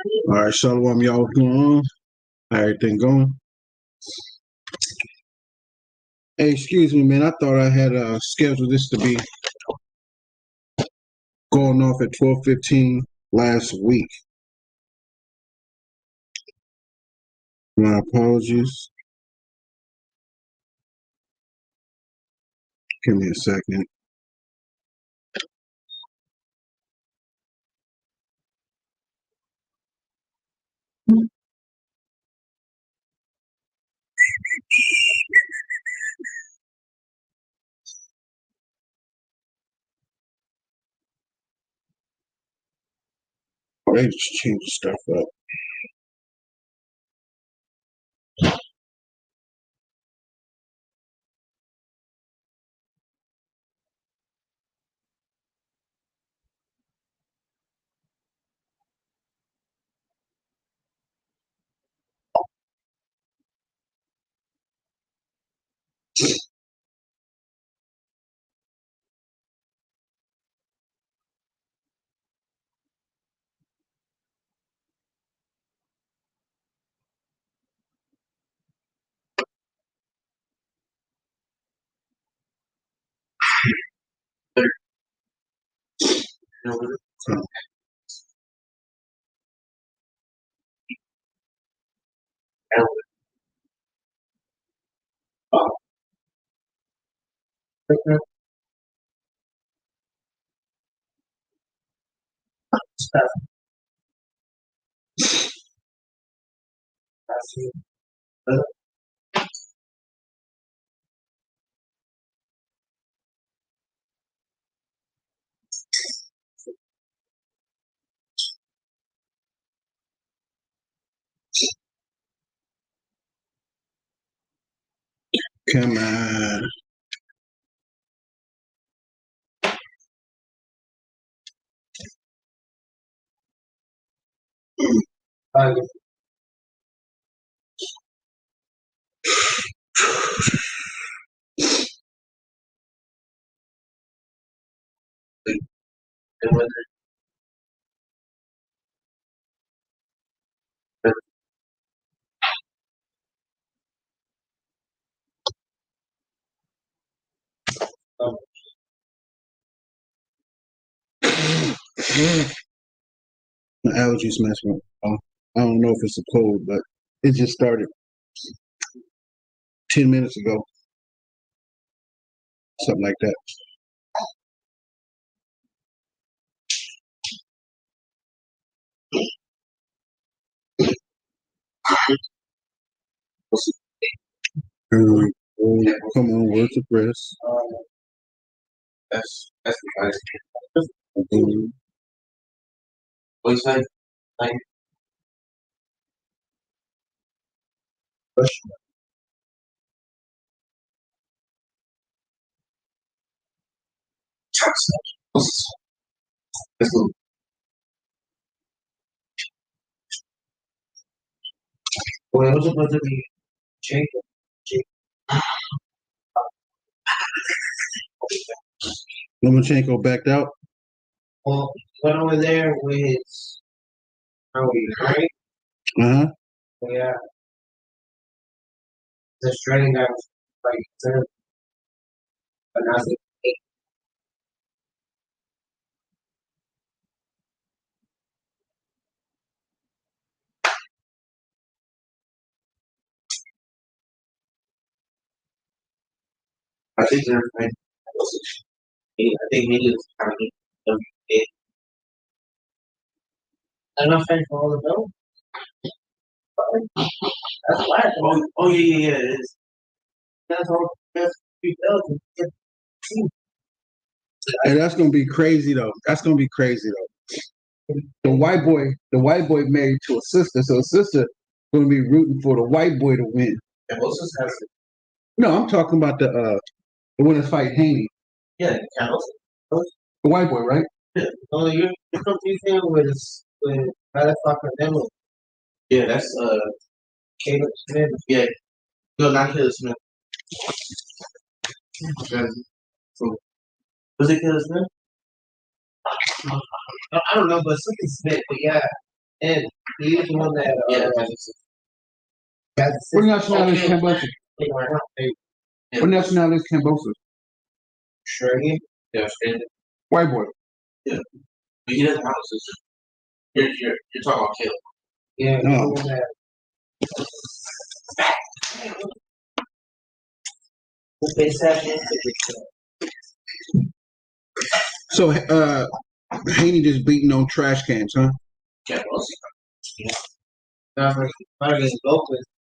All right, Shalom, y'all. What's going on? How everything going? Hey, excuse me, man. I thought I had scheduled this to be going off at 12:15 last week. My apologies. Give me a second. Oh, they just changed the stuff up. Come on. My allergies messing up. I don't know if it's a cold, but it just started 10 minutes ago. Something like that. Come on, words of rest. That's nice. What you say? Well, it was supposed to be Jacob. Lomachenko backed out. Well, went over there with Cody, right? Uh-huh. Yeah. The Australian guy was like third, but not the eighth. I think they're fine. I think maybe it's kind of eight. I'm not fan for all the bills. That's why. Oh yeah, it is. That's all. That's 3 bills. Hey, that's gonna be crazy though. That's gonna be crazy though. The white boy married to a sister, so a sister gonna be rooting for the white boy to win. And Moses has it. No, I'm talking about the one that's fighting Haney. Yeah, the white boy, right? Yeah. Oh, you're confusing with motherfucker Demo. Yeah, that's Caleb Smith. Yeah, no, not Caleb Smith. So, was it Caleb Smith? I don't know, but something Smith. But yeah. And he's the one that What nationality is Cambodia? What nationality is Cambodia? Australian. Yeah, Australian. White boy. Yeah. But he doesn't have a sister. You're talking about Caleb. Yeah, no. So Haney just beating on trash cans, huh? Yeah, mostly. Yeah.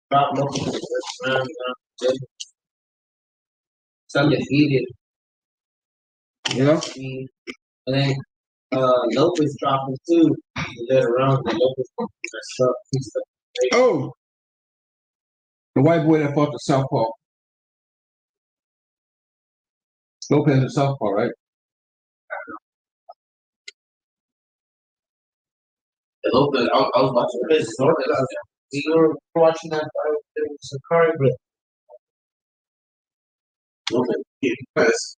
Drop local some defeated. Yeah. And then Lopez dropping too. Later on, the Lopez stuff. Oh, the white boy that fought the Southpaw. Lopez is Southpaw, right? The Lopez, I was watching this. You were watching that there was a car but Lopez, yes.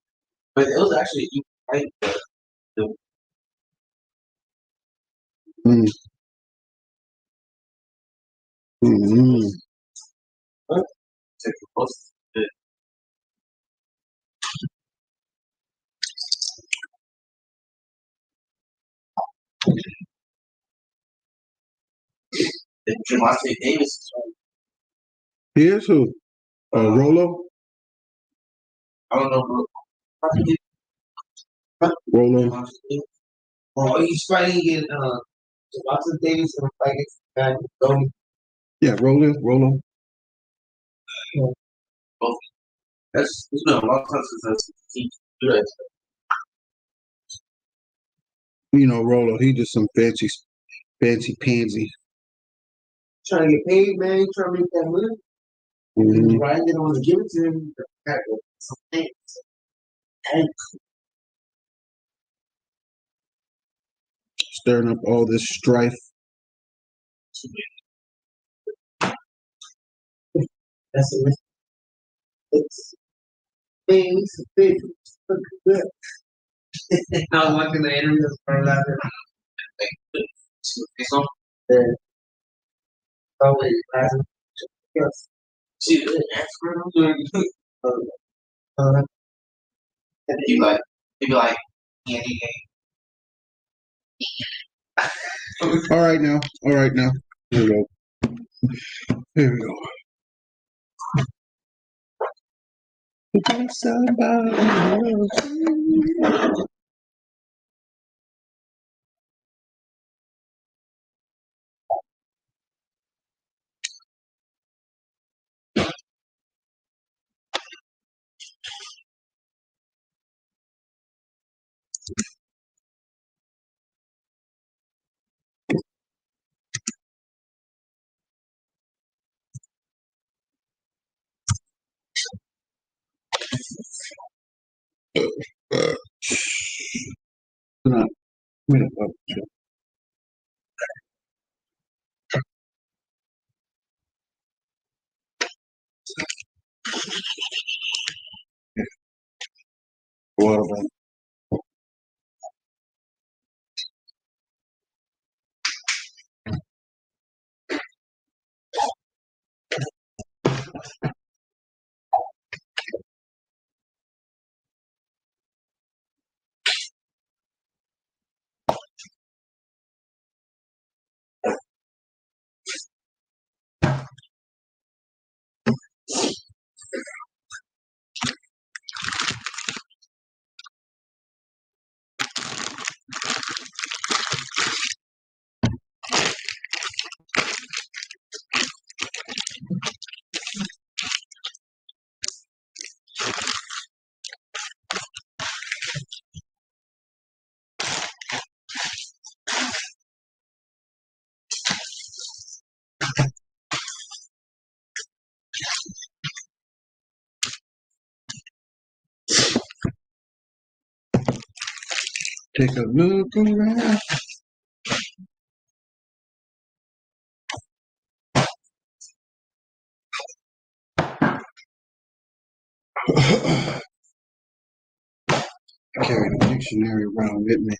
But it was actually right. Mm. Mm-hmm. What? Take a post. Javante Davis. Here's who? Rolo? I don't know. Rolo. Oh, he's fighting in Javante Davis and fighting back. Yeah, Rolo. Yeah. Both. It's been a long time since I've seen that. You know, Rolo, he just some fancy pansy. Trying to get paid, man. He's trying to make that money. Mm-hmm. Right, they don't want to give it to him. Some things. Stirring up all this strife. That's it. It's things, things. Good. I was watching the interview from that. Yeah. Probably hasn't. Yes. She didn't ask for him. And he'd be like, yeah. All right now. Here we go. Here we go. Somebody else. No, wait a minute. What about take a look around? Carry the dictionary around with me.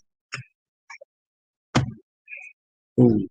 Ooh.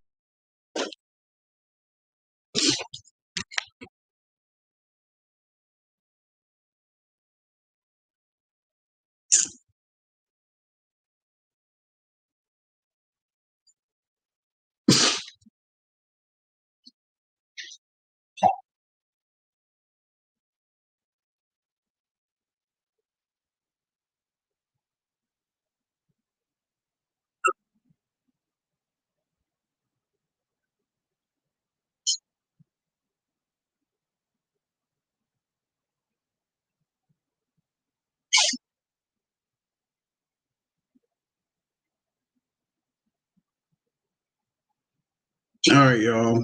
All right, y'all.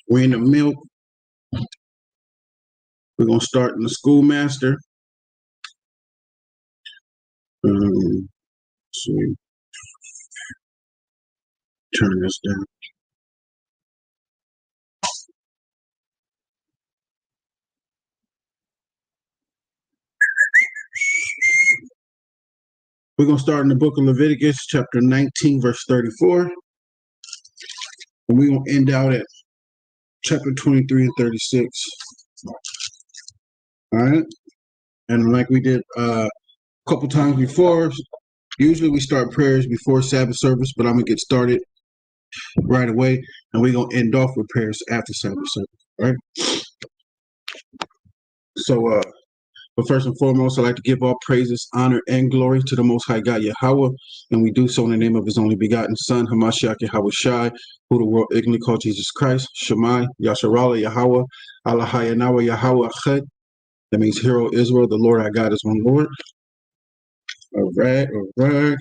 We're in the milk. We're gonna start in the schoolmaster. Let's see. Turn this down. We're gonna start in the book of Leviticus, chapter 19, verse 34. And we're gonna end out at chapter 23 and 36. All right. And like we did a couple times before, usually we start prayers before Sabbath service, but I'm gonna get started right away, and we're gonna end off with prayers after Sabbath service. All right. So but first and foremost, I'd like to give all praises, honor, and glory to the Most High God Yahweh, and we do so in the name of His only begotten Son, Hamashiach Yahweh Shai, who the world ignorantly called Jesus Christ, Shemai, Yasharala Yahweh, Allahayanawa Yahweh Ached. That means Hero Israel, the Lord our God is one Lord. All right, all right.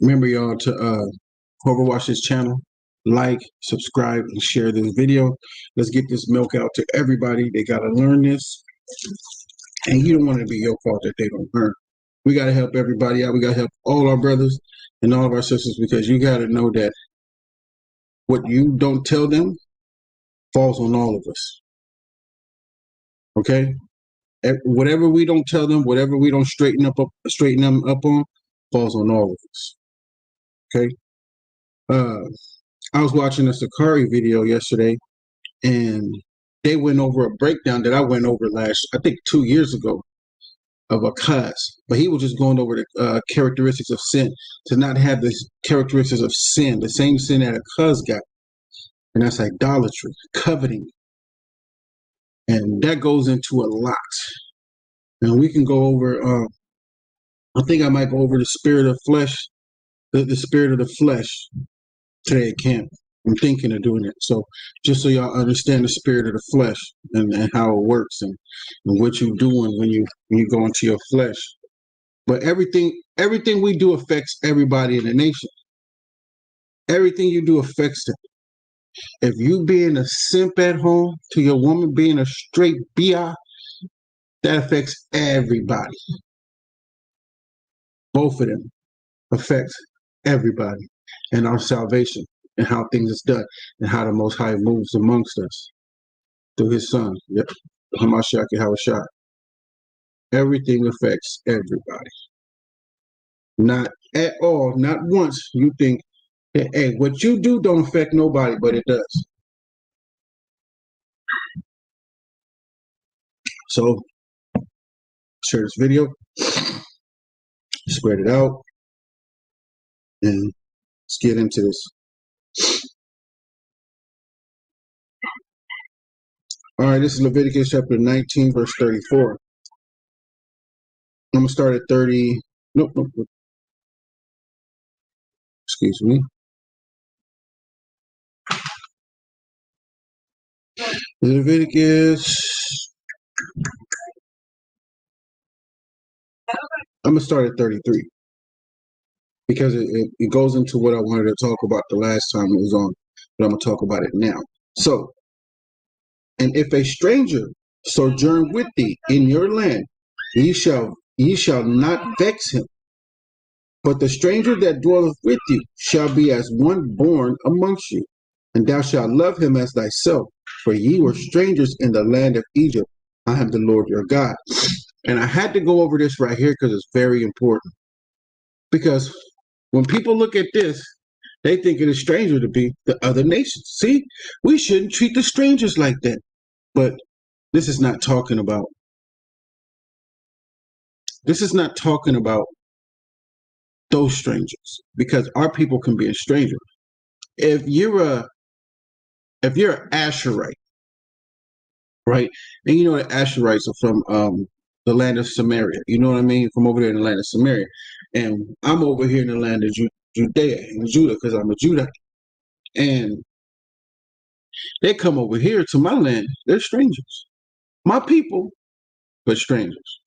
Remember, y'all, to whoever watch this channel, like, subscribe, and share this video. Let's get this milk out to everybody. They got to learn this. And you don't want it to be your fault that they don't learn. We got to help everybody out. We got to help all our brothers and all of our sisters, because you got to know that what you don't tell them falls on all of us. Okay? Whatever we don't tell them, whatever we don't straighten them up on, falls on all of us. Okay? I was watching a Sakari video yesterday, and they went over a breakdown that I went over I think 2 years ago, of a cuz, but he was just going over the characteristics of sin, to not have the characteristics of sin, the same sin that a cuz got, and that's idolatry, coveting, and that goes into a lot. And we can go over. I think I might go over the spirit of flesh, the spirit of the flesh today at camp. I'm thinking of doing it. So just so y'all understand the spirit of the flesh, and how it works, and what you're doing when you go into your flesh. But everything we do affects everybody in the nation. Everything you do affects them. If you being a simp at home to your woman being a straight BI, that affects everybody. Both of them affects everybody, and our salvation, and how things is done, and how the Most High moves amongst us through His Son. Yep. Hamashiach Yahweh. Everything affects everybody. Not at all, not once you think, hey, what you do don't affect nobody, but it does. So share this video, spread it out, and let's get into this. All right, this is Leviticus chapter 19, verse 34. I'm going to start at 30. Nope. Excuse me. Leviticus. I'm going to start at 33, because it goes into what I wanted to talk about the last time it was on, but I'm going to talk about it now. So, and if a stranger sojourn with thee in your land, ye shall not vex him. But the stranger that dwelleth with you shall be as one born amongst you, and thou shalt love him as thyself, for ye were strangers in the land of Egypt. I am the Lord your God. And I had to go over this right here because it's very important. Because when people look at this, they think it is stranger to be the other nations. See, we shouldn't treat the strangers like that. But this is not talking about those strangers, because our people can be a stranger. If you're an Asherite, right? And you know the Asherites are from the land of Samaria. You know what I mean? From over there in the land of Samaria. And I'm over here in the land of Judea and Judah, because I'm a Judite. And they come over here to my land. They're strangers. My people, but strangers.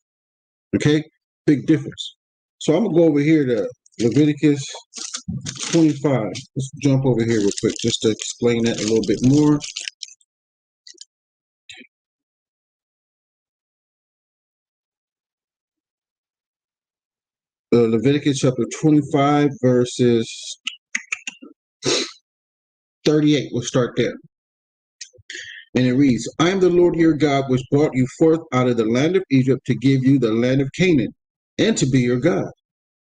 Okay? Big difference. So I'm going to go over here to Leviticus 25. Let's jump over here real quick just to explain that a little bit more. Leviticus chapter 25, verses 38. We'll start there. And it reads, I am the Lord your God, which brought you forth out of the land of Egypt to give you the land of Canaan, and to be your God.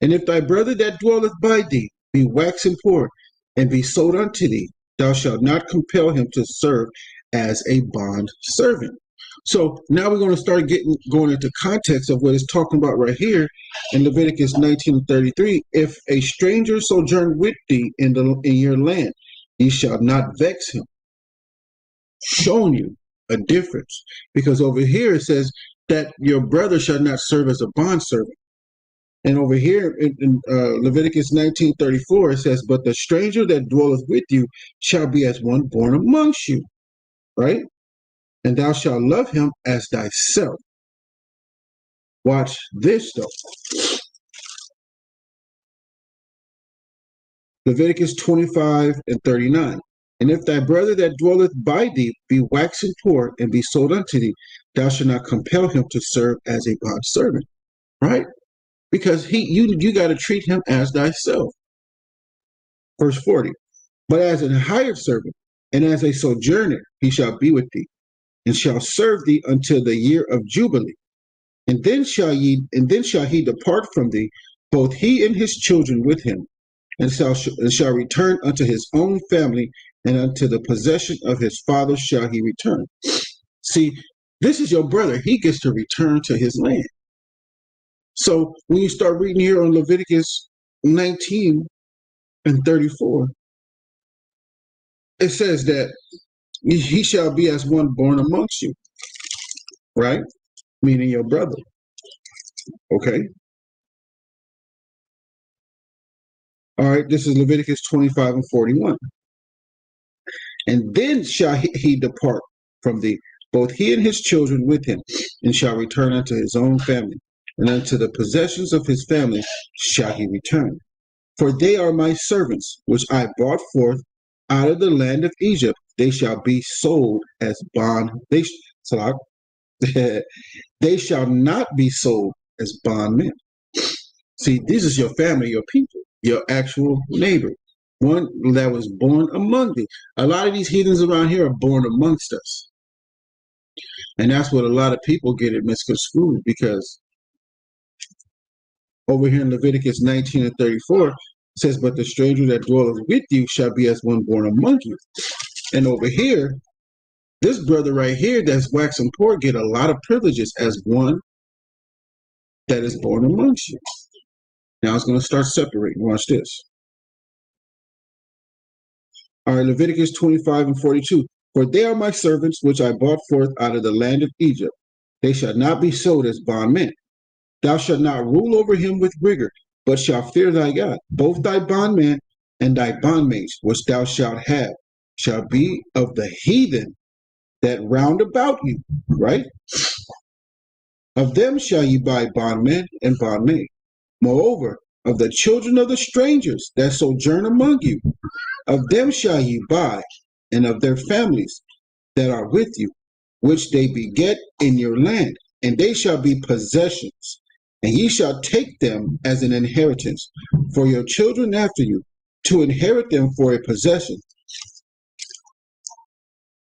And if thy brother that dwelleth by thee be waxen poor, and be sold unto thee, thou shalt not compel him to serve as a bond servant. So now we're going to start going into context of what it's talking about right here in Leviticus 19:33. If a stranger sojourn with thee in your land, ye shall not vex him. Showing you a difference, because over here it says that your brother shall not serve as a bond servant. And over here in Leviticus 19:34, it says, but the stranger that dwelleth with you shall be as one born amongst you, right? And thou shalt love him as thyself. Watch this though. Leviticus 25:39. And if thy brother that dwelleth by thee be waxen poor and be sold unto thee, thou shalt not compel him to serve as a bond servant, right? Because you got to treat him as thyself. Verse 40. But as an hired servant and as a sojourner he shall be with thee, and shall serve thee until the year of Jubilee. And then shall he depart from thee, both he and his children with him, and shall return unto his own family, and unto the possession of his father shall he return. See, this is your brother. He gets to return to his land. So when you start reading here on Leviticus 19:34, it says that he shall be as one born amongst you, right? Meaning your brother. Okay. All right. This is Leviticus 25:41. And then shall he depart from thee, both he and his children with him, and shall return unto his own family, and unto the possessions of his family shall he return. For they are my servants, which I brought forth out of the land of Egypt. They shall be sold as bond. They shall not be sold as bondmen. See, this is your family, your people, your actual neighbor, one that was born among thee. A lot of these heathens around here are born amongst us. And that's what a lot of people get it misconstrued, because over here in Leviticus 19:34, it says, but the stranger that dwelleth with you shall be as one born among you. And over here, this brother right here that's waxing poor get a lot of privileges as one that is born amongst you. Now it's going to start separating. Watch this. All right, Leviticus 25:42. For they are my servants, which I brought forth out of the land of Egypt. They shall not be sold as bondmen. Thou shalt not rule over him with rigor, but shalt fear thy God. Both thy bondmen and thy bondmaids, which thou shalt have, shall be of the heathen that round about you, right? Of them shall ye buy bondmen and bondmaids. Moreover, of the children of the strangers that sojourn among you, of them shall ye buy, and of their families that are with you, which they beget in your land, and they shall be possessions, and ye shall take them as an inheritance for your children after you, to inherit them for a possession.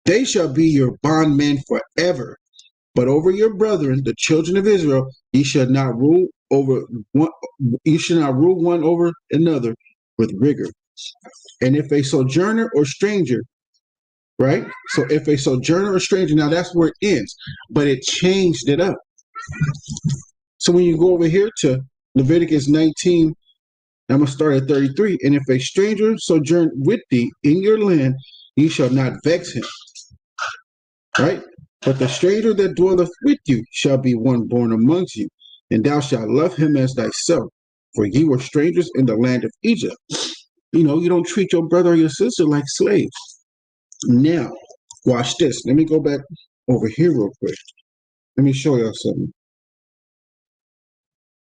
They shall be your bondmen forever. But over your brethren, the children of Israel, ye shall not rule one over another with rigor. And if a sojourner or stranger, right? So if a sojourner or stranger, now that's where it ends, but it changed it up. So when you go over here to Leviticus 19, I'm going to start at 33. And if a stranger sojourn with thee in your land, ye shall not vex him, right? But the stranger that dwelleth with you shall be one born amongst you, and thou shalt love him as thyself. For ye were strangers in the land of Egypt. You don't treat your brother or your sister like slaves. Now, watch this. Let me go back over here real quick. Let me show y'all something.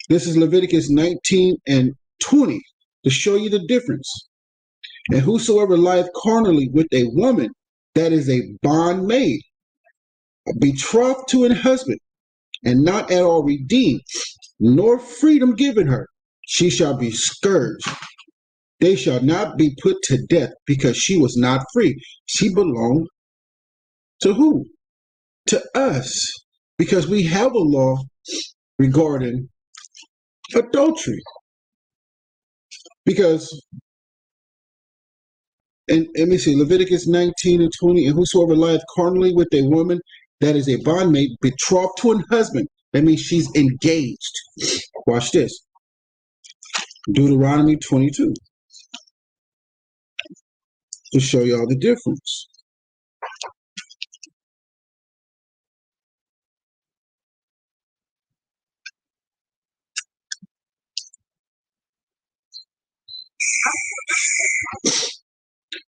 This is Leviticus 19 and 20 to show you the difference. And whosoever lieth carnally with a woman, that is a bondmaid, betrothed to an husband, and not at all redeemed, nor freedom given her, she shall be scourged. They shall not be put to death, because she was not free. She belonged to who? To us. Because we have a law regarding adultery. Because, and let me see, Leviticus 19 and 20, and whosoever lieth carnally with a woman, that is a bondmaid, betrothed to an husband. That means she's engaged. Watch this. Deuteronomy 22. To show y'all the difference.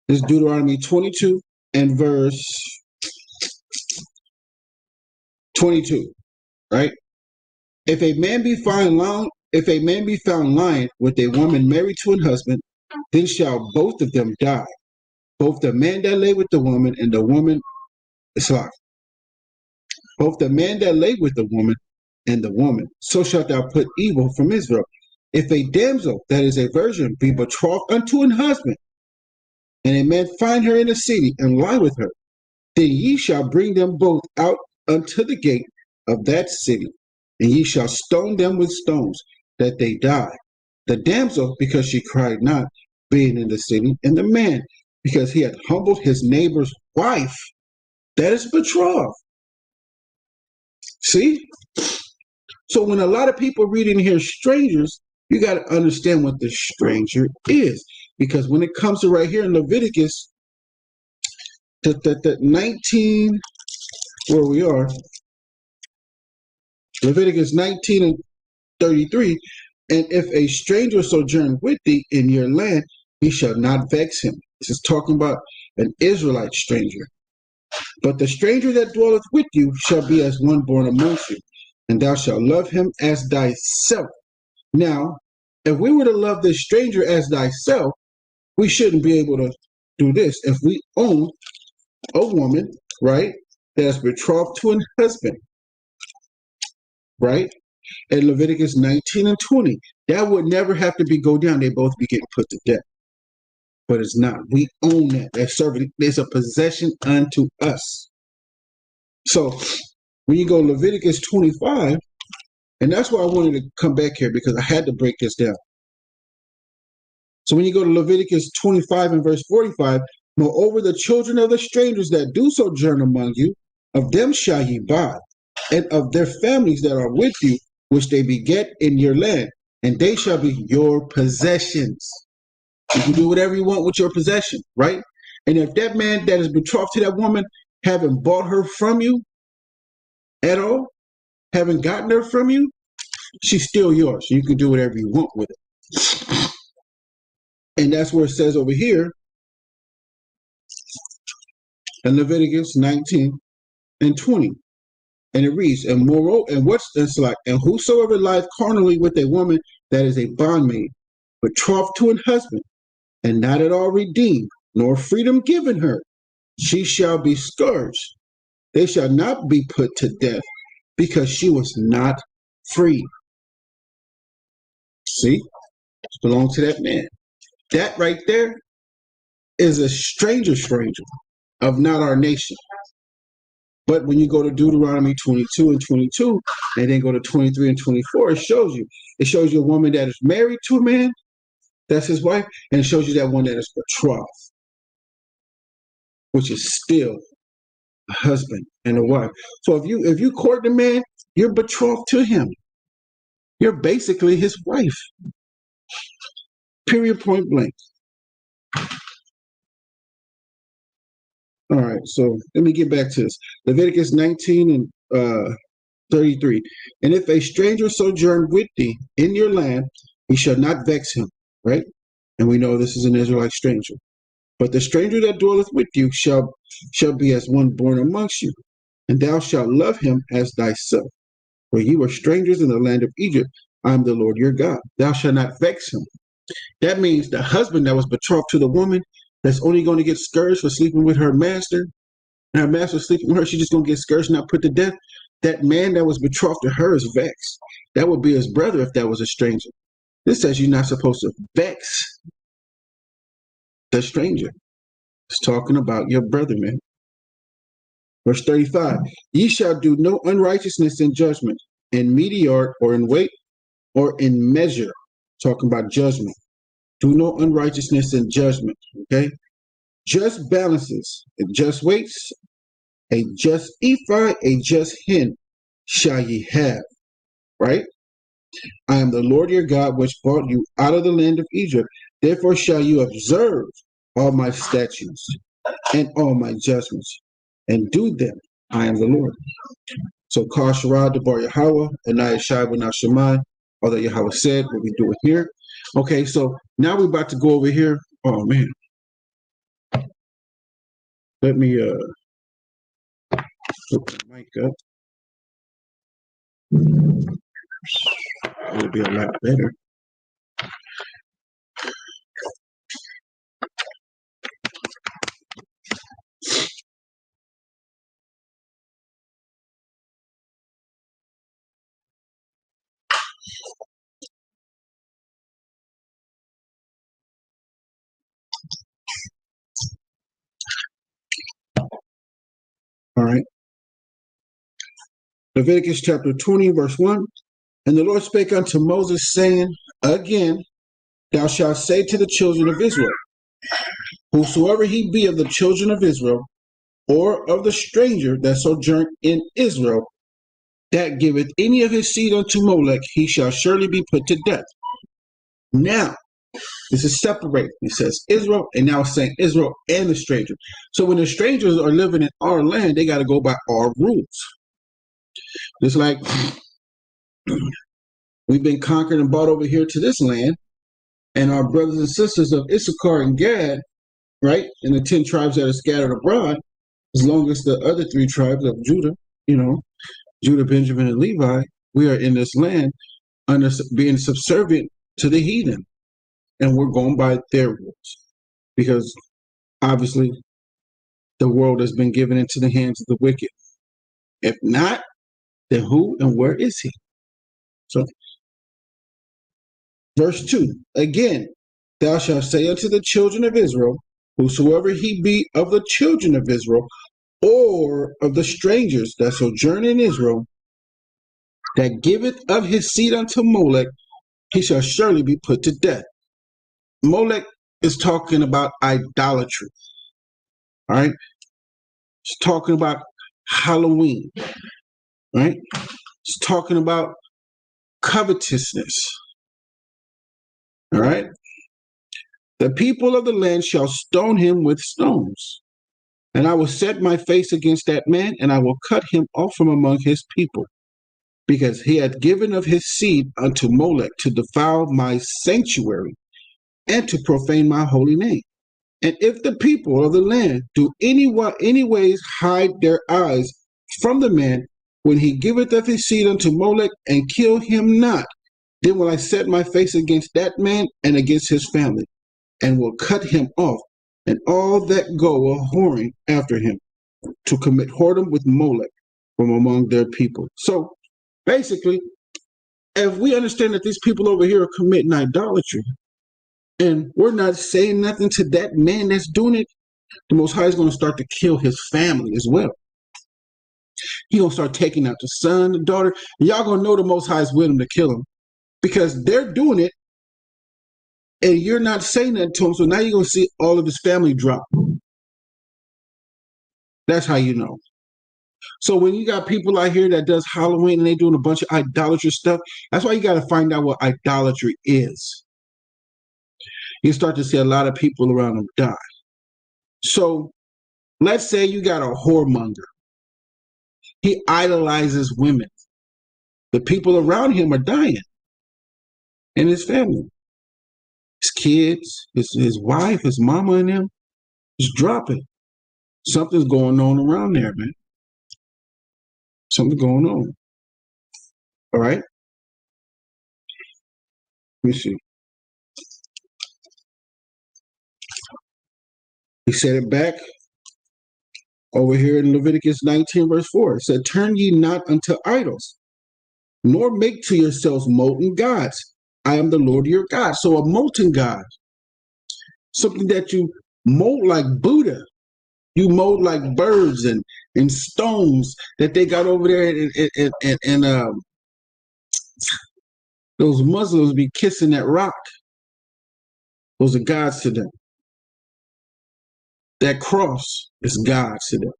This is Deuteronomy 22 and verse 22, right? If a man be found lying with a woman married to an husband, then shall both of them die. Both the man that lay with the woman and the woman, both the man that lay with the woman and the woman, so shalt thou put evil from Israel. If a damsel, that is a virgin, be betrothed unto an husband, and a man find her in a city and lie with her, then ye shall bring them both out unto the gate of that city, and ye shall stone them with stones, that they die. The damsel, because she cried not, being in the city, and the man, because he had humbled his neighbor's wife, that is betrothed. See? So when a lot of people read in here strangers, you got to understand what the stranger is. Because when it comes to right here in Leviticus, the 19, where we are, Leviticus 19 and 33, and if a stranger sojourn with thee in your land, he shall not vex him. This is talking about an Israelite stranger. But the stranger that dwelleth with you shall be as one born amongst you, and thou shalt love him as thyself. Now, if we were to love this stranger as thyself, we shouldn't be able to do this. If we own a woman, right, that's betrothed to a husband, right, in Leviticus 19 and 20, that would never have to go down. They both be getting put to death. But it's not. We own that. That servant is a possession unto us. So when you go Leviticus 25, and that's why I wanted to come back here, because I had to break this down. So when you go to Leviticus 25 and verse 45, moreover, the children of the strangers that do sojourn among you, of them shall ye buy, and of their families that are with you, which they beget in your land, and they shall be your possessions. You can do whatever you want with your possession, right? And if that man that is betrothed to that woman haven't bought her from you at all, haven't gotten her from you, she's still yours. You can do whatever you want with it. And that's where it says over here in Leviticus 19 and 20. And it reads, and moreover, and what's this like? And whosoever lieth carnally with a woman that is a bondmaid, betrothed to an husband, and not at all redeemed, nor freedom given her, she shall be scourged. They shall not be put to death, because she was not free. See? It belongs to that man. That right there is a stranger of not our nation. But when you go to Deuteronomy 22 and 22, and then go to 23 and 24, it shows you. It shows you a woman that is married to a man, that's his wife, and it shows you that one that is betrothed, which is still a husband and a wife. So if you court the man, you're betrothed to him. You're basically his wife. Period, point blank. All right, so let me get back to this. Leviticus 19 and 33. And if a stranger sojourn with thee in your land, He shall not vex him, right? And we know this is an Israelite stranger. But the stranger that dwelleth with you shall be as one born amongst you, and thou shalt love him as thyself. For ye were strangers in the land of Egypt. I am the Lord your God. Thou shalt not vex him. That means the husband that was betrothed to the woman that's only going to get scourged for sleeping with her master, and her master sleeping with her, she's just going to get scourged, not put to death. That man that was betrothed to her is vexed. That would be his brother if that was a stranger. This says you're not supposed to vex the stranger. It's talking about your brother, man. Verse 35, ye shall do no unrighteousness in judgment, in meteor, or in weight, or in measure. Talking about judgment. Do no unrighteousness in judgment, okay? Just balances, just weights, a just ephah, a just hin shall ye have, right? I am the Lord your God, which brought you out of the land of Egypt. Therefore shall you observe all my statutes and all my judgments, and do them. I am the Lord. So Kar Sharad Debar Yahweh, and Shai B'Nah Shemai, all that Yahweh said, what we do it here. Okay, so now we're about to go over here. Oh man. Let me put the mic up. It'll be a lot better. All right. Leviticus chapter 20, verse 1. And the Lord spake unto Moses, saying, again, thou shalt say to the children of Israel, whosoever he be of the children of Israel, or of the stranger that sojourn in Israel, that giveth any of his seed unto Molech, he shall surely be put to death. Now, this is separated. It says Israel, and now it's saying Israel and the stranger. So when the strangers are living in our land, they got to go by our rules. Just like we've been conquered and brought over here to this land, and our brothers and sisters of Issachar and Gad, right, and the 10 tribes that are scattered abroad, as long as the other 3 tribes of Judah, Judah, Benjamin, and Levi, we are in this land under being subservient to the heathen, and we're going by their rules, because obviously the world has been given into the hands of the wicked. If not, then who and where is he? So, verse 2, again, thou shalt say unto the children of Israel, whosoever he be of the children of Israel, or of the strangers that sojourn in Israel, that giveth of his seed unto Molech, he shall surely be put to death. Molech is talking about idolatry. All right? It's talking about Halloween. Right? It's talking about covetousness. All right? The people of the land shall stone him with stones. And I will set my face against that man, and I will cut him off from among his people, because he hath given of his seed unto Molech to defile my sanctuary and to profane my holy name. And if the people of the land do any ways hide their eyes from the man when he giveth of his seed unto Molech, and kill him not, then will I set my face against that man and against his family, and will cut him off, and all that go a whoring after him, to commit whoredom with Molech from among their people. So basically, if we understand that these people over here are committing idolatry, and we're not saying nothing to that man that's doing it, the Most High is going to start to kill his family as well. He's going to start taking out the son, the daughter. And y'all going to know the Most High is with him to kill him, because they're doing it, and you're not saying that to him. So now you're going to see all of his family drop. That's how you know. So when you got people out here that does Halloween and they doing a bunch of idolatry stuff, that's why you got to find out what idolatry is. You start to see a lot of people around them die. So let's say you got a whoremonger. He idolizes women. The people around him are dying. and his family, his kids, his wife, his mama, and them. Just drop it. Something's going on around there, man. Something's going on. All right. Let me see. He said it back over here in Leviticus 19, verse 4. It said, "Turn ye not unto idols, nor make to yourselves molten gods. I am the Lord your God." So a molten God, something that you mold like Buddha, you mold like birds and stones that they got over there, and those Muslims be kissing that rock. Those are gods to them. That cross is gods to them.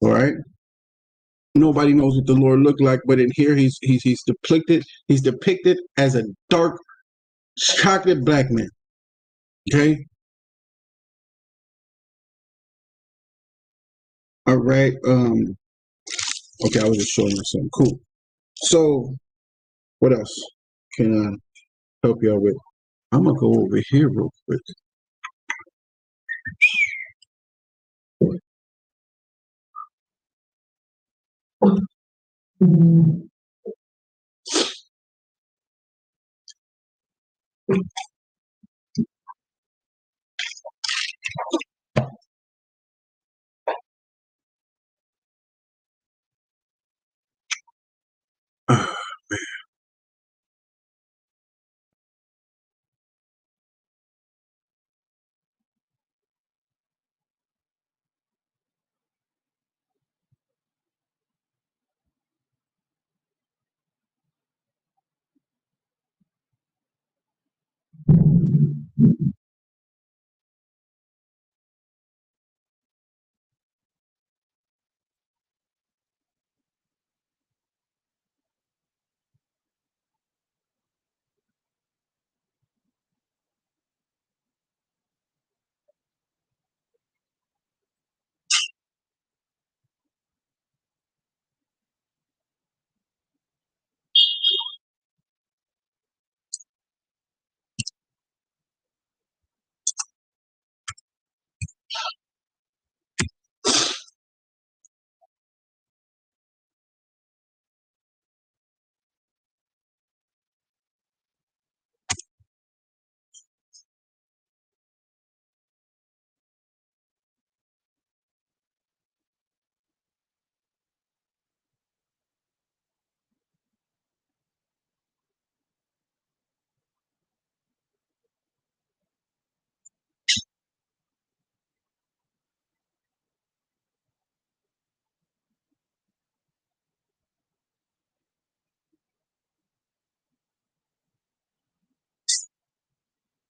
All right. Nobody knows what the Lord looked like, but in here he's depicted. He's depicted as a dark, chocolate black man. Okay. All right. Okay, I was just showing you something cool. So, what else can I help y'all with? I'm gonna go over here real quick.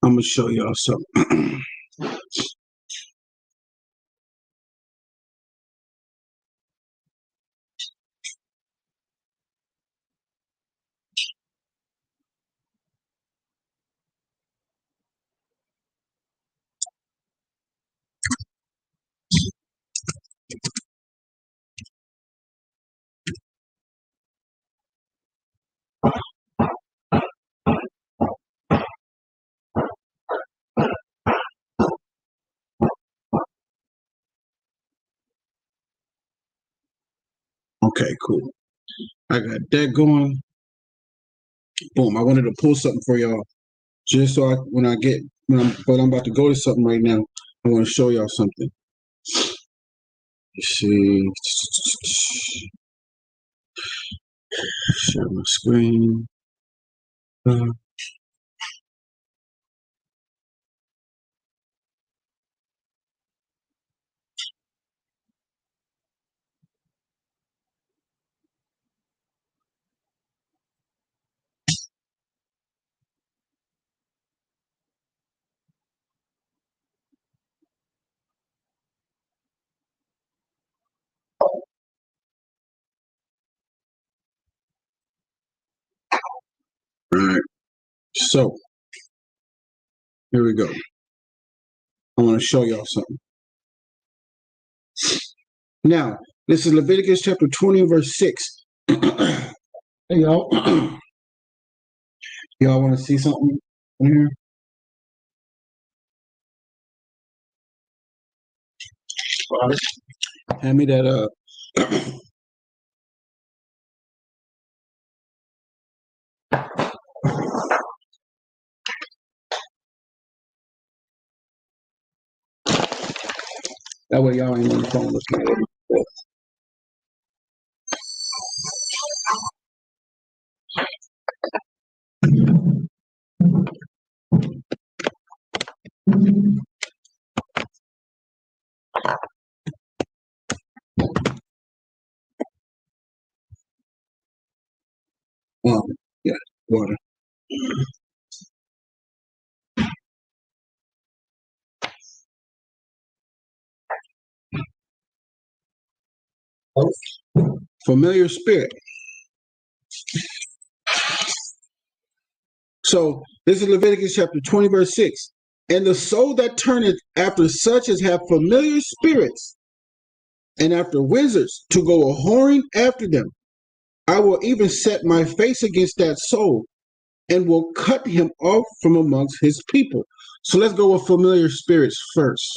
I'm gonna show y'all something. Okay, cool. I got that going. Boom. I wanted to pull something for y'all, just so but I'm about to go to something right now. I want to show y'all something. Let's see. Share my screen. All right. So here we go. I want to show y'all something. Now, this is Leviticus chapter 20, verse 6. Hey, y'all. Y'all want to see something in here? Hand me that that way y'all ain't on the phone looking at it. Um, yeah, water. Familiar spirit. So this is Leviticus chapter 20, verse 6. And the soul that turneth after such as have familiar spirits and after wizards to go a whoring after them, I will even set my face against that soul and will cut him off from amongst his people. So let's go with familiar spirits first.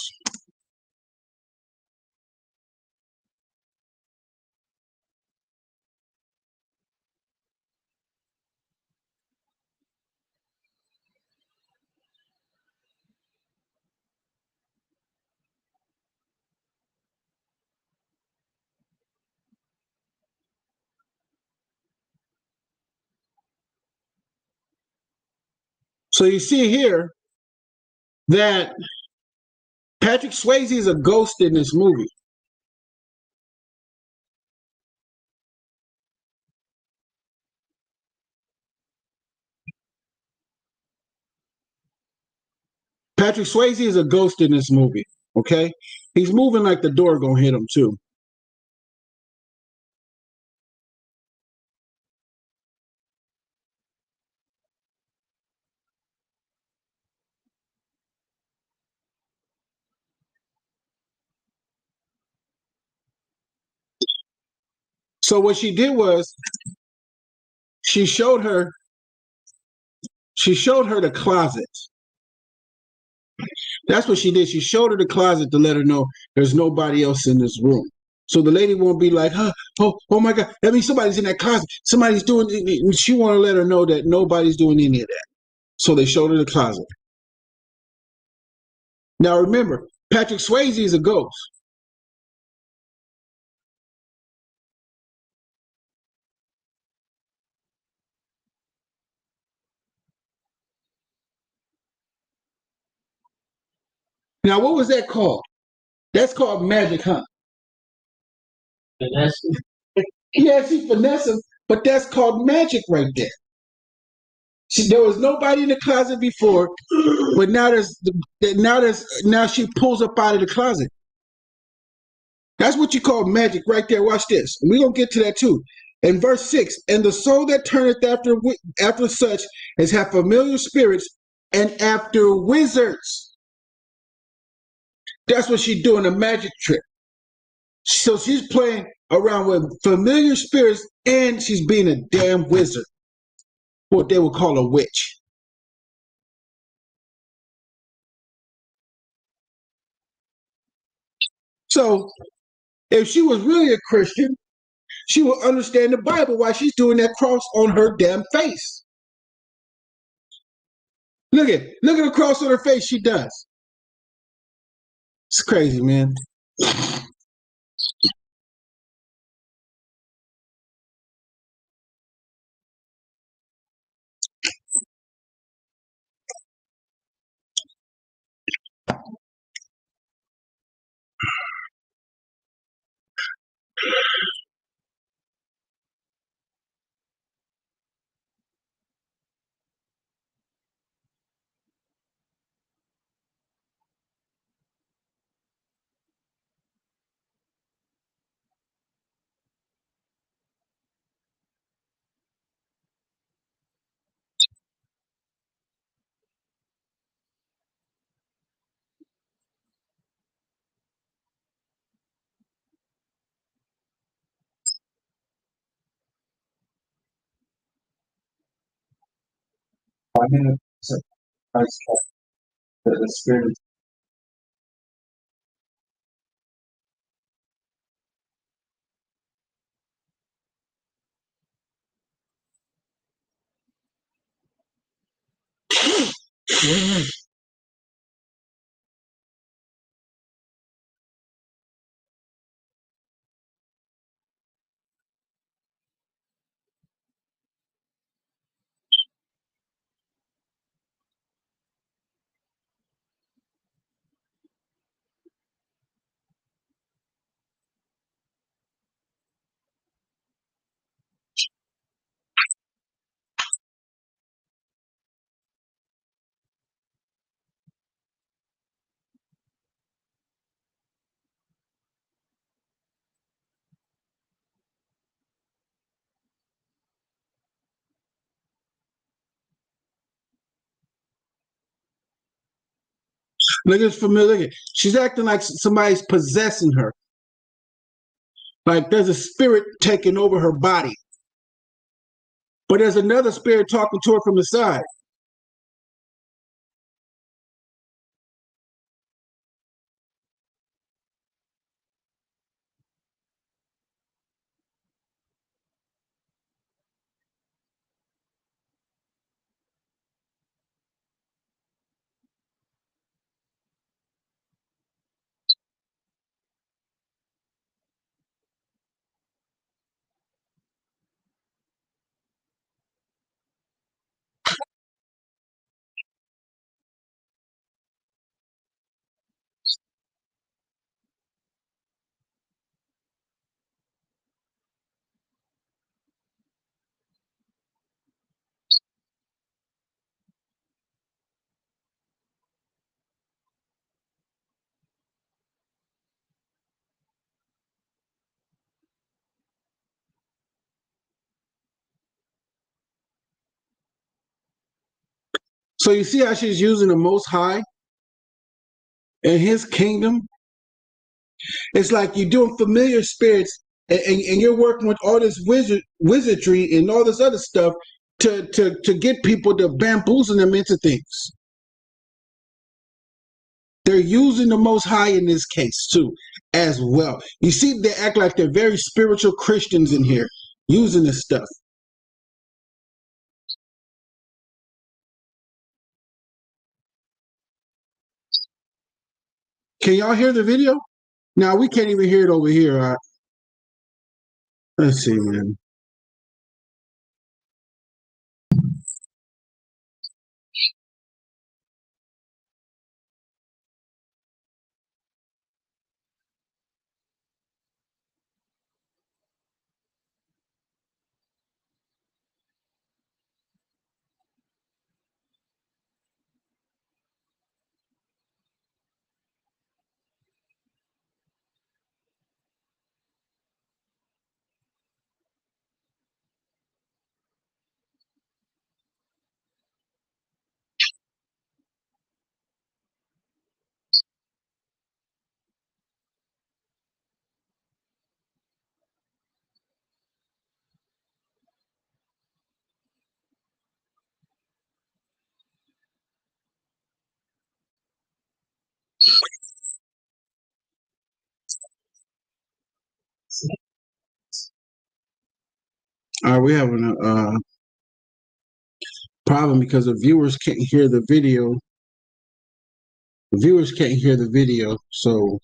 So you see here that Patrick Swayze is a ghost in this movie. Patrick Swayze is a ghost in this movie. Okay, he's moving like the door gonna hit him too. So what she did was she showed her the closet. That's what she did. She showed her the closet to let her know there's nobody else in this room. So the lady won't be like, huh, oh my God, that means somebody's in that closet. Somebody's doing it. She want to let her know that nobody's doing any of that. So they showed her the closet. Now remember, Patrick Swayze is a ghost. Now what was that called? That's called magic, huh? Finesse. Yeah, she finesse him, but that's called magic right there. There was nobody in the closet before, but now she pulls up out of the closet. That's what you call magic right there. Watch this. We're gonna get to that too. In verse 6, and the soul that turneth after such as have familiar spirits and after wizards. That's what she's doing, a magic trick. So she's playing around with familiar spirits and she's being a damn wizard. What they would call a witch. So if she was really a Christian, she would understand the Bible why she's doing that cross on her damn face. Look at the cross on her face. She does. It's crazy, man. I'm in a Christ, the spirit. Look at familiar. Look at, she's acting like somebody's possessing her. Like there's a spirit taking over her body. But there's another spirit talking to her from the side. So you see how she's using the Most High and His kingdom. It's like you're doing familiar spirits, and you're working with all this wizardry and all this other stuff to get people to bamboozle them into things. They're using the Most High in this case too, as well. You see, they act like they're very spiritual Christians in here using this stuff. Can y'all hear the video? Now we can't even hear it over here. Let's see, man. All right, we're having a problem because the viewers can't hear the video. The viewers can't hear the video, so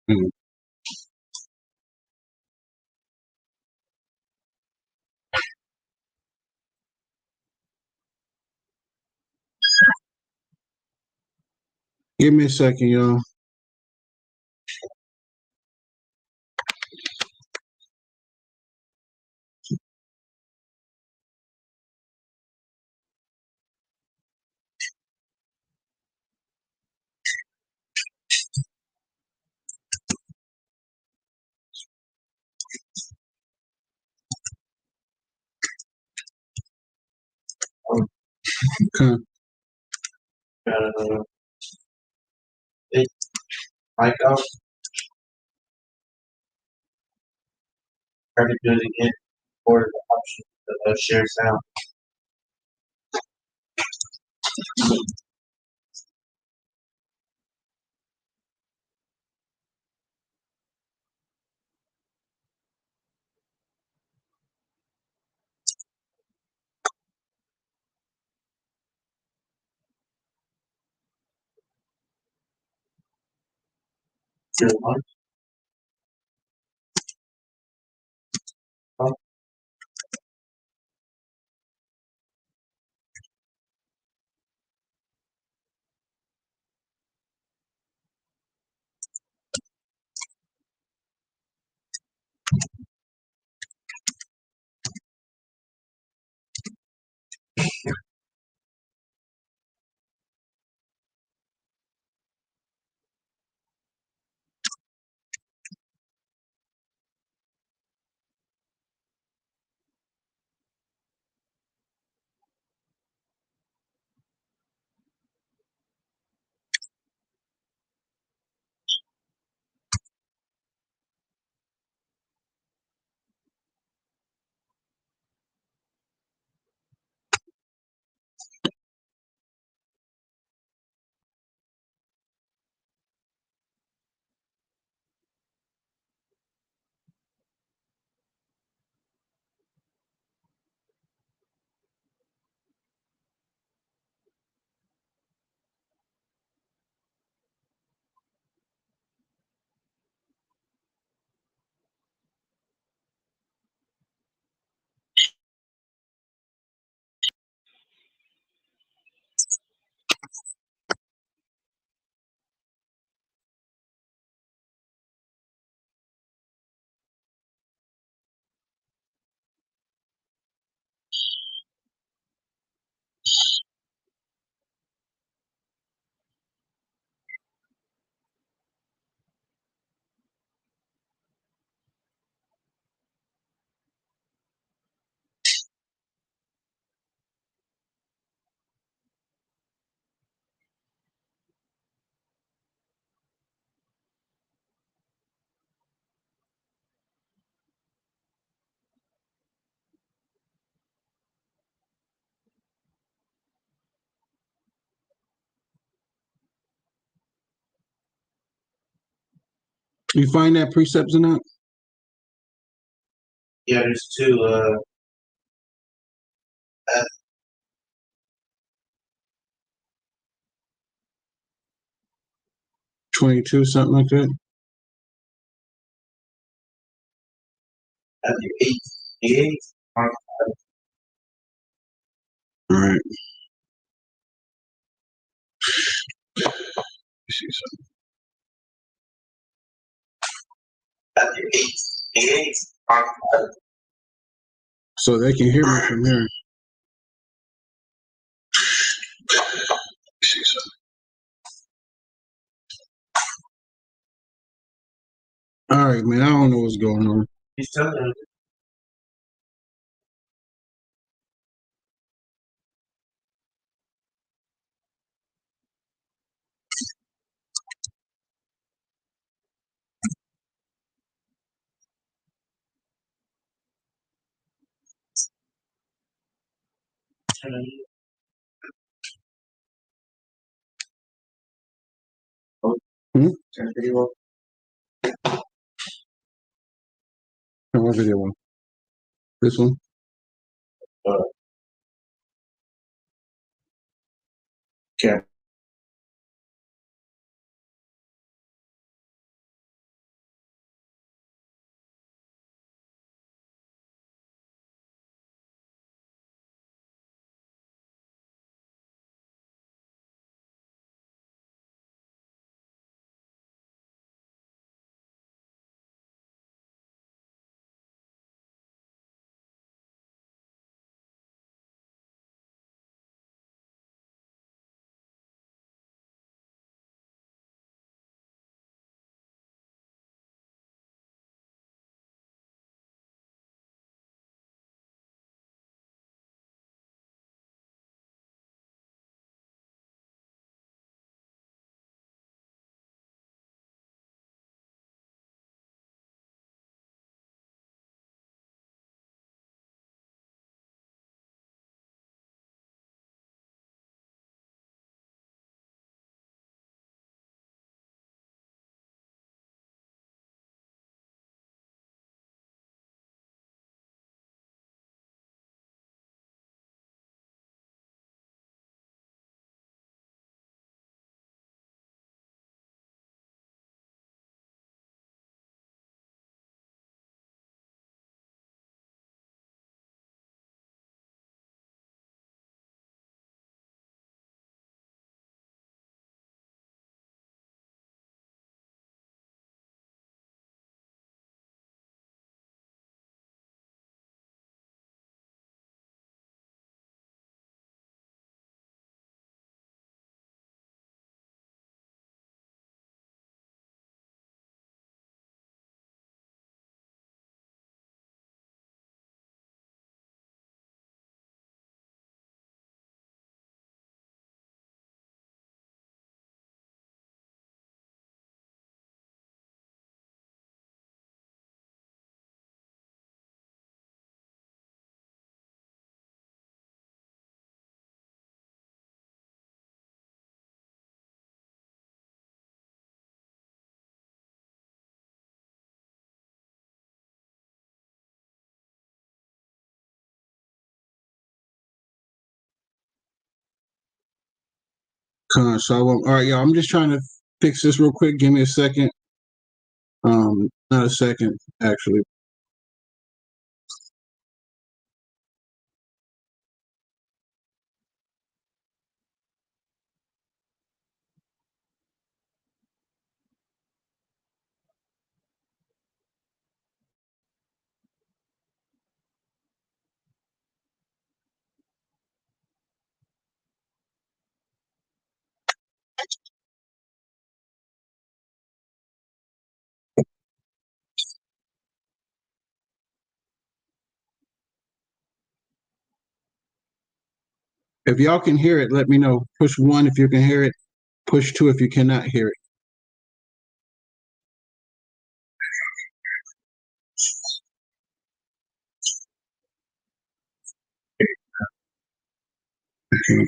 mm, give me a second, y'all. Okay. It, mic out, try to do it again, or the option. share sound. Good one. You find that precepts in that? Yeah, there's two. 22, something like that. Matthew 8, Mark All right. Let's see something. Matthew 8, Mark 5. So they can hear me from here. Let's see something. All right, man. I don't know what's going on. He's telling them. Hmm? Turn the video off. Turn my video on. This one. Okay. Shalom. All right, y'all. I'm just trying to fix this real quick. Give me a second. Not a second, actually. If y'all can hear it, let me know. Push 1 if you can hear it. Push 2 if you cannot hear it. Okay.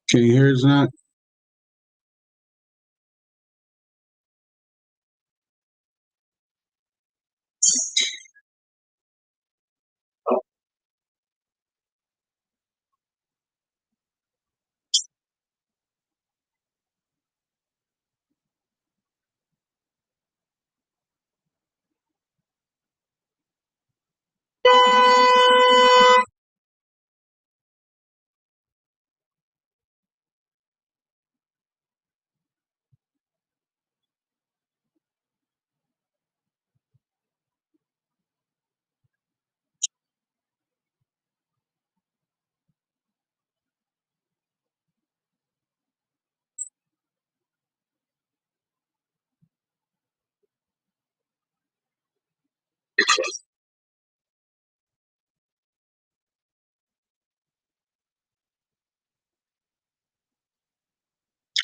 Can you hear it, not?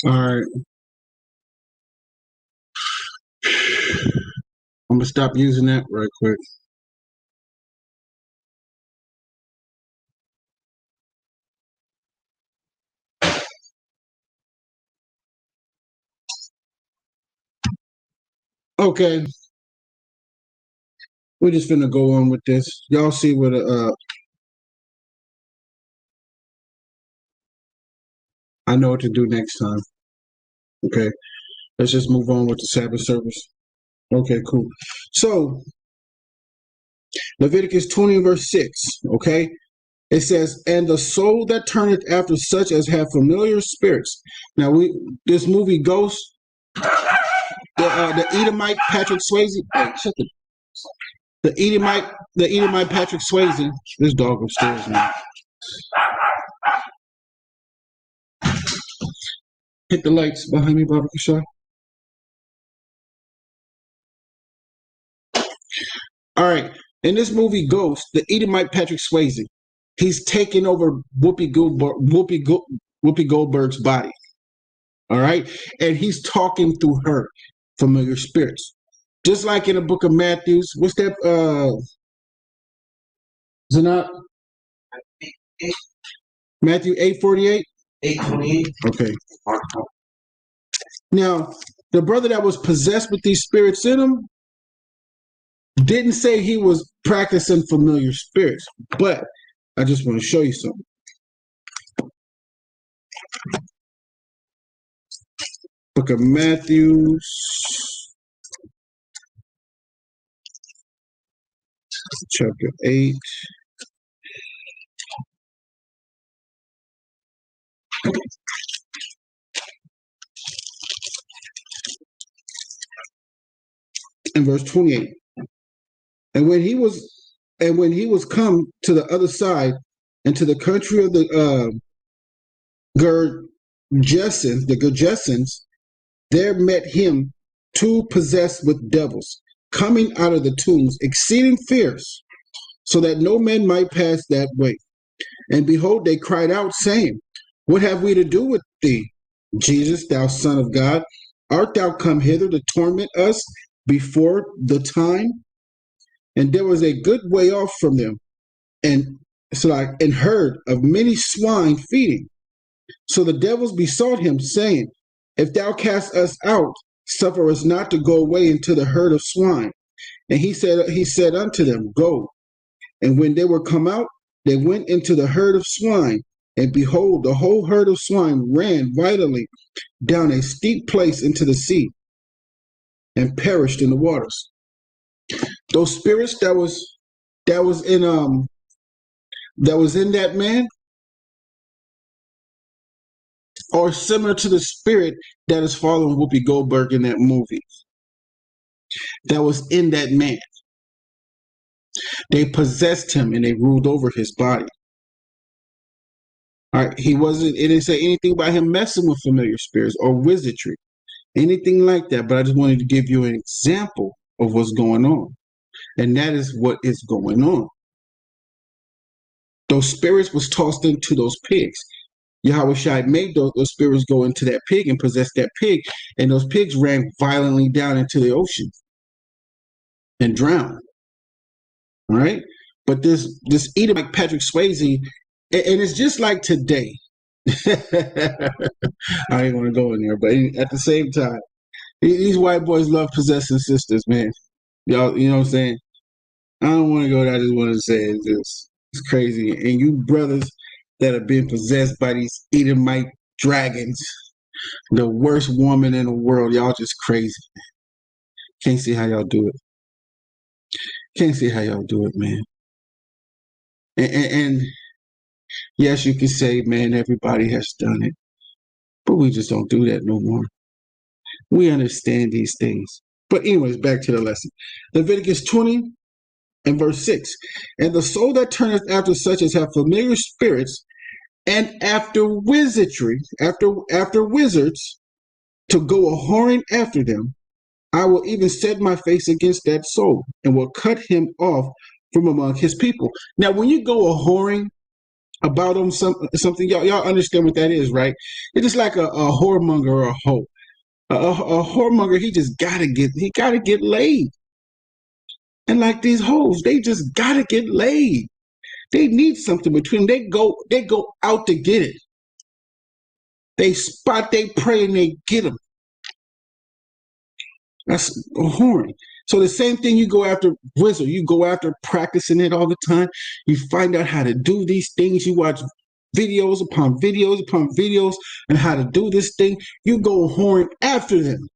All right. I'm gonna stop using that right quick. Okay. We're just gonna go on with this. Y'all see what I know what to do next time. Okay. Let's just move on with the Sabbath service. Okay, cool. So Leviticus 20 verse 6. Okay. It says, and the soul that turneth after such as have familiar spirits. Now this movie Ghost, the Edomite Patrick Swayze. Hey, the Edomite Patrick Swayze. This dog upstairs now. Hit the lights behind me, Baba Kasha. All right. In this movie Ghost, the Edomite Patrick Swayze, he's taking over Whoopi Goldberg. Whoopi Goldberg's body. All right. And he's talking through her familiar spirits. Just like in the book of Matthew, what's that? Zanat? Matthew 8:48? 8:28. Okay. Now, the brother that was possessed with these spirits in him didn't say he was practicing familiar spirits, but I just want to show you something. Book of Matthew, chapter 8. And verse 28. And when he was come to the other side and to the country of the Gergesens, there met him two possessed with devils, coming out of the tombs, exceeding fierce, so that no man might pass that way. And behold, they cried out, saying, What have we to do with thee, Jesus, thou Son of God? Art thou come hither to torment us before the time? And there was a good way off from them, and herd of many swine feeding. So the devils besought him, saying, If thou cast us out, suffer us not to go away into the herd of swine. And he said unto them, Go. And when they were come out, they went into the herd of swine. And behold, the whole herd of swine ran violently down a steep place into the sea, and perished in the waters. Those spirits that was in that man are similar to the spirit that is following Whoopi Goldberg in that movie. That was in that man. They possessed him and they ruled over his body. All right, it didn't say anything about him messing with familiar spirits or wizardry, anything like that. But I just wanted to give you an example of what's going on. And that is what is going on. Those spirits was tossed into those pigs. Yahweh Shai made those spirits go into that pig and possess that pig. And those pigs ran violently down into the ocean and drowned. All right. But this Edom, like Patrick Swayze, and it's just like today. I ain't want to go in there, but at the same time, these white boys love possessing sisters, man. Y'all, you know what I'm saying? I don't want to go there. I just want to say it's crazy. And you brothers that have been possessed by these Edomite dragons, the worst woman in the world, y'all just crazy. Can't see how y'all do it. Can't see how y'all do it, man. And yes, you can say, man, everybody has done it. But we just don't do that no more. We understand these things. But anyways, back to the lesson. Leviticus 20 and verse 6. And the soul that turneth after such as have familiar spirits, and after wizardry, after wizards, to go a whoring after them, I will even set my face against that soul, and will cut him off from among his people. Now, when you go a whoring about them, something y'all understand what that is, right? It's just like a whoremonger or a hoe. A whoremonger, he gotta get laid. And like these hoes, they just gotta get laid. They need something between them. They go out to get it. They spot, they pray, and they get them. That's a whoring. So the same thing, you go after wizard, you go after practicing it all the time. You find out how to do these things. You watch videos upon videos upon videos and how to do this thing. You go whoring after them.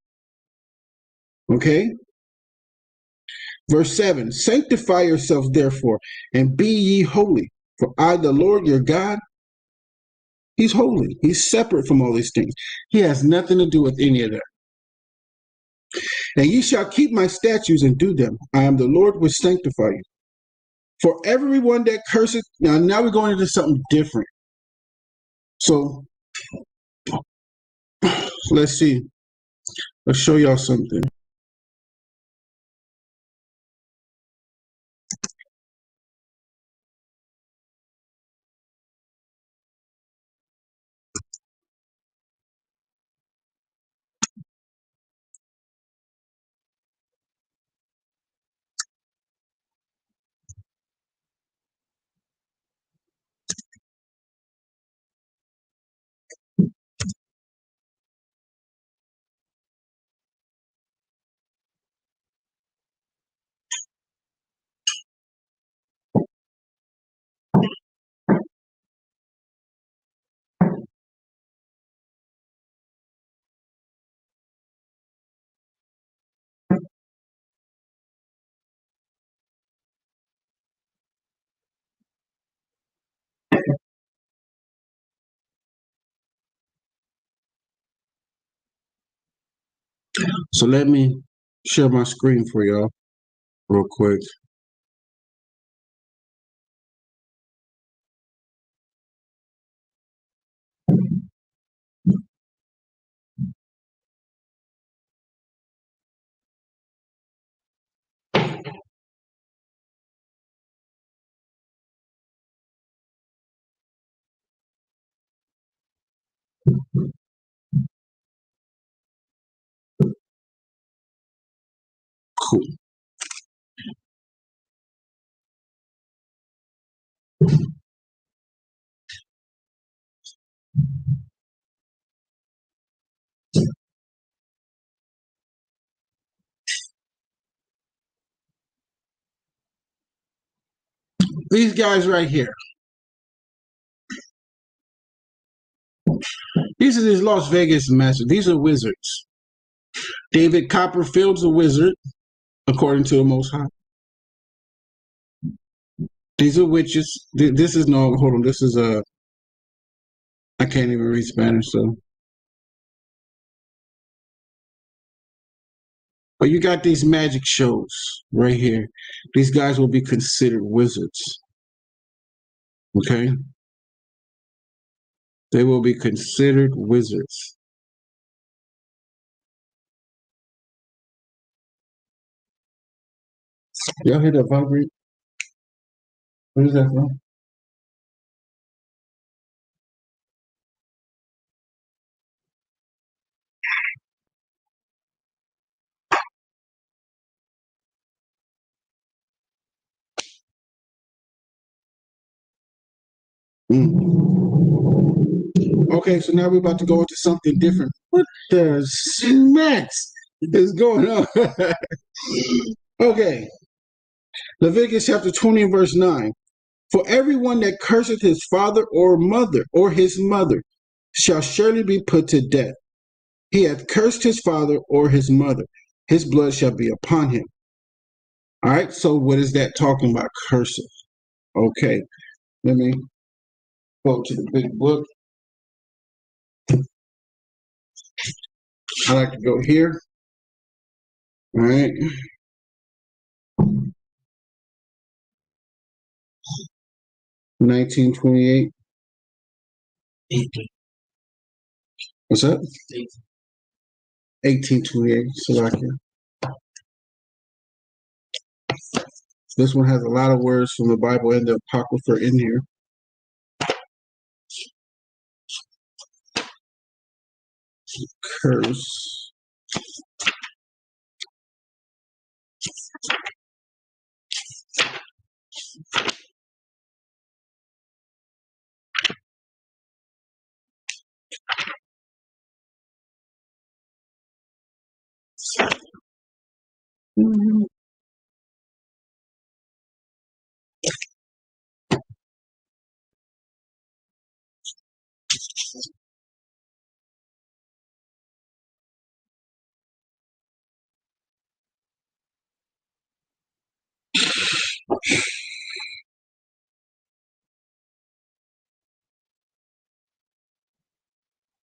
Okay? Verse 7, sanctify yourselves therefore, and be ye holy. For I, the Lord your God, he's holy. He's separate from all these things. He has nothing to do with any of that. And ye shall keep my statutes and do them. I am the Lord which sanctify you. For everyone that curseth, now we're going into something different. So let's see. Let's show y'all something. So let me share my screen for y'all real quick. Cool. These guys right here. These are these Las Vegas masters. These are wizards. David Copperfield's a wizard, according to the Most High. These are witches. This is no, hold on. This is a, I can't even read Spanish, so. But you got these magic shows right here. These guys will be considered wizards. Okay? They will be considered wizards. Y'all hear that vibrate? What is that from? Okay, so now we're about to go into something different. What the smacks is going on? Okay, Leviticus chapter 20 and verse 9. For everyone that curseth his father or mother or his mother shall surely be put to death. He hath cursed his father or his mother. His blood shall be upon him. All right, so what is that talking about? Cursing. Okay, let me go to the big book. I like to go here. All right. 1928. 18. What's that? 18. 1828. Slovakia. This one has a lot of words from the Bible and the Apocrypha in here. Curse.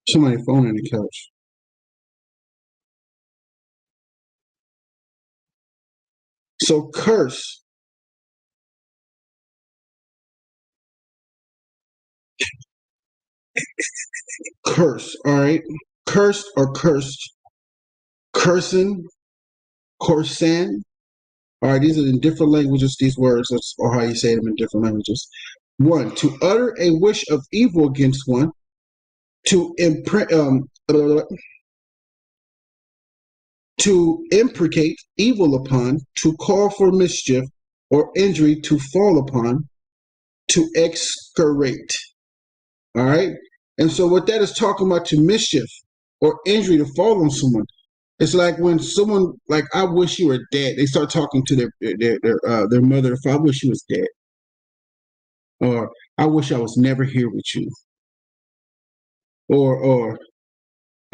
Somebody phone in the couch. So curse. Curse. All right. Cursed or cursed. Cursing. Corsan. All right. These are in different languages. These words, or how you say them in different languages. One, to utter a wish of evil against one. To imprint. To imprecate evil upon, to call for mischief or injury to fall upon, to excoriate. All right. And so what that is talking about, to mischief or injury to fall on someone. It's like when someone, like, I wish you were dead. They start talking to their mother. If I wish you was dead, or I wish I was never here with you, or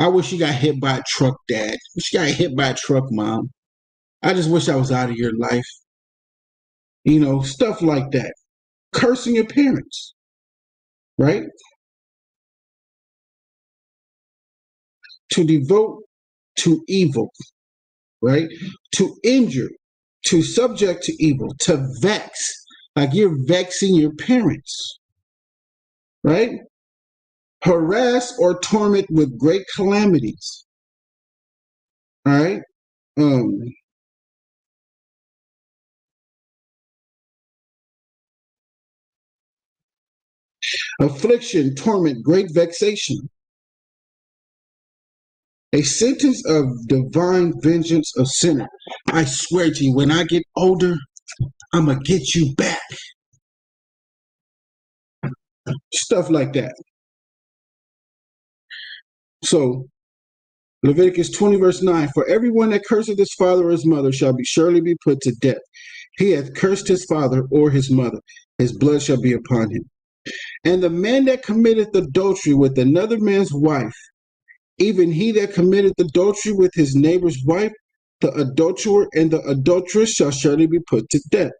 I wish you got hit by a truck, Dad. I wish you got hit by a truck, Mom. I just wish I was out of your life. You know, stuff like that. Cursing your parents, right? To devote to evil. right? To injure, to subject to evil, to vex, like you're vexing your parents, right? Harass or torment with great calamities, all right? Um, Affliction, torment, great vexation, a sentence of divine vengeance of sinner. I swear to you, when I get older, I'm going to get you back. Stuff like that. So, Leviticus 20, verse 9, for everyone that curseth his father or his mother shall surely be put to death. He hath cursed his father or his mother. His blood shall be upon him. And the man that committeth adultery with another man's wife, even he that committeth adultery with his neighbor's wife, the adulterer and the adulteress shall surely be put to death.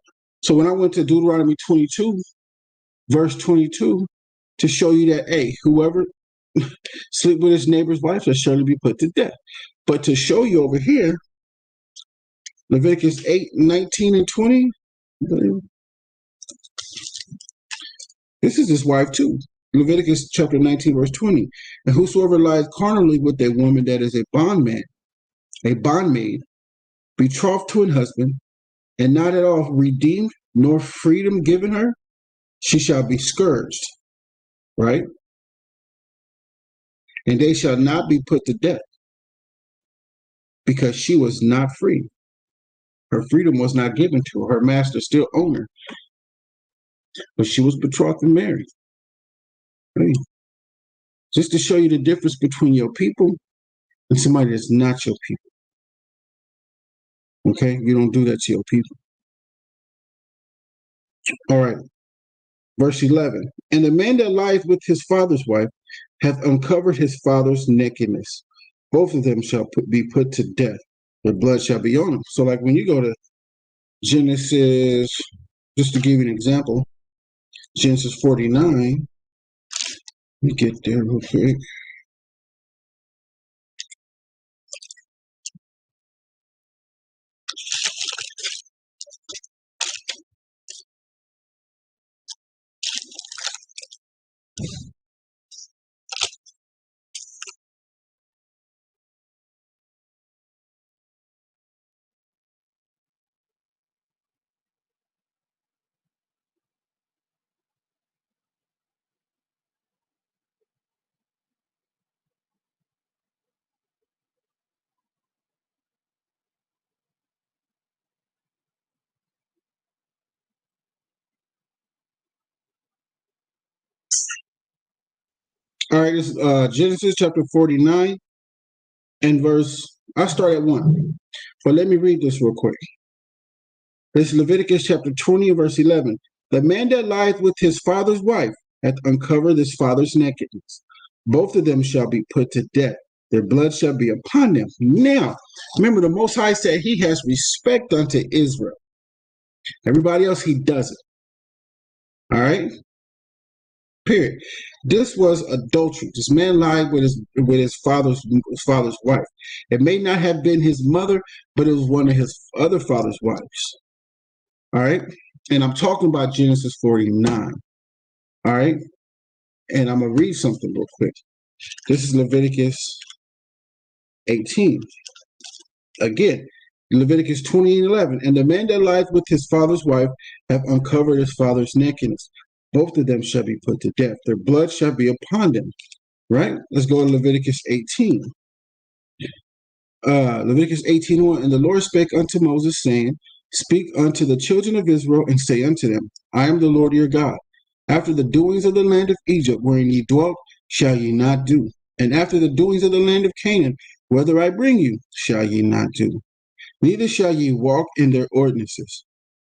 So when I went to Deuteronomy 22, verse 22, to show you that, hey, whoever sleep with his neighbor's wife shall surely be put to death. But to show you over here, Leviticus 8, 19, and 20, this is his wife too. Leviticus chapter 19, verse 20. And whosoever lies carnally with a woman that is a bondman, a bondmaid, betrothed to an husband, and not at all redeemed, nor freedom given her, she shall be scourged, right? And they shall not be put to death, because she was not free. Her freedom was not given to her. Her master still owned her, but she was betrothed and married. Right? Just to show you the difference between your people and somebody that's not your people. Okay? You don't do that to your people. All right. Verse 11. And the man that lieth with his father's wife hath uncovered his father's nakedness. Both of them shall be put to death. Their blood shall be on them. So like when you go to Genesis, just to give you an example, Genesis 49, let me get there real quick. All right, this is Genesis chapter 49 and I'll start at 1. But let me read this real quick. This is Leviticus chapter 20 and verse 11. The man that lieth with his father's wife hath uncovered his father's nakedness. Both of them shall be put to death. Their blood shall be upon them. Now, remember the Most High said he has respect unto Israel. Everybody else, he doesn't. All right? Period. This was adultery. This man lied with his father's wife. It may not have been his mother, but it was one of his other father's wives. All right. And I'm talking about Genesis 49. All right. And I'm going to read something real quick. This is Leviticus 18. Again, Leviticus 20 and 11. And the man that lieth with his father's wife have uncovered his father's nakedness. Both of them shall be put to death. Their blood shall be upon them. Right? Let's go to Leviticus 18. Leviticus 18:1. And the Lord spake unto Moses, saying, Speak unto the children of Israel, and say unto them, I am the Lord your God. After the doings of the land of Egypt, wherein ye dwelt, shall ye not do. And after the doings of the land of Canaan, whither I bring you, shall ye not do. Neither shall ye walk in their ordinances.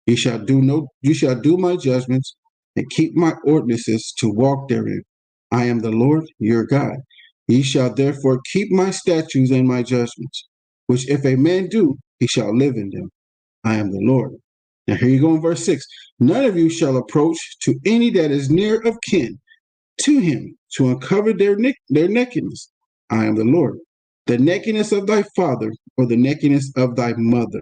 You shall do my judgments, and keep my ordinances to walk therein. I am the Lord your God. Ye shall therefore keep my statutes and my judgments, which if a man do, he shall live in them. I am the Lord. Now here you go in verse 6. None of you shall approach to any that is near of kin to him to uncover their nakedness. I am the Lord. The nakedness of thy father or the nakedness of thy mother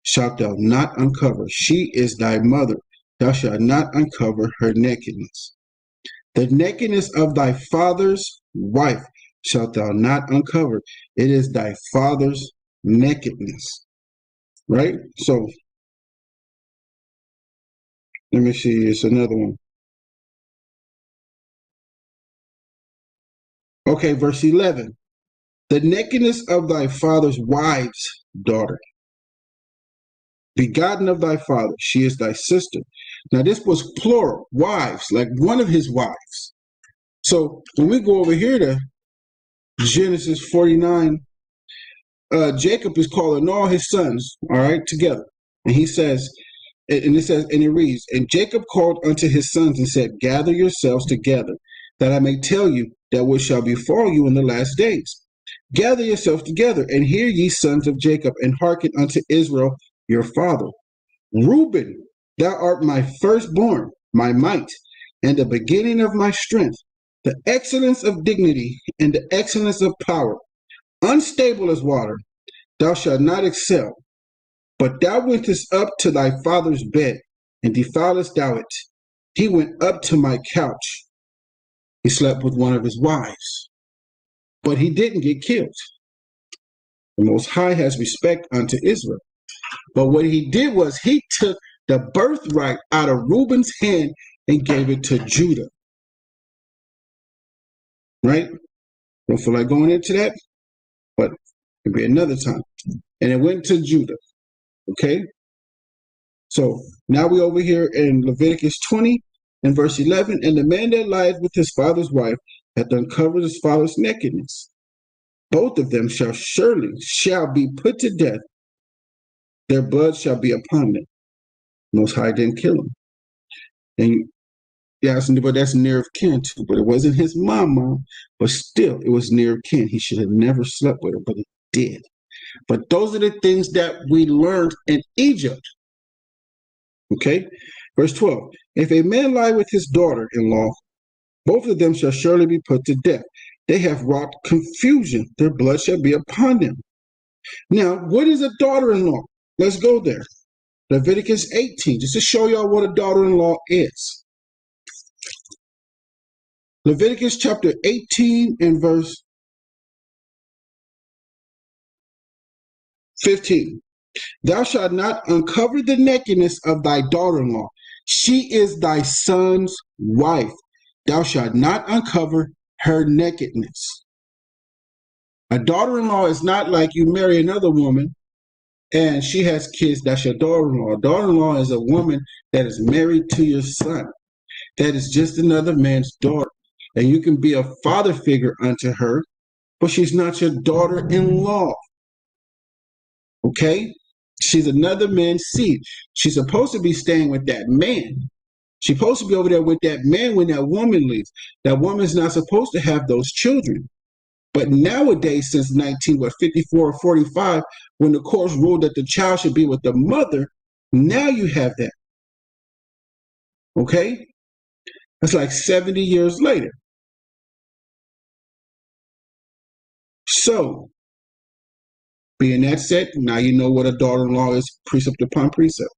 shalt thou not uncover. She is thy mother. Thou shalt not uncover her nakedness. The nakedness of thy father's wife shalt thou not uncover. It is thy father's nakedness. Right? So let me see. It's another one. Okay, verse 11. The nakedness of thy father's wife's daughter, begotten of thy father, she is thy sister. Now, this was plural, wives, like one of his wives. So when we go over here to Genesis 49, Jacob is calling all his sons, all right, together. And he says, and it reads, and Jacob called unto his sons and said, gather yourselves together, that I may tell you that what shall befall you in the last days. Gather yourselves together, and hear ye sons of Jacob, and hearken unto Israel your father. Reuben, thou art my firstborn, my might, and the beginning of my strength, the excellence of dignity, and the excellence of power, unstable as water, thou shalt not excel. But thou wentest up to thy father's bed, and defilest thou it. He went up to my couch. He slept with one of his wives, but he didn't get killed. The Most High has respect unto Israel. But what he did was he took the birthright out of Reuben's hand and gave it to Judah. Right? Don't feel like going into that, but it'll be another time. And it went to Judah. Okay? So now we're over here in Leviticus 20 and verse 11. And the man that lieth with his father's wife hath uncovered his father's nakedness. Both of them shall be put to death. Their blood shall be upon them. Most High didn't kill him. And yes, but that's near of kin too. But it wasn't his mom, but still it was near of kin. He should have never slept with her, but he did. But those are the things that we learned in Egypt. Okay? Verse 12. If a man lie with his daughter-in-law, both of them shall surely be put to death. They have wrought confusion. Their blood shall be upon them. Now, what is a daughter-in-law? Let's go there. Leviticus 18, just to show y'all what a daughter-in-law is. Leviticus chapter 18 and verse 15. Thou shalt not uncover the nakedness of thy daughter-in-law. She is thy son's wife. Thou shalt not uncover her nakedness. A daughter-in-law is not like you marry another woman and she has kids. That's your daughter-in-law. A daughter-in-law is a woman that is married to your son. That is just another man's daughter. And you can be a father figure unto her, but she's not your daughter-in-law. Okay? She's another man's seed. She's supposed to be staying with that man. She's supposed to be over there with that man when that woman leaves. That woman's not supposed to have those children. But nowadays, since 54 or 45, when the courts ruled that the child should be with the mother, now you have that. Okay? That's like 70 years later. So, being that said, now you know what a daughter-in-law is, precept upon precept.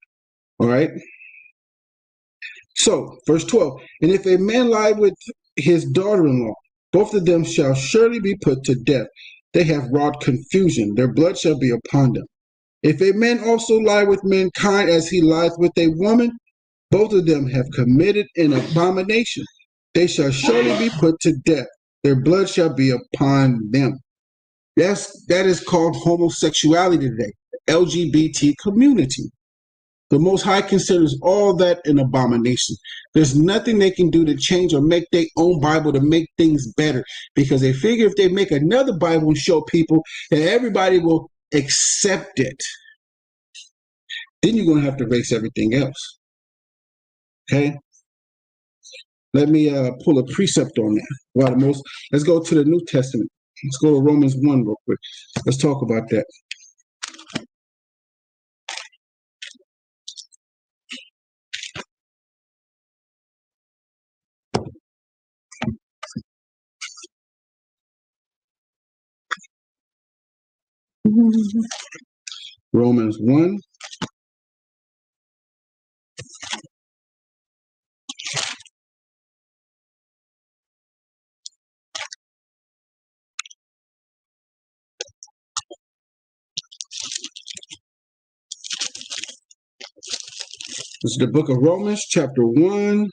All right? So, verse 12, and if a man lie with his daughter-in-law, both of them shall surely be put to death. They have wrought confusion. Their blood shall be upon them. If a man also lie with mankind as he lieth with a woman, both of them have committed an abomination. They shall surely be put to death. Their blood shall be upon them. That is called homosexuality today, the LGBT community. The Most High considers all that an abomination. There's nothing they can do to change or make their own Bible to make things better, because they figure if they make another Bible and show people that everybody will accept it, then you're going to have to erase everything else. Okay? Let me pull a precept on that. Let's go to the New Testament. Let's go to Romans 1 real quick. Let's talk about that. Romans 1. This is the book of Romans, chapter 1.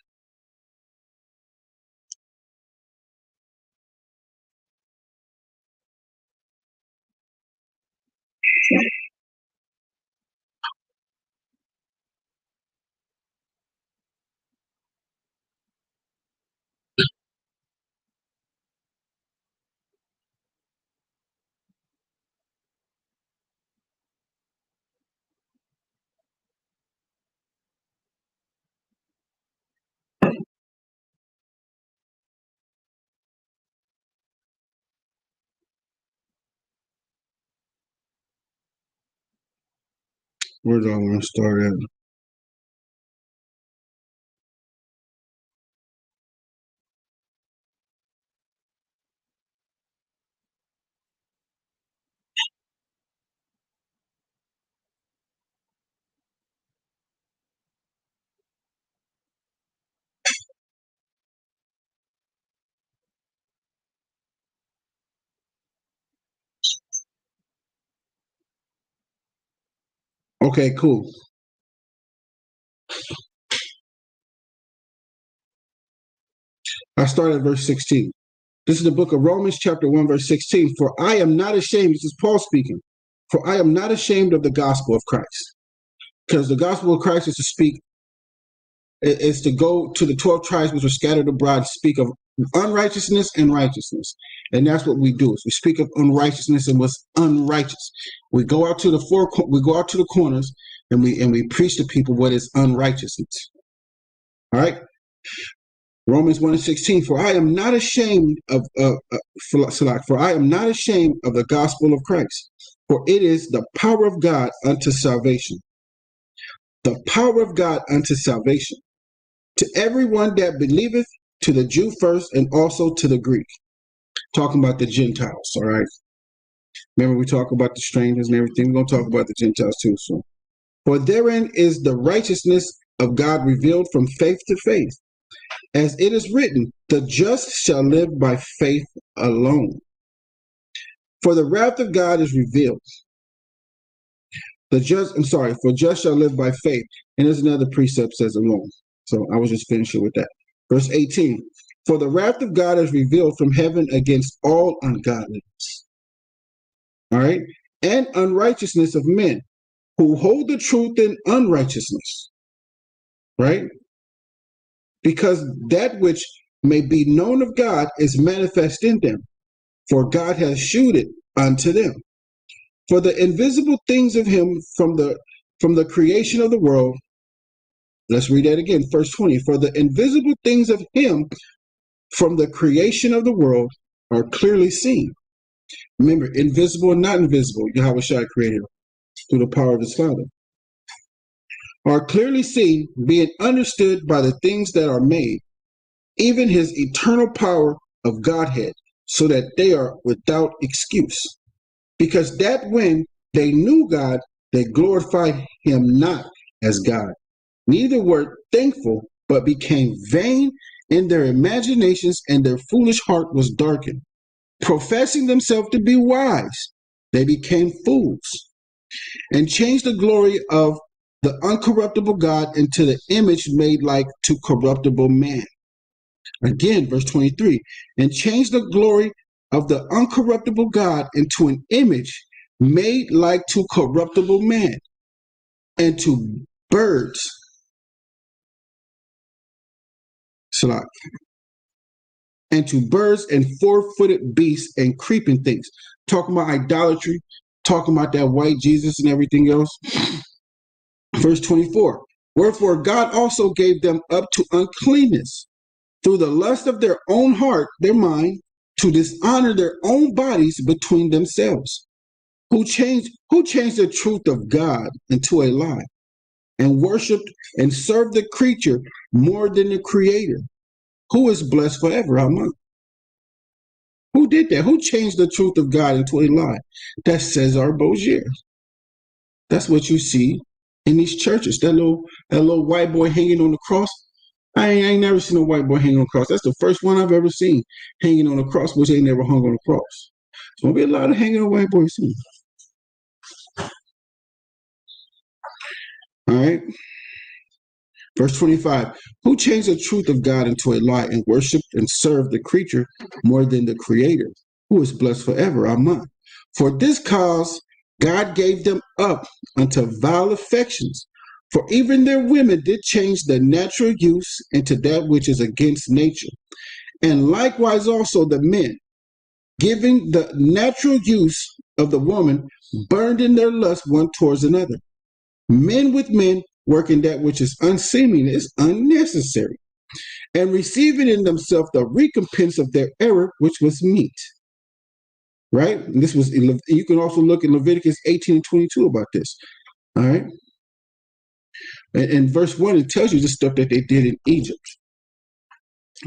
Where do I want to start at? Okay, cool. I start at verse 16. This is the book of Romans, chapter 1, verse 16. For I am not ashamed, this is Paul speaking, for I am not ashamed of the gospel of Christ. Because the gospel of Christ is to speak, is to go to the 12 tribes which were scattered abroad, speak of unrighteousness and righteousness. And that's what we do, is we speak of unrighteousness and what's unrighteous. We go out to the corners and we preach to people what is unrighteousness. All right? Romans 1 and 16, for I am not ashamed for I am not ashamed of the gospel of Christ, for it is the power of God unto salvation. The power of God unto salvation. To everyone that believeth, to the Jew first, and also to the Greek. Talking about the Gentiles, all right? Remember, we talk about the strangers and everything. We're going to talk about the Gentiles too. So, for therein is the righteousness of God revealed from faith to faith. As it is written, the just shall live by faith alone. For the wrath of God is revealed. For just shall live by faith. And there's another precept says alone. So I was just finishing with that. Verse 18. For the wrath of God is revealed from heaven against all ungodliness. All right. And unrighteousness of men who hold the truth in unrighteousness. Right. Because that which may be known of God is manifest in them. For God has shewed it unto them. For the invisible things of him from the creation of the world. Let's read that again, verse 20. For the invisible things of him from the creation of the world are clearly seen. Remember, invisible and not invisible, Yahweh Shai created through the power of his Father. Are clearly seen, being understood by the things that are made, even his eternal power of Godhead, so that they are without excuse. Because that when they knew God, they glorified him not as God, neither were thankful, but became vain in their imaginations, and their foolish heart was darkened. Professing themselves to be wise, they became fools, and changed the glory of the uncorruptible God into the image made like to corruptible man. Again, verse 23, and changed the glory of the uncorruptible God into an image made like to corruptible man, and to birds, and to birds and four-footed beasts and creeping things. Talking about idolatry, talking about that white Jesus and everything else. Verse 24, wherefore God also gave them up to uncleanness through the lust of their own heart, their mind, to dishonor their own bodies between themselves, who changed the truth of God into a lie, and worshiped and served the creature more than the creator, who is blessed forever. Amen. Who did that? Who changed the truth of God into a lie? That's Cesar Borgia. That's what you see in these churches. That little white boy hanging on the cross. I ain't never seen a white boy hanging on the cross. That's the first one I've ever seen hanging on the cross, which ain't never hung on the cross. So there'll be a lot of hanging on white boys soon. All right. Verse 25. Who changed the truth of God into a lie and worshiped and served the creature more than the creator, who is blessed forever? Amen. For this cause God gave them up unto vile affections. For even their women did change the natural use into that which is against nature. And likewise also the men, giving the natural use of the woman, burned in their lust one towards another. Men with men working that which is unseemly is unnecessary, and receiving in themselves the recompense of their error, which was meat. Right? And this was, you can also look in Leviticus 18 and 22 about this. All right. And in verse 1, it tells you the stuff that they did in Egypt.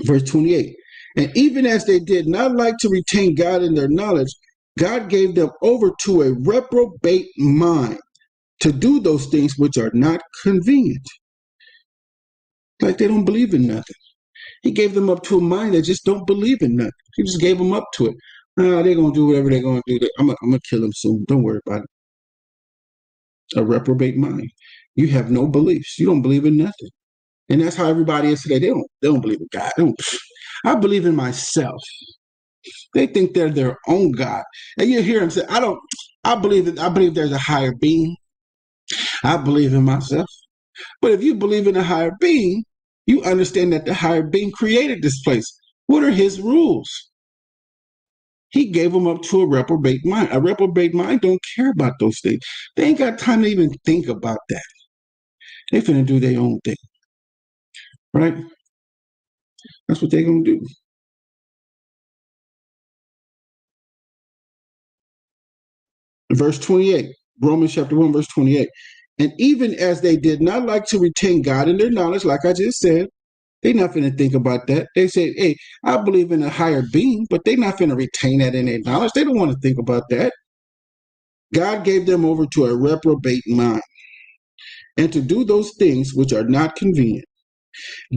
Verse 28. And even as they did not like to retain God in their knowledge, God gave them over to a reprobate mind to do those things which are not convenient. Like they don't believe in nothing. He gave them up to a mind that just don't believe in nothing. He just gave them up to it. They're going to do whatever they're going to do. I'm going to kill them soon. Don't worry about it. A reprobate mind. You have no beliefs. You don't believe in nothing. And that's how everybody is today. They don't believe in God. I believe in myself. They think they're their own God. And you hear them say, I believe there's a higher being. I believe in myself. But if you believe in a higher being, you understand that the higher being created this place. What are his rules? He gave them up to a reprobate mind. A reprobate mind don't care about those things. They ain't got time to even think about that. They finna do their own thing. Right? That's what they're going to do. Verse 28, Romans chapter 1, verse 28. And even as they did not like to retain God in their knowledge, like I just said, they're not going to think about that. They say, hey, I believe in a higher being, but they're not going to retain that in their knowledge. They don't want to think about that. God gave them over to a reprobate mind, and to do those things which are not convenient,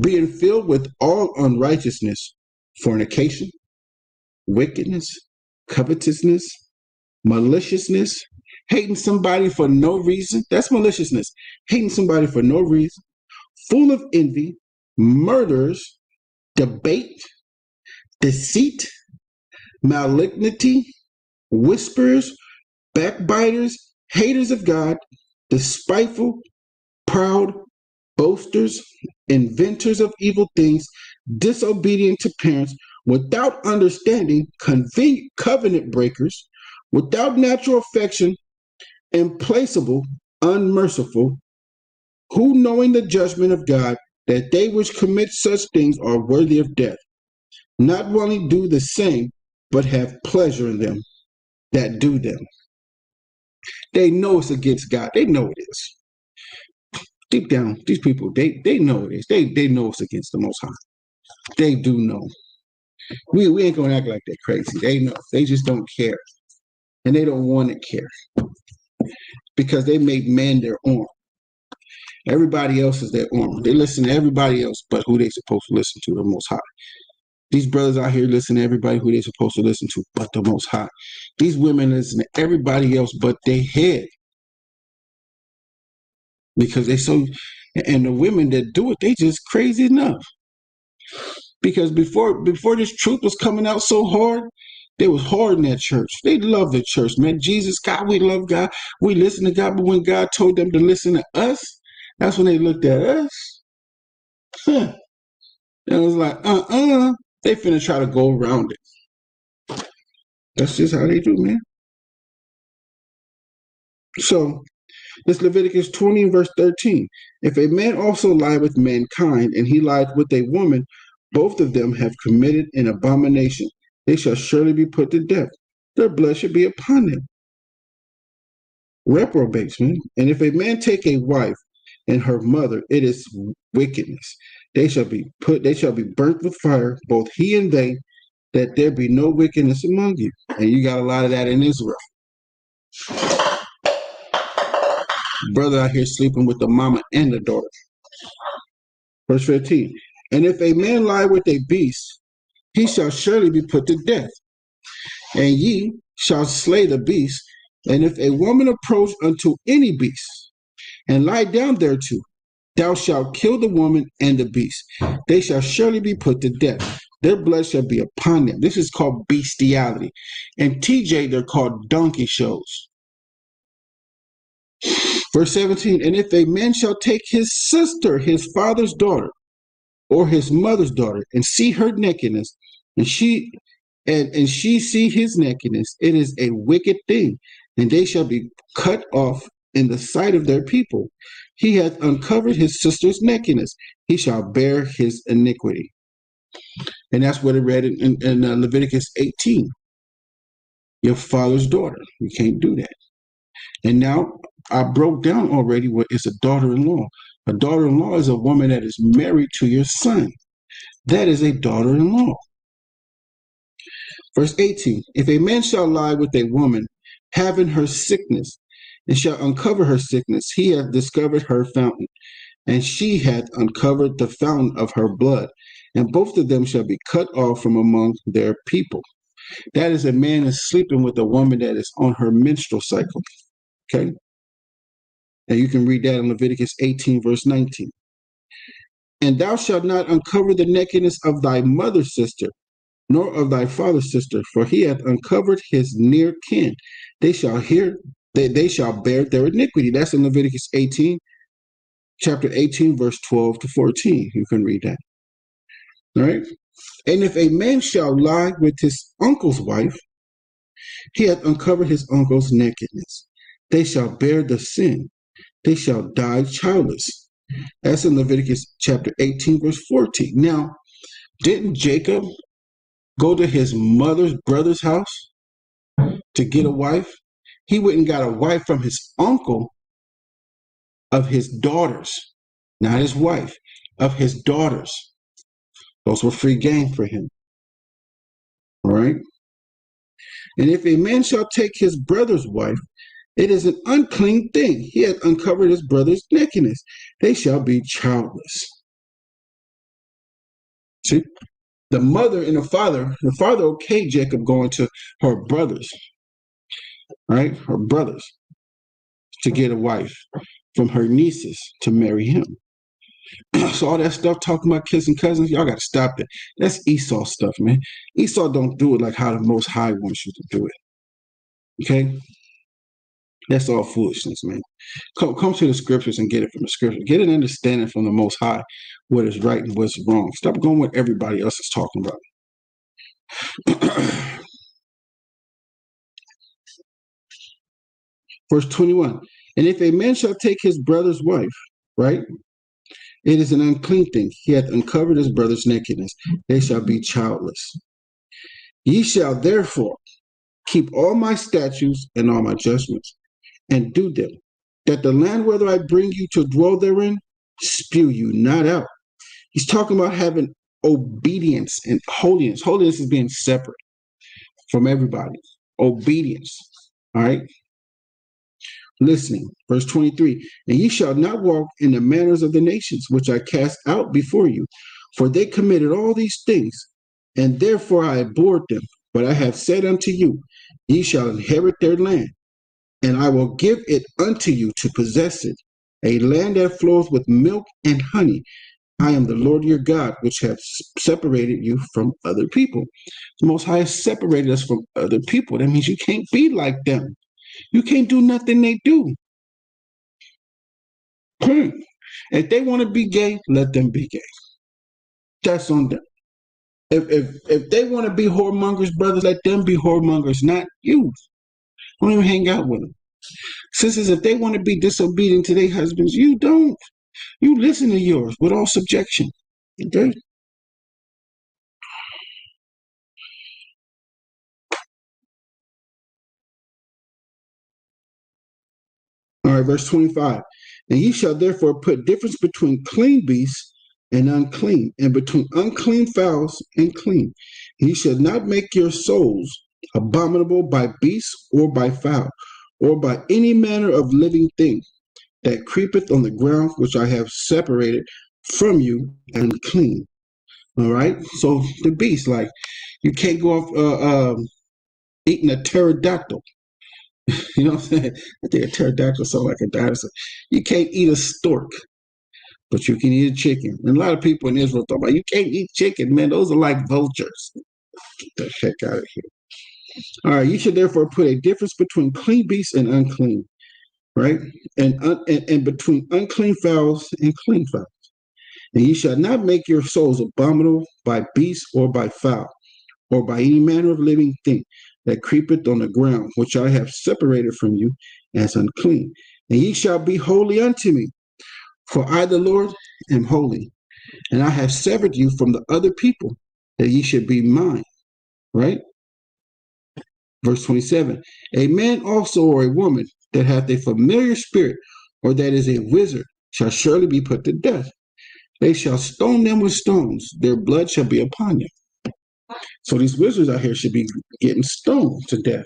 being filled with all unrighteousness, fornication, wickedness, covetousness, maliciousness, hating somebody for no reason. That's maliciousness. Hating somebody for no reason, full of envy, murders, debate, deceit, malignity, whisperers, backbiters, haters of God, despiteful, proud, boasters, inventors of evil things, disobedient to parents, without understanding, covenant breakers, without natural affection, implacable, unmerciful, who knowing the judgment of God, that they which commit such things are worthy of death, not only do the same, but have pleasure in them that do them. They know it's against God. They know it is. Deep down, these people, they know it is. They know it's against the Most High. They do know. We ain't gonna act like they're crazy. They know. They just don't care. And they don't want to care. Because they make man their arm. Everybody else is their arm. They listen to everybody else, but who they supposed to listen to, the Most High. These brothers out here listen to everybody who they supposed to listen to, but the Most High. These women listen to everybody else but their head. Because they so, and the women that do it, they just crazy enough. Because before this truth was coming out so hard, they was hard in that church. They loved the church, man. Jesus, God, we love God. We listen to God, but when God told them to listen to us, that's when they looked at us. Huh. And it was like, they finna try to go around it. That's just how they do, man. So, it's Leviticus 20 verse 13. If a man also lie with mankind, and he lied with a woman, both of them have committed an abomination. They shall surely be put to death. Their blood should be upon them. Reprobates, man. And if a man take a wife and her mother, it is wickedness. They shall be burnt with fire, both he and they, that there be no wickedness among you. And you got a lot of that in Israel. Brother out here sleeping with the mama and the daughter. Verse 15. And if a man lie with a beast, he shall surely be put to death, and ye shall slay the beast. And if a woman approach unto any beast, and lie down thereto, thou shalt kill the woman and the beast. They shall surely be put to death. Their blood shall be upon them. This is called bestiality. And TJ, they're called donkey shows. Verse 17, and if a man shall take his sister, his father's daughter, or his mother's daughter, and see her nakedness, and she see his nakedness, it is a wicked thing, and they shall be cut off in the sight of their people. He hath uncovered his sister's nakedness, he shall bear his iniquity. And that's what it read in Leviticus 18. Your father's daughter. You can't do that. And now I broke down already what is a daughter-in-law. A daughter-in-law is a woman that is married to your son. That is a daughter-in-law. Verse 18, if a man shall lie with a woman, having her sickness, and shall uncover her sickness, he hath discovered her fountain, and she hath uncovered the fountain of her blood, and both of them shall be cut off from among their people. That is, a man is sleeping with a woman that is on her menstrual cycle. Okay? And you can read that in Leviticus 18, verse 19. And thou shalt not uncover the nakedness of thy mother's sister, nor of thy father's sister, for he hath uncovered his near kin. They shall bear their iniquity. That's in Leviticus 18, chapter 18, verse 12 to 14. You can read that. All right? And if a man shall lie with his uncle's wife, he hath uncovered his uncle's nakedness. They shall bear the sin. They shall die childless. That's in Leviticus chapter 18, verse 14. Now, didn't Jacob go to his mother's brother's house to get a wife? He went and got a wife from his uncle of his daughters, not his wife, of his daughters. Those were free game for him. All right? And if a man shall take his brother's wife, it is an unclean thing. He hath uncovered his brother's nakedness. They shall be childless. See? The mother and the father okayed Jacob going to her brothers, right? Her brothers, to get a wife from her nieces to marry him. So all that stuff talking about kissing cousins, y'all got to stop that. That's Esau stuff, man. Esau don't do it like how the Most High wants you to do it. Okay? That's all foolishness, man. Come to the scriptures and get it from the scriptures. Get an understanding from the Most High what is right and what's wrong. Stop going what everybody else is talking about. Verse 21. And if a man shall take his brother's wife, right? It is an unclean thing. He hath uncovered his brother's nakedness. They shall be childless. Ye shall therefore keep all my statutes and all my judgments, and do them, that the land whether I bring you to dwell therein, spew you not out. He's talking about having obedience and holiness. Holiness is being separate from everybody. Obedience. All right? Listening. Verse 23. And ye shall not walk in the manners of the nations, which I cast out before you, for they committed all these things, and therefore I abhorred them. But I have said unto you, ye shall inherit their land, and I will give it unto you to possess it, a land that flows with milk and honey. I am the Lord your God, which have separated you from other people. The Most High has separated us from other people. That means you can't be like them. You can't do nothing they do. If they want to be gay, let them be gay. That's on them. If they want to be whoremongers, brothers, let them be whoremongers, not you. Don't even hang out with them. Sisters, if they want to be disobedient to their husbands, you don't. You listen to yours with all subjection. Okay? All right, verse 25. And ye shall therefore put difference between clean beasts and unclean, and between unclean fowls and clean. Ye shall not make your souls abominable by beasts or by fowl, or by any manner of living thing that creepeth on the ground, which I have separated from you and clean. All right. So the beast, like you can't go off eating a pterodactyl. You know what I'm saying? I think a pterodactyl sounds like a dinosaur. You can't eat a stork, but you can eat a chicken. And a lot of people in Israel talk about you can't eat chicken, man. Those are like vultures. Get the heck out of here. All right. You should therefore put a difference between clean beasts and unclean, right? And between unclean fowls and clean fowls. And ye shall not make your souls abominable by beast or by fowl, or by any manner of living thing that creepeth on the ground, which I have separated from you as unclean. And ye shall be holy unto me, for I, the Lord, am holy. And I have severed you from the other people, that ye should be mine. Right? Verse 27. A man also or a woman that hath a familiar spirit, or that is a wizard, shall surely be put to death. They shall stone them with stones. Their blood shall be upon them. So these wizards out here should be getting stoned to death.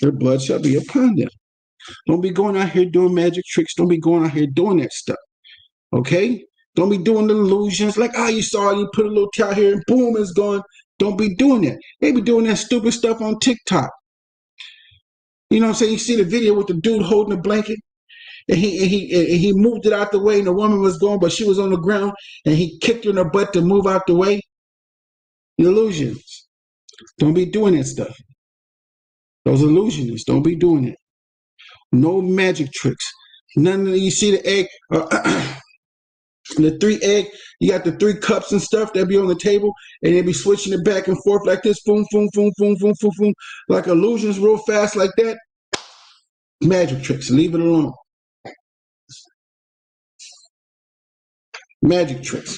Their blood shall be upon them. Don't be going out here doing magic tricks. Don't be going out here doing that stuff. Okay? Don't be doing the illusions like, you saw it, you put a little towel here and boom, it's gone. Don't be doing that. They be doing that stupid stuff on TikTok. You know what I'm saying? You see the video with the dude holding a blanket and he moved it out the way and the woman was going, but she was on the ground and he kicked her in the butt to move out the way. Illusions. Don't be doing that stuff. Those illusionists, don't be doing it. No magic tricks. None of you see the egg, the 3 egg. You got the 3 cups and stuff that be on the table, and they be switching it back and forth like this, boom, boom, boom, boom, boom, boom, boom, like illusions, real fast like that. Magic tricks. Leave it alone. Magic tricks.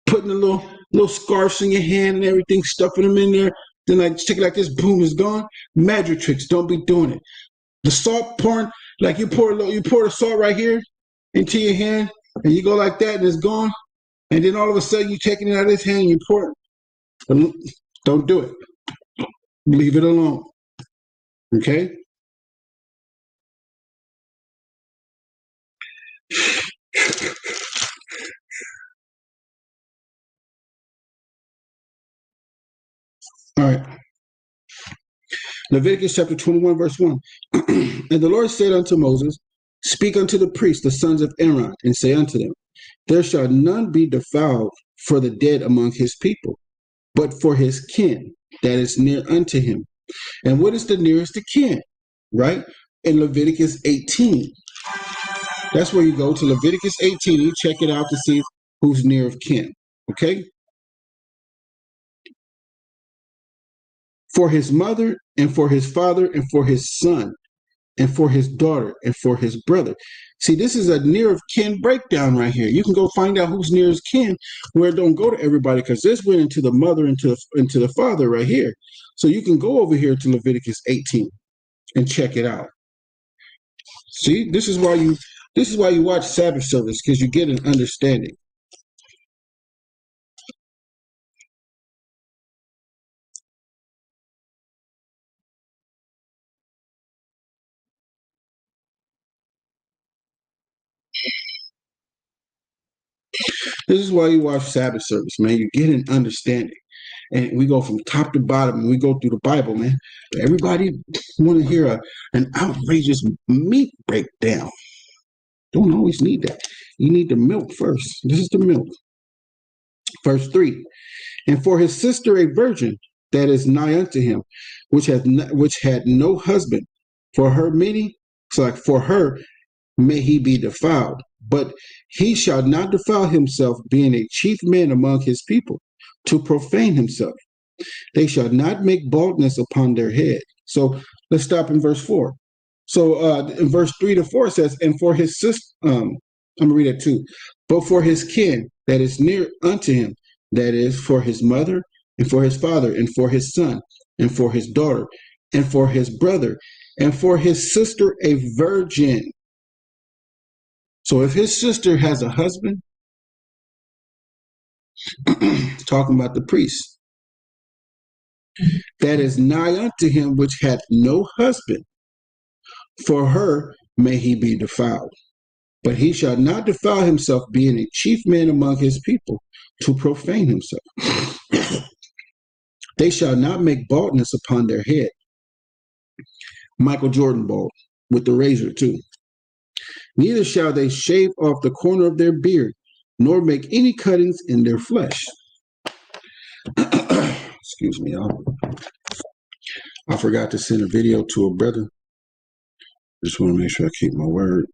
Putting the little scarves in your hand and everything, stuffing them in there. Then like stick it like this, boom, it's gone. Magic tricks. Don't be doing it. The salt pouring, like you pour the salt right here into your hand, and you go like that, and it's gone. And then all of a sudden, you're taking it out of his hand, and you pour it. Don't do it. Leave it alone. Okay? All right. Leviticus chapter 21, verse 1. And the Lord said unto Moses, Speak unto the priests, the sons of Aaron, and say unto them, There shall none be defiled for the dead among his people, but for his kin that is near unto him. And what is the nearest to kin? Right? In Leviticus 18. That's where you go to Leviticus 18. You check it out to see who's near of kin. Okay? For his mother, and for his father, and for his son, and for his daughter, and for his brother. See, this is a near of kin breakdown right here. You can go find out who's near his kin, where it don't go to everybody, because this went into the mother, into the father right here. So you can go over here to Leviticus 18 and check it out. See, this is why you watch Sabbath Service, because you get an understanding. This is why you watch Sabbath Service, man. You get an understanding. And we go from top to bottom and we go through the Bible, man. Everybody want to hear an outrageous meat breakdown. Don't always need that. You need the milk first. This is the milk. Verse 3. And for his sister a virgin that is nigh unto him, which had no husband, for her may he be defiled, but he shall not defile himself, being a chief man among his people, to profane himself. They shall not make baldness upon their head. So let's stop in verse 4. So in verse 3 to 4 says, and for his sister, I'm gonna read it too. But for his kin that is near unto him, that is for his mother, and for his father, and for his son, and for his daughter, and for his brother, and for his sister a virgin. So if his sister has a husband, talking about the priest, that is nigh unto him which hath no husband, for her may he be defiled. But he shall not defile himself, being a chief man among his people, to profane himself. They shall not make baldness upon their head. Michael Jordan bald, with the razor too. Neither shall they shave off the corner of their beard, nor make any cuttings in their flesh. Excuse me, y'all. I forgot to send a video to a brother. Just want to make sure I keep my word.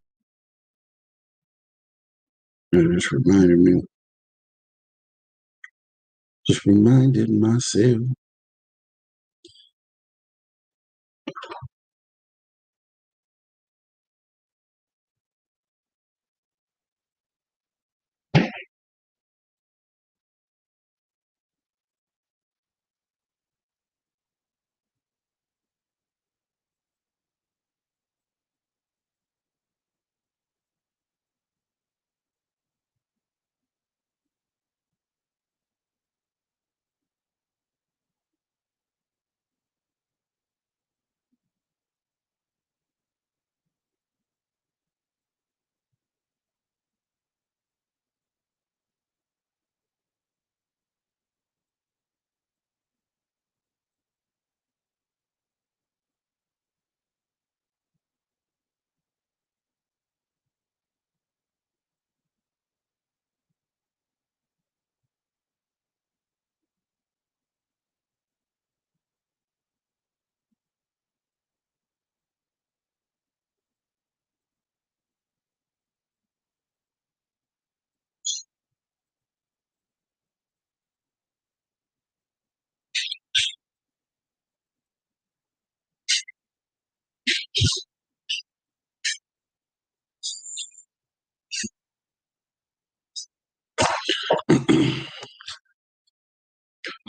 It just reminded me. Just reminded myself.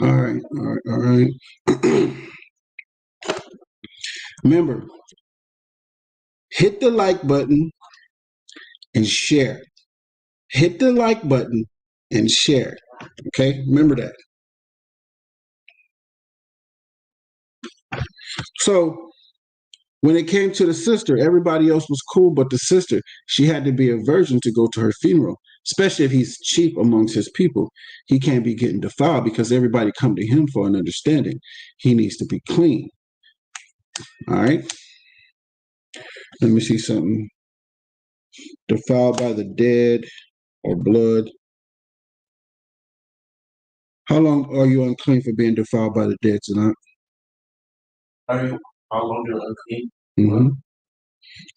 All right, all right, all right. Remember, hit the like button and share. Hit the like button and share. Okay, remember that. So when it came to the sister, everybody else was cool, but the sister, she had to be a virgin to go to her funeral, especially if he's chief amongst his people. He can't be getting defiled because everybody come to him for an understanding. He needs to be clean. All right. Let me see something. Defiled by the dead or blood. How long are you unclean for being defiled by the dead tonight? How long are you unclean? Mm-hmm.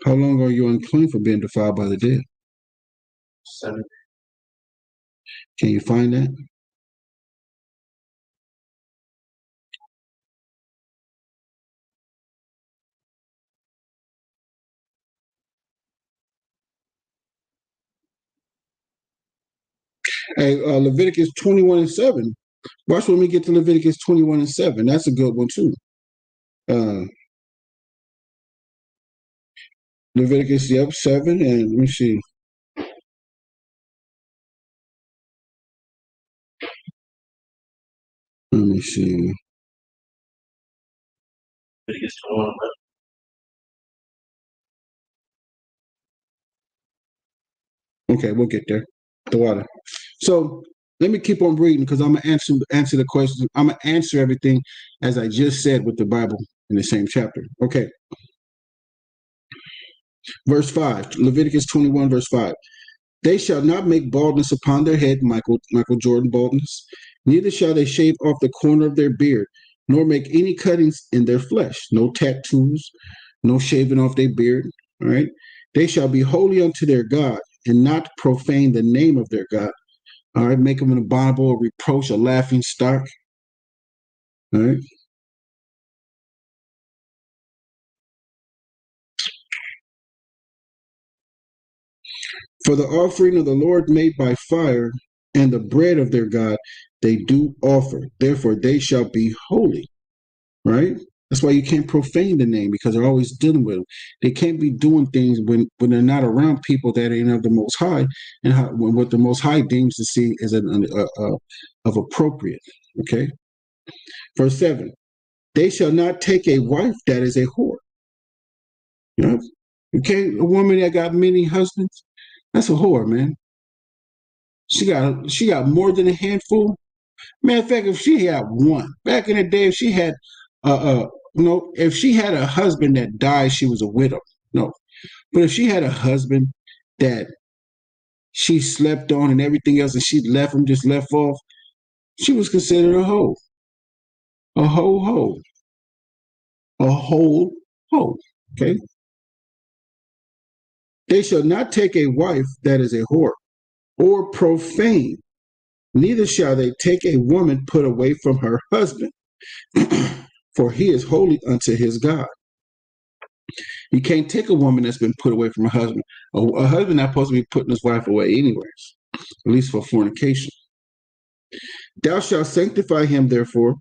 How long are you unclean for being defiled by the dead? 7. Can you find that? Hey, Leviticus 21:7. Watch when we get to Leviticus 21:7. That's a good one too. Leviticus, 7, and let me see. Let me see. Leviticus 21. Okay, we'll get there. The water. So let me keep on reading because I'm gonna answer the question. I'm gonna answer everything as I just said with the Bible in the same chapter. Okay. Verse 5, Leviticus 21, verse 5. They shall not make baldness upon their head, Michael Jordan baldness, neither shall they shave off the corner of their beard, nor make any cuttings in their flesh, no tattoos, no shaving off their beard. All right. They shall be holy unto their God, and not profane the name of their God. All right, make them an abominable, a reproach, a laughing stock. All right. For the offering of the Lord made by fire, and the bread of their God, they do offer. Therefore, they shall be holy. Right? That's why you can't profane the name because they're always dealing with them. They can't be doing things when they're not around people that ain't of the Most High, and what the Most High deems to see as of appropriate. Okay. Verse 7. They shall not take a wife that is a whore. You know, a woman that got many husbands, that's a whore, man. She got more than a handful. Matter of fact, if she had one, back in the day, if she had if she had a husband that died, she was a widow. No. But if she had a husband that she slept on and everything else, and she left him, just left off, she was considered a hoe. A hoe. A whole hoe. Okay? They shall not take a wife that is a whore or profane, neither shall they take a woman put away from her husband, for he is holy unto his God. You can't take a woman that's been put away from her husband. A husband not supposed to be putting his wife away anyways, at least for fornication. Thou shalt sanctify him, therefore,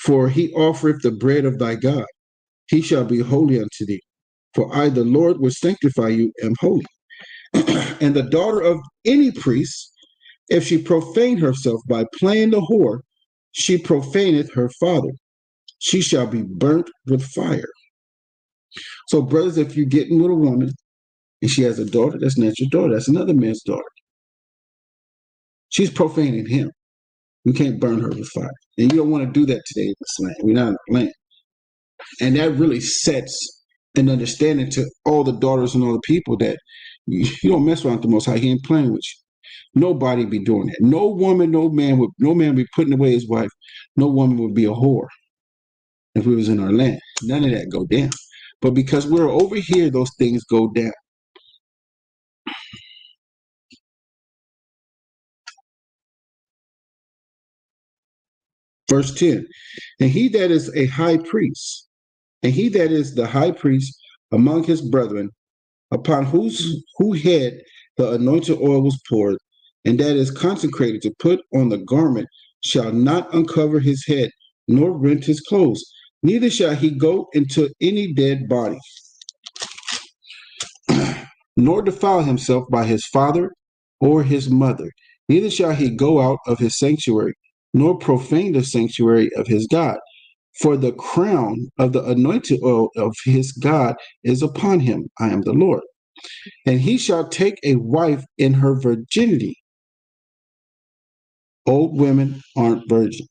for he offereth the bread of thy God. He shall be holy unto thee. For I, the Lord, will sanctify you, am holy. And the daughter of any priest, if she profane herself by playing the whore, she profaneth her father. She shall be burnt with fire. So, brothers, if you're getting with a woman and she has a daughter, that's not your daughter. That's another man's daughter. She's profaning him. You can't burn her with fire. And you don't want to do that today in this land. We're not in the land. And that really sets an understanding to all the daughters and all the people that you don't mess around with the Most High. He ain't playing with you. Nobody be doing that. No woman, no man would be putting away his wife. No woman would be a whore if we was in our land. None of that go down. But because we're over here, those things go down. Verse 10, and he that is a high priest, and he that is the high priest among his brethren, upon whose head the anointed oil was poured, and that is consecrated to put on the garment, shall not uncover his head, nor rent his clothes, neither shall he go into any dead body, nor defile himself by his father or his mother, neither shall he go out of his sanctuary, nor profane the sanctuary of his God. For the crown of the anointed oil of his God is upon him. I am the Lord. And he shall take a wife in her virginity. Old women aren't virgins.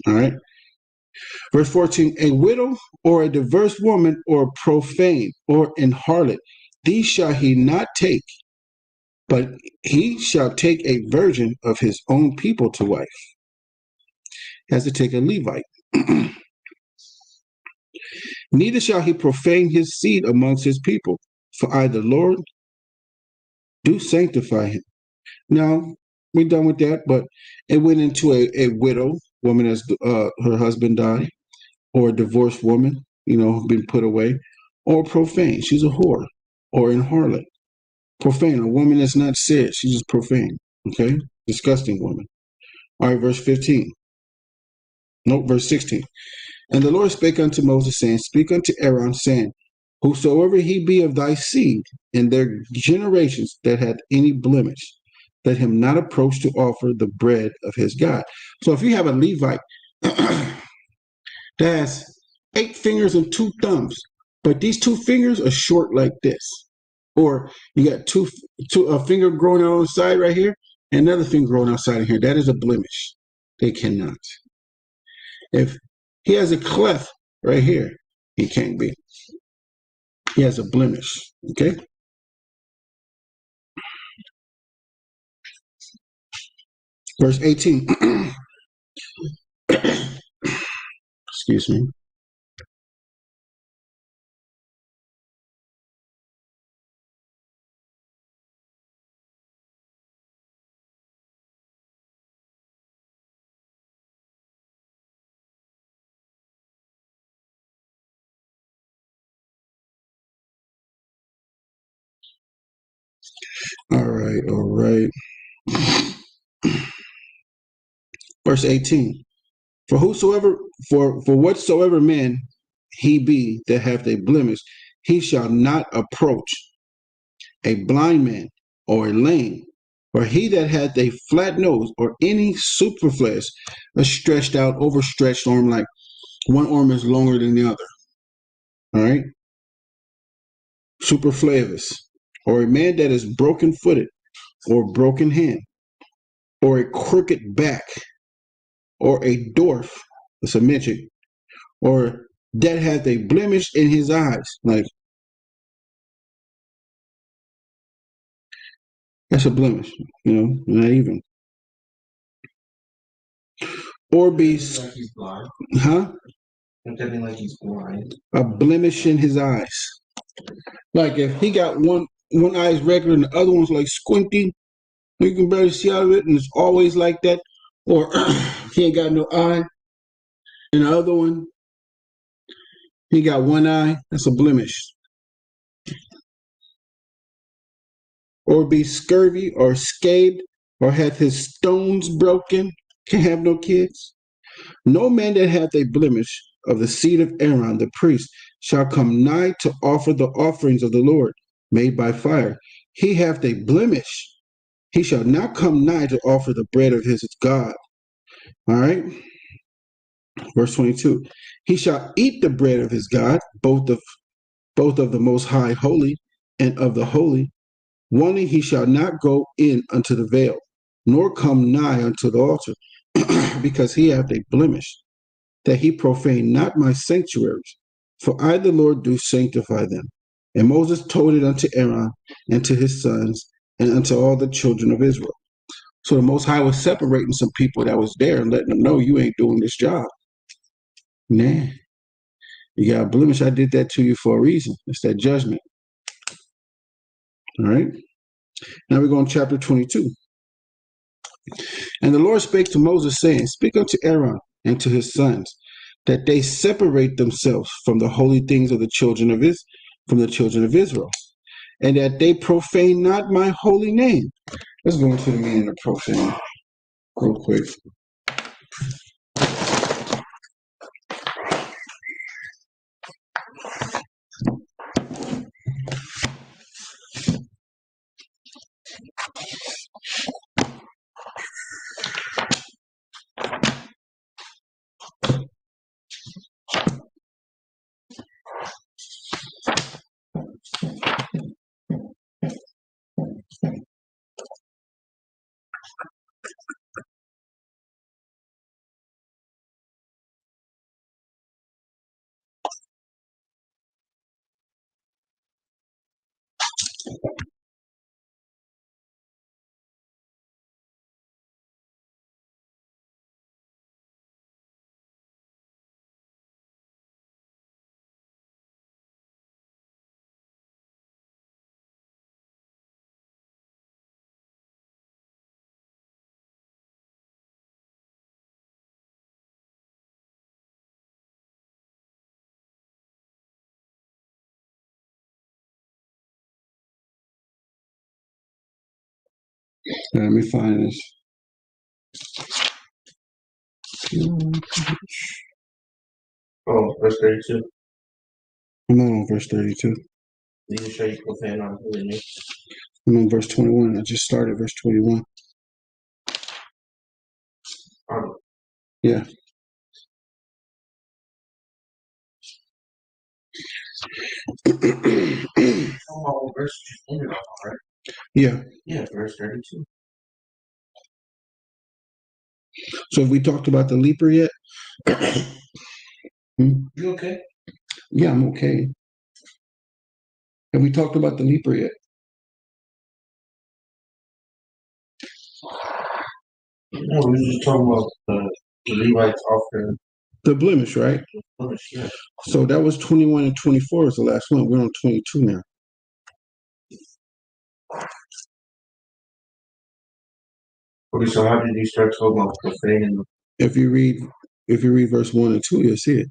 All right. Verse 14, a widow or a diverse woman or profane or an harlot, these shall he not take, but he shall take a virgin of his own people to wife. He has to take a Levite. Neither shall he profane his seed amongst his people, for I, the Lord, do sanctify him. Now, we're done with that, but it went into a widow, woman as her husband died, or a divorced woman, been put away, or profane. She's a whore, or an harlot. Profane, a woman that's not said. She's just profane. Okay? Disgusting woman. All right, verse 15. Nope, verse 16. And the Lord spake unto Moses, saying, speak unto Aaron, saying, whosoever he be of thy seed in their generations that hath any blemish, let him not approach to offer the bread of his God. So if you have a Levite that has 8 fingers and 2 thumbs, but these 2 fingers are short like this, or you got a finger growing out on the side right here, and another finger growing outside of here, that is a blemish. They cannot. If he has a cleft right here, he can't be. He has a blemish. Okay? Verse 18. Excuse me. All right. Verse 18. For whatsoever man he be that hath a blemish, he shall not approach a blind man or a lame or he that hath a flat nose, or any superfluous, a stretched out, overstretched arm, like one arm is longer than the other. All right? Superfluous, or a man that is broken footed, or broken hand, or a crooked back, or a dwarf, that's a midget, or that hath a blemish in his eyes, like that's a blemish, not even. Or be, Like he's blind. huh? Pretending like he's blind. A blemish in his eyes. Like if he got one eye is regular and the other one's like squinty, you can barely see out of it, and it's always like that. Or he ain't got no eye, and the other one, he got one eye, that's a blemish. Or be scurvy or scabed, or hath his stones broken, can't have no kids. No man that hath a blemish of the seed of Aaron the priest shall come nigh to offer the offerings of the Lord made by fire. He hath a blemish. He shall not come nigh to offer the bread of his God. All right. Verse 22. He shall eat the bread of his God, both of the most high holy and of the holy. Only he shall not go in unto the veil, nor come nigh unto the altar, because he hath a blemish, that he profane not my sanctuaries. For I, the Lord, do sanctify them. And Moses told it unto Aaron and to his sons and unto all the children of Israel. So the Most High was separating some people that was there and letting them know you ain't doing this job. Nah, you got a blemish. I did that to you for a reason. It's that judgment. All right. Now we go on chapter 22. And the Lord spake to Moses, saying, Speak unto Aaron and to his sons, that they separate themselves from the holy things of the children of Israel, and that they profane not my holy name. Let's go into the meaning of profane real quick. Let me find this. Oh, verse 32. I'm not on verse 32. You can show you profane on holy name. I'm on verse 21. I just started verse 21. Yeah. Oh, verse ended off, right? Yeah. Yeah, verse 32. So have we talked about the leaper yet? You okay? Yeah, I'm okay. Have we talked about the leaper yet? No, we were just talking about the Levites offering. The blemish, right? Yeah. So that was 21 and 24 is the last one. We're on 22 now. Okay, so how did you start talking about profaning? If you read verse 1 and 2, you'll see it.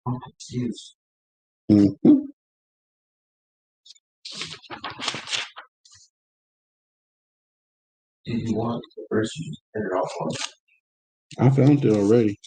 I'm confused. Mhm. If you want the verse, you just turn it off on. I found it already.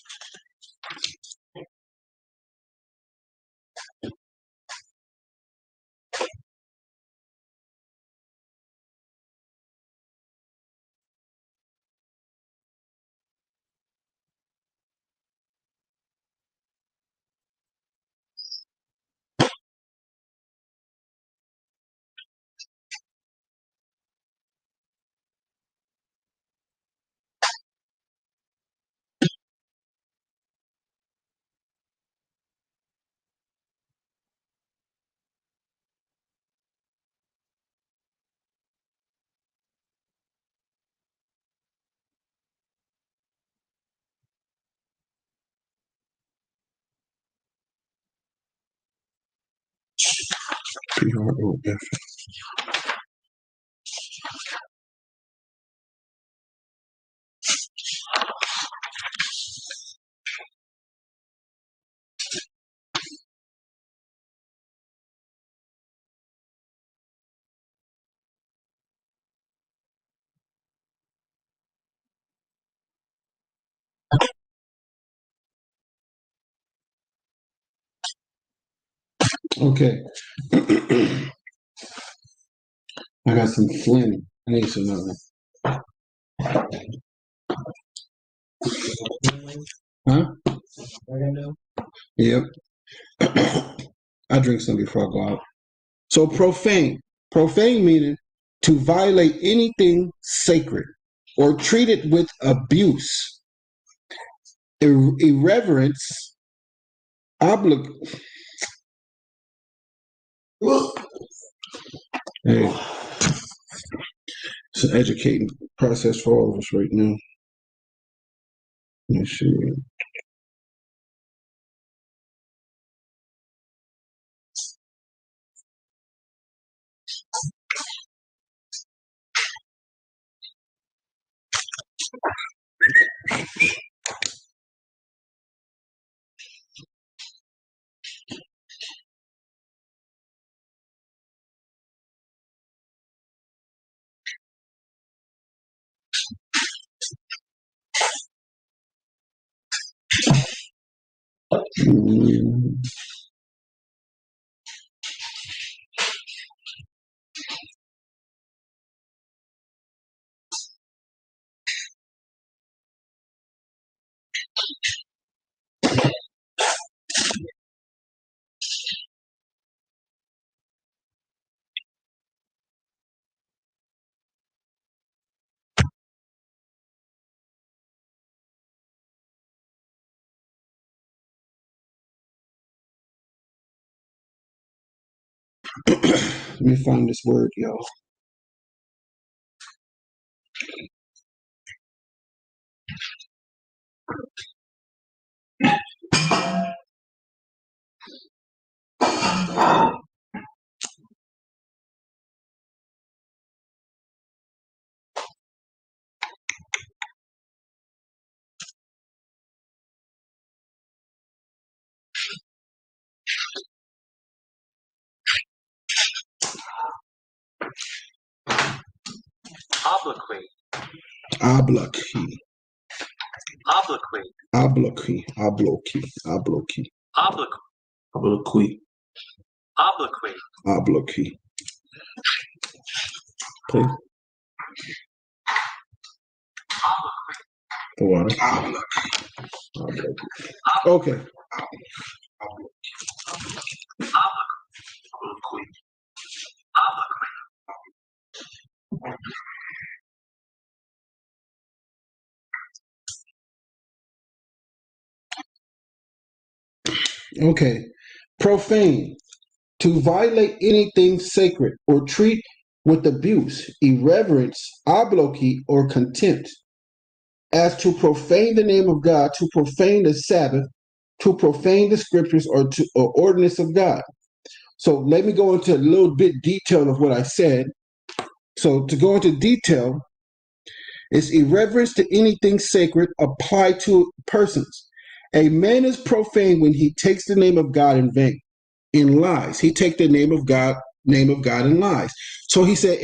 PROF. Okay. I got some phlegm. I need some other. Huh? Yep. I drink some before I go out. So profane. Profane meaning to violate anything sacred or treat it with abuse, irreverence, oblig. Hey, it's an educating process for all of us right now. Let me see. Let me find this word, y'all. Obloquy. Obloquy. Obloquy. Obloquy. Obloquy. Obloquy. Obloquy. Obloquy. Obloquy. Obloquy. Please. The water. Obloquy. Okay. Obloquy. Okay. Profane. To violate anything sacred or treat with abuse, irreverence, obloquy, or contempt, as to profane the name of God, to profane the Sabbath, to profane the scriptures, or ordinance of God. So let me go into a little bit detail of what I said. So to go into detail, it's irreverence to anything sacred applied to persons. A man is profane when he takes the name of God in vain, in lies. He take the name of God in lies. So he said,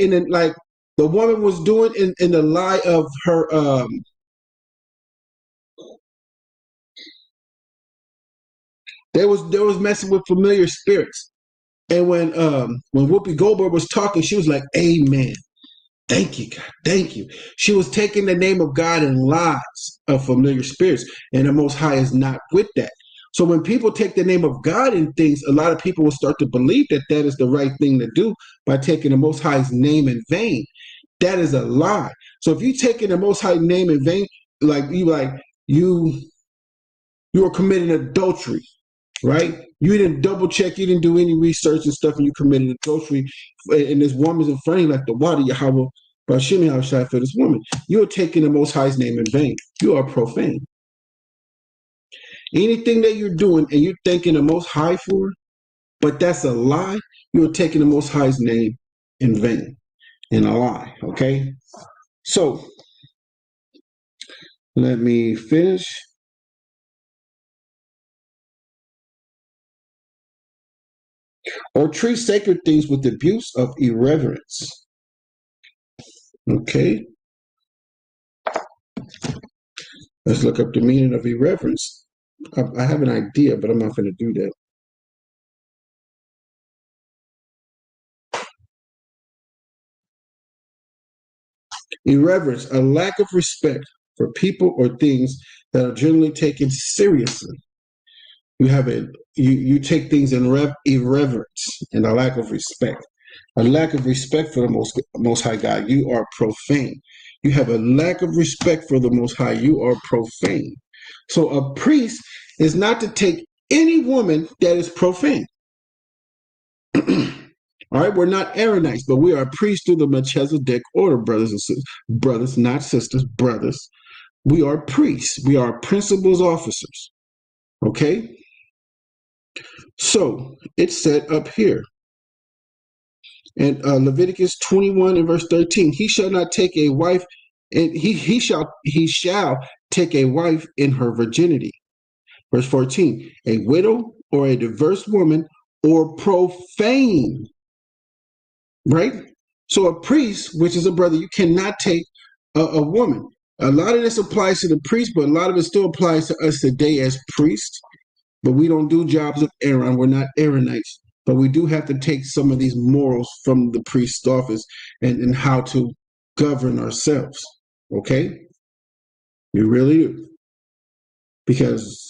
the woman was doing in the lie of her they was messing with familiar spirits. And when Whoopi Goldberg was talking, she was like, "Amen. Thank you, God. Thank you." She was taking the name of God in lies of familiar spirits, and the Most High is not with that. So when people take the name of God in things, a lot of people will start to believe that that is the right thing to do by taking the Most High's name in vain. That is a lie. So if you taking the Most High name in vain, you are committing adultery, right? You didn't double check, you didn't do any research and stuff, and you committed adultery, and this woman's in front of you like the water, Yahweh, but Shimmy how shot for this woman. You're taking the Most High's name in vain. You are profane. Anything that you're doing and you're thanking the Most High for, but that's a lie, you're taking the Most High's name in vain, in a lie, okay? So, let me finish. Or treat sacred things with abuse of irreverence. Okay, let's look up the meaning of irreverence. I have an idea, but I'm not going to do that. Irreverence, a lack of respect for people or things that are generally taken seriously. You take things in irreverence and a lack of respect. A lack of respect for the most High God. You are profane. You have a lack of respect for the Most High. You are profane. So a priest is not to take any woman that is profane. All right, we're not Aaronites, but we are priests through the Melchizedek order, brothers and sisters. Brothers, not sisters, brothers. We are priests. We are principals officers. Okay? So it's said up here in Leviticus 21 and verse 13, he shall not take a wife, and he shall take a wife in her virginity. Verse 14, a widow or a diverse woman or profane. Right? So a priest, which is a brother, you cannot take a woman. A lot of this applies to the priest, but a lot of it still applies to us today as priests. But we don't do jobs of Aaron. We're not Aaronites. But we do have to take some of these morals from the priest's office and how to govern ourselves. Okay? You really do. Because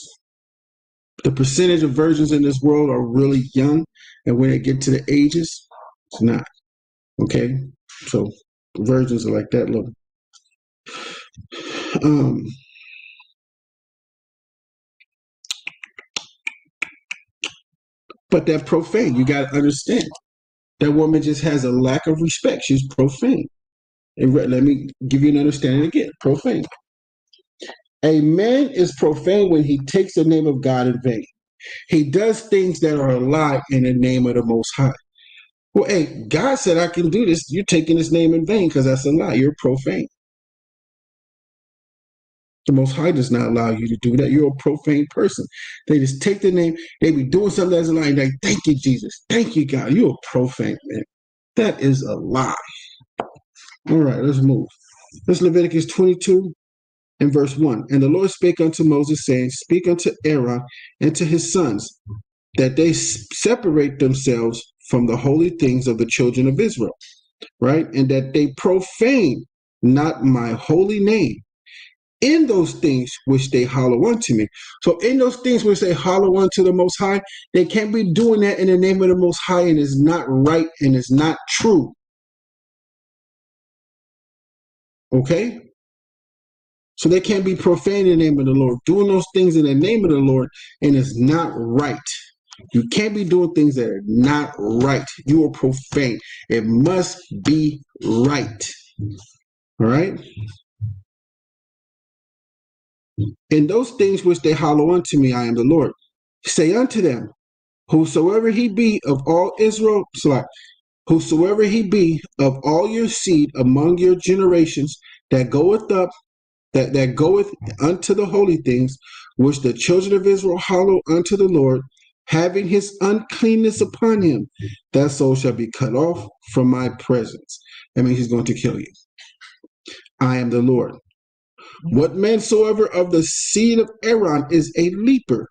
the percentage of virgins in this world are really young. And when they get to the ages, it's not. Okay? So virgins are like that. Look. But that profane, you got to understand. That woman just has a lack of respect. She's profane. And let me give you an understanding again. Profane. A man is profane when he takes the name of God in vain. He does things that are a lie in the name of the Most High. Well, hey, God said I can do this. You're taking his name in vain because that's a lie. You're profane. The Most High does not allow you to do that. You're a profane person. They just take the name. They be doing something that's a lie. And like, thank you, Jesus. Thank you, God. You're a profane man. That is a lie. All right, let's move. That's Leviticus 22 and verse 1. And the Lord spake unto Moses, saying, speak unto Aaron and to his sons, that they separate themselves from the holy things of the children of Israel, right? And that they profane not my holy name in those things which they hallow unto me. So in those things which they hallow unto the Most High, they can't be doing that in the name of the Most High, and it's not right and it's not true. Okay? So they can't be profane in the name of the Lord, doing those things in the name of the Lord, and it's not right. You can't be doing things that are not right. You are profane. It must be right. All right? In those things which they hallow unto me, I am the Lord. Say unto them, whosoever he be of all Israel, whosoever he be of all your seed among your generations that goeth up, that goeth unto the holy things, which the children of Israel hallow unto the Lord, having his uncleanness upon him, that soul shall be cut off from my presence. That means he's going to kill you. I am the Lord. What man soever of the seed of Aaron is a leaper,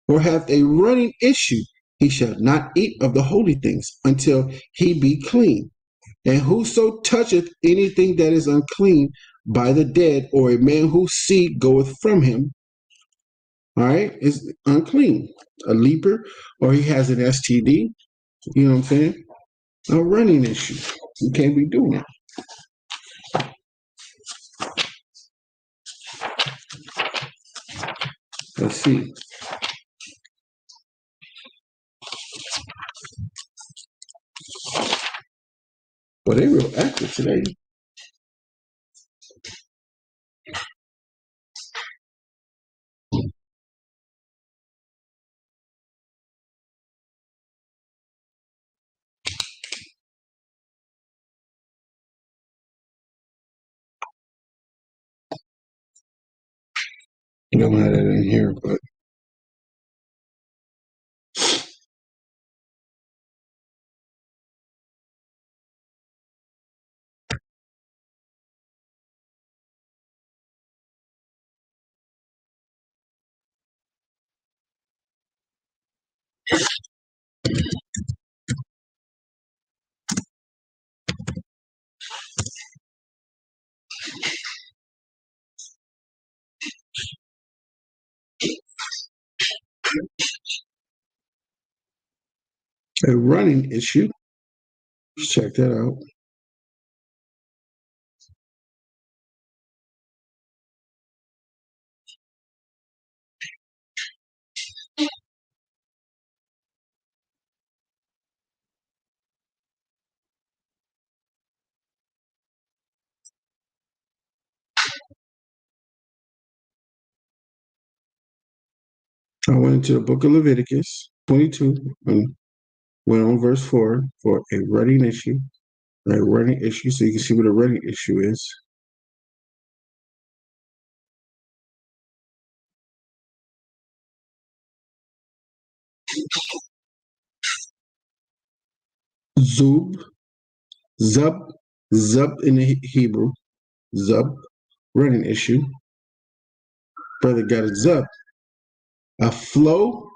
or hath a running issue, he shall not eat of the holy things until he be clean. And whoso toucheth anything that is unclean by the dead, or a man whose seed goeth from him, all right, is unclean. A leaper, or he has an STD, you know what I'm saying? A running issue. You can't be doing that. Let's see. Well, they real active today. You don't have that in here, but a running issue. Let's check that out. I went into the book of Leviticus 22 and went on verse 4 for a running issue. A running issue, so you can see what a running issue is. Zub, Zub in the Hebrew, Zub, running issue. Brother got a Zub. A flow,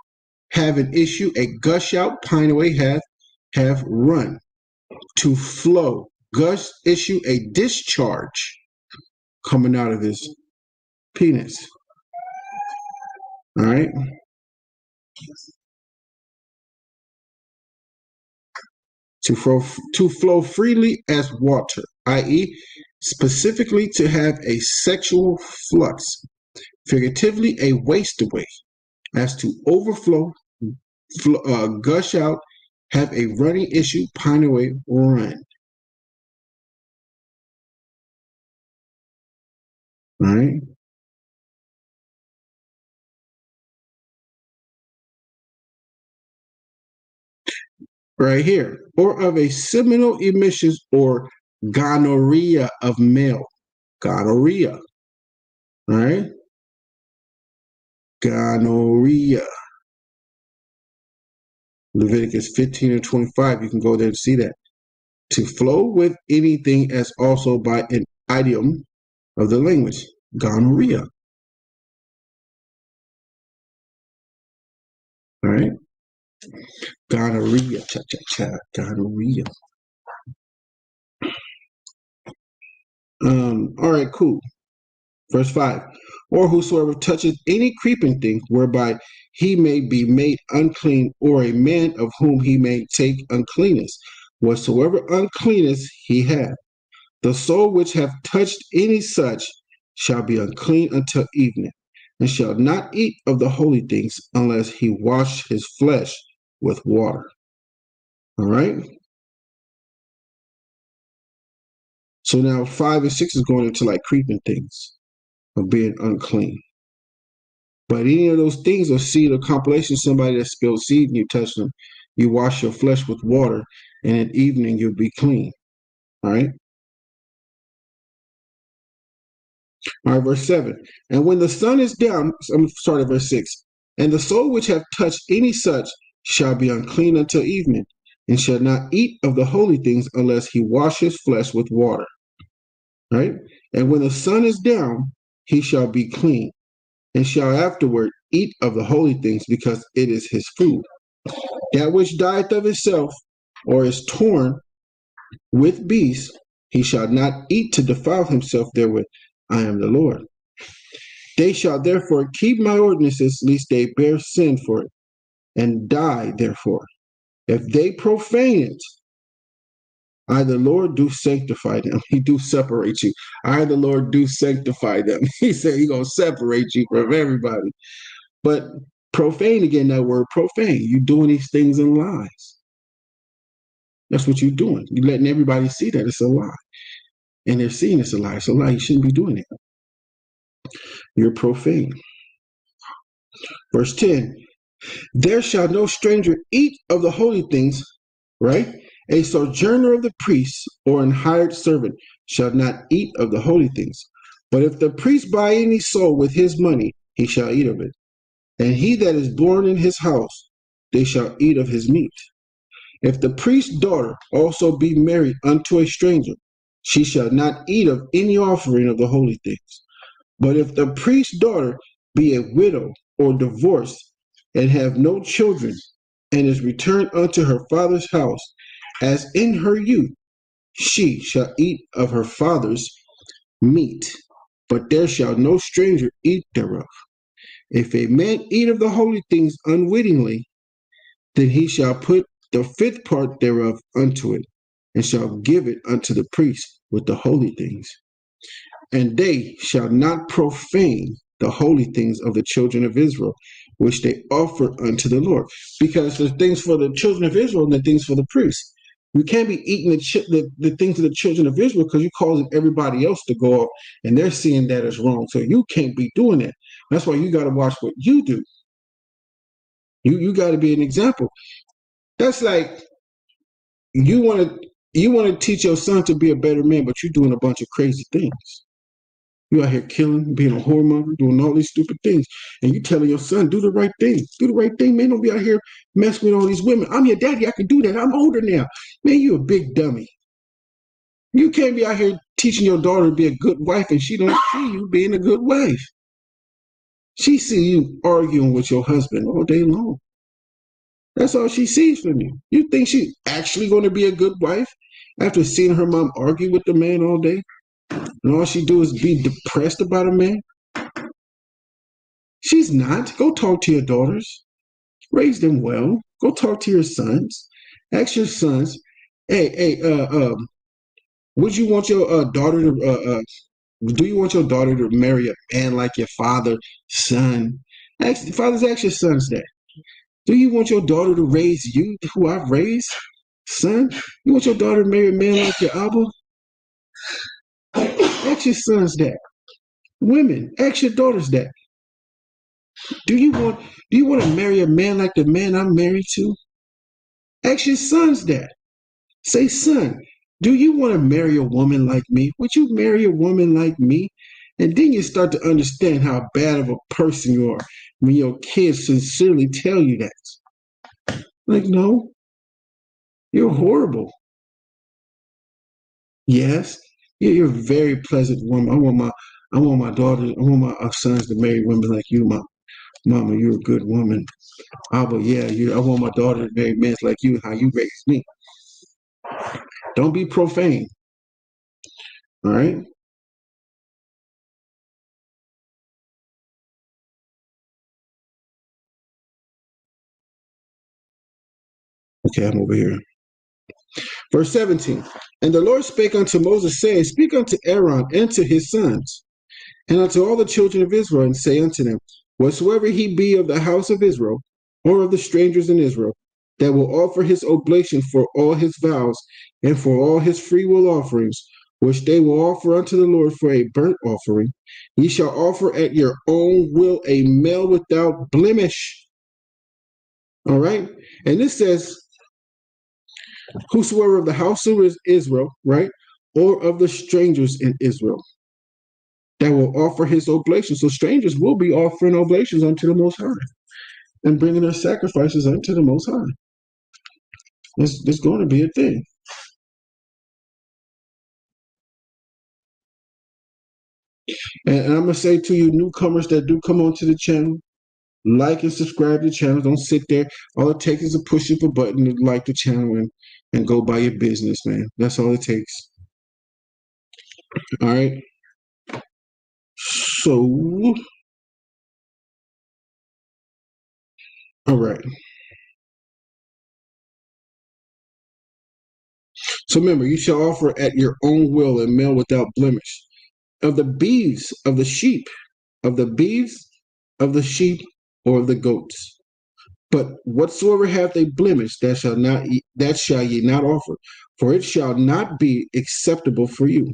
have an issue, a gush out, pine away, have run. To flow, gush, issue, a discharge coming out of his penis. All right. To flow freely as water, i.e., specifically to have a sexual flux, figuratively a waste away, as to overflow, gush out, have a running issue, pine away, run. All right. Right here, or of a seminal emissions or gonorrhea of male. Gonorrhea. All right. Gonorrhea. Leviticus 15 and 25. You can go there and see that. To flow with anything as also by an idiom of the language. Gonorrhea. All right. Gonorrhea. Gonorrhea. All right, cool. Verse 5. Or whosoever toucheth any creeping thing whereby he may be made unclean, or a man of whom he may take uncleanness, whatsoever uncleanness he hath. The soul which hath touched any such shall be unclean until evening, and shall not eat of the holy things unless he wash his flesh with water. All right? So now 5 and 6 is going into like creeping things of being unclean. But any of those things are seed or compilation, somebody that spilled seed and you touch them, you wash your flesh with water, and at evening you'll be clean. All right? All right, verse 7. And when the sun is down, I'm starting at verse 6. And the soul which hath touched any such shall be unclean until evening, and shall not eat of the holy things unless he wash his flesh with water. Right? And when the sun is down, he shall be clean, and shall afterward eat of the holy things, because it is his food. That which dieth of itself, or is torn with beasts, he shall not eat to defile himself therewith. I am the Lord. They shall therefore keep my ordinances, lest they bear sin for it, and die therefore. If they profane it, I, the Lord, do sanctify them. He do separate you. I, the Lord, do sanctify them. He said he going to separate you from everybody. But profane, again, that word profane. You doing these things in lies. That's what you're doing. You're letting everybody see that it's a lie. And they're seeing it's a lie. It's a lie. You shouldn't be doing it. You're profane. Verse 10, there shall no stranger eat of the holy things, right? A sojourner of the priests or an hired servant shall not eat of the holy things. But if the priest buy any soul with his money, he shall eat of it. And he that is born in his house, they shall eat of his meat. If the priest's daughter also be married unto a stranger, she shall not eat of any offering of the holy things. But if the priest's daughter be a widow or divorced, and have no children, and is returned unto her father's house, as in her youth, she shall eat of her father's meat, but there shall no stranger eat thereof. If a man eat of the holy things unwittingly, then he shall put the fifth part thereof unto it, and shall give it unto the priest with the holy things. And they shall not profane the holy things of the children of Israel, which they offer unto the Lord. Because there's things for the children of Israel and the things for the priests. You can't be eating the things of the children of Israel because you're causing everybody else to go off, and they're seeing that as wrong. So you can't be doing that. That's why you got to watch what you do. You got to be an example. That's like you want to teach your son to be a better man, but you're doing a bunch of crazy things. You out here killing, being a whoremonger, doing all these stupid things. And you telling your son, do the right thing. Do the right thing, man. Don't be out here messing with all these women. I'm your daddy. I can do that. I'm older now. Man, you a big dummy. You can't be out here teaching your daughter to be a good wife and she don't see you being a good wife. She see you arguing with your husband all day long. That's all she sees from you. You think she's actually going to be a good wife after seeing her mom argue with the man all day? And all she do is be depressed about a man? She's not. Go talk to your daughters. Raise them well. Go talk to your sons. Ask your sons, hey, would you want your daughter to, do you want your daughter to marry a man like your father, son? Fathers, ask your sons that. Do you want your daughter to raise you, who I've raised, son? You want your daughter to marry a man like your Abba? Ask your sons that. Women, ask your daughters that. Do you want to marry a man like the man I'm married to? Ask your sons that. Say, son, do you want to marry a woman like me? Would you marry a woman like me? And then you start to understand how bad of a person you are when your kids sincerely tell you that. Like, no, you're horrible. Yes, you're a very pleasant woman. I want my daughter, I want my sons to marry women like you, mama. You're a good woman. Abba, yeah, I want my daughter to marry men like you, how you raised me. Don't be profane. All right. Okay, I'm over here. Verse 17. And the Lord spake unto Moses, saying, speak unto Aaron and to his sons, and unto all the children of Israel, and say unto them, whatsoever he be of the house of Israel, or of the strangers in Israel, that will offer his oblation for all his vows, and for all his freewill offerings, which they will offer unto the Lord for a burnt offering, ye shall offer at your own will a male without blemish. All right? And this says, whosoever of the house of Israel, right, or of the strangers in Israel, that will offer his oblation. So strangers will be offering oblations unto the Most High. and bringing their sacrifices unto the Most High. It's going to be a thing. And I'm going to say to you newcomers that do come onto the channel, like and subscribe to the channel. Don't sit there. All it takes is a push of a button to like the channel and go by your business, man. That's all it takes. All right. So, all right. So remember, you shall offer at your own will a male without blemish. Of the beeves, of the sheep, of the beeves, of the sheep, or of the goats. But whatsoever hath a blemish, that shall ye not offer, for it shall not be acceptable for you.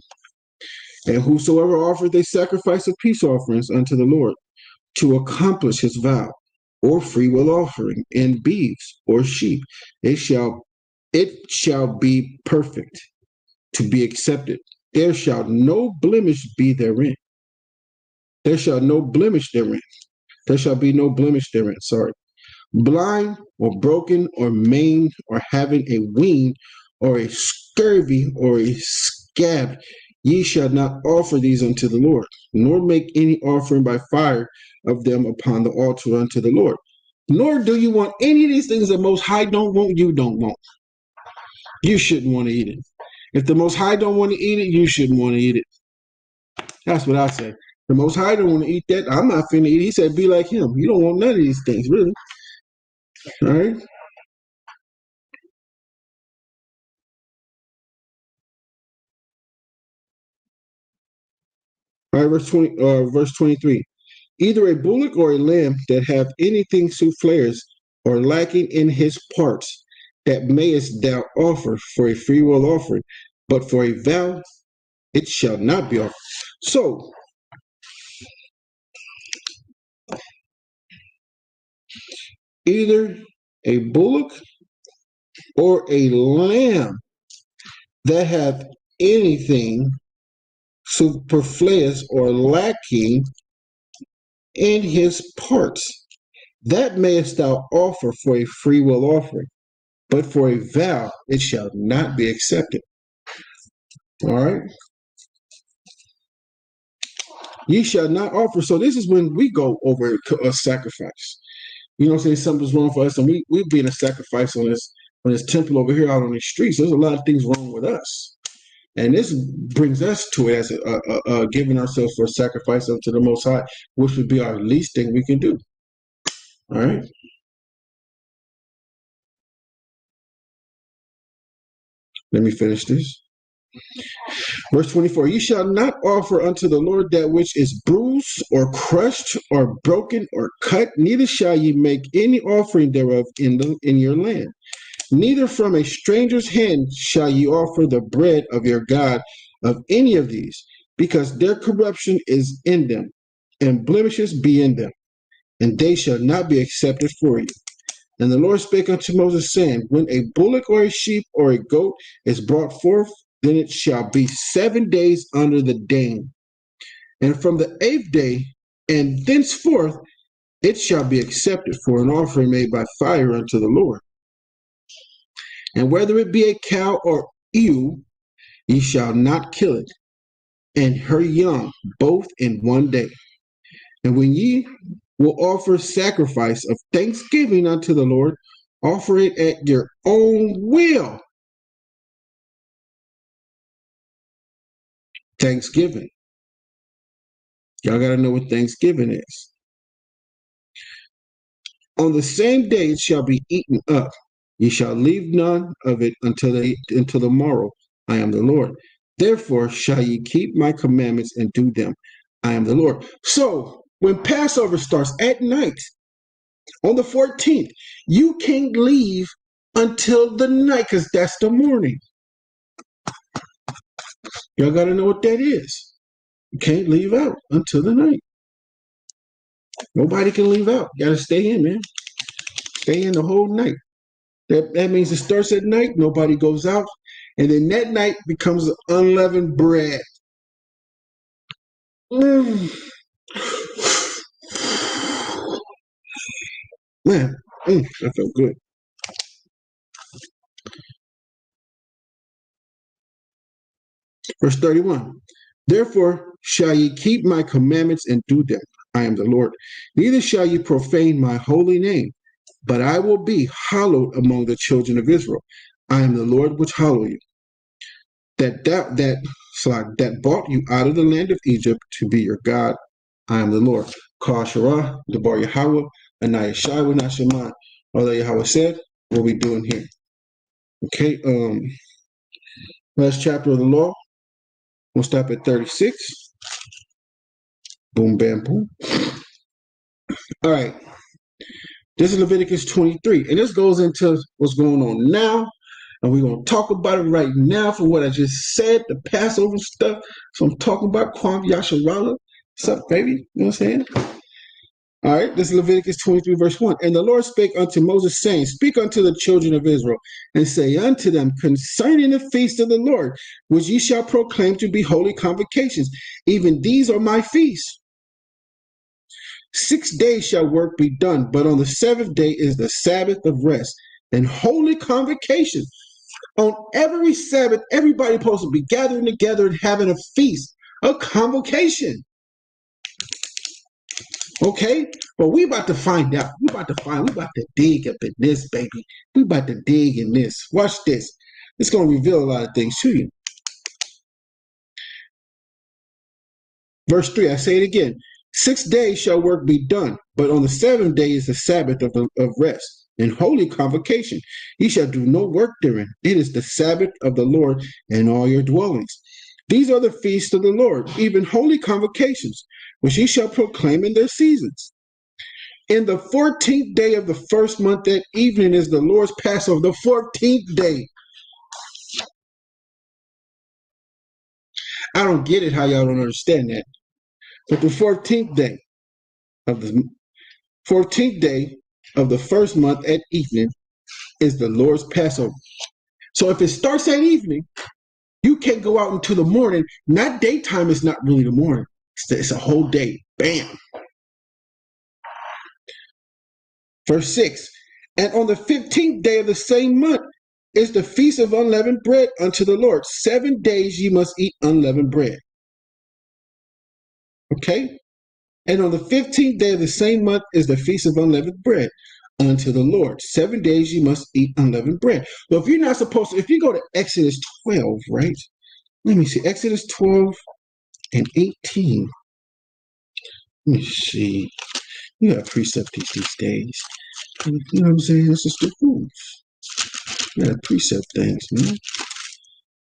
And whosoever offereth a sacrifice of peace offerings unto the Lord, to accomplish his vow, or free will offering in beeves or sheep, it shall be perfect, to be accepted. There shall no blemish be therein. There shall no blemish therein. There shall be no blemish therein. Sorry. Blind or broken or maimed or having a wean or a scurvy or a scab, ye shall not offer these unto the Lord, nor make any offering by fire of them upon the altar unto the Lord. Nor do you want any of these things the Most High don't want, you don't want. You shouldn't want to eat it. If the Most High don't want to eat it, you shouldn't want to eat it. That's what I say. The Most High don't want to eat that. I'm not finna eat it. He said, be like him. You don't want none of these things, really. All right? All right, verse 23. Either a bullock or a lamb that have anything souffleurs or lacking in his parts, that mayest thou offer for a freewill offering, but for a vow it shall not be offered. So, either a bullock or a lamb that hath anything superfluous or lacking in his parts, that mayest thou offer for a freewill offering, but for a vow it shall not be accepted. All right. Ye shall not offer. So this is when we go over a sacrifice. You know what I'm saying? Something's wrong for us, and we being a sacrifice on this temple over here out on these streets. There's a lot of things wrong with us. And this brings us to it as giving ourselves for a sacrifice unto the Most High, which would be our least thing we can do. All right. Let me finish this. Verse 24, ye shall not offer unto the Lord that which is bruised or crushed or broken or cut, neither shall ye make any offering thereof in your land. Neither from a stranger's hand shall ye offer the bread of your God of any of these, because their corruption is in them, and blemishes be in them, and they shall not be accepted for you. And the Lord spake unto Moses, saying, when a bullock or a sheep or a goat is brought forth, then it shall be 7 days under the dame. And from the 8th day and thenceforth it shall be accepted for an offering made by fire unto the Lord. And whether it be a cow or ewe, ye shall not kill it, and her young, both in 1 day. And when ye will offer sacrifice of thanksgiving unto the Lord, offer it at your own will. Thanksgiving. Y'all got to know what Thanksgiving is. On the same day it shall be eaten up. Ye shall leave none of it until the morrow. I am the Lord. Therefore shall ye keep my commandments and do them. I am the Lord. So when Passover starts at night, on the 14th, you can't leave until the night, because that's the morning. Y'all got to know what that is. You can't leave out until the night. Nobody can leave out. You got to stay in, man. Stay in the whole night. That means it starts at night, nobody goes out, and then that night becomes unleavened bread. Mm. Man, that felt good. Verse 31. Therefore shall ye keep my commandments and do them. I am the Lord. Neither shall ye profane my holy name, but I will be hallowed among the children of Israel. I am the Lord which hallow you. That brought you out of the land of Egypt to be your God. I am the Lord. Kal Shirah, Debar Yahweh, Anai Yeshua, Nashaman. All that Yahweh said, what we doing here. Okay, last chapter of the law. We'll stop at 36. Boom, bam, boom. All right. This is Leviticus 23. And this goes into what's going on now. And we're going to talk about it right now for what I just said, the Passover stuff. So I'm talking about Kwam Yasharala. What's up, baby? You know what I'm saying? All right, this is Leviticus 23, verse 1. And the Lord spake unto Moses, saying, Speak unto the children of Israel, and say unto them concerning the feast of the Lord, which ye shall proclaim to be holy convocations. Even these are my feasts. 6 days shall work be done, but on the seventh day is the Sabbath of rest and holy convocation. On every Sabbath, everybody supposed to be gathering together and having a feast, a convocation. Okay? But we about to find out. We about to dig up in this, baby. We about to dig in this. Watch this. It's going to reveal a lot of things to you. Verse 3, I say it again. 6 days shall work be done, but on the seventh day is the Sabbath of rest and holy convocation. Ye shall do no work therein. It is the Sabbath of the Lord in all your dwellings. These are the feasts of the Lord, even holy convocations, which ye shall proclaim in their seasons. In the 14th day of the first month at evening is the Lord's Passover. The 14th day. I don't get it how y'all don't understand that. But the 14th day of the 14th day of the first month at evening is the Lord's Passover. So if it starts at evening, you can't go out into the morning. Not daytime is not really the morning. It's a whole day. Bam. Verse 6. And on the 15th day of the same month is the feast of unleavened bread unto the Lord. 7 days ye must eat unleavened bread. Okay? And on the 15th day of the same month is the feast of unleavened bread unto the Lord. 7 days you must eat unleavened bread. Well, if you're not supposed to, if you go to Exodus 12, right? Let me see. Exodus 12 and 18. Let me see. You got precept these days. You know what I'm saying? It's just the rules. You got precept things, man.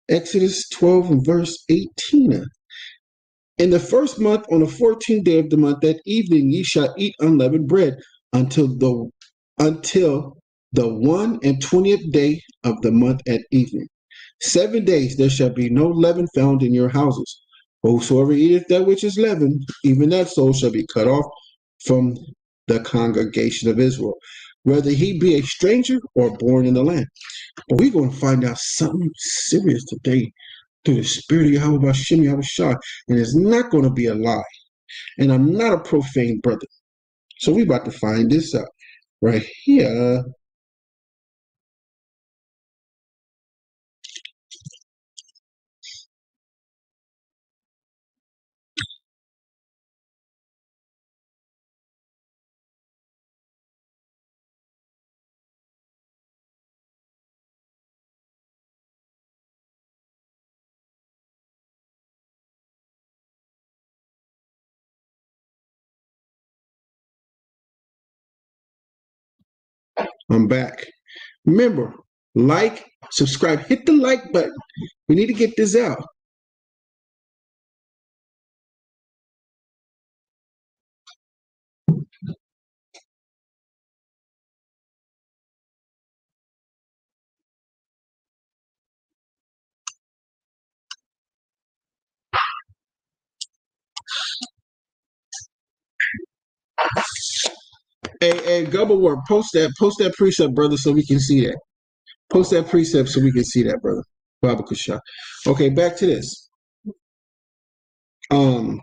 Exodus 12 and verse 18. In the first month, on the 14th day of the month, that evening ye shall eat unleavened bread until the 120th day of the month at evening. 7 days there shall be no leaven found in your houses. Whosoever eateth that which is leavened, even that soul shall be cut off from the congregation of Israel, whether he be a stranger or born in the land. But we're going to find out something serious today through the spirit of Yahweh Hashem Yahweh Shah, and it's not going to be a lie. And I'm not a profane brother. So we about to find this out right here. I'm back. Remember, like, subscribe, hit the like button. We need to get this out. Hey, Gubble Word, post that precept, brother, so we can see that. Post that precept so we can see that, brother. Baba Kusha. Okay, back to this. Um,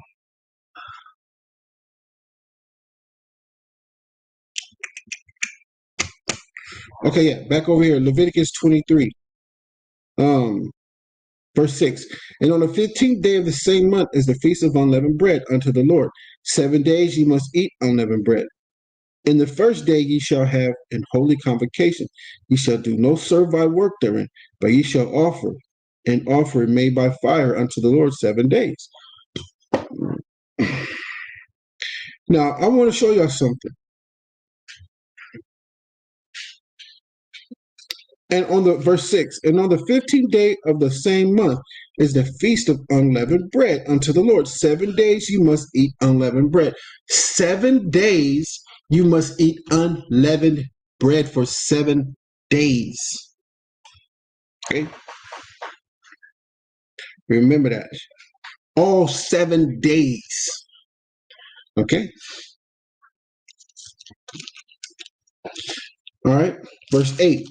Okay, yeah, back over here, Leviticus 23, verse 6. And on the 15th day of the same month is the feast of unleavened bread unto the Lord. 7 days ye must eat unleavened bread. In the first day ye shall have an holy convocation. Ye shall do no servile work therein, but ye shall offer an offering made by fire unto the Lord 7 days. Now, I want to show y'all something. And on the verse 6, and on the 15th day of the same month is the feast of unleavened bread unto the Lord. 7 days you must eat unleavened bread. 7 days you must eat unleavened bread for 7 days. Okay? Remember that. All 7 days. Okay? All right. Verse 8.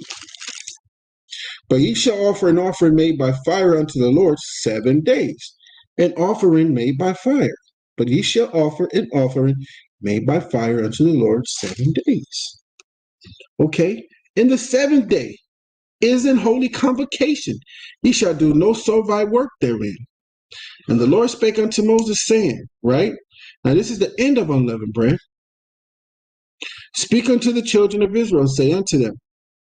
But ye shall offer an offering made by fire unto the Lord 7 days. An offering made by fire. But ye shall offer an offering made by fire unto the Lord 7 days. Okay? In the 7th day is an holy convocation. Ye shall do no servile work therein. And the Lord spake unto Moses, saying, right? Now this is the end of unleavened bread. Speak unto the children of Israel, and say unto them,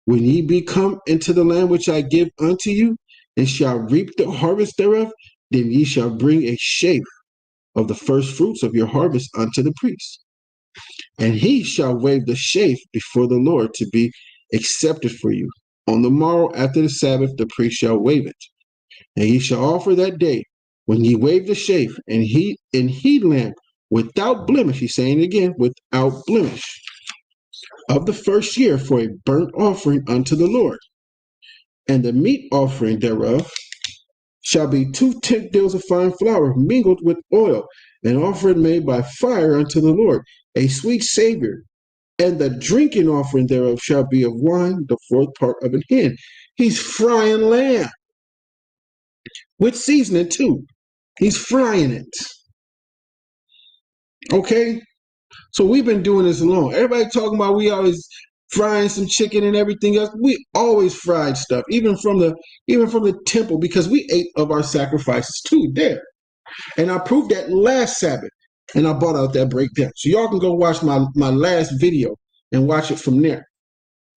when ye be come into the land which I give unto you, and shall reap the harvest thereof, then ye shall bring a sheaf of the first fruits of your harvest unto the priest. And he shall wave the sheaf before the Lord to be accepted for you. On the morrow after the Sabbath, the priest shall wave it. And ye shall offer that day, when ye wave the sheaf, and he lamb without blemish, he's saying it again, without blemish, of the first year for a burnt offering unto the Lord. And the meat offering thereof shall be 2 tenth deals of fine flour mingled with oil, an offering made by fire unto the Lord, a sweet savor. And the drinking offering thereof shall be of wine, the 4th part of an hin. He's frying lamb with seasoning too. He's frying it. Okay? So we've been doing this long. Everybody talking about we always frying some chicken and everything else. We always fried stuff, even from the temple, because we ate of our sacrifices too there. And I proved that last Sabbath. And I brought out that breakdown. So y'all can go watch my last video and watch it from there.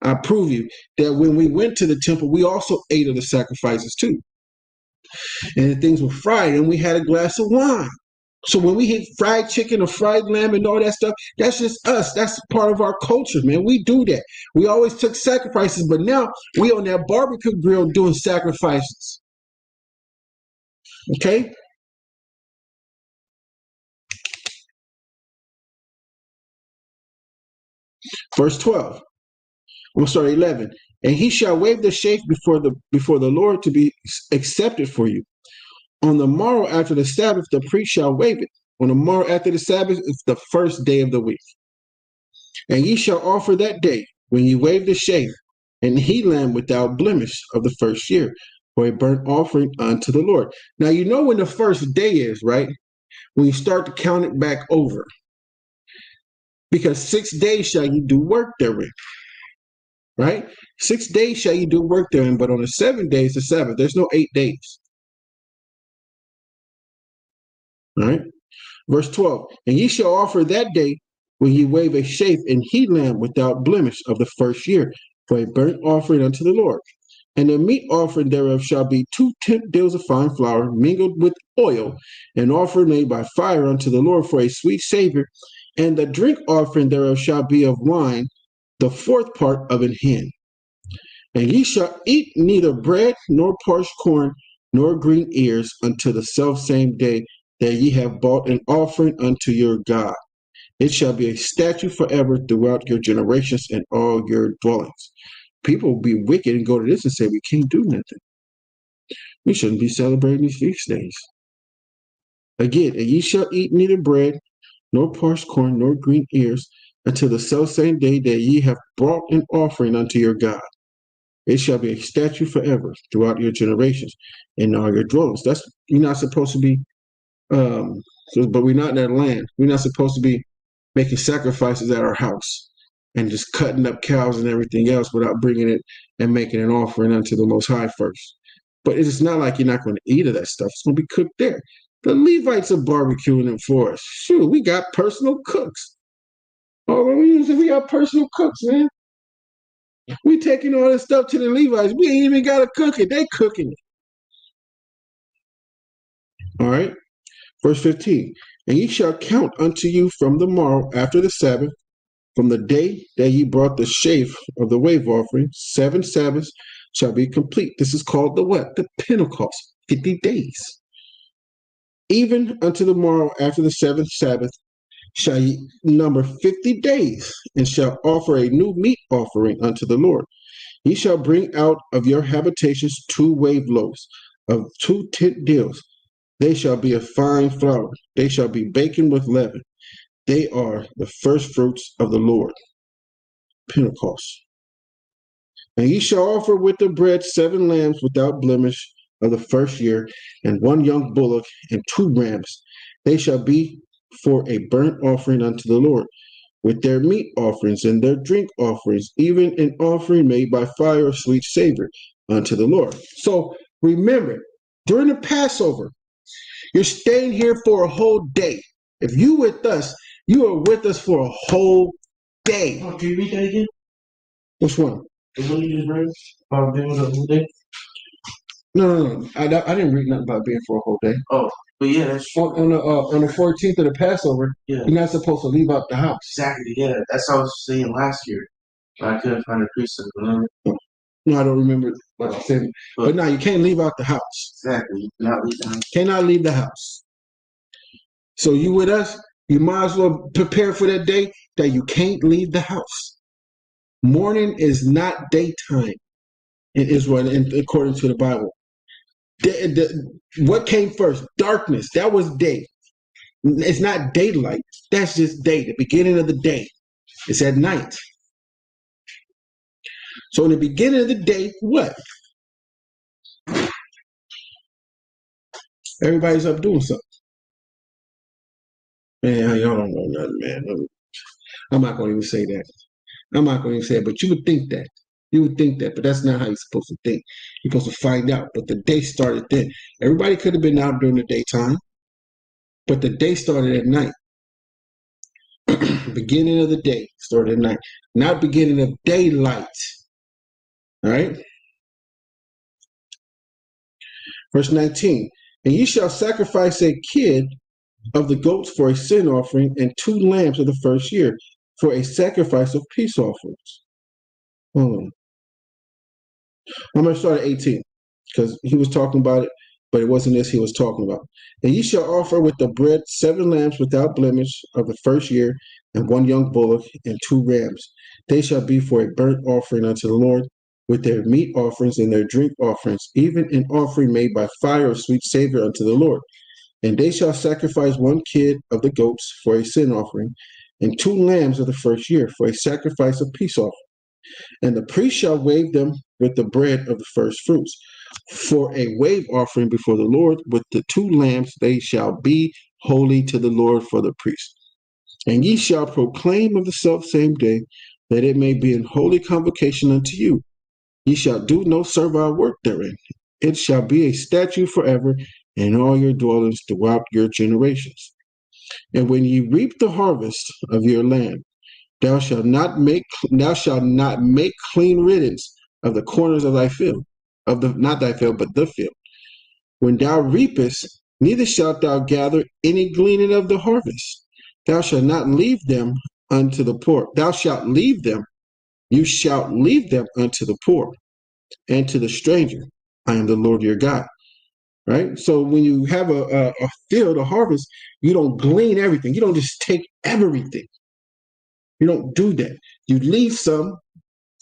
I prove you that when we went to the temple, we also ate of the sacrifices too. And the things were fried, and we had a glass of wine. So when we hit fried chicken or fried lamb and all that stuff, that's just us. That's part of our culture, man. We do that. We always took sacrifices, but now we on that barbecue grill doing sacrifices. Okay? Verse 12. I'm sorry, 11. And he shall wave the sheaf before the Lord to be accepted for you. On the morrow after the Sabbath, the priest shall wave it. On the morrow after the Sabbath, it's the first day of the week. And ye shall offer that day, when ye wave the sheaf, an he lamb without blemish of the first year, for a burnt offering unto the Lord. Now you know when the first day is, right? When you start to count it back over. Because 6 days shall ye do work therein. Right? 6 days shall ye do work therein, but on the 7th day is the Sabbath. There's no 8 days. All right? Verse 12. And ye shall offer that day, when ye wave a sheaf and he lamb without blemish of the first year, for a burnt offering unto the Lord. And the meat offering thereof shall be 2 tenth deals of fine flour mingled with oil, an offering made by fire unto the Lord for a sweet savor. And the drink offering thereof shall be of wine, the 4th part of an hin. And ye shall eat neither bread, nor parched corn, nor green ears, until the selfsame day that ye have bought an offering unto your God. It shall be a statute forever throughout your generations and all your dwellings. People will be wicked and go to this and say, we can't do nothing. We shouldn't be celebrating these feast days. Again, and ye shall eat neither bread, nor parched corn, nor green ears, until the selfsame day that ye have brought an offering unto your God. It shall be a statute forever throughout your generations and all your dwellings. That's you're not supposed to be, but we're not in that land. We're not supposed to be making sacrifices at our house. and just cutting up cows and everything else without bringing it and making an offering unto the Most High first. But it's not like you're not going to eat of that stuff. It's going to be cooked there. The Levites are barbecuing it for us. Shoot, we got personal cooks. Oh, we got personal cooks, man. We taking all this stuff to the Levites. We ain't even got to cook it. They cooking it. All right. Verse 15. And ye shall count unto you from the morrow after the Sabbath, from the day that ye brought the sheaf of the wave offering, 7 Sabbaths shall be complete. This is called the what? The Pentecost, 50 days. Even unto the morrow after the 7th Sabbath shall ye number 50 days, and shall offer a new meat offering unto the Lord. Ye shall bring out of your habitations 2 wave loaves of 2 tent deals. They shall be of fine flour. They shall be baken with leaven. They are the first fruits of the Lord. Pentecost. And ye shall offer with the bread 7 lambs without blemish of the first year, and 1 young bullock, and 2 rams. They shall be for a burnt offering unto the Lord, with their meat offerings and their drink offerings, even an offering made by fire of sweet savor unto the Lord. So remember, during the Passover, you're staying here for a whole day. If you with us, you are with us for a whole day. Oh, can you read that again? Which one? The one you just read? About being with a whole day? No. I didn't read nothing about being for a whole day. Oh, but yeah, that's true. On the 14th of the Passover, Yeah. you're not supposed to leave out the house. Exactly, yeah. That's what I was saying last year. But I couldn't find a precept, remember? No, I don't remember what I said. But no, you can't leave out the house. Exactly. You cannot leave the house. Cannot leave the house. So you with us, you might as well prepare for that day that you can't leave the house. Morning is not daytime in Israel, according to the Bible. What came first? Darkness. That was day. It's not daylight. That's just day. The beginning of the day. It's at night. So in the beginning of the day, what? Everybody's up doing something. Man, y'all don't know nothing, man. I'm not going to even say that. I'm not going to even say it, but you would think that. You would think that, but that's not how you're supposed to think. You're supposed to find out. But the day started then. Everybody could have been out during the daytime, but the day started at night. Beginning of the day started at night, not beginning of daylight. All right. Verse 19. And ye shall sacrifice a kid of the goats for a sin offering, and 2 lambs of the first year for a sacrifice of peace offerings. I'm going to start at 18 because he was talking about it, but it wasn't this he was talking about. And ye shall offer with the bread 7 lambs without blemish of the first year, and 1 young bullock, and 2 rams. They shall be for a burnt offering unto the Lord, with their meat offerings and their drink offerings, even an offering made by fire of sweet savor unto the Lord. And they shall sacrifice 1 kid of the goats for a sin offering, and 2 lambs of the first year for a sacrifice of peace offering. And the priest shall wave them with the bread of the first fruits for a wave offering before the Lord. With the 2 lambs they shall be holy to the Lord for the priest. And ye shall proclaim of the selfsame day, that it may be an holy convocation unto you. Ye shall do no servile work therein. It shall be a statute forever in all your dwellings throughout your generations. And when ye reap the harvest of your land, thou shalt not make clean riddance of the corners of thy field, of the not thy field, but the field. When thou reapest, neither shalt thou gather any gleaning of the harvest. Thou shalt not leave them unto the poor. Thou shalt leave them, you shalt leave them unto the poor and to the stranger. I am the Lord your God. Right? So when you have a field, a harvest, you don't glean everything. You don't just take everything. You don't do that. You leave some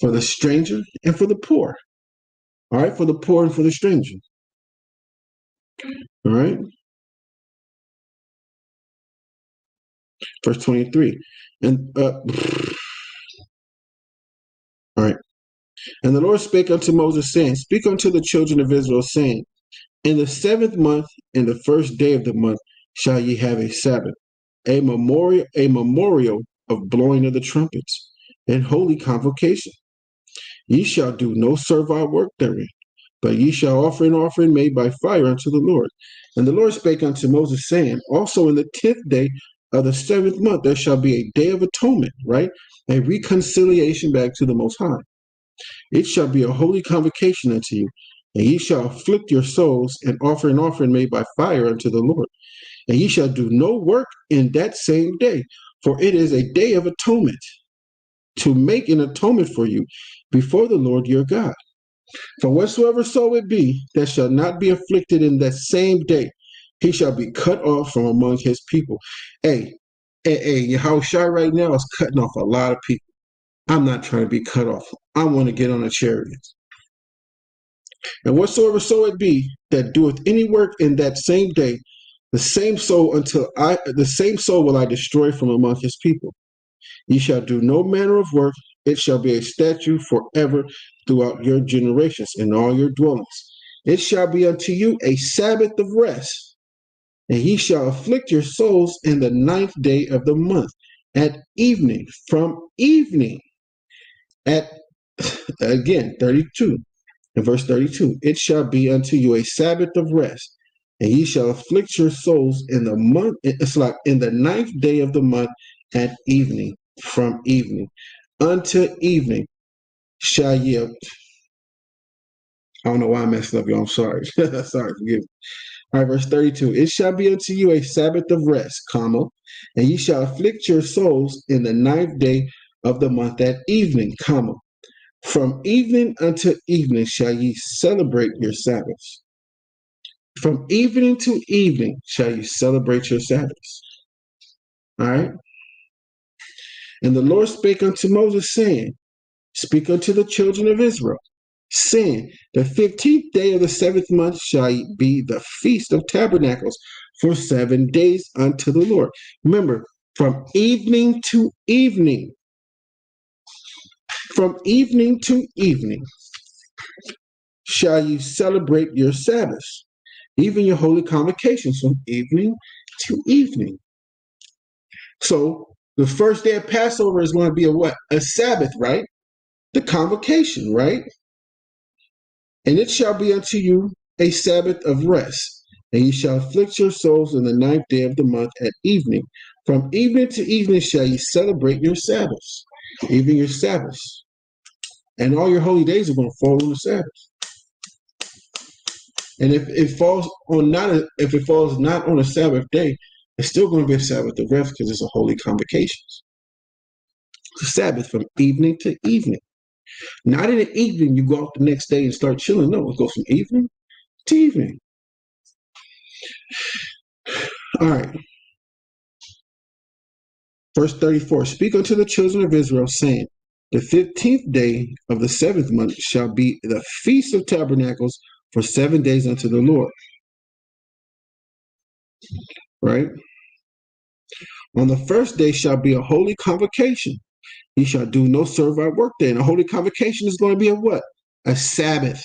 for the stranger and for the poor. All right? For the poor and for the stranger. All right? Verse 23. And all right. And the Lord spake unto Moses, saying, Speak unto the children of Israel, saying, In the 7th month, in the first day of the month, shall ye have a Sabbath, a memorial of blowing of the trumpets. and holy convocation. Ye shall do no servile work therein, but ye shall offer an offering made by fire unto the Lord. And the Lord spake unto Moses, saying, also in the 10th day of the 7th month there shall be a day of atonement, right? A reconciliation back to the Most High. It shall be a holy convocation unto you, and ye shall afflict your souls and offer an offering made by fire unto the Lord. And ye shall do no work in that same day, for it is a day of atonement, to make an atonement for you before the Lord your God. For whatsoever soul it be that shall not be afflicted in that same day, he shall be cut off from among his people. Hey, Yahushua right now is cutting off a lot of people. I'm not trying to be cut off. I want to get on a chariot. And whatsoever soul it be that doeth any work in that same day, the same soul will I destroy from among his people. Ye shall do no manner of work, it shall be a statute forever throughout your generations in all your dwellings. It shall be unto you a Sabbath of rest, and ye shall afflict your souls in the 9th day of the month, at evening, from evening, at, again, 32. In verse 32, it shall be unto you a Sabbath of rest, and ye shall afflict your souls in the month, it's like in the 9th day of the month at evening, from evening unto evening shall ye. I don't know why I messed up, y'all. I'm sorry. Sorry, forgive me. All right, verse 32. It shall be unto you a Sabbath of rest, comma, and ye shall afflict your souls in the 9th day of the month at evening, comma. From evening unto evening shall ye celebrate your Sabbaths. From evening to evening shall you celebrate your Sabbaths. All right. And the Lord spake unto Moses, saying, speak unto the children of Israel, saying, the 15th day of the 7th month shall be the feast of tabernacles for 7 days unto the Lord. Remember, from evening to evening, from evening to evening shall you celebrate your Sabbaths, even your holy convocations from evening to evening. So the first day of Passover is going to be a what? A Sabbath, right? The convocation, right? And it shall be unto you a Sabbath of rest, and ye shall afflict your souls in the 9th day of the month at evening. From evening to evening shall ye celebrate your Sabbaths, even your Sabbaths. And all your holy days are going to fall on the Sabbath. And if it falls not on a Sabbath day, it's still going to be a Sabbath of rest because it's a holy convocation. It's a Sabbath from evening to evening. Not in the evening, you go out the next day and start chilling. No, it goes from evening to evening. All right. Verse 34, speak unto the children of Israel, saying, the 15th day of the 7th month shall be the feast of tabernacles for 7 days unto the Lord. Right? On the first day shall be a holy convocation. Ye shall do no servile work there. And a holy convocation is going to be a what? A Sabbath.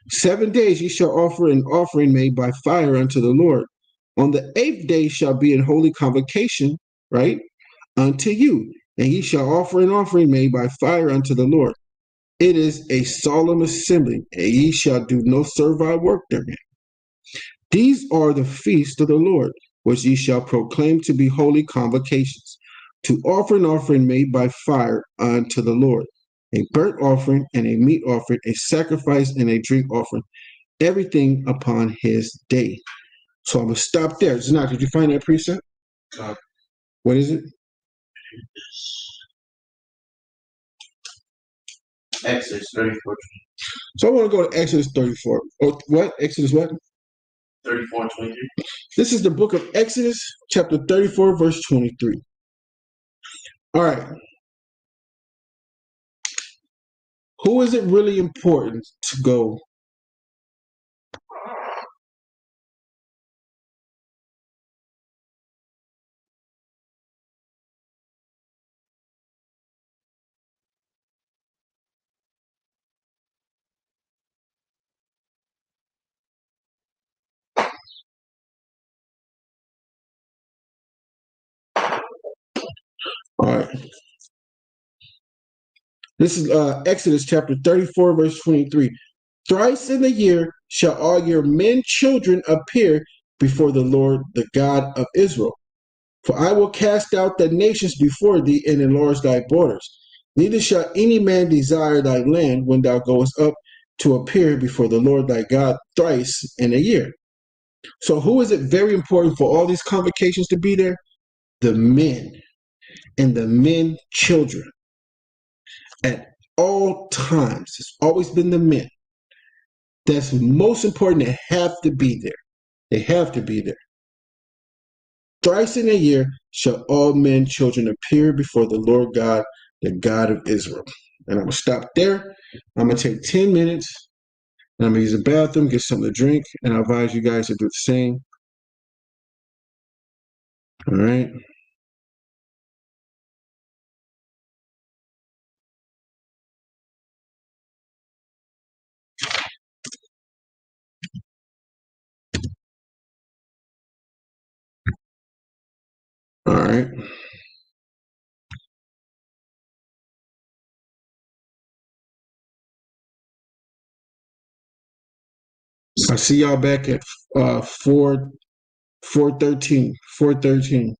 7 days ye shall offer an offering made by fire unto the Lord. On the 8th day shall be an holy convocation, right, unto you. And ye shall offer an offering made by fire unto the Lord. It is a solemn assembly, and ye shall do no servile work therein. These are the feasts of the Lord, which ye shall proclaim to be holy convocations, to offer an offering made by fire unto the Lord, a burnt offering and a meat offering, a sacrifice and a drink offering, everything upon his day. So I'm going to stop there. Zanat, did you find that precept? What is it? Exodus 34. So I want to go to Exodus 34. Oh, what? Exodus what? 34 and 23. This is the book of Exodus, chapter 34, verse 23. All right. Who is it really important to go? All right. This is Exodus chapter 34, verse 23. Thrice in the year shall all your men children appear before the Lord, the God of Israel. For I will cast out the nations before thee and enlarge thy borders. Neither shall any man desire thy land when thou goest up to appear before the Lord thy God thrice in a year. So who is it very important for all these convocations to be there? The men and the men children. At all times, it's always been the men. That's most important. They have to be there. They have to be there. Thrice in a year shall all men children appear before the Lord God, the God of Israel. And I'm going to stop there. I'm going to take 10 minutes. And I'm going to use the bathroom, get something to drink, and I advise you guys to do the same. All right. All right. I see y'all back at 4:13. 4:13.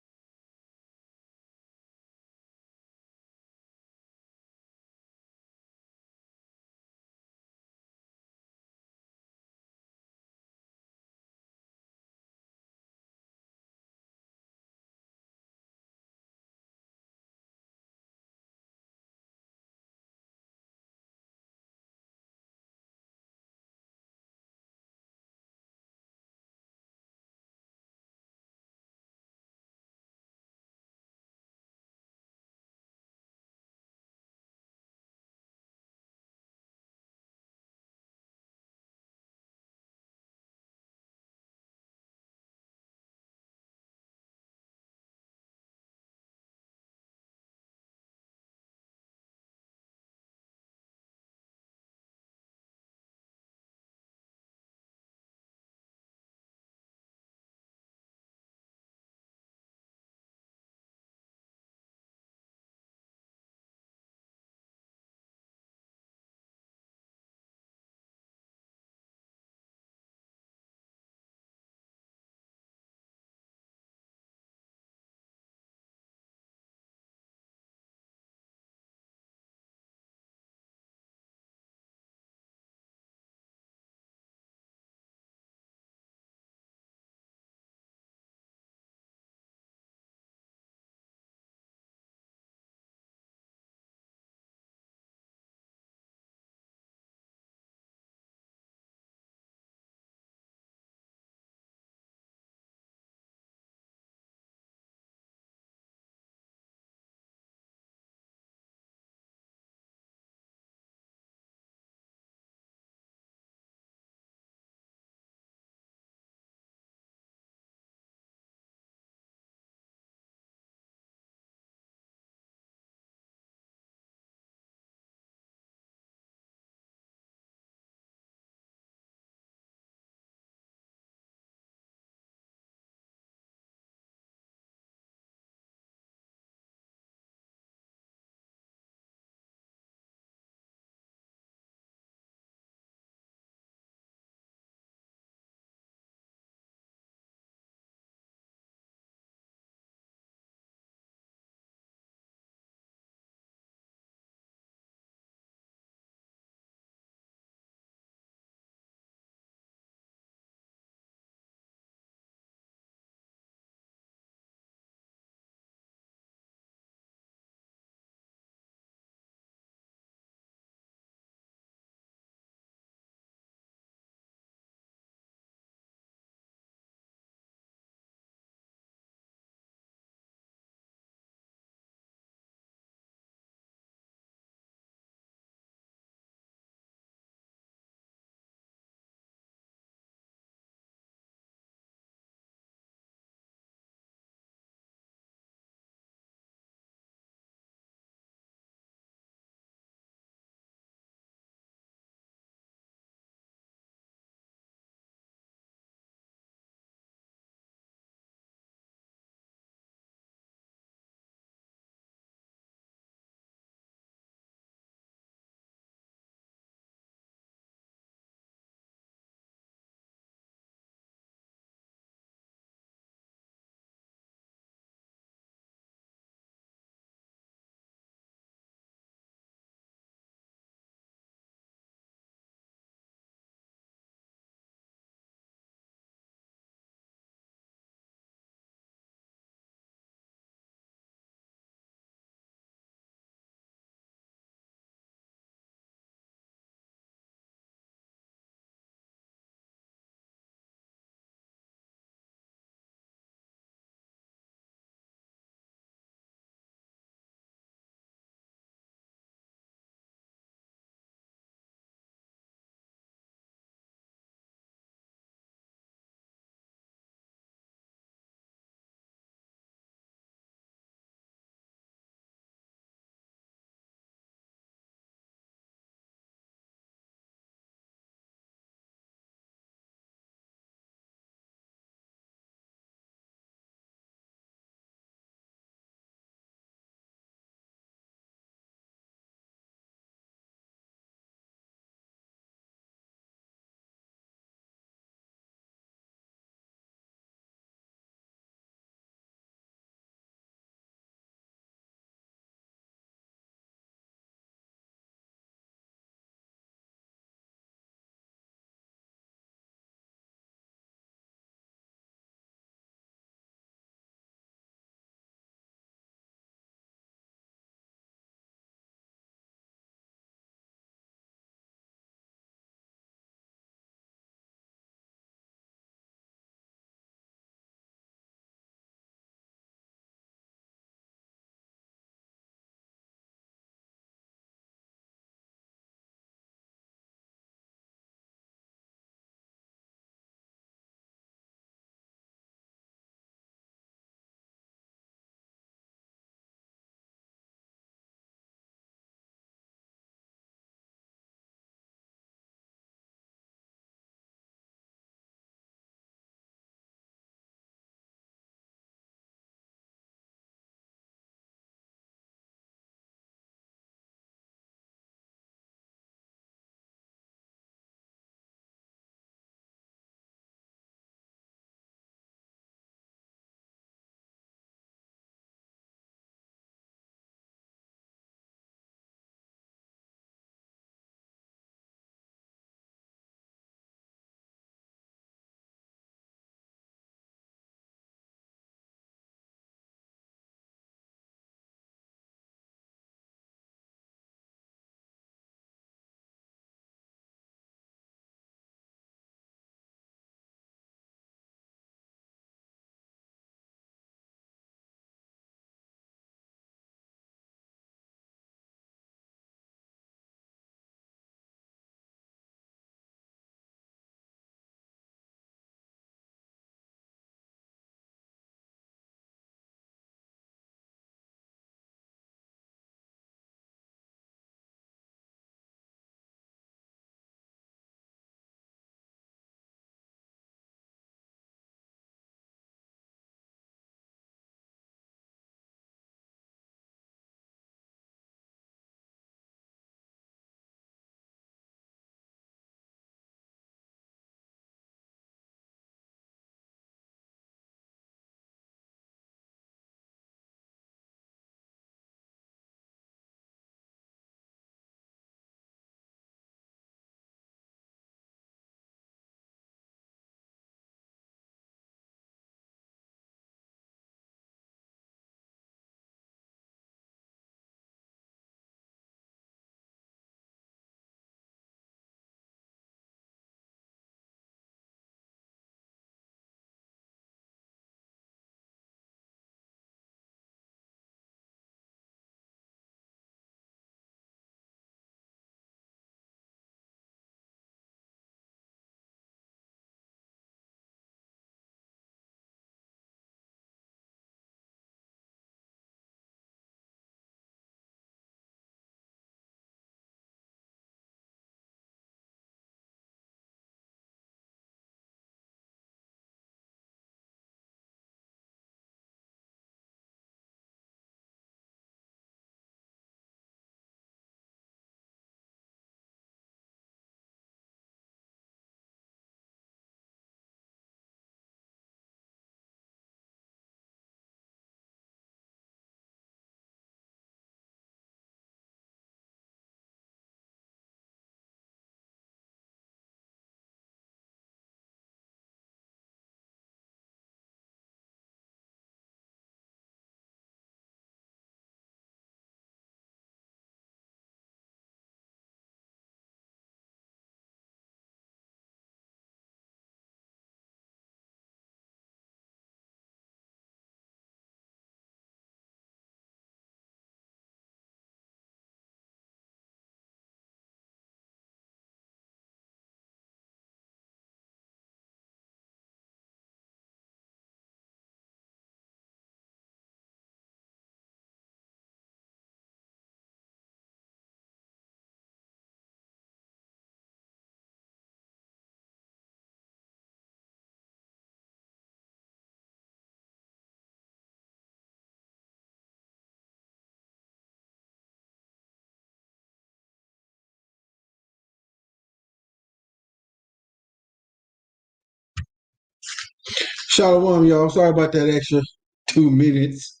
Shalom, y'all. Sorry about that extra 2 minutes.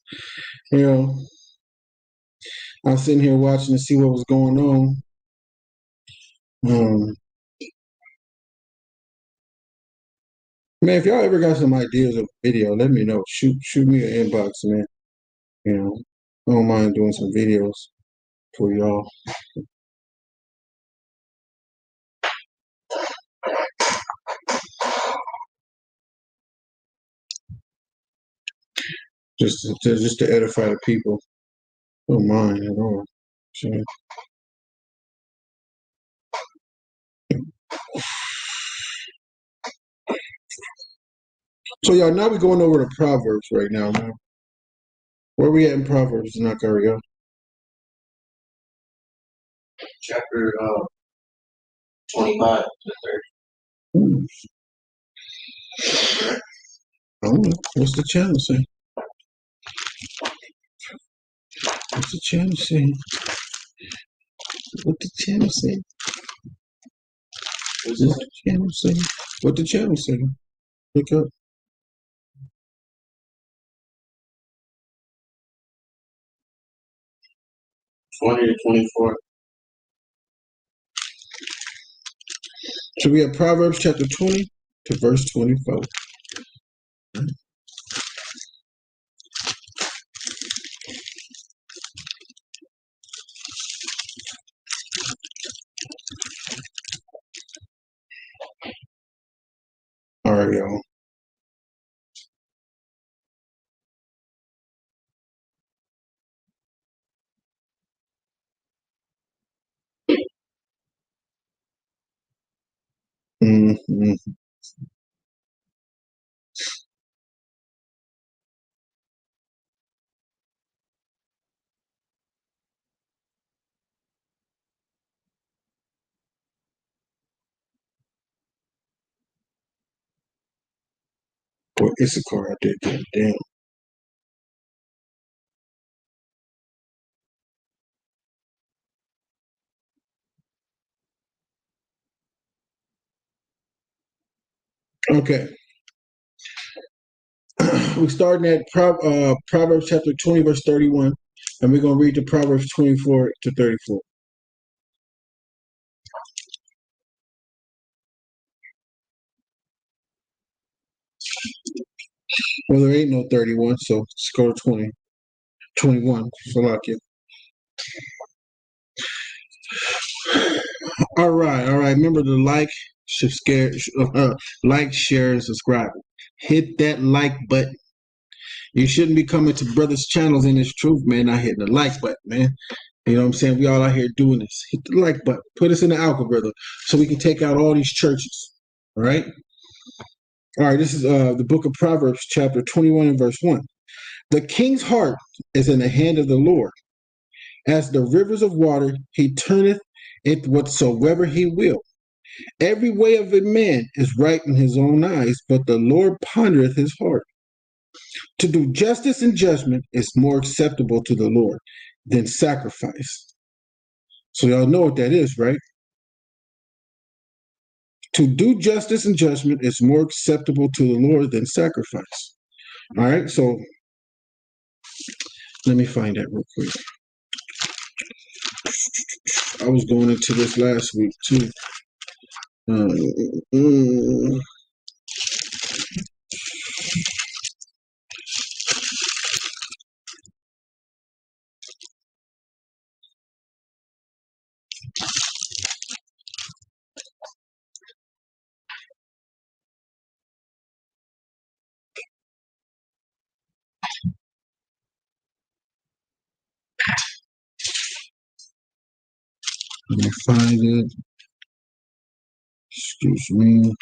You know, I was sitting here watching to see what was going on. Um, man, if y'all ever got some ideas of video, let me know. Shoot me an inbox, man. You know, I don't mind doing some videos for y'all. Just to edify the people. Don't mind at all. Sure. So y'all, now we're going over to Proverbs right now, man. Where we at in Proverbs, Nakaria? Chapter 25 to Hmm. Oh, what's the channel say? What's the channel say? What the channel say? What's the channel say? What the channel say? Look up. 20 to 24. So we have Proverbs chapter 20 to verse 24. All right, y'all. Mm-hmm. Boy, Issachar out there getting down. Okay. We're starting at Proverbs chapter 20, verse 31, and we're going to read the Proverbs 24 to 34. Well, there ain't no 31, so let's go to 20. 21. So like it. All right, all right. Remember to like, share, and subscribe. Hit that like button. You shouldn't be coming to brothers' channels in this truth, man, not hitting the like button, man. You know what I'm saying? We all out here doing this. Hit the like button. Put us in the algorithm so we can take out all these churches. All right? All right, this is the book of Proverbs, chapter 21 and verse 1. The king's heart is in the hand of the Lord. As the rivers of water, he turneth it whatsoever he will. Every way of a man is right in his own eyes, but the Lord pondereth his heart. To do justice and judgment is more acceptable to the Lord than sacrifice. So y'all know what that is, right? To do justice and judgment is more acceptable to the Lord than sacrifice. All right, so let me find that real quick. I was going into this last week too. Let me find it. Excuse me.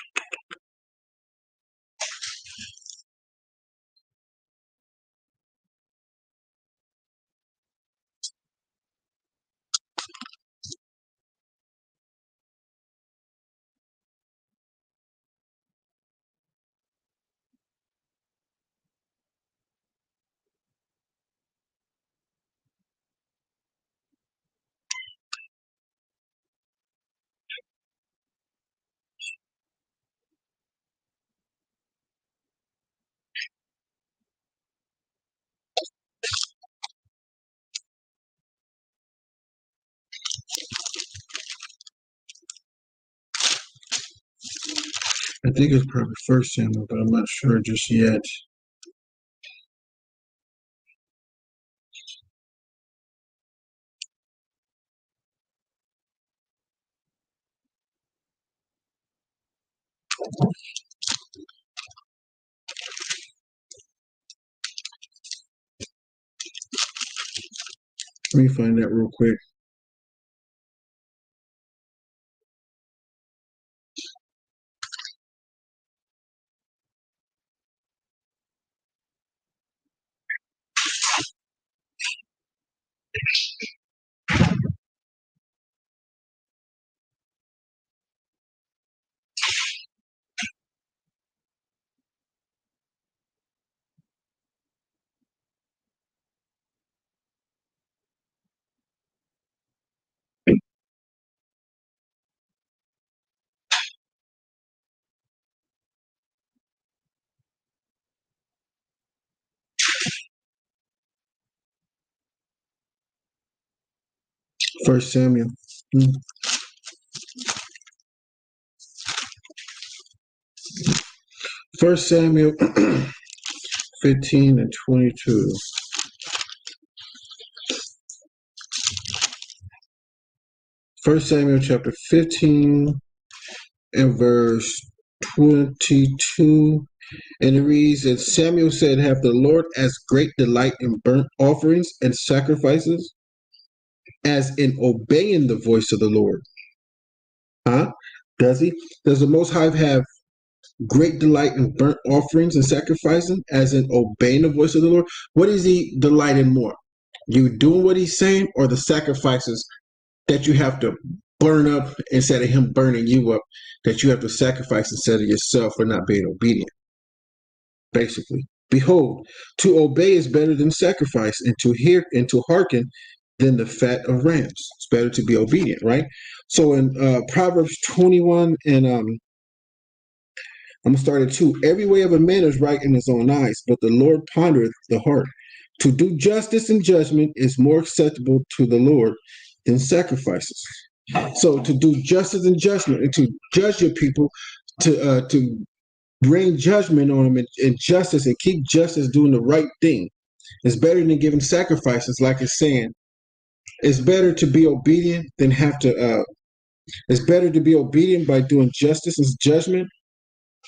think it's probably First Samuel, but I'm not sure just yet. Let me find that real quick. First Samuel. First Samuel 15 and 22. First Samuel chapter 15 and verse 22. And it reads, and Samuel said, have the Lord as great delight in burnt offerings and sacrifices as in obeying the voice of the Lord? Huh? Does he? Does the Most High have great delight in burnt offerings and sacrificing as in obeying the voice of the Lord? What is he delight in more? You doing what he's saying, or the sacrifices that you have to burn up instead of him burning you up, that you have to sacrifice instead of yourself for not being obedient? Basically, behold, to obey is better than sacrifice, and to hear and to hearken than the fat of rams. It's better to be obedient, right? So in Proverbs 21 and I'm gonna start at 2. Every way of a man is right in his own eyes, but the Lord pondereth the heart. To do justice and judgment is more acceptable to the Lord than sacrifices. So to do justice and judgment, and to judge your people, to bring judgment on them, and justice, and keep justice, doing the right thing, is better than giving sacrifices. Like it's saying, it's better to be obedient than have to. It's better to be obedient by doing justice and judgment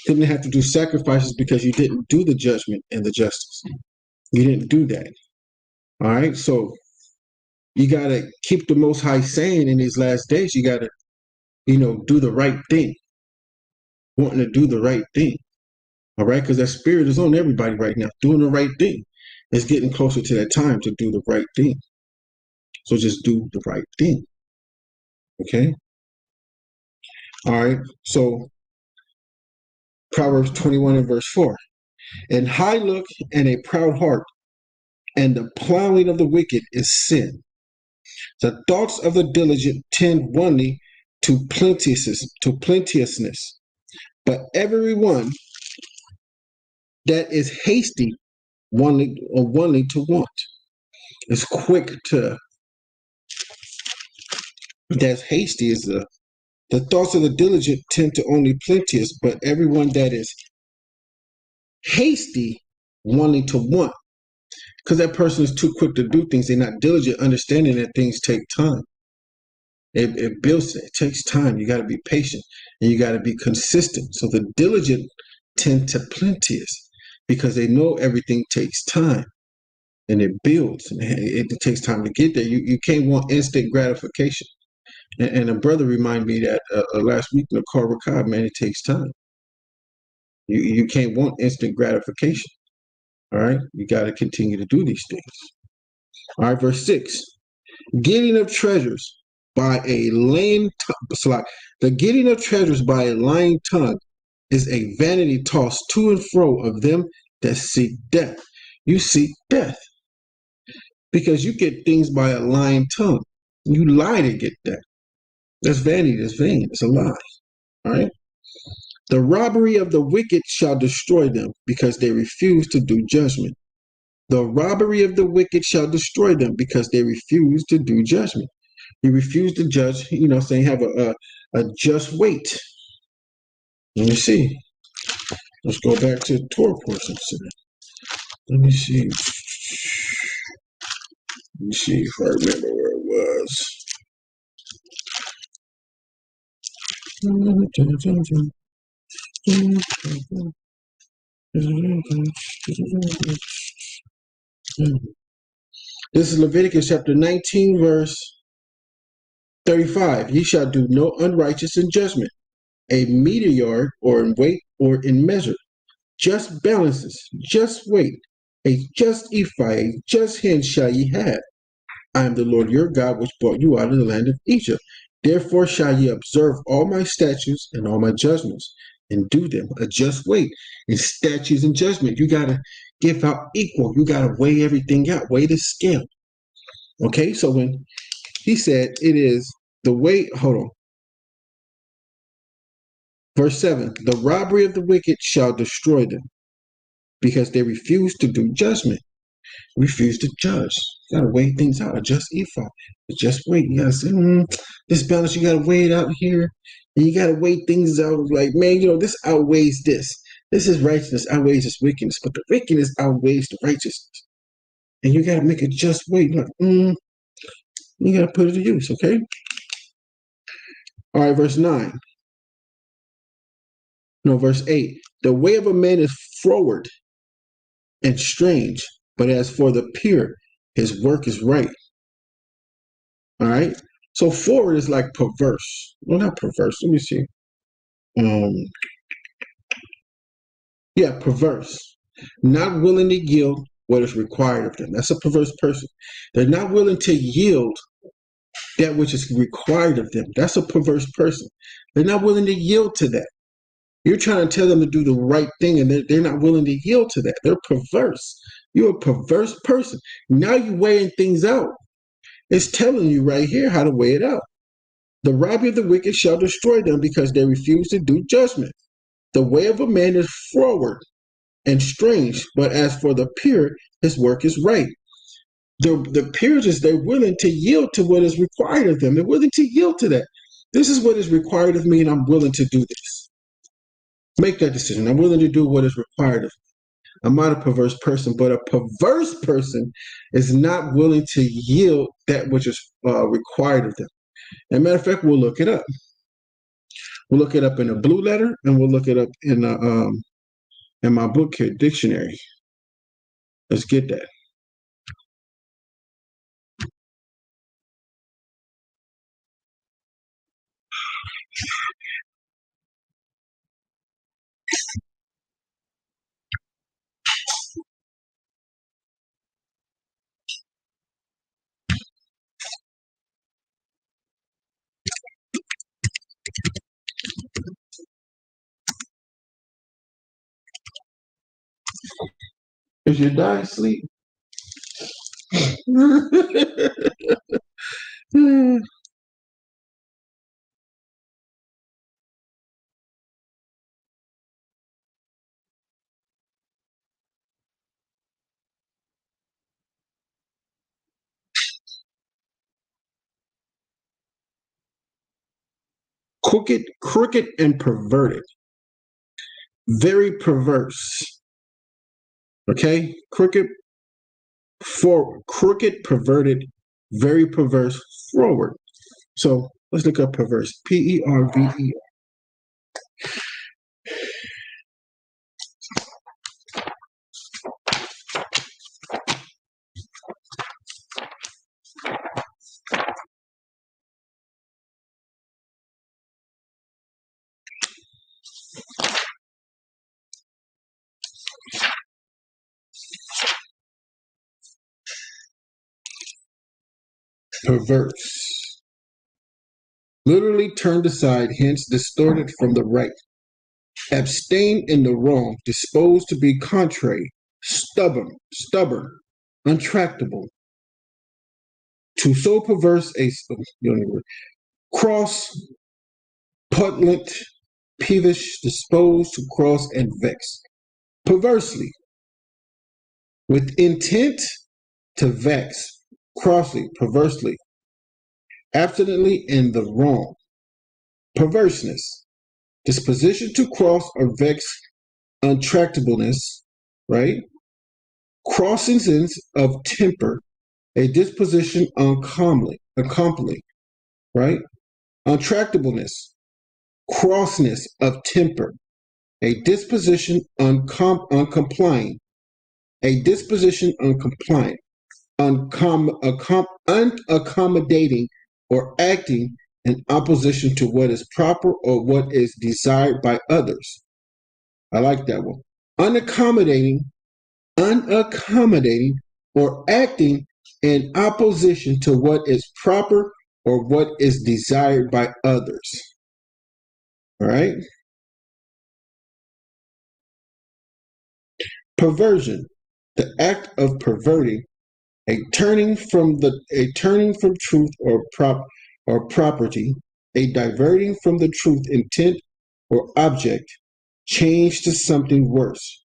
than to have to do sacrifices because you didn't do the judgment and the justice. You didn't do that. All right. So you got to keep the Most High saying in these last days, you got to, do the right thing, wanting to do the right thing. All right. Because that spirit is on everybody right now, doing the right thing. It's getting closer to that time to do the right thing. So just do the right thing. Okay. All right. So Proverbs 21 and verse 4. And high look and a proud heart, and the plowing of the wicked is sin. The thoughts of the diligent tend only to plenteousness, but everyone that is hasty only to want. Is quick to, that's hasty is the thoughts of the diligent tend to only plenteous, but everyone that is hasty wanting to want, because that person is too quick to do things. They're not diligent, understanding that things take time. It builds, it takes time. You got to be patient and you got to be consistent. So the diligent tend to plenteous because they know everything takes time and it builds, and it takes time to get there. You can't want instant gratification. And a brother reminded me that last week in the car with Cobb, man, it takes time. You can't want instant gratification. All right, you got to continue to do these things. All right, verse 6. Getting of treasures by a lying tongue. The getting of treasures by a lying tongue is a vanity tossed to and fro of them that seek death. You seek death because you get things by a lying tongue. You lie to get that. That's vanity. That's vain. It's a lie. All right. The robbery of the wicked shall destroy them because they refuse to do judgment. The robbery of the wicked shall destroy them because they refuse to do judgment. You refuse to judge, saying have a just weight. Let me see. Let's go back to the Torah portion. Let me see. Let me see if I remember where it was. This is Leviticus chapter 19, verse 35. Ye shall do no unrighteous in judgment, a meter yard, or in weight, or in measure. Just balances, just weight, a just ephah, a just hin shall ye have. I am the Lord your God, which brought you out of the land of Egypt. Therefore shall ye observe all my statutes and all my judgments, and do them a just weight. In statutes and judgment, you got to give out equal. You got to weigh everything out, weigh the scale. Okay, so when he said it is the weight, hold on. Verse 7, the robbery of the wicked shall destroy them, because they refuse to do judgment, refuse to judge. You gotta weigh things out, adjust ephah, just wait. You gotta say, this balance, you gotta weigh it out here, and you gotta weigh things out like, man, this outweighs this. This is righteousness outweighs this wickedness, but the wickedness outweighs the righteousness. And you gotta make a just weight. Like, you gotta put it to use, okay? All right, verse 9. No, verse 8. The way of a man is froward and strange, but as for the pure, his work is right. All right. So forward is like perverse. Well, not perverse. Let me see. Yeah, perverse. Not willing to yield what is required of them. That's a perverse person. They're not willing to yield that which is required of them. That's a perverse person. They're not willing to yield to that. You're trying to tell them to do the right thing, and they're not willing to yield to that. They're perverse. You're a perverse person. Now you're weighing things out. It's telling you right here how to weigh it out. The robbery of the wicked shall destroy them, because they refuse to do judgment. The way of a man is froward and strange, but as for the pure, his work is right. The pure is they're willing to yield to what is required of them. They're willing to yield to that. This is what is required of me, and I'm willing to do this. Make that decision. I'm willing to do what is required of me. I'm not a perverse person, but a perverse person is not willing to yield that which is required of them. As a matter of fact, we'll look it up. We'll look it up in a blue letter, and we'll look it up in my book here, dictionary. Let's get that. Is your dog asleep? Crooked, and perverted. Very perverse. Okay? Crooked, perverted, very perverse, forward. So let's look up perverse. Perve. Perverse. Literally turned aside, hence distorted from the right. Abstain in the wrong, disposed to be contrary, stubborn, untractable. To so perverse a cross, putulant, peevish, disposed to cross and vex. Perversely, with intent to vex, crossly, perversely, abstinently in the wrong. Perverseness, disposition to cross or vex untractableness, right? Crossings of temper, a disposition uncomely, right? Untractableness, crossness of temper, a disposition uncomplying, a disposition uncompliant, unaccommodating, or acting in opposition to what is proper or what is desired by others. I like that one. Unaccommodating, or acting in opposition to what is proper or what is desired by others. All right. Perversion, the act of perverting, a turning from truth or property, a diverting from the truth intent or object, change to something worse.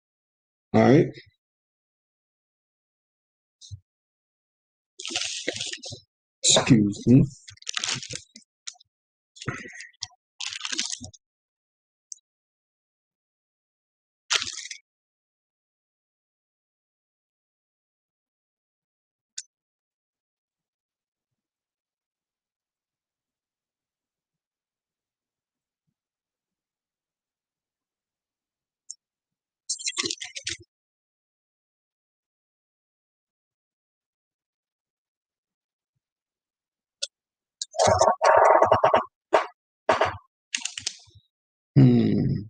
All right. Excuse me. Hmm.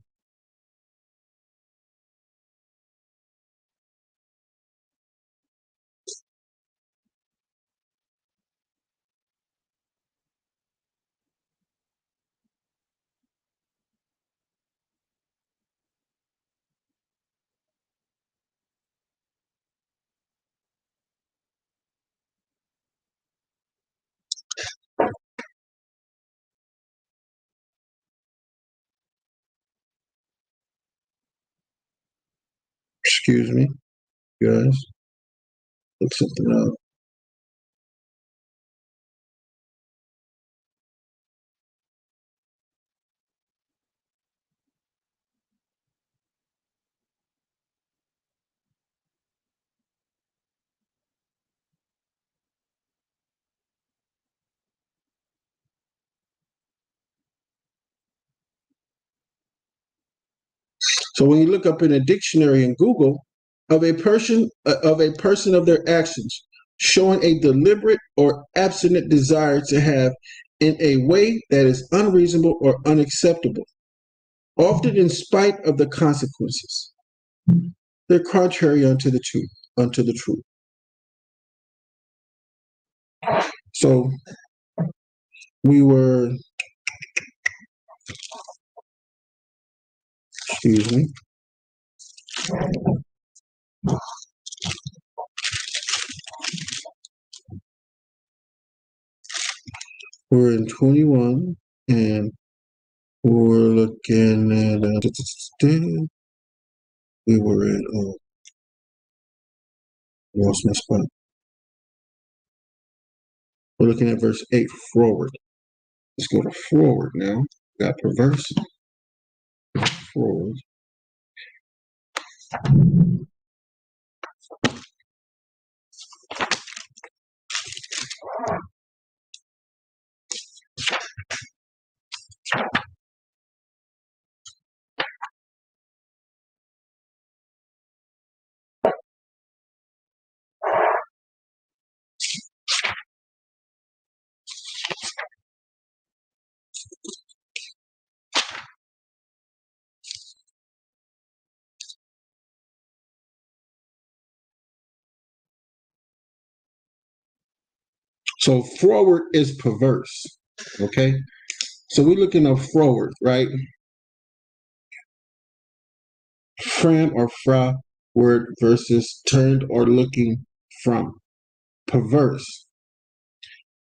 Excuse me, guys. Look something up. So when you look up in a dictionary in Google, of a person of their actions, showing a deliberate or abstinent desire to have in a way that is unreasonable or unacceptable, often in spite of the consequences. They're contrary unto the truth, unto the truth. So we were, excuse me, we're in 21 and we're looking at, we were in, lost my spot. We're looking at verse 8 forward. Let's go to forward now. Got perverse. Forward. So forward is perverse. Okay. So we're looking at forward, right? From or fra word versus turned or looking from. Perverse.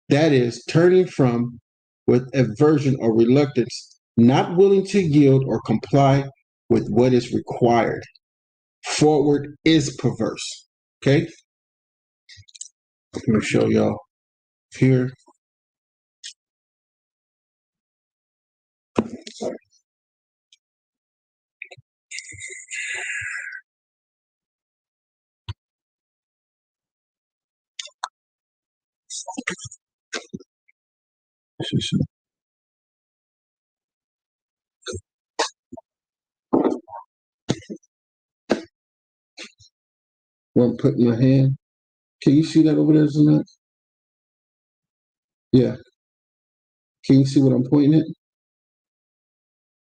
That is turning from with aversion or reluctance, not willing to yield or comply with what is required. Forward is perverse. Okay. Let me show y'all here. Sorry. One put in my hand. Can you see that over there, Zanette? Yeah. Can you see what I'm pointing at?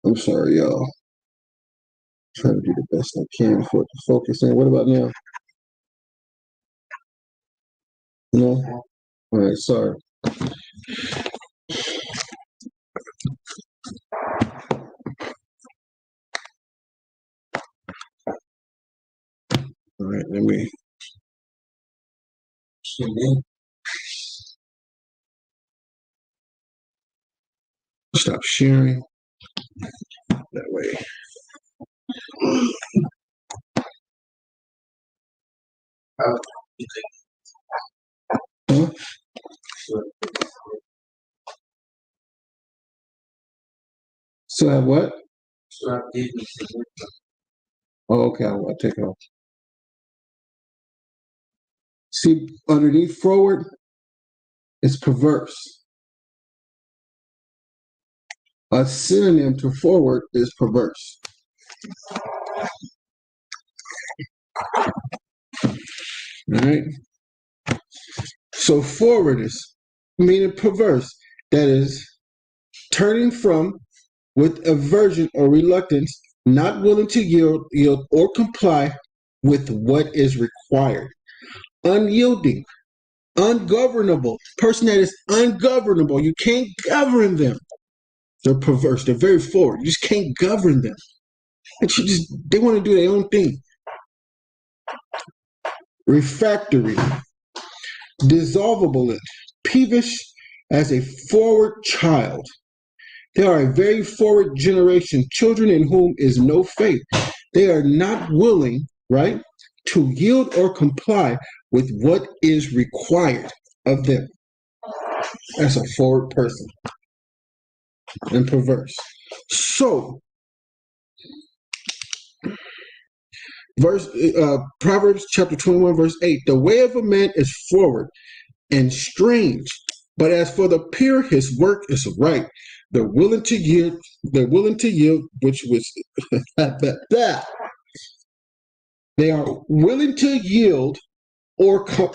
I'm sorry, y'all. Trying to do the best I can for it to focus in. What about now? No? All right, sorry. All right, let me stop sharing that way. Huh? So I have what? Oh, okay, I'll take it off. See, underneath forward, it's perverse. A synonym to forward is perverse. All right. So forward is meaning perverse. That is turning from with aversion or reluctance, not willing to yield or comply with what is required. Unyielding, ungovernable. Person that is ungovernable. You can't govern them. They're perverse. They're very forward. You just can't govern them. And they want to do their own thing. Refractory, dissolvable, peevish as a forward child. They are a very forward generation, children in whom is no faith. They are not willing, right, to yield or comply with what is required of them. That's a forward person and perverse. So, Proverbs chapter 21, verse 8, the way of a man is forward and strange, but as for the pure, his work is right. They're willing to yield, which was that. They are willing to yield or comply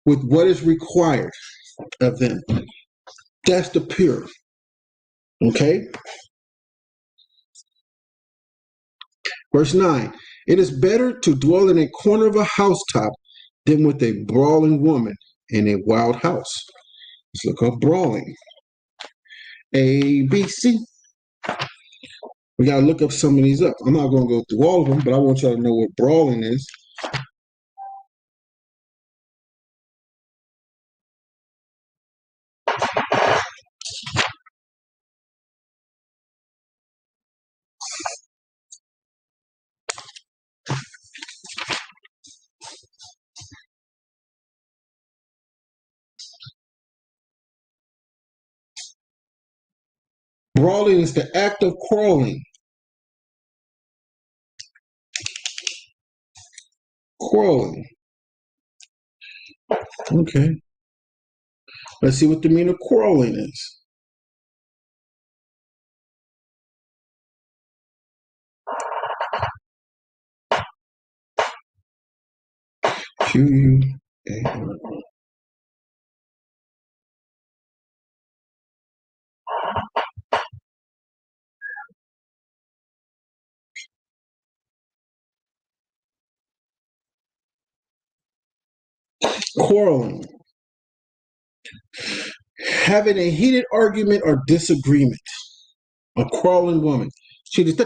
with what is required of them. That's the pure. Okay? Verse 9. It is better to dwell in a corner of a housetop than with a brawling woman in a wild house. Let's look up brawling. A, B, C. We got to look up some of these up. I'm not going to go through all of them, but I want y'all to know what brawling is. Brawling is the act of quarreling. Quarreling. Okay. Let's see what the meaning of quarreling is. Q-U-A-R-O. Quarreling. Having a heated argument or disagreement. A quarreling woman. She just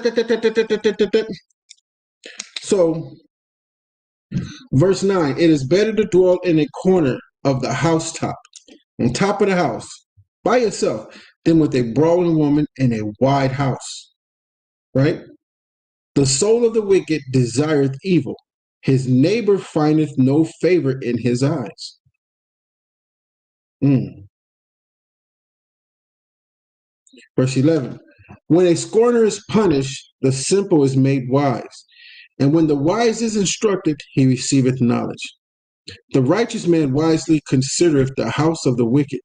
So, verse 9, it is better to dwell in a corner of the housetop, on top of the house, by yourself, than with a brawling woman in a wide house. Right? The soul of the wicked desireth evil. His neighbor findeth no favor in his eyes. Verse 11. When a scorner is punished, the simple is made wise. And when the wise is instructed, he receiveth knowledge. The righteous man wisely considereth the house of the wicked,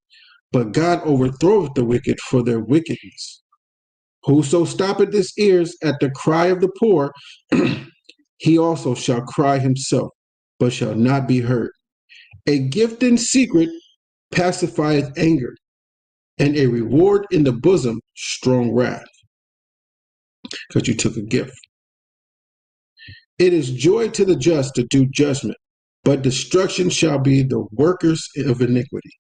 but God overthroweth the wicked for their wickedness. Whoso stoppeth his ears at the cry of the poor, he also shall cry himself, but shall not be heard. A gift in secret pacifieth anger, and a reward in the bosom strong wrath. Because you took a gift. It is joy to the just to do judgment, but destruction shall be the workers of iniquity.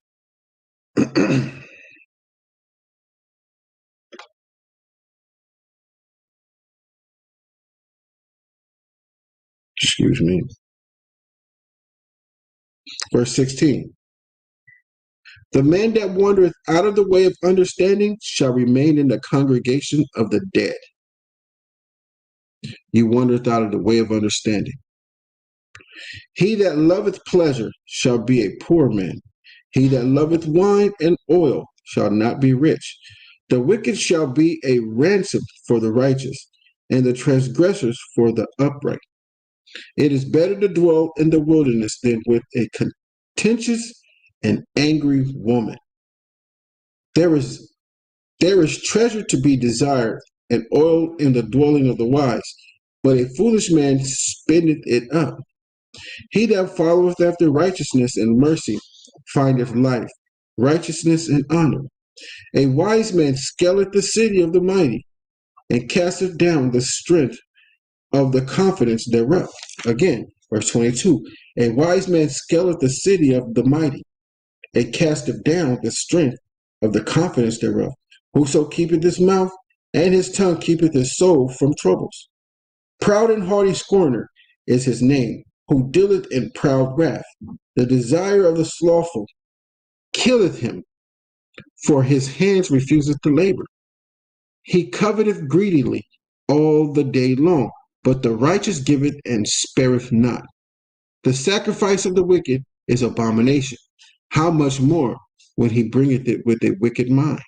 Excuse me. Verse 16. The man that wandereth out of the way of understanding shall remain in the congregation of the dead. You wandereth out of the way of understanding. He that loveth pleasure shall be a poor man. He that loveth wine and oil shall not be rich. The wicked shall be a ransom for the righteous, and the transgressors for the upright. It is better to dwell in the wilderness than with a contentious and angry woman. There is treasure to be desired, and oil in the dwelling of the wise, but a foolish man spendeth it up. He that followeth after righteousness and mercy findeth life, righteousness and honor. A wise man scaleth the city of the mighty, and casteth down the strength of the confidence thereof. Again, verse 22. A wise man scaleth the city of the mighty, and casteth down the strength of the confidence thereof. Whoso keepeth his mouth and his tongue keepeth his soul from troubles. Proud and haughty scorner is his name, who dealeth in proud wrath. The desire of the slothful killeth him, for his hands refuseth to labor. He coveteth greedily all the day long, but the righteous giveth and spareth not. The sacrifice of the wicked is abomination. How much more when he bringeth it with a wicked mind?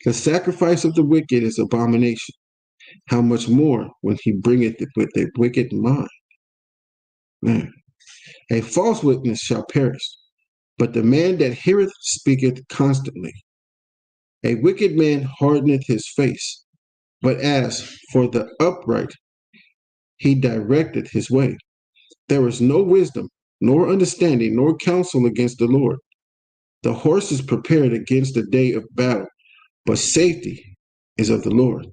The sacrifice of the wicked is abomination. How much more when he bringeth it with a wicked mind? Man. A false witness shall perish, but the man that heareth speaketh constantly. A wicked man hardeneth his face, but as for the upright, he directeth his way. There is no wisdom, nor understanding, nor counsel against the Lord. The horse is prepared against the day of battle, but safety is of the Lord.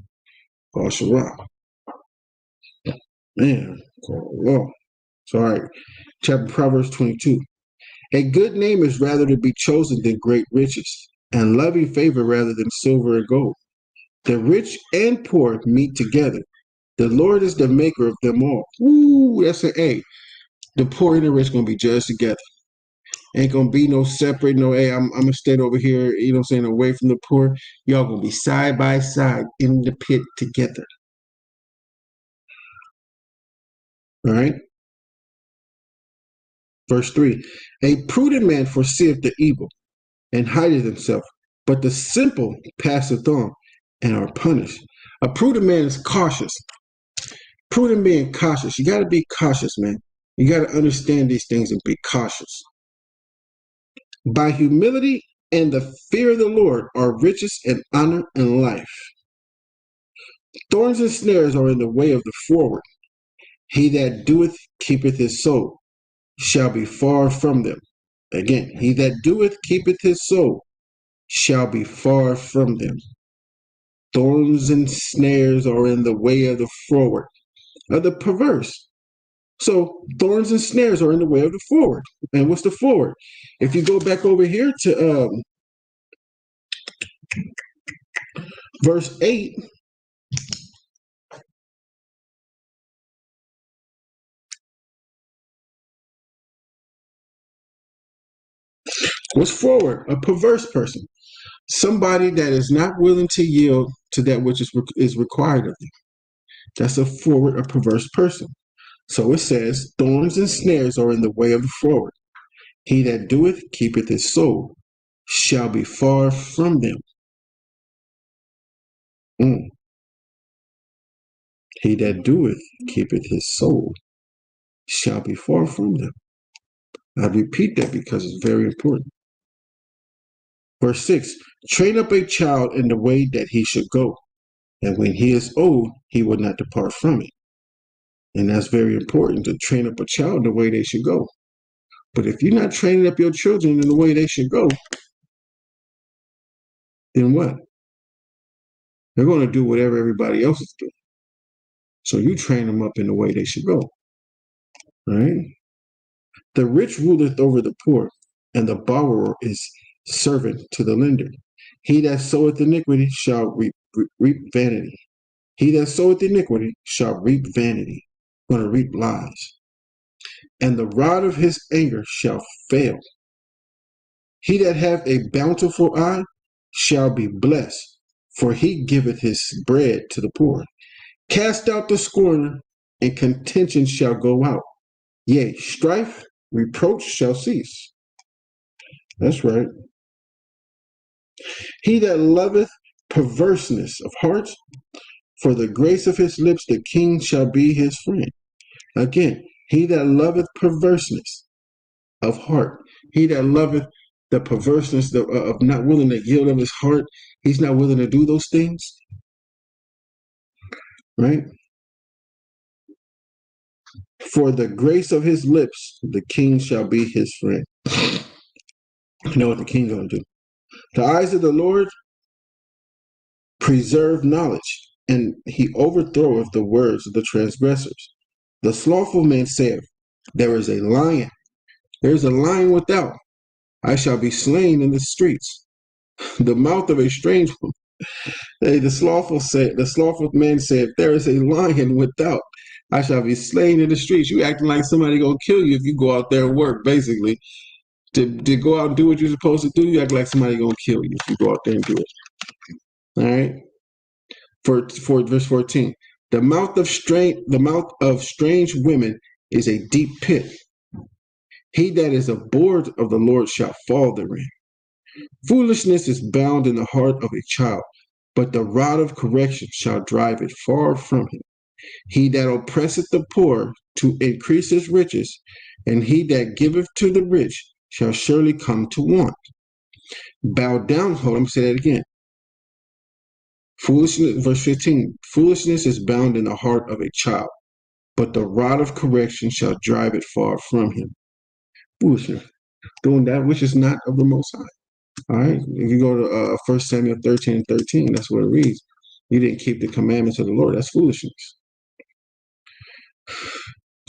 Man, oh, sorry. Chapter Proverbs 22. A good name is rather to be chosen than great riches, and loving favor rather than silver and gold. The rich and poor meet together. The Lord is the maker of them all. Ooh, that's an A. The poor and the rich gonna be judged together. Ain't gonna be no separate, no, hey, I'm gonna stay over here, you know what I'm saying, away from the poor. Y'all gonna be side by side in the pit together. All right. Verse 3. A prudent man foreseeth the evil and hideth himself, but the simple passeth on and are punished. A prudent man is cautious. Prudent being cautious. You got to be cautious, man. You got to understand these things and be cautious. By humility and the fear of the Lord are riches and honor and life. Thorns and snares are in the way of the forward. He that doeth keepeth his soul shall be far from them. Again, he that doeth keepeth his soul shall be far from them. Thorns and snares are in the way of the forward, of the perverse. So thorns and snares are in the way of the forward. And what's the forward? If you go back over here to verse 8, what's forward? A perverse person. Somebody that is not willing to yield to that which is required of them. That's a forward, a perverse person. So it says, thorns and snares are in the way of the forward. He that doeth keepeth his soul shall be far from them. Mm. He that doeth, keepeth his soul, shall be far from them. I repeat that because it's very important. Verse 6, train up a child in the way that he should go, and when he is old, he will not depart from it. And that's very important, to train up a child in the way they should go. But if you're not training up your children in the way they should go, then what? They're going to do whatever everybody else is doing. So you train them up in the way they should go. Right? The rich ruleth over the poor, and the borrower is servant to the lender. He that soweth iniquity shall reap vanity. He that soweth iniquity shall reap vanity. Going to reap lies. And the rod of his anger shall fail. He that hath a bountiful eye shall be blessed, for he giveth his bread to the poor. Cast out the scorner, and contention shall go out. Yea, strife, reproach shall cease. That's right. He that loveth perverseness of heart, for the grace of his lips the king shall be his friend. Again, he that loveth perverseness of heart, he that loveth the perverseness of not willing to yield of his heart, he's not willing to do those things, right? For the grace of his lips, the king shall be his friend. You know what the king's going to do? The eyes of the Lord preserve knowledge, and he overthroweth the words of the transgressors. The slothful man saith, there is a lion. There is a lion without. I shall be slain in the streets. The mouth of a strange one. Hey, the slothful man said, there is a lion without. I shall be slain in the streets. You acting like somebody gonna kill you if you go out there and work, basically. To go out and do what you're supposed to do, you act like somebody gonna kill you if you go out there and do it. All right. For verse 14. The mouth of strange women is a deep pit. He that is abhorred of the Lord shall fall therein. Foolishness is bound in the heart of a child, but the rod of correction shall drive it far from him. He that oppresseth the poor to increase his riches, and he that giveth to the rich shall surely come to want. Bow down, hold on, say that again. Foolishness, verse 15, foolishness is bound in the heart of a child, but the rod of correction shall drive it far from him. Foolishness, doing that which is not of the Most High. All right, if you go to 1 Samuel 13:13, that's what it reads. You didn't keep the commandments of the Lord. That's foolishness.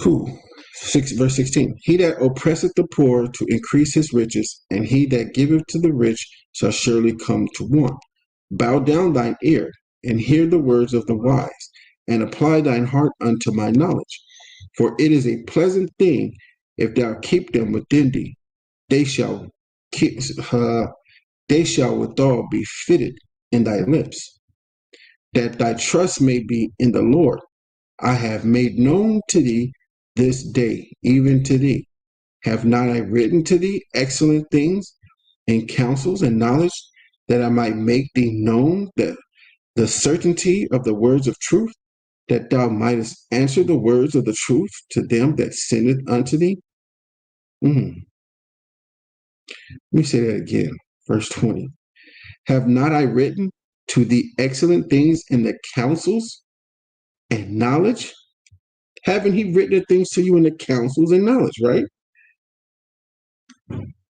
Cool. Verse 16. He that oppresseth the poor to increase his riches, and he that giveth to the rich shall surely come to want. Bow down thine ear, and hear the words of the wise, and apply thine heart unto my knowledge. For it is a pleasant thing if thou keep them within thee. They shall withal be fitted in thy lips, that thy trust may be in the Lord. I have made known to thee this day, even to thee. Have not I written to thee excellent things and counsels and knowledge, that I might make thee known the certainty of the words of truth, that thou mightest answer the words of the truth to them that sendeth unto thee? Let me say that again. Verse 20. Have not I written to thee excellent things in the counsels and knowledge? Haven't he written the things to you in the counsels and knowledge, right?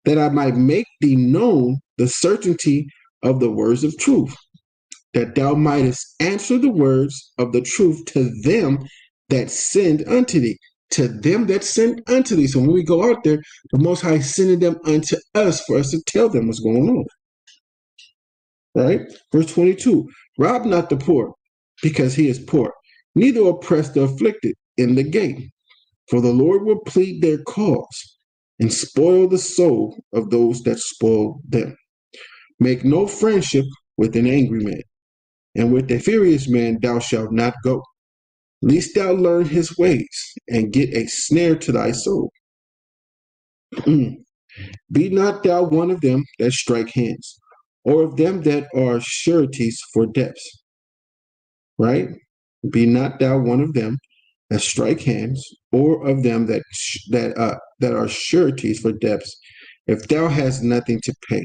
That I might make thee known the certainty of the words of truth, that thou mightest answer the words of the truth to them that send unto thee. To them that send unto thee. So when we go out there, the Most High is sending them unto us for us to tell them what's going on. Right? Verse 22. Rob not the poor, because he is poor, neither oppress the afflicted in the gate. For the Lord will plead their cause, and spoil the soul of those that spoil them. Make no friendship with an angry man, and with a furious man thou shalt not go, lest thou learn his ways, and get a snare to thy soul. Be not thou one of them that strike hands, or of them that are sureties for debts. right? Be not thou one of them that strike hands, or of them that are sureties for debts, if thou hast nothing to pay.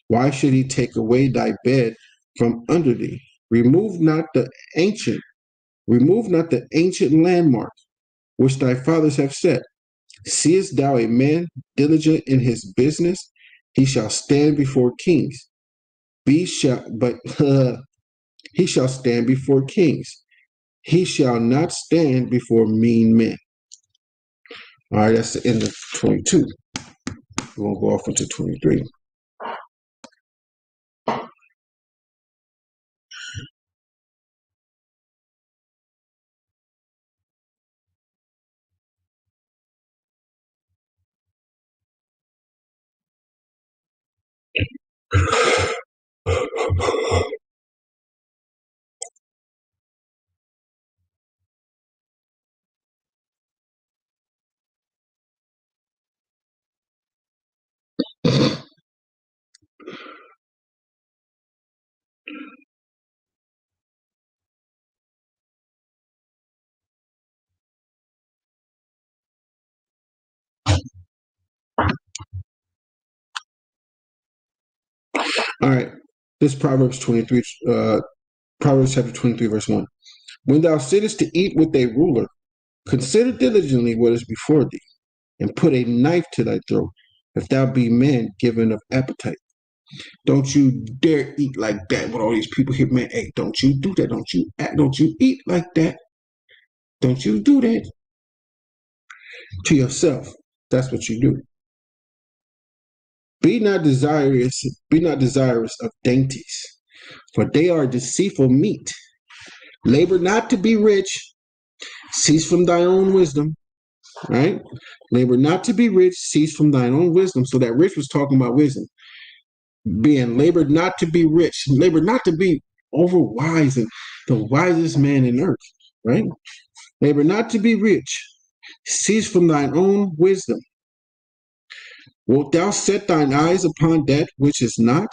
Why should he take away thy bed from under thee? Remove not the ancient, remove not the ancient landmark which thy fathers have set. Seest thou a man diligent in his business? He shall stand before kings. He shall stand before kings. He shall not stand before mean men. All right, that's the end of 22. We're going to go off into 23. All right, this Proverbs 23, Proverbs chapter 23, verse 1. When thou sittest to eat with a ruler, consider diligently what is before thee, and put a knife to thy throat, if thou be man given of appetite. Don't you dare eat like that with all these people here, man. Hey, don't you do that. Don't you eat like that. Don't you do that to yourself. That's what you do. Be not desirous of dainties, for they are deceitful meat. Labor not to be rich, cease from thy own wisdom, right? Labor not to be rich, cease from thine own wisdom. So that rich was talking about wisdom. Being labored not to be rich, labored not to be over wise and the wisest man in earth, right? Labor not to be rich, cease from thine own wisdom. Wilt thou set thine eyes upon that which is not?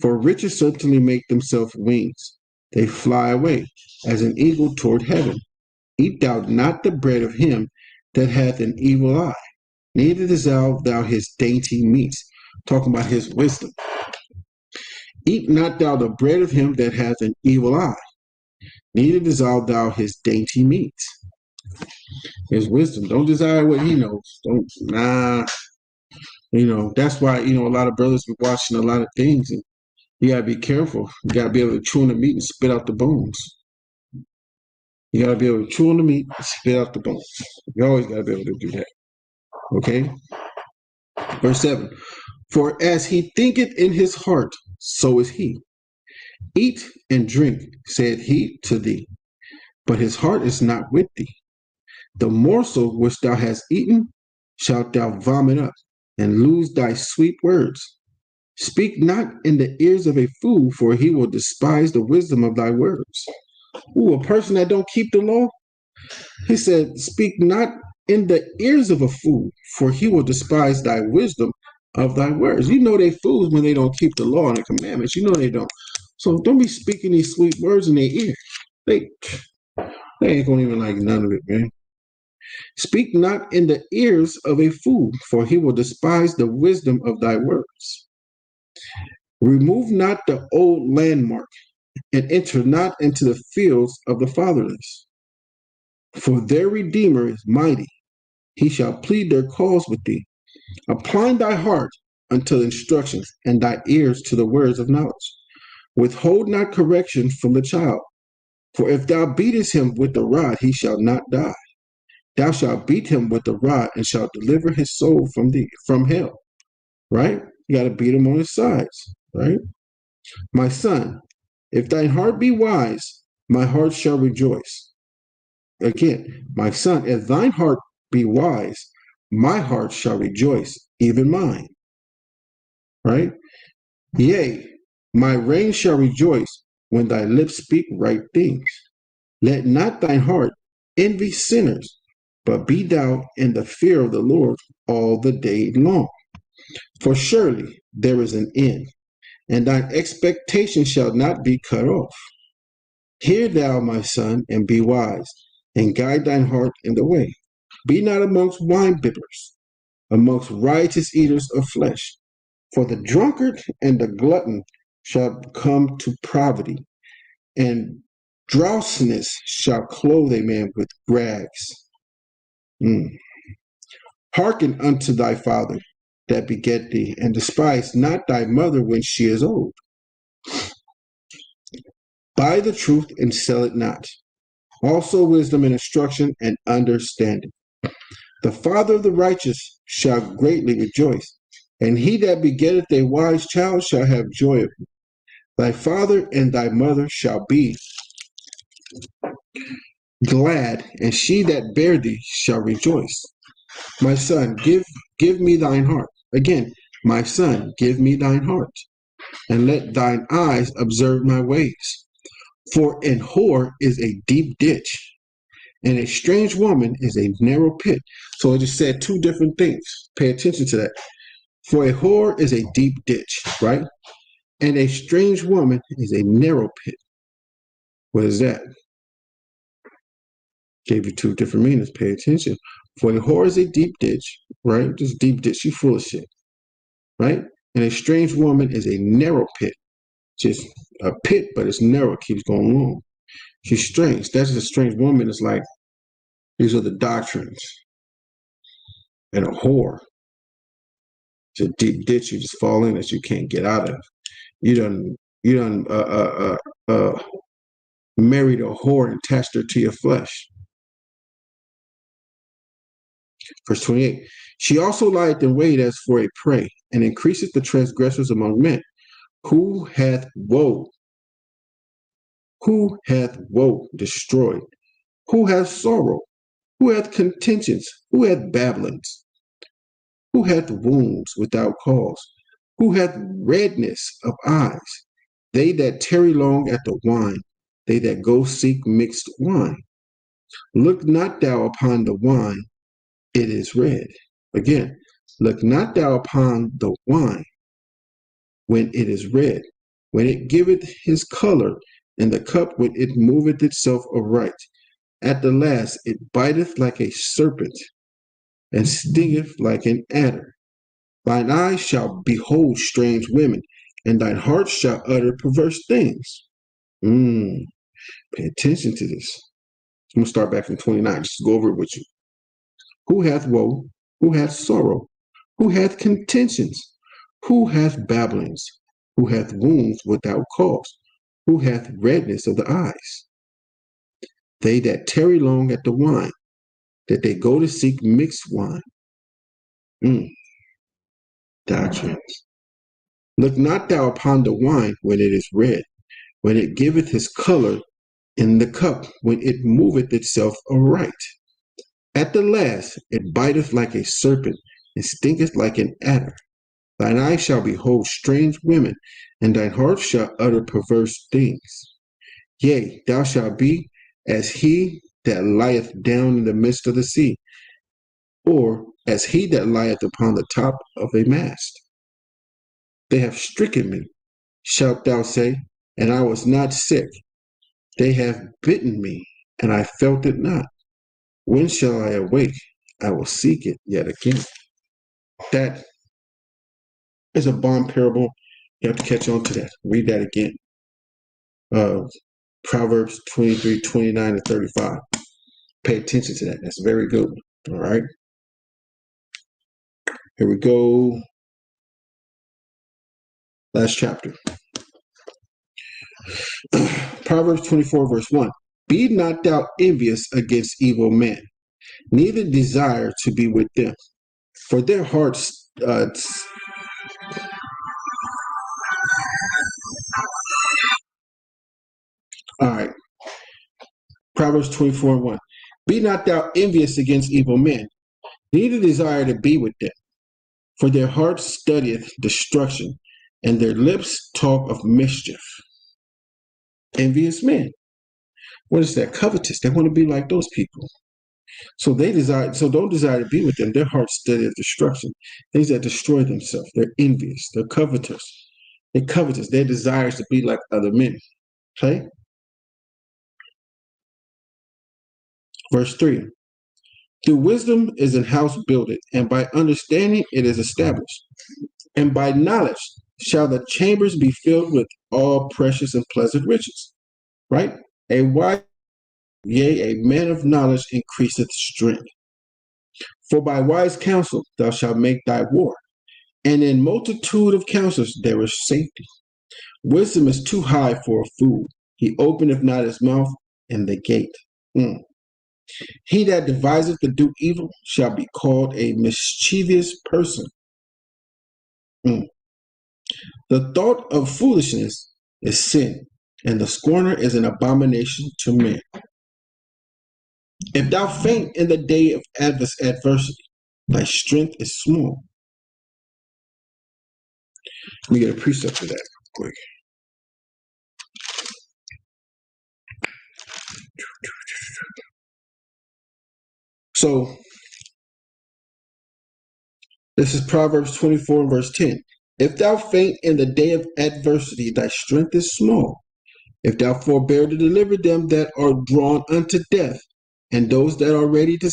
For riches certainly make themselves wings. They fly away as an eagle toward heaven. Eat thou not the bread of him that hath an evil eye, neither desire thou his dainty meats. Talking about his wisdom. Eat not thou the bread of him that hath an evil eye, neither desire thou his dainty meats. His wisdom. Don't desire what he knows. That's why, a lot of brothers be watching a lot of things, and you gotta be careful. You gotta be able to chew on the meat and spit out the bones. You gotta be able to chew on the meat and spit out the bones. You always gotta be able to do that. Okay? Verse 7. For as he thinketh in his heart, so is he. Eat and drink, said he to thee, but his heart is not with thee. The morsel which thou hast eaten shalt thou vomit up, and lose thy sweet words. Speak not in the ears of a fool, for he will despise the wisdom of thy words. Ooh, a person that don't keep the law? He said, speak not in the ears of a fool, for he will despise thy wisdom of thy words. You know they fools when they don't keep the law and the commandments. You know they don't. So don't be speaking these sweet words in their ear. They ain't gonna even like none of it, man. Speak not in the ears of a fool, for he will despise the wisdom of thy words. Remove not the old landmark, and enter not into the fields of the fatherless. For their Redeemer is mighty. He shall plead their cause with thee. Apply thy heart unto instructions, and thy ears to the words of knowledge. Withhold not correction from the child. For if thou beatest him with the rod, he shall not die. Thou shalt beat him with the rod, and shalt deliver his soul from hell. Right? You got to beat him on his sides. Right? My son, if thine heart be wise, my heart shall rejoice. Again, my son, if thine heart be wise, my heart shall rejoice, even mine. Right? Yea, my reign shall rejoice when thy lips speak right things. Let not thine heart envy sinners, but be thou in the fear of the Lord all the day long. For surely there is an end, and thine expectation shall not be cut off. Hear thou, my son, and be wise, and guide thine heart in the way. Be not amongst winebibbers, amongst riotous eaters of flesh. For the drunkard and the glutton shall come to poverty, and drowsiness shall clothe a man with rags. Hearken unto thy father that beget thee, and despise not thy mother when she is old. Buy the truth and sell it not. Also wisdom and instruction and understanding. The father of the righteous shall greatly rejoice, and he that begetteth a wise child shall have joy of him. Thy father and thy mother shall be glad, and she that bare thee shall rejoice. My son, give me thine heart. Again, my son, give me thine heart, and let thine eyes observe my ways. For an whore is a deep ditch, and a strange woman is a narrow pit. So I just said two different things. Pay attention to that. For a whore is a deep ditch, right? And a strange woman is a narrow pit. What is that? Gave you two different meanings. Pay attention. For a whore is a deep ditch, right? Just deep ditch. She full of shit, right? And a strange woman is a narrow pit. Just a pit, but it's narrow. Keeps going long. She's strange. That's a strange woman. It's like, these are the doctrines. And a whore. It's a deep ditch you just fall in that you can't get out of. You done married a whore and attached her to your flesh. Verse 28. She also lieth in wait as for a prey, and increaseth the transgressors among men. Who hath woe? Who hath woe destroyed? Who hath sorrow? Who hath contentions? Who hath babblings? Who hath wounds without cause? Who hath redness of eyes? They that tarry long at the wine, they that go seek mixed wine. Look not thou upon the wine, it is red. Again, look not thou upon the wine when it is red, when it giveth his color, and the cup when it moveth itself aright. At the last it biteth like a serpent, and stingeth like an adder. Thine eyes shall behold strange women, and thine heart shall utter perverse things. Pay attention to this. I'm going to start back from 29, just to go over it with you. Who hath woe? Who hath sorrow? Who hath contentions? Who hath babblings? Who hath wounds without cause? Who hath redness of the eyes? They that tarry long at the wine, that they go to seek mixed wine. Doctrines. Look not thou upon the wine when it is red, when it giveth his color, in the cup when it moveth itself aright. At the last it biteth like a serpent, and stinketh like an adder. Thine eyes shall behold strange women, and thine heart shall utter perverse things. Yea, thou shalt be as he that lieth down in the midst of the sea, or as he that lieth upon the top of a mast. They have stricken me, shalt thou say, and I was not sick. They have bitten me, and I felt it not. When shall I awake? I will seek it yet again. That is a bomb parable. You have to catch on to that. Read that again. Proverbs 23, 29 to 35. Pay attention to that. That's very good. All right. Here we go. Last chapter. Proverbs 24, verse 1. Be not thou envious against evil men, neither desire to be with them. For their hearts all right. Proverbs 24, 1. Be not thou envious against evil men, neither desire to be with them. For their heart studieth destruction, and their lips talk of mischief. Envious men. What is that? Covetous. They want to be like those people. So don't desire to be with them. Their heart studieth destruction. Things that destroy themselves. They're envious. They're covetous. They're covetous. Their desires to be like other men. Okay? Verse 3. Through wisdom is an house builded, and by understanding it is established. And by knowledge shall the chambers be filled with all precious and pleasant riches. Right? A wise, yea, a man of knowledge increaseth strength. For by wise counsel thou shalt make thy war, and in multitude of counselors there is safety. Wisdom is too high for a fool. He openeth not his mouth in the gate. He that deviseth to do evil shall be called a mischievous person. The thought of foolishness is sin, and the scorner is an abomination to men. If thou faint in the day of adversity, thy strength is small. Let me get a precept for that quick. So, this is Proverbs 24 and verse 10. If thou faint in the day of adversity, thy strength is small. If thou forbear to deliver them that are drawn unto death, and those that are ready to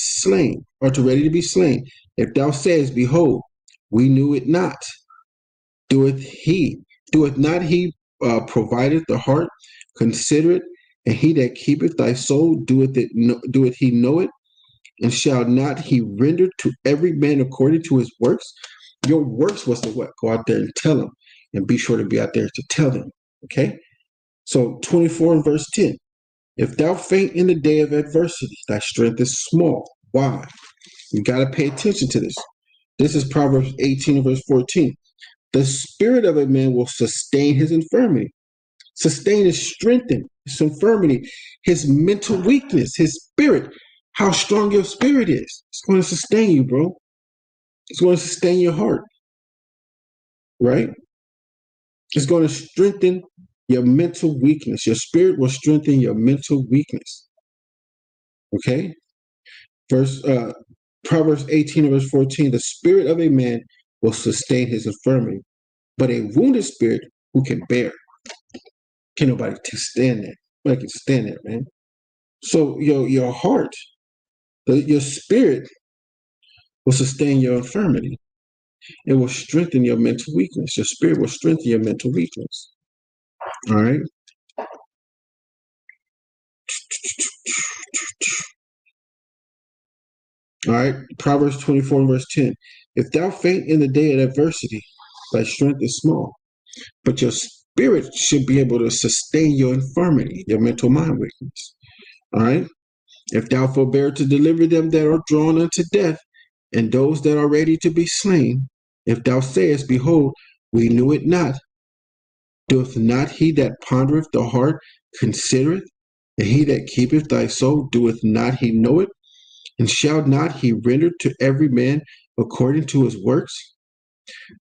ready to be slain, if thou sayest, behold, we knew it not, doeth not he provideth the heart, consider it, and he that keepeth thy soul, doeth he know it, and shall not he render to every man according to his works? Your works was to what? Go out there and tell them, and be sure to be out there to tell them. Okay? So 24 and verse 10. If thou faint in the day of adversity, thy strength is small. Why? You got to pay attention to this. This is Proverbs 18 and verse 14. The spirit of a man will sustain his infirmity. Sustain is strengthen his infirmity, his mental weakness, his spirit. How strong your spirit is. It's going to sustain you, bro. It's going to sustain your heart. Right? It's going to strengthen your mental weakness. Your spirit will strengthen your mental weakness. Okay? Proverbs 18 verse 14, the spirit of a man will sustain his infirmity, but a wounded spirit who can bear. Can't nobody stand that. Nobody can stand that, man. So your heart, your spirit will sustain your infirmity. It will strengthen your mental weakness. Your spirit will strengthen your mental weakness. All right. All right. Proverbs 24 and verse 10. If thou faint in the day of adversity, thy strength is small. But your spirit should be able to sustain your infirmity, your mental mind weakness. All right. If thou forbear to deliver them that are drawn unto death, and those that are ready to be slain, if thou sayest, behold, we knew it not, doth not he that pondereth the heart consider it, and he that keepeth thy soul, doeth not he know it, and shall not he render to every man according to his works?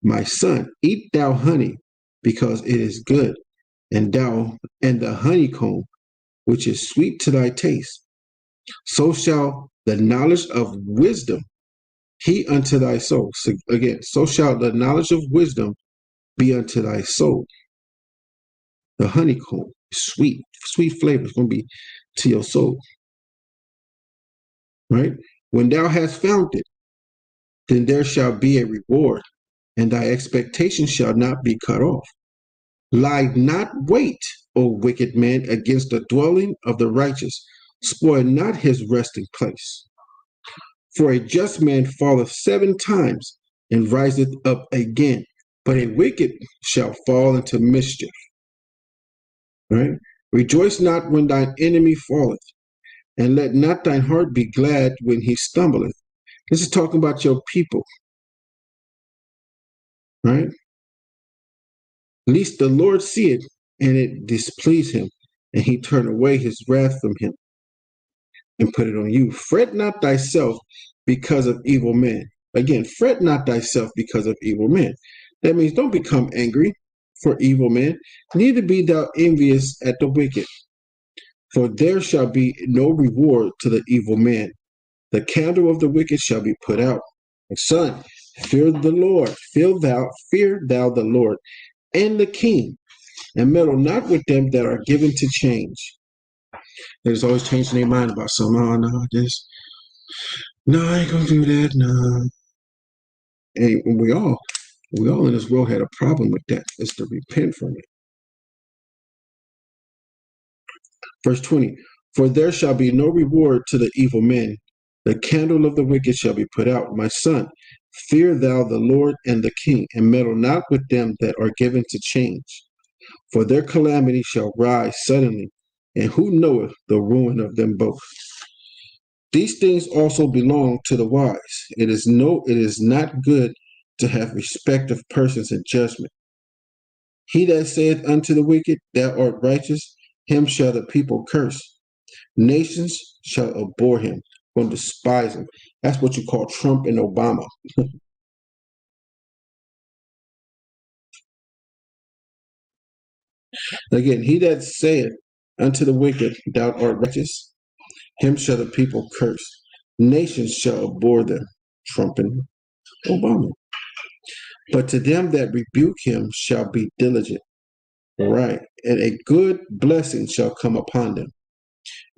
My son, eat thou honey, because it is good, and the honeycomb, which is sweet to thy taste. So shall the knowledge of wisdom he unto thy soul. So again, so shall the knowledge of wisdom be unto thy soul. The honeycomb, sweet flavor is going to be to your soul. Right? When thou hast found it, then there shall be a reward, and thy expectation shall not be cut off. Lie not wait, O wicked man, against the dwelling of the righteous. Spoil not his resting place. For a just man falleth 7 times and riseth up again, but a wicked shall fall into mischief. Right? Rejoice not when thine enemy falleth, and let not thine heart be glad when he stumbleth. This is talking about your people. Right? Lest the Lord see it, and it displease him, and he turn away his wrath from him, and put it on you. Fret not thyself because of evil men. Again, fret not thyself because of evil men. That means don't become angry for evil men, neither be thou envious at the wicked. For there shall be no reward to the evil man. The candle of the wicked shall be put out. And son, fear the Lord. Fear thou the Lord and the king, and meddle not with them that are given to change. They're just always changing their mind about something. Oh, no, this. No, I ain't gonna do that. No. And we all in this world had a problem with that. It's to repent from it. Verse 20. For there shall be no reward to the evil men. The candle of the wicked shall be put out. My son, fear thou the Lord and the king, and meddle not with them that are given to change. For their calamity shall rise suddenly, and who knoweth the ruin of them both? These things also belong to the wise. It is not good to have respect of persons in judgment. He that saith unto the wicked, thou art righteous, him shall the people curse. Nations shall abhor him, or despise him. That's what you call Trump and Obama. Again, he that saith unto the wicked, thou art righteous, him shall the people curse. Nations shall abhor them. Trump and Obama. But to them that rebuke him shall be diligent. Right. And a good blessing shall come upon them.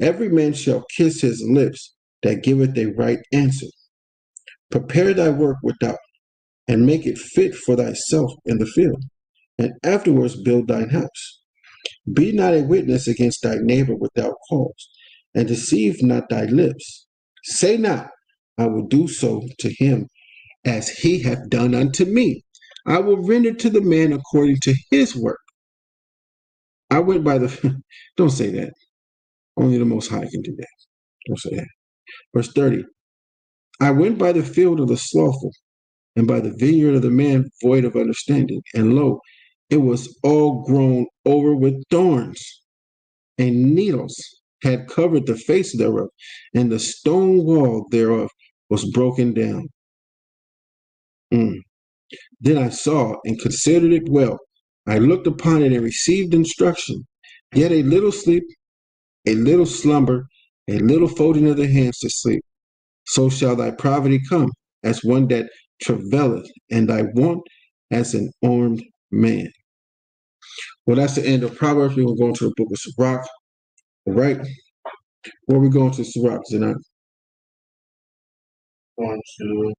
Every man shall kiss his lips that giveth a right answer. Prepare thy work without, and make it fit for thyself in the field, and afterwards build thine house. Be not a witness against thy neighbor without cause, and deceive not thy lips. Say not, I will do so to him as he hath done unto me. I will render to the man according to his work. I went by the, don't say that. Only the Most High can do that. Don't say that. Verse 30. I went by the field of the slothful, and by the vineyard of the man void of understanding. And lo, it was all grown over with thorns, and needles had covered the face thereof, and the stone wall thereof was broken down. Then I saw and considered it well. I looked upon it and received instruction. Yet a little sleep, a little slumber, a little folding of the hands to sleep. So shall thy poverty come, as one that travaileth, and thy want as an armed man. Well, that's the end of Proverbs. We're going to go into the book of Sirach. All right. Where are we going to Sirach tonight? Going to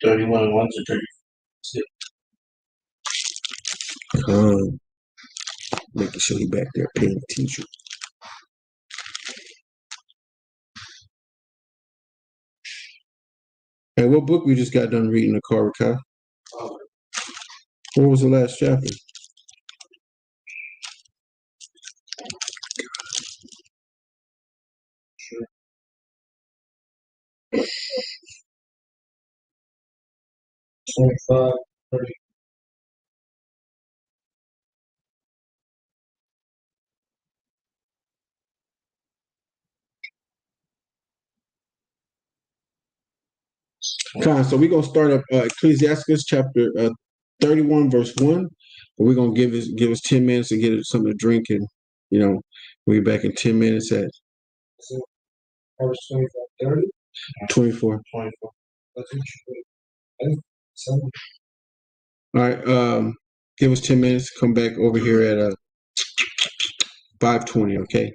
31 1 to 36. Making sure he back there paying attention. Hey, what book we just got done reading, the Korah? What was the last chapter? Sure. 25, 30. Fine. So we're gonna start up Ecclesiasticus chapter 31, verse 1. But we're gonna give us 10 minutes to get something to drink, and we'll be back in 10 minutes at So, verse 25, 30, 24. 24. That's interesting. I think some- All right. Give us 10 minutes. Come back over here at 5:20. Okay.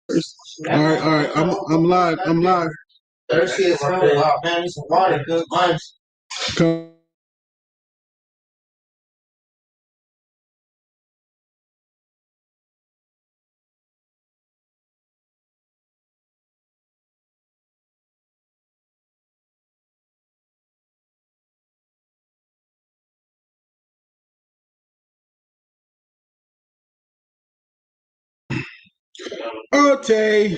All right, all right. I'm live. I'm live. Thirsty as hell. Wow, man, need some water. Good vibes. Come. Okay.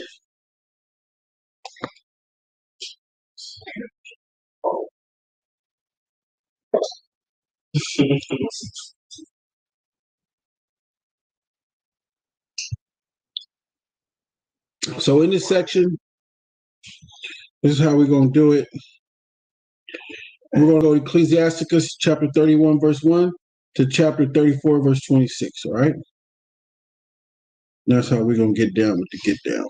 So in this section, this is how we're gonna do it. We're gonna go to Ecclesiasticus chapter 31, verse 1 to chapter 34, verse 26. All right. That's how we're gonna get down with the get down.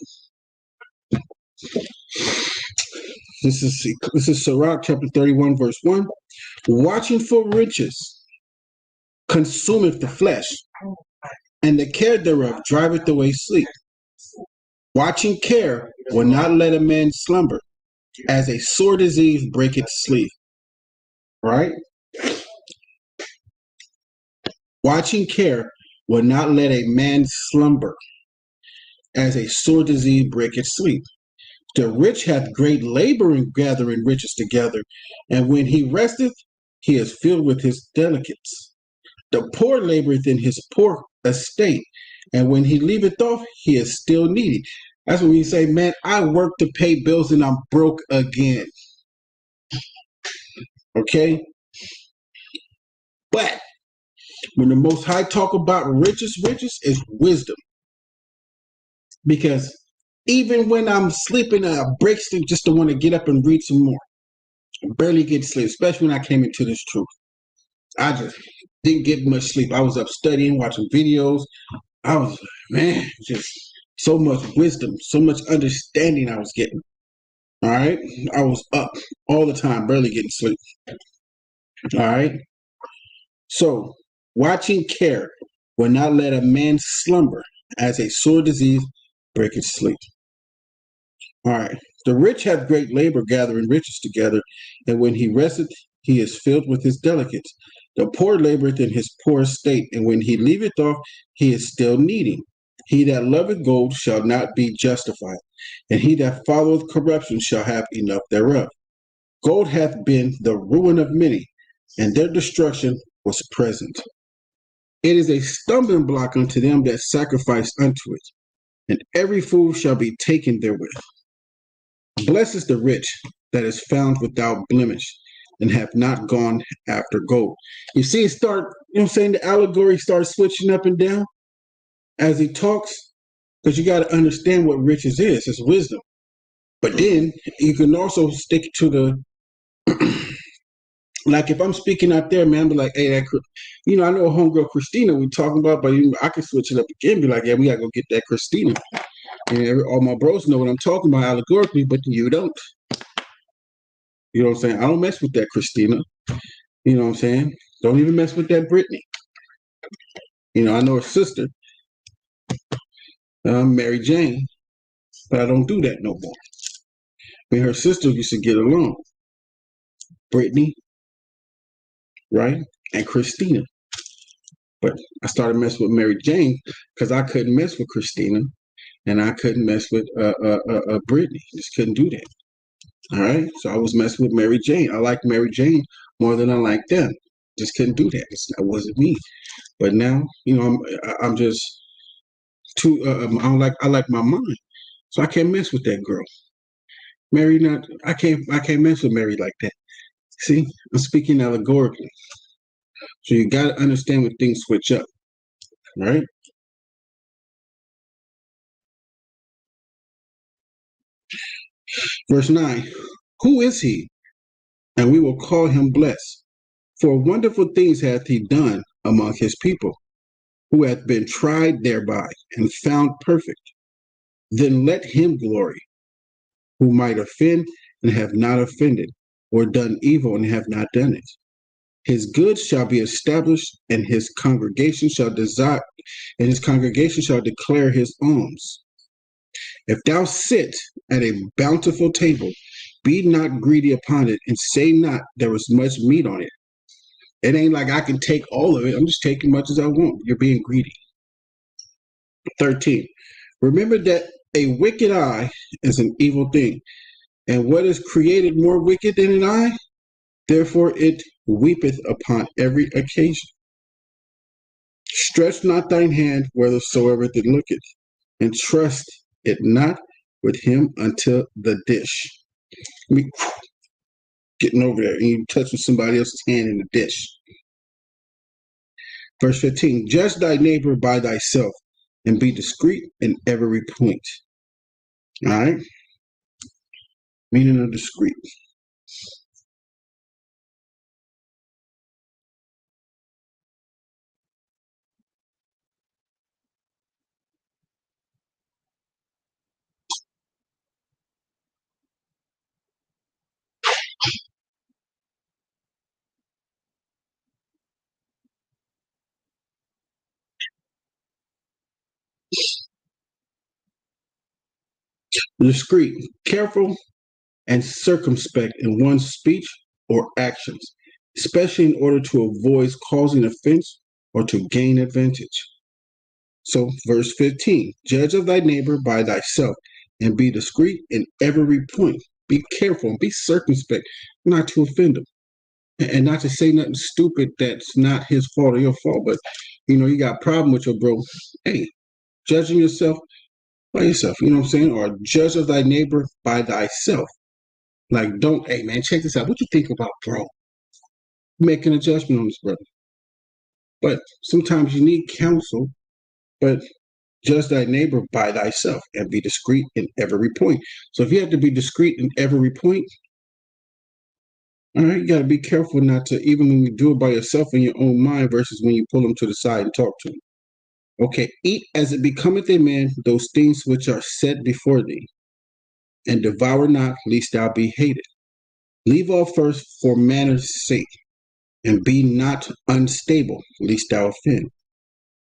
This is Sirach chapter 31, verse 1. Watching for riches consumeth the flesh, and the care thereof driveth away sleep. Watching care will not let a man slumber, as a sore disease breaketh sleep. Right? Watching care will not let a man slumber, as a sore disease breaketh sleep. The rich hath great labor in gathering riches together, and when he resteth, he is filled with his delicates. The poor laboreth in his poor estate, and when he leaveth off, he is still needy. That's when you say, man, I work to pay bills and I'm broke again. Okay? But when the Most High talk about riches is wisdom. Because even when I'm sleeping, I break sleep just to want to get up and read some more. I barely get sleep, especially when I came into this truth. I just didn't get much sleep. I was up studying, watching videos. I was, man, just so much wisdom, so much understanding I was getting. All right. I was up all the time, barely getting sleep. All right. So, watching care will not let a man slumber, as a sore disease breaketh sleep. All right. The rich have great labor gathering riches together, and when he resteth, he is filled with his delicates. The poor laboreth in his poor estate, and when he leaveth off, he is still needing. He that loveth gold shall not be justified, and he that followeth corruption shall have enough thereof. Gold hath been the ruin of many, and their destruction was present. It is a stumbling block unto them that sacrifice unto it, and every fool shall be taken therewith. Blessed is the rich that is found without blemish, and have not gone after gold. You see, it start, you know what I'm saying? The allegory starts switching up and down as he talks, because you got to understand what riches is. It's wisdom. But then you can also stick to the like if I'm speaking out there, man, be like, hey, I know a homegirl Christina we talking about, but I can switch it up again, be like, yeah, we gotta go get that Christina. And all my bros know what I'm talking about allegorically, but you don't. You know what I'm saying? I don't mess with that Christina. You know what I'm saying? Don't even mess with that Brittany. I know her sister, Mary Jane, but I don't do that no more. Me and her sister used to get along. Brittany, right? And Christina. But I started messing with Mary Jane because I couldn't mess with Christina and I couldn't mess with Brittany. Just couldn't do that. All right. So I was messing with Mary Jane. I liked Mary Jane more than I liked them. Just couldn't do that. That wasn't me. But now, I'm just too. I like my mind, so I can't mess with that girl. Mary, not. I can't mess with Mary like that. See, I'm speaking allegorically. So you got to understand when things switch up, right? Verse 9, who is he? And we will call him blessed. For wonderful things hath he done among his people, who hath been tried thereby and found perfect. Then let him glory, who might offend and have not offended, or done evil and have not done it. His goods shall be established, and his congregation shall declare his alms. If thou sit at a bountiful table, be not greedy upon it, and say not, there is much meat on it. It ain't like I can take all of it. I'm just taking much as I want. You're being greedy. 13. Remember that a wicked eye is an evil thing, and what is created more wicked than an eye? Therefore it weepeth upon every occasion. Stretch not thine hand whithersoever it looketh, and trust it not with him until the dish. Me getting over there, and you touching somebody else's hand in the dish. Verse 15, judge thy neighbor by thyself, and be discreet in every point. All right? Meaning of discreet. Discreet, careful and circumspect in one's speech or actions, especially in order to avoid causing offense or to gain advantage. So, verse 15, judge of thy neighbor by thyself, and be discreet in every point. Be careful and be circumspect, not to offend him, and not to say nothing stupid that's not his fault or your fault. But you got a problem with your bro. Hey, judging yourself by yourself, you know what I'm saying? Or judge of thy neighbor by thyself. Like, hey man, check this out. What you think about, bro? Making a judgment on this brother. But sometimes you need counsel, but judge thy neighbor by thyself, and be discreet in every point. So if you have to be discreet in every point, all right, you got to be careful not to, even when you do it by yourself in your own mind versus when you pull them to the side and talk to them. Okay, eat as it becometh a man those things which are set before thee, and devour not, lest thou be hated. Leave off first for manners' sake, and be not unstable, lest thou offend.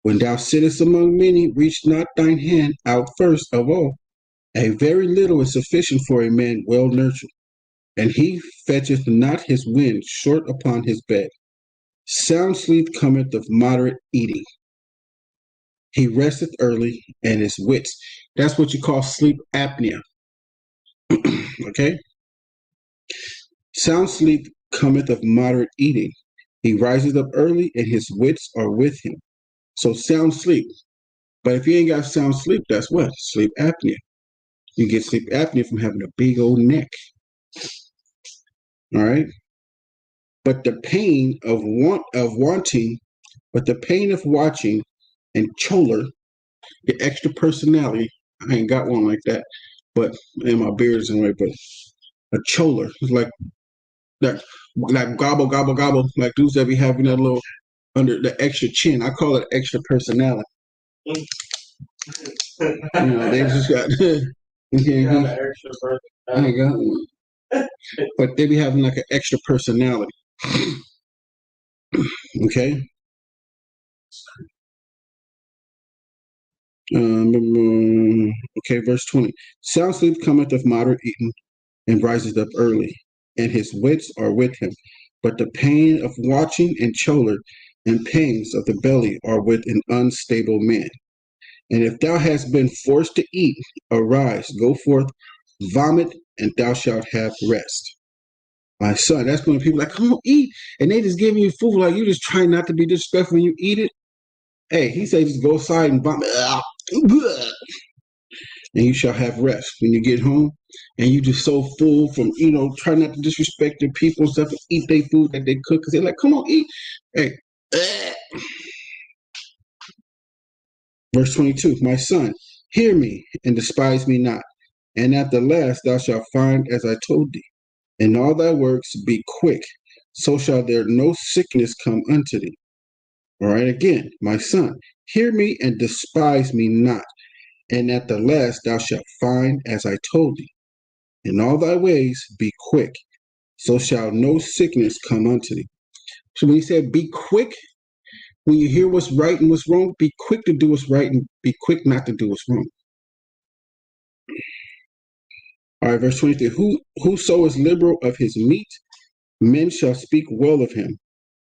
When thou sittest among many, reach not thine hand out first of all. A very little is sufficient for a man well nurtured, and he fetcheth not his wind short upon his bed. Sound sleep cometh of moderate eating. He resteth early, and his wits. That's what you call sleep apnea. Okay? Sound sleep cometh of moderate eating. He rises up early, and his wits are with him. So sound sleep. But if you ain't got sound sleep, that's what? Sleep apnea. You get sleep apnea from having a big old neck. All right? But the pain of wanting, but the pain of watching and choler, the extra personality, I ain't got one like that, but and my beard is in way, but a choler is like that, like gobble, gobble, gobble, like dudes that be having that little under the extra chin. I call it extra personality. They just got extra personality. I ain't got one. But they be having like an extra personality. Okay. Okay, verse 20. Sound sleep cometh of moderate eating, and rises up early, and his wits are with him. But the pain of watching and choler and pains of the belly are with an unstable man. And if thou hast been forced to eat, arise, go forth, vomit, and thou shalt have rest. My son, that's when people are like, come on, eat. And they just giving you food like you just trying not to be disrespectful when you eat it. Hey, he said just go outside and vomit. And you shall have rest when you get home. And you just so full from, trying not to disrespect the people and stuff and eat their food that they cook. Because they're like, come on, eat. Hey. Verse 22, my son, hear me and despise me not. And at the last thou shalt find as I told thee. In all thy works be quick, so shall there no sickness come unto thee. All right, again, my son, hear me and despise me not. And at the last thou shalt find as I told thee. In all thy ways be quick, so shall no sickness come unto thee. So when he said be quick, when you hear what's right and what's wrong, be quick to do what's right and be quick not to do what's wrong. All right, verse 23. Whoso is liberal of his meat, men shall speak well of him,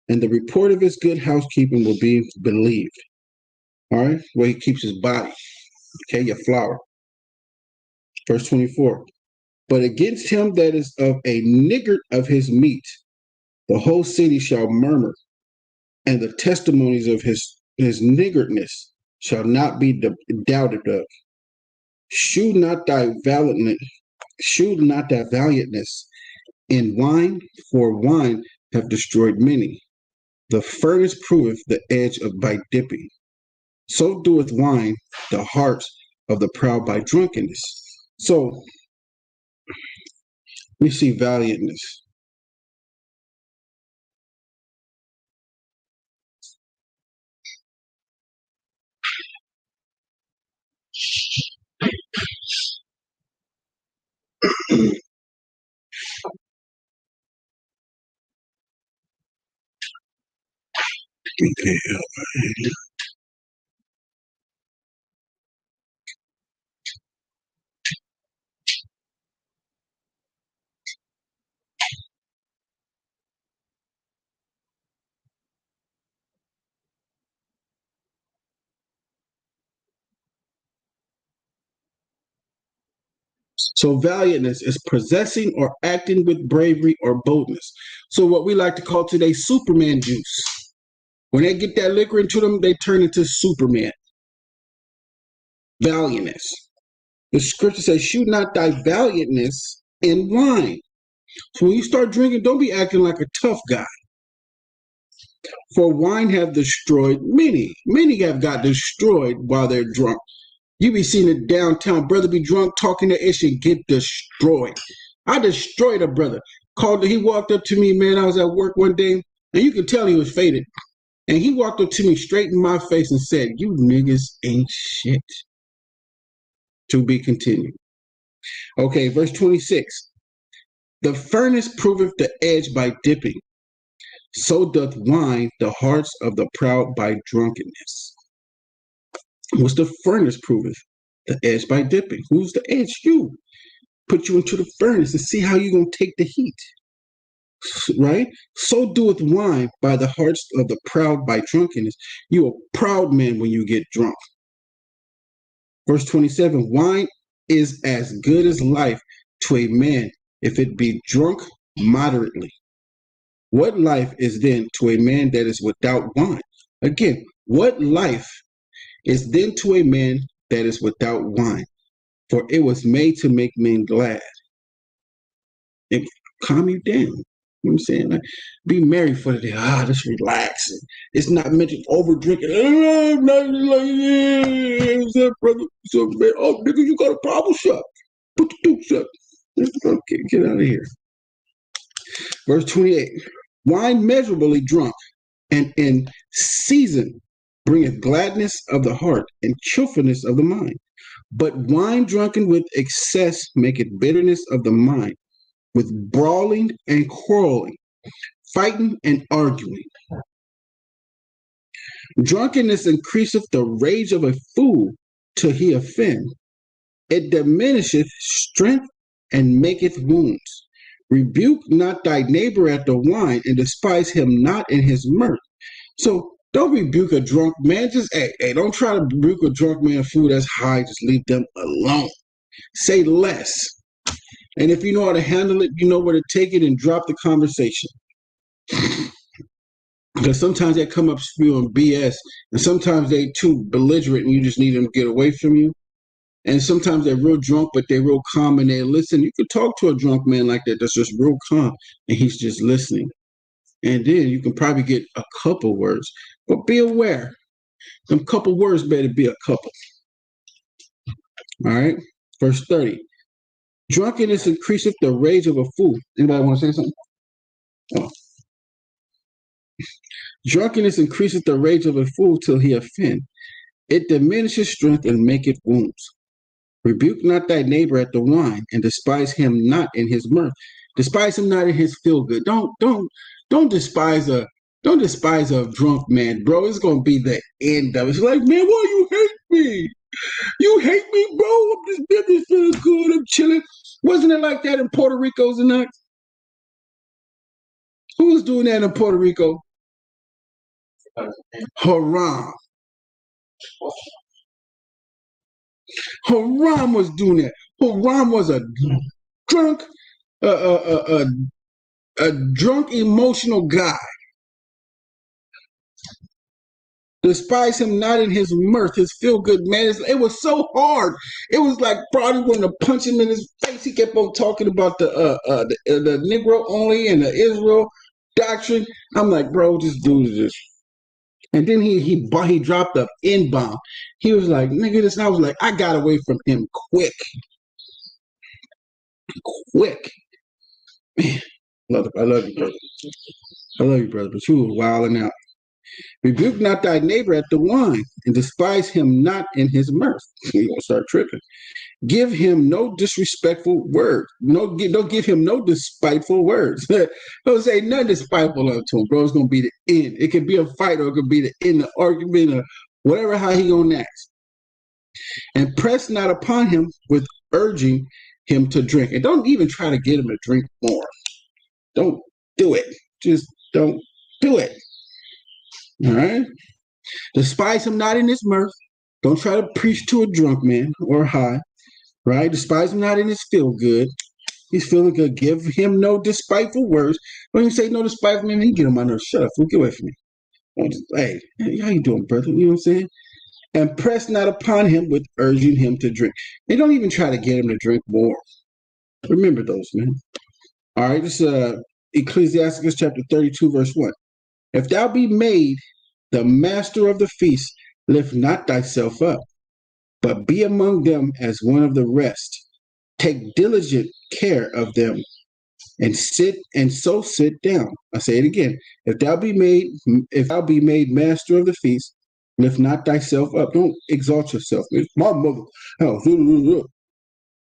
and the report of his good housekeeping will be believed. All right, where he keeps his body. Okay, your flour. Verse 24. But against him that is of a niggard of his meat, the whole city shall murmur, and the testimonies of his niggardness shall not be doubted of. Shew not thy valiantness in wine, for wine have destroyed many. The furnace proveth the edge of by dipping. So doeth wine the hearts of the proud by drunkenness. So we see valiantness. So valiantness is possessing or acting with bravery or boldness. So what we like to call today Superman juice. When they get that liquor into them, they turn into Superman. Valiantness. The scripture says, "Shew not thy valiantness in wine." So when you start drinking, don't be acting like a tough guy. For wine have destroyed many. Many have got destroyed while they're drunk. You be seeing it downtown, brother be drunk, talking that ish and get destroyed. I destroyed a brother. He walked up to me, man. I was at work one day, and you could tell he was faded. And he walked up to me straight in my face and said, "You niggas ain't shit." To be continued. Okay, verse 26. The furnace proveth the edge by dipping. So doth wine the hearts of the proud by drunkenness. What's the furnace proveth? The edge by dipping. Who's the edge? You. Put you into the furnace and see how you're going to take the heat. Right? So doeth wine by the hearts of the proud by drunkenness. You a proud man when you get drunk. Verse 27. Wine is as good as life to a man if it be drunk moderately. What life is then to a man that is without wine? Again, what life is then to a man that is without wine? For it was made to make men glad. It calm you down. You know what I'm saying? Like, be merry for the day. Just relax. It's not meant to over drink it. Not like, what's up, brother? So, man, oh, nigga, you got a problem? Shut. Put the dukes up. Okay, get out of here. Verse 28. Wine measurably drunk and in season bringeth gladness of the heart and cheerfulness of the mind. But wine drunken with excess maketh bitterness of the mind, with brawling and quarreling, fighting and arguing. Drunkenness increaseth the rage of a fool till he offend. It diminisheth strength and maketh wounds. Rebuke not thy neighbor at the wine, and despise him not in his mirth. So don't rebuke a drunk man. Just don't try to rebuke a drunk man fool that's high. Just leave them alone. Say less. And if you know how to handle it, you know where to take it and drop the conversation. Because sometimes they come up spewing BS, and sometimes they too belligerent, and you just need them to get away from you. And sometimes they're real drunk, but they're real calm and they listen. You can talk to a drunk man like that that's just real calm, and he's just listening. And then you can probably get a couple words, but be aware. Some couple words better be a couple. All right. Verse 30. Drunkenness increaseth the rage of a fool. Anybody want to say something? Oh. Drunkenness increaseth the rage of a fool till he offend. It diminishes strength and maketh wounds. Rebuke not thy neighbor at the wine, and despise him not in his mirth. Despise him not in his feel good. Don't despise a Don't despise a drunk man, bro. It's gonna be the end of it. It's like, man, why you hate me? You hate me, bro? I'm just business feels good. I'm chilling. Wasn't it like that in Puerto Rico, Zanuck? Who was doing that in Puerto Rico? Haram. Haram was doing that. Haram was a drunk, uh, uh, uh, uh, a drunk, emotional guy. Despise him not in his mirth, his feel good man. It was so hard. It was like probably wanting to punch him in his face. He kept on talking about the Negro only and the Israel doctrine. I'm like, bro, this dude is just. And then he dropped the N bomb. He was like, nigga, this. And I was like, I got away from him quick. Man, I love you, brother. I love you, brother. But you was wilding out. Rebuke not thy neighbor at the wine, and despise him not in his mirth. You're gonna start tripping. Give him no disrespectful words. Don't give him no despiteful words. Don't say nothing despiteful unto him, bro. It's gonna be the end. It could be a fight, or it could be the end of the argument, or whatever. How he gonna act. And press not upon him with urging him to drink, and don't even try to get him to drink more. Don't do it. Just don't do it. All right. Despise him not in his mirth. Don't try to preach to a drunk man or high, right? Despise him not in his feel good. He's feeling good. Give him no despiteful words. When you say no despiteful, man, he get on my nerves. Shut up, fool. Get away from me. Hey, how you doing, brother? You know what I'm saying? And press not upon him with urging him to drink. They don't even try to get him to drink more. Remember those, man. All right, this is Ecclesiasticus chapter 32, verse 1. If thou be made the master of the feast, lift not thyself up, but be among them as one of the rest. Take diligent care of them, and sit down. I say it again. If thou be made master of the feast, lift not thyself up. Don't exalt yourself. It's my mother.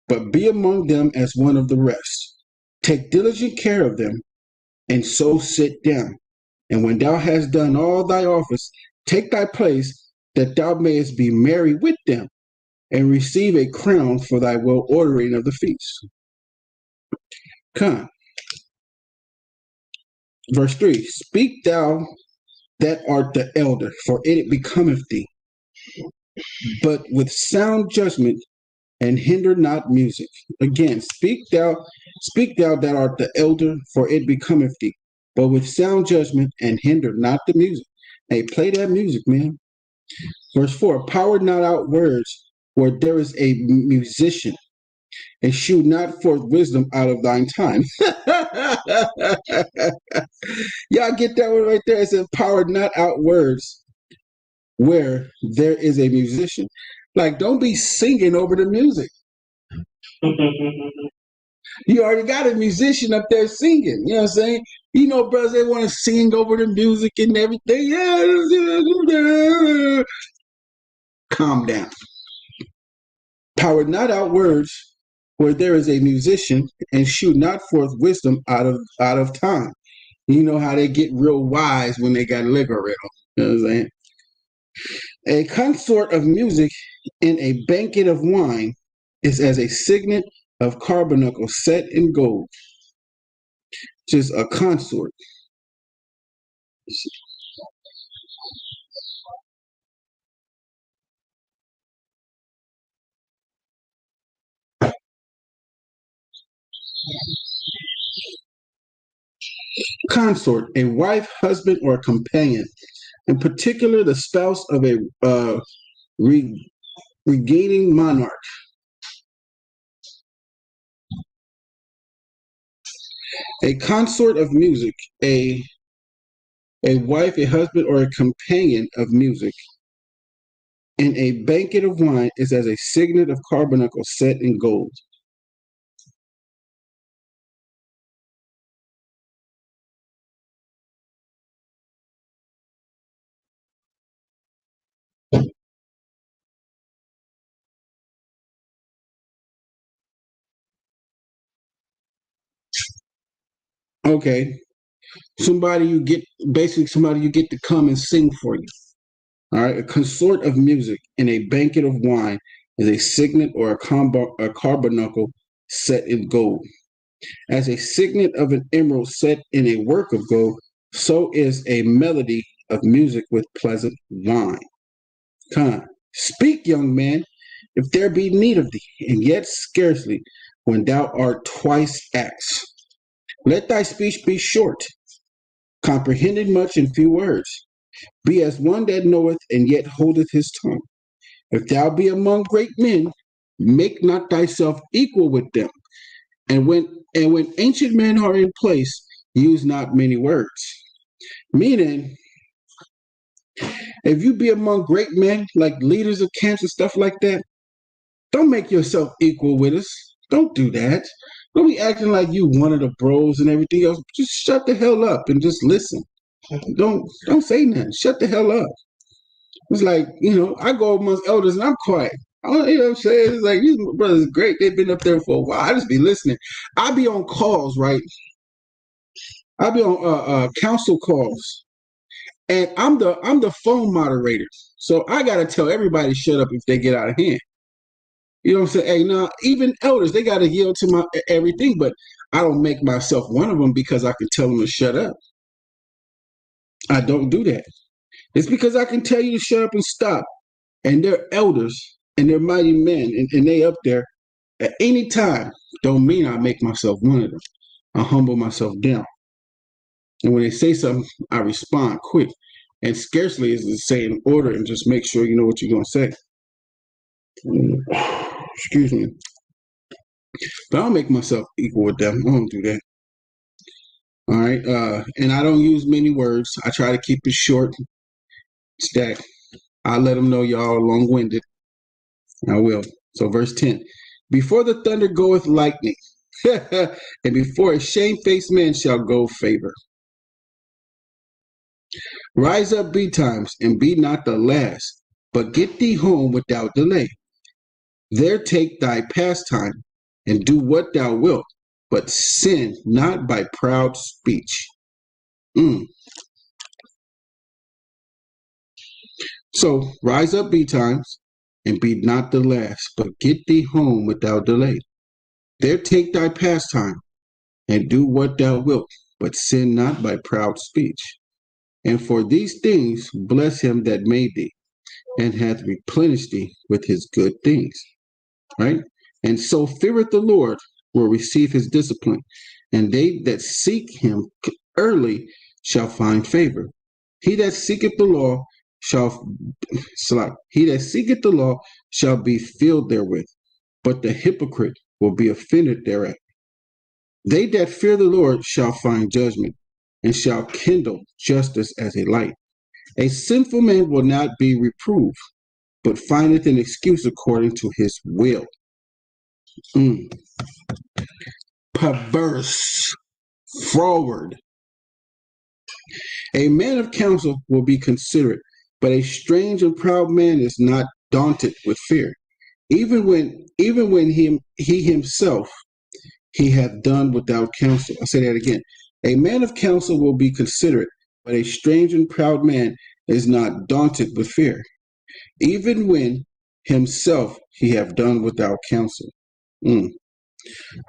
But be among them as one of the rest. Take diligent care of them, and so sit down. And when thou hast done all thy office, take thy place, that thou mayest be merry with them, and receive a crown for thy well ordering of the feast. Come. Verse 3. Speak thou that art the elder, for it becometh thee, but with sound judgment, and hinder not music. Again, speak thou that art the elder, for it becometh thee, but with sound judgment, and hinder not the music. Hey, play that music, man. Verse 4, power not out words where there is a musician, and shew not forth wisdom out of thine time. Y'all get that one right there? It says, power not out words where there is a musician. Like, don't be singing over the music. You already got a musician up there singing. You know what I'm saying? You know, brothers, they want to sing over the music and everything. Yeah. Calm down. Power not out words where there is a musician, and shew not forth wisdom out of time. You know how they get real wise when they got liquor around. You know what I'm saying? A consort of music in a banquet of wine is as a signet of carbuncle set in gold. Just a consort. Consort, a wife, husband, or a companion. In particular, the spouse of a regaining monarch. A consort of music, a wife, a husband, or a companion of music. In a banquet of wine is as a signet of carbuncle set in gold. Okay. Somebody you get, basically somebody you get to come and sing for you. All right, a consort of music in a banquet of wine is a signet or a carbuncle set in gold. As a signet of an emerald set in a work of gold, so is a melody of music with pleasant wine. Come, speak, young man, if there be need of thee, and yet scarcely when thou art twice asked. Let thy speech be short, comprehended much in few words. Be as one that knoweth and yet holdeth his tongue. If thou be among great men, make not thyself equal with them. And when ancient men are in place, use not many words. Meaning, if you be among great men, like leaders of camps and stuff like that, don't make yourself equal with us. Don't do that. Don't be acting like you one of the bros and everything else. Just shut the hell up and just listen. Don't say nothing. Shut the hell up. It's like, I go amongst elders and I'm quiet. You know what I'm saying? It's like, these brothers are great. They've been up there for a while. I just be listening. I be on calls, right? I be on council calls. And I'm the phone moderator. So I gotta tell everybody to shut up if they get out of hand. You know what I'm saying? Hey, now even elders, they gotta yield to my everything, but I don't make myself one of them because I can tell them to shut up. I don't do that. It's because I can tell you to shut up and stop. And they're elders and they're mighty men and they up there at any time. Don't mean I make myself one of them. I humble myself down. And when they say something, I respond quick. And scarcely is it say in order and just make sure you know what you're going to say. Excuse me. But I don't make myself equal with them. I don't do that. All right. And I don't use many words. I try to keep it short. Stack. I let them know y'all are long-winded. I will. So verse 10. Before the thunder goeth lightning, and before a shamefaced man shall go favor. Rise up betimes, and be not the last, but get thee home without delay. There take thy pastime, and do what thou wilt, but sin not by proud speech. So rise up betimes, and be not the last, but get thee home without delay. There take thy pastime, and do what thou wilt, but sin not by proud speech. And for these things bless him that made thee, and hath replenished thee with his good things. Right? And so feareth the Lord will receive his discipline, and they that seek him early shall find favor. He that seeketh the law shall be filled therewith, but the hypocrite will be offended thereat. They that fear the Lord shall find judgment, and shall kindle justice as a light. A sinful man will not be reproved, but findeth an excuse according to his will. Perverse, froward. A man of counsel will be considerate, but a strange and proud man is not daunted with fear. Even when he himself he hath done without counsel. I say that again. A man of counsel will be considerate, but a strange and proud man is not daunted with fear. Even when himself he have done without counsel. Do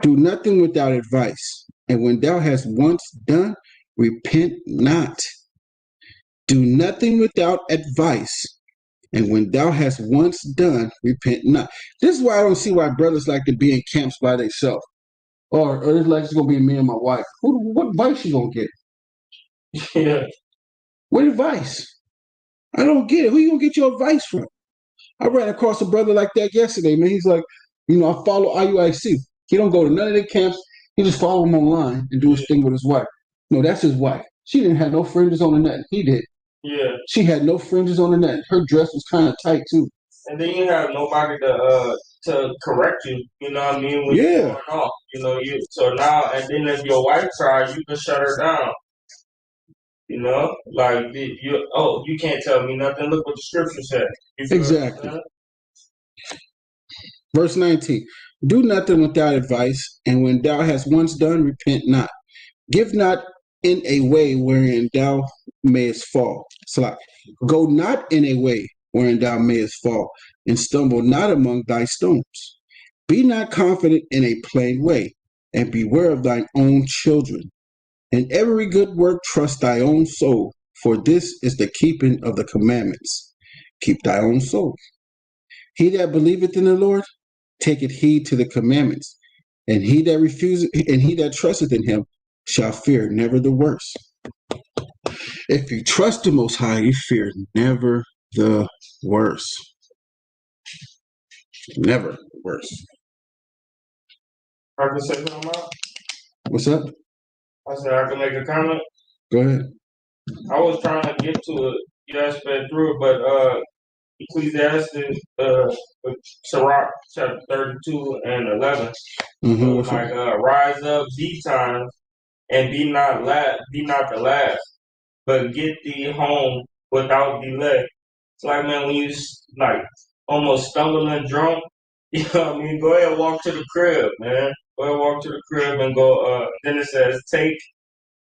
nothing without advice, and when thou hast once done, repent not. Do nothing without advice, and when thou hast once done, repent not. This is why I don't see why brothers like to be in camps by themselves. Or it's like it's gonna be me and my wife. What advice you gonna get? Yeah. What advice? I don't get it. Who you gonna get your advice from? I ran across a brother like that yesterday, man. He's like, I follow IUIC. He don't go to none of their camps. He just follow him online and do his thing with his wife. No, that's his wife. She didn't have no fringes on her nothing. He did. Yeah. She had no fringes on her nothing. Her dress was kind of tight too. And then you have nobody to correct you. You know what I mean? When you're going off, so now and then if your wife tries, you can shut her down. Like you can't tell me nothing. Look what the scripture said. Exactly. Verse 19. Do nothing without advice, and when thou hast once done, repent not. Give not in a way wherein thou mayest fall. Slack. Go not in a way wherein thou mayest fall, and stumble not among thy stones. Be not confident in a plain way, and beware of thine own children. In every good work trust thy own soul, for this is the keeping of the commandments. Keep thy own soul. He that believeth in the Lord taketh heed to the commandments, and he that trusteth in him shall fear never the worst. If you trust the Most High, you fear never the worst. Never the worst. I can say something about? What's up? I said I can make a comment. Go ahead. I was trying to get to it. You guys sped through it, but Ecclesiasticus, TORAH, chapter 32 and 11. So What's like, up? rise up, times, and be not the last, but get thee home without delay. It's like, man, when you like almost stumbling drunk, you know what I mean? Go ahead and walk to the crib, man. Go ahead and walk to the crib and go. Then it says, take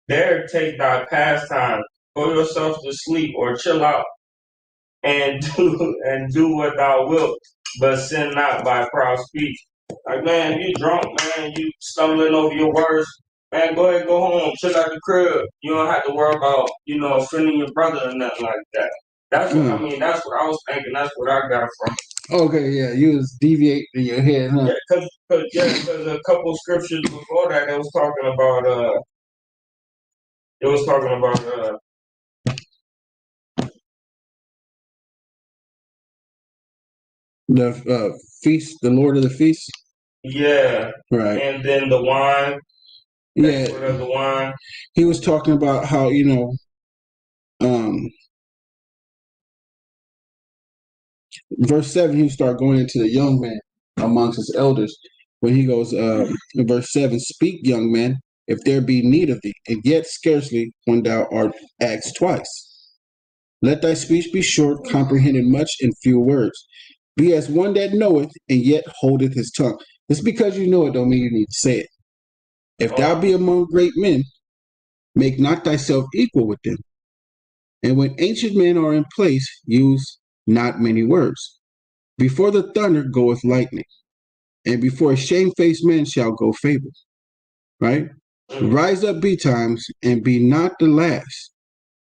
thy pastime, go yourself to sleep or chill out and do what thou wilt, but sin not by proud speech. Like, man, you drunk, man, you stumbling over your words, man, go ahead, go home, chill out the crib. You don't have to worry about, offending your brother or nothing like that. That's what I mean. That's what I was thinking. That's what I got from. Okay, yeah, you was deviating in your head, huh? Yeah, because a couple scriptures before that, it was talking about. It was talking about. The feast, the Lord of the feast. Yeah. Right. And then the wine. Yeah. Of the wine. He was talking about how, verse 7, he start going into the young man amongst his elders. When he goes, in verse 7, speak, young man, if there be need of thee, and yet scarcely when thou art asked twice. Let thy speech be short, comprehended much in few words. Be as one that knoweth, and yet holdeth his tongue. Just because you know it don't mean you need to say it. If thou be among great men, make not thyself equal with them. And when ancient men are in place, use not many words. Before the thunder goeth lightning, and before a shamefaced man shall go fable. Right? Rise up betimes, and be not the last,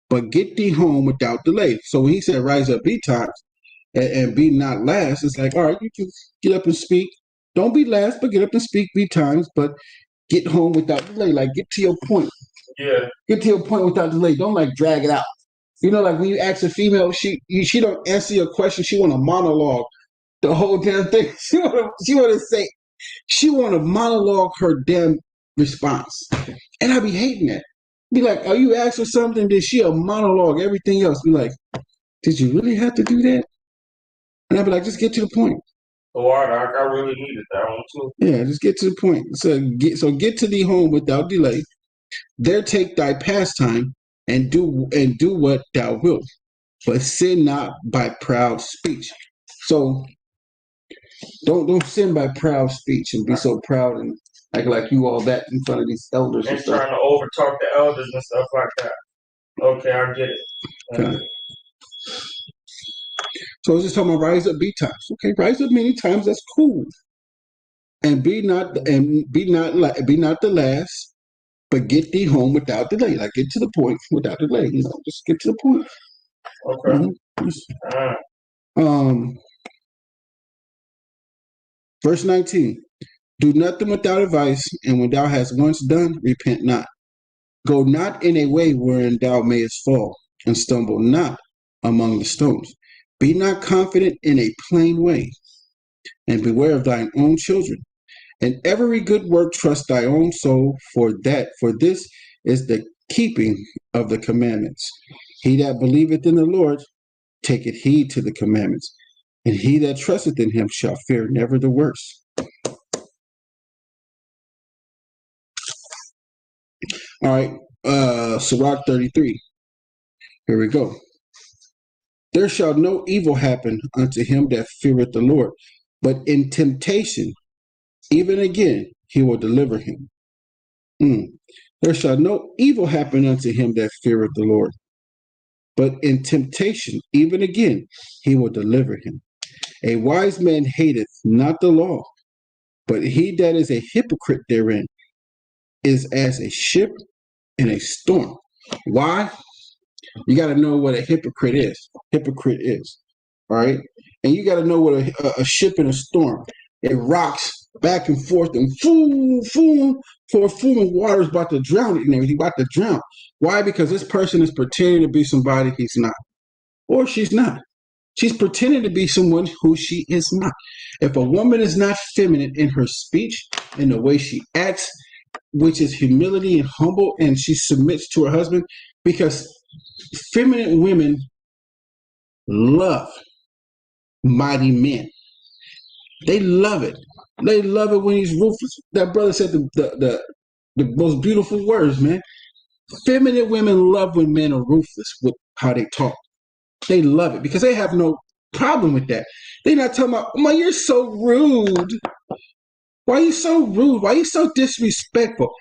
but get thee home without delay. So when he said rise up betimes and be not last, it's like, all right, you can get up and speak. Don't be last, but get up and speak betimes, but get home without delay. Like, get to your point. Yeah. Get to your point without delay. Don't like drag it out. Like when you ask a female, she don't answer your question. She want a monologue the whole damn thing. She want to monologue her damn response. And I be hating that. Be like, oh, you asked for something, then she a monologue, everything else. Be like, did you really have to do that? And I be like, just get to the point. Oh, I really needed that one too. Yeah, just get to the point. So get to thee home without delay. There take thy pastime and do what thou wilt, but sin not by proud speech. So don't sin by proud speech and be so proud and act like you all that in front of these elders and trying to overtalk the elders and stuff like that. Okay, I get it. Okay. So I was just talking about rise up betimes. Okay, rise up many times. That's cool. And be not the last, but get thee home without delay. Like, get to the point without delay. Just get to the point. Okay. Verse 19. Do nothing without advice, and when thou hast once done, repent not. Go not in a way wherein thou mayest fall, and stumble not among the stones. Be not confident in a plain way, and beware of thine own children. In every good work trust thy own soul, for this is the keeping of the commandments. He that believeth in the Lord taketh heed to the commandments, and he that trusteth in him shall fear never the worst. All right, Sirach 33. Here we go. There shall no evil happen unto him that feareth the Lord, but in temptation, even again, he will deliver him. There shall no evil happen unto him that feareth the Lord. But in temptation, even again, he will deliver him. A wise man hateth not the law, but he that is a hypocrite therein is as a ship in a storm. Why? You got to know what a hypocrite is. Hypocrite is. All right. And you got to know what a ship in a storm. It rocks back and forth and for a fool of water is about to drown it and everything, about to drown. Why? Because this person is pretending to be somebody he's not. Or she's not. She's pretending to be someone who she is not. If a woman is not feminine in her speech, in the way she acts, which is humility and humble, and she submits to her husband, because feminine women love mighty men. They love it. They love it when he's ruthless. That brother said the most beautiful words, man. Feminine women love when men are ruthless with how they talk. They love it because they have no problem with that. They're not talking about, oh my, you're so rude. Why are you so rude? Why are you so disrespectful?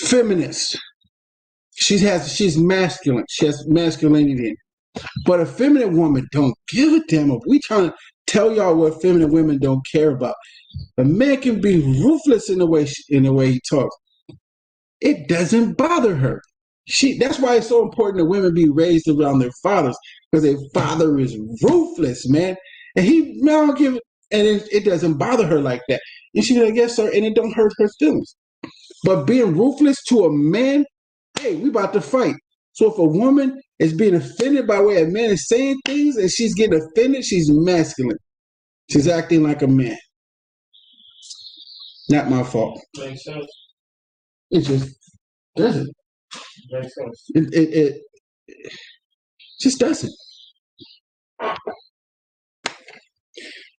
Feminist. She's masculine. She has masculinity in it. But a feminine woman don't give a damn. We trying to tell y'all what feminine women don't care about. A man can be ruthless in the way he talks. It doesn't bother her. That's why it's so important that women be raised around their fathers, because their father is ruthless, man. And he now give and it doesn't bother her like that. And she be like, yes, sir, and it don't hurt her feelings. But being ruthless to a man, hey, we about to fight. So if a woman is being offended by the way a man is saying things and she's getting offended, she's masculine. She's acting like a man. Not my fault. Makes sense. It just doesn't. Makes sense. It just doesn't.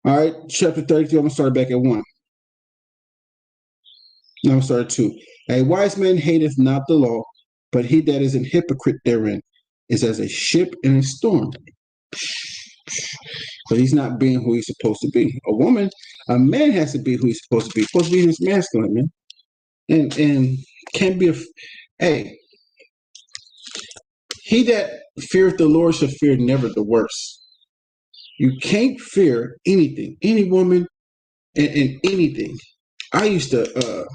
All right, chapter 32. I'm going to start back at 1. No, I'm going to start at 2. A wise man hateth not the law, but he that is an hypocrite therein is as a ship in a storm. But he's not being who he's supposed to be. A man has to be who he's supposed to be. He's supposed to be his masculine, man. And can't be hey, he that feareth the Lord shall fear never the worst. You can't fear anything, any woman, and anything. I used to,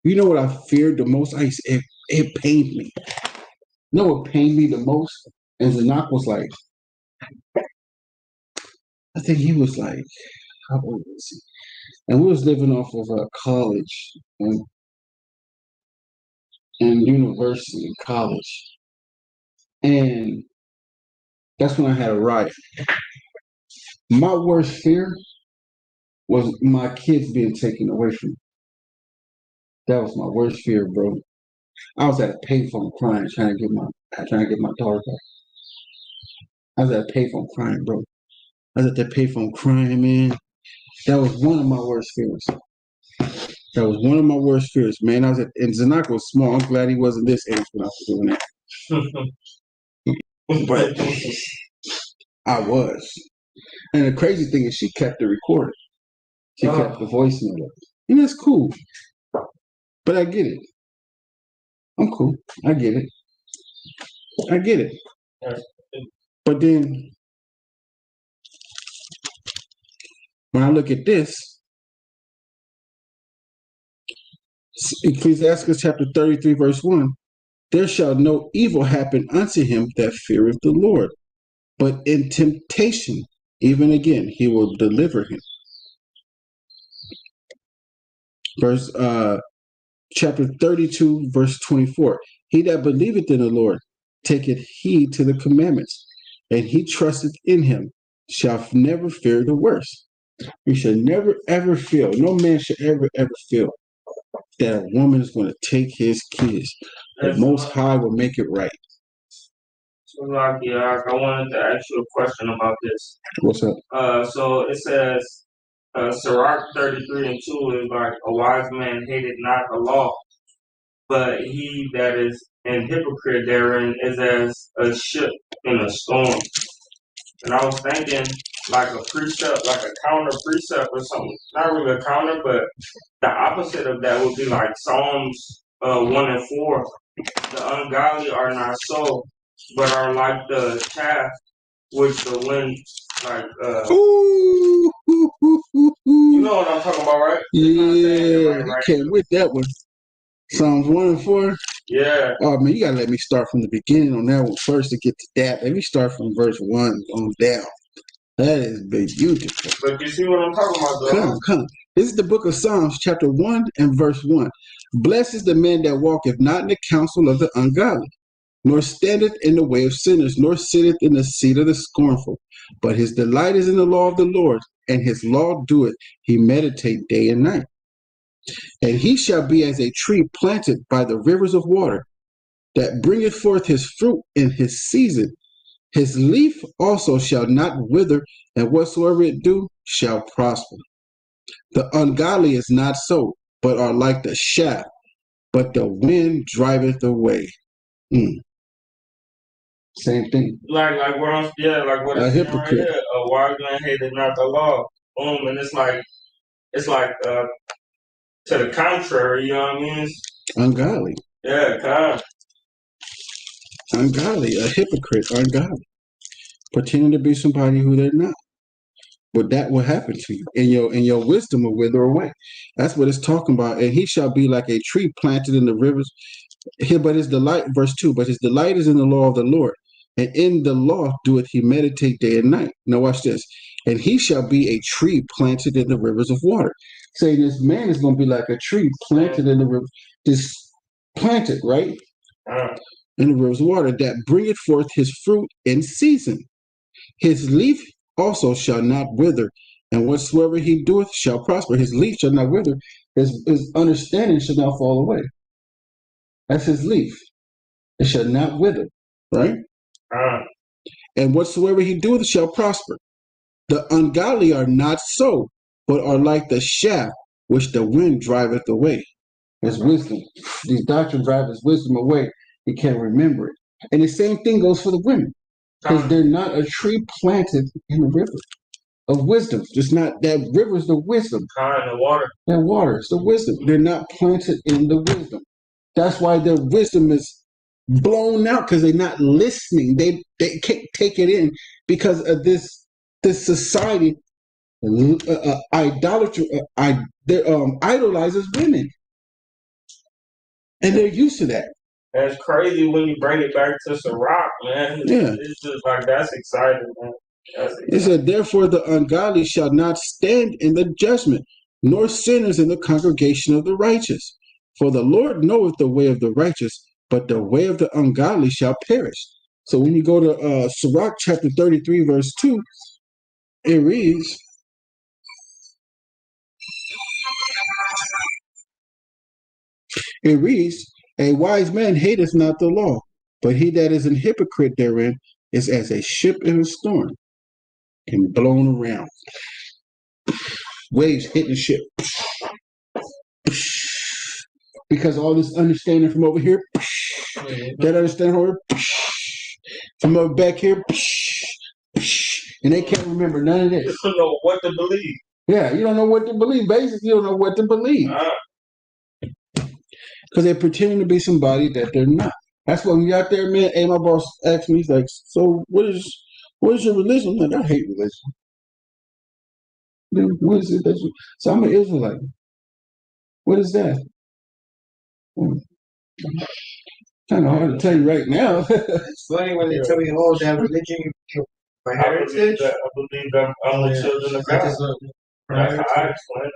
you know what I feared the most? It pained me. You know what pained me the most? And Zanak was like, I think he was like, how old was he? And we was living off of a college and university and college. And that's when I had a riot. My worst fear was my kids being taken away from me. That was my worst fear, bro. I was at a payphone crying, trying to get my daughter back. I was at a payphone crying, bro. I was at that payphone crying, man. That was one of my worst fears. That was one of my worst fears, man. And Zanak was small. I'm glad he wasn't this age when I was doing that. But I was. And the crazy thing is she kept the recording. She kept the voice note. And that's cool. But I get it. I'm cool. I get it. But then when I look at this, Ecclesiasticus chapter 33, verse 1, there shall no evil happen unto him that feareth the Lord, but in temptation, even again, he will deliver him. Chapter 32, verse 24, he that believeth in the Lord taketh heed to the commandments, and he trusteth in him shall never fear the worst. We should never, ever feel, no man should ever, feel that a woman is going to take his kids. The Most High will make it right. So, I wanted to ask you a question about this. What's up? So it says, Sirach 33 and 2 is like, a wise man hated not the law, but he that is an hypocrite therein is as a ship in a storm. And I was thinking, like a precept, like a counter precept or something. Not really a counter, but the opposite of that would be like Psalms 1 and 4. The ungodly are not so, but are like the chaff which the wind, like you know what I'm talking about, right? Yeah, right, he right. came with that one. Psalms 1 and 4. Yeah. Oh man, you gotta let me start from the beginning on that one first to get to that. Let me start from verse 1 on down. That is beautiful. But you see what I'm talking about, though? Come. This is the book of Psalms, chapter 1 and verse 1. Blessed is the man that walketh not in the counsel of the ungodly, nor standeth in the way of sinners, nor sitteth in the seat of the scornful. But his delight is in the law of the Lord, and his law doeth he meditate day and night. And he shall be as a tree planted by the rivers of water, that bringeth forth his fruit in his season. His leaf also shall not wither, and whatsoever it do shall prosper. The ungodly is not so, but are like the shaft, but the wind driveth away. Same thing. Like what I'm, yeah, like what A it's saying right hypocrite. here. A wise man hated not the law. Boom, and it's like to the contrary. You know what I mean? Ungodly. Yeah, kind. Ungodly. A hypocrite. Ungodly. Pretending to be somebody who they're not. But that will happen to you, and your wisdom will wither away. That's what it's talking about. And he shall be like a tree planted in the rivers. Here, but his delight, verse 2, but his delight is in the law of the Lord, and in the law doeth he meditate day and night. Now watch this. And he shall be a tree planted in the rivers of water. Say this man is going to be like a tree planted in the river, just planted, right? In the rivers of water, that bringeth forth his fruit in season. His leaf also shall not wither, and whatsoever he doeth shall prosper. His leaf shall not wither, his understanding shall not fall away. That's his leaf. It shall not wither, right? And whatsoever he doeth shall prosper. The ungodly are not so, but are like the shaft which the wind driveth away. That's wisdom. These doctrine drive his wisdom away. He can't remember it. And the same thing goes for the women, because they're not a tree planted in the river of wisdom. It's not that river is the wisdom. The water. That water is the wisdom. They're not planted in the wisdom. That's why their wisdom is blown out, because they're not listening. They can't take it in because of this society idolatry. Idolizes women, and they're used to that. That's crazy when you bring it back to Sirach, man. Yeah, it's just like that's exciting, man. It said, therefore the ungodly shall not stand in the judgment, nor sinners in the congregation of the righteous. For the Lord knoweth the way of the righteous, but the way of the ungodly shall perish. So when you go to Sirach chapter 33, verse 2, it reads, a wise man hateth not the law, but he that is an hypocrite therein is as a ship in a storm and blown around. Waves hitting the ship. Because all this understanding from over here, that understanding over here, from over back here, and they can't remember none of this. You don't know what to believe. Yeah, you don't know what to believe. Basically, you don't know what to believe. Because they're pretending to be somebody that they're not. That's why when you're out there, man, hey, my boss asked me, he's like, so what is your religion? I'm like, I hate religion. Dude, what is it? So I'm an Israelite. What is that? Kind of hard to tell you right now. It's funny when they tell me, oh, that religion, my heritage. I believe that I'm the children of God. That's how I explain it.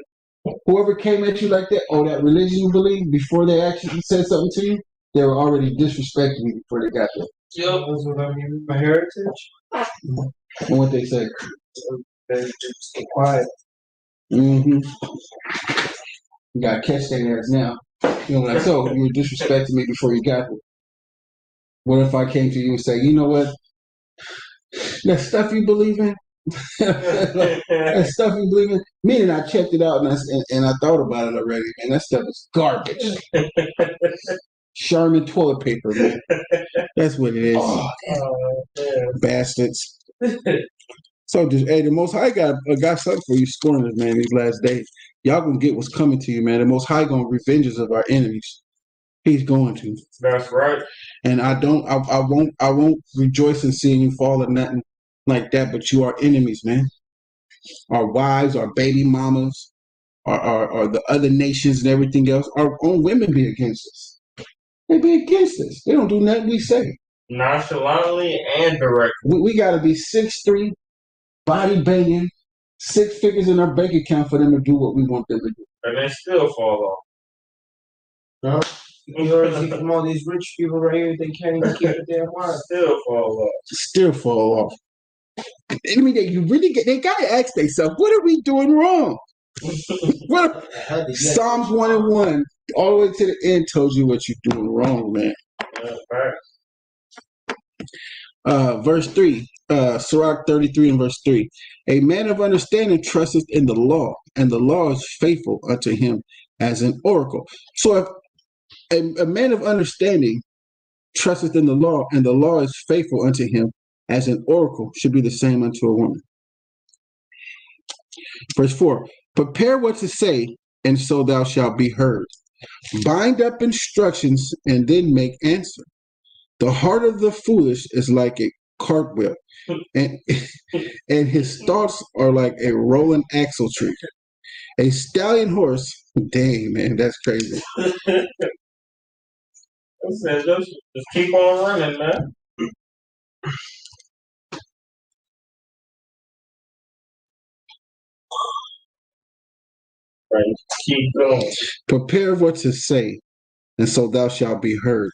Whoever came at you like that, or that religion you believe, before they actually said something to you, they were already disrespecting you before they got there. Yep. That's what I mean. My heritage. And what they say. They're just quiet. You gotta catch their ass now. You know, like, so you were disrespecting me before you got there. What if I came to you and say, you know what? That stuff you believe in, that stuff you believe in, meaning I checked it out and I thought about it already, and that stuff is garbage. Charmin toilet paper, man. That's what it is. Bastards. So just hey, the Most High got something for you, scorners, man. These last days, y'all gonna get what's coming to you, man. The Most High gonna revenge us of our enemies. He's going to. That's right. And I won't rejoice in seeing you fall or nothing like that. But you are enemies, man. Our wives, our baby mamas, our the other nations and everything else. Our own women be against us. They be against us. They don't do nothing we say. Nonchalantly and directly. We got to be 6'3", body banging, 6 figures in our bank account for them to do what we want them to do. And then still fall No. You already see from all these rich people right here, they can't even keep it their word. Still fall off. Still fall off. I mean, they gotta ask themselves, what are we doing wrong? Psalms 1:1, all the way to the end, tells you what you're doing wrong, man. Verse 3, Sirach 33 and verse 3. A man of understanding trusteth in the law, and the law is faithful unto him as an oracle. So if a man of understanding trusteth in the law, and the law is faithful unto him as an oracle, should be the same unto a woman. Verse 4, prepare what to say, and so thou shalt be heard. Bind up instructions, and then make answer. The heart of the foolish is like a cartwheel, and his thoughts are like a rolling axle tree. A stallion horse, dang, man, that's crazy. Just keep on running, man. Right. Keep going. Prepare what to say, and so thou shalt be heard.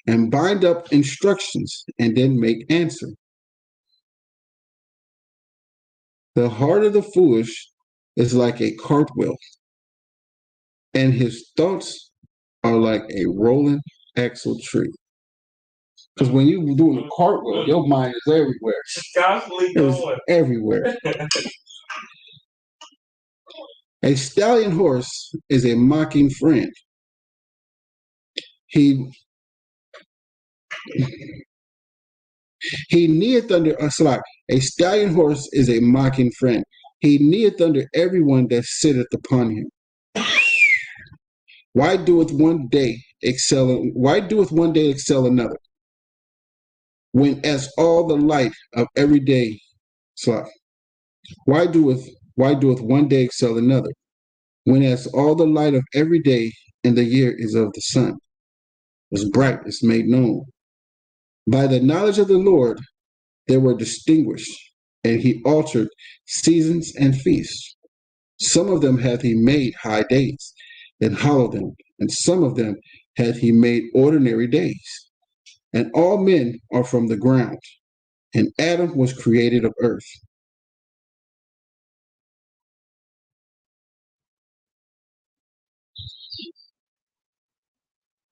And bind up instructions, and then make answer. The heart of the foolish is like a cartwheel, and his thoughts are like a rolling axle tree. Because when you're doing a cartwheel, your mind is everywhere. Constantly going. It's everywhere. A stallion horse is a mocking friend. He kneeth under a stallion horse is a mocking friend. He kneeth under everyone that sitteth upon him. Why doeth one day excel another? When as all the light of every day why doeth one day excel another? When as all the light of every day in the year is of the sun, is bright, is made known. By the knowledge of the Lord they were distinguished, and he altered seasons and feasts. Some of them hath he made high days, and hallowed them, and some of them hath he made ordinary days. And all men are from the ground, and Adam was created of earth.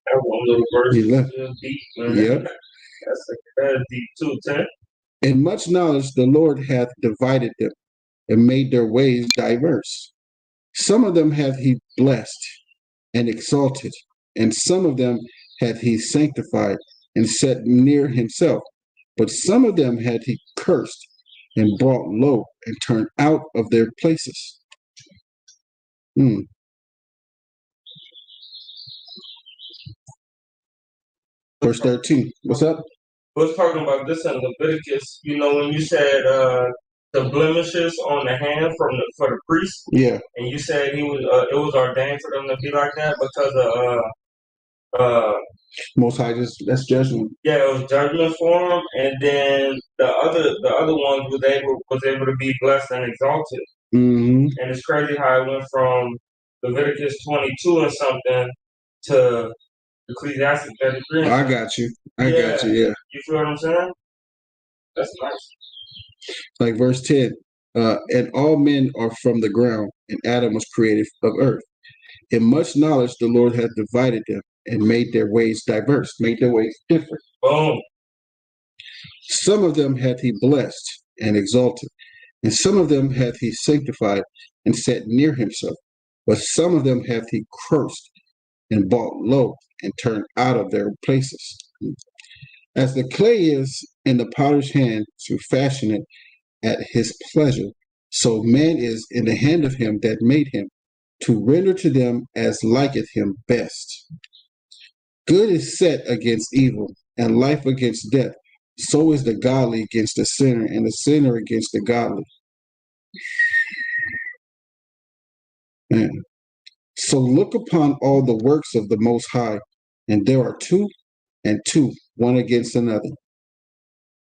That one little verse is deep, man. Yep. That's deep too, Tim. In much knowledge the Lord hath divided them, and made their ways diverse. Some of them hath he blessed and exalted, and some of them hath he sanctified and set near himself. But some of them hath he cursed and brought low and turned out of their places. Verse 13. What's up? I was talking about this in Leviticus. You know, when you said the blemishes on the hand for the priest. Yeah. And you said it was ordained for them to be like that because of Most High that's judgment. Yeah, it was judgment for them, and then the other ones was able to be blessed and exalted. Mm-hmm. And it's crazy how it went from Leviticus 22 and something to Ecclesiasticus 33. I got you. I got you. Yeah. You feel what I'm saying? That's nice. Like verse 10. And all men are from the ground, and Adam was created of earth. In much knowledge the Lord hath divided them, and made their ways diverse, made their ways different. Boom. Some of them hath he blessed and exalted, and some of them hath he sanctified and set near himself. But some of them hath he cursed and brought low and turned out of their places. As the clay is in the potter's hand to fashion it at his pleasure. So man is in the hand of him that made him, to render to them as liketh him best. Good is set against evil, and life against death. So is the godly against the sinner, and the sinner against the godly. Man. So look upon all the works of the Most High, and there are two and two, one against another.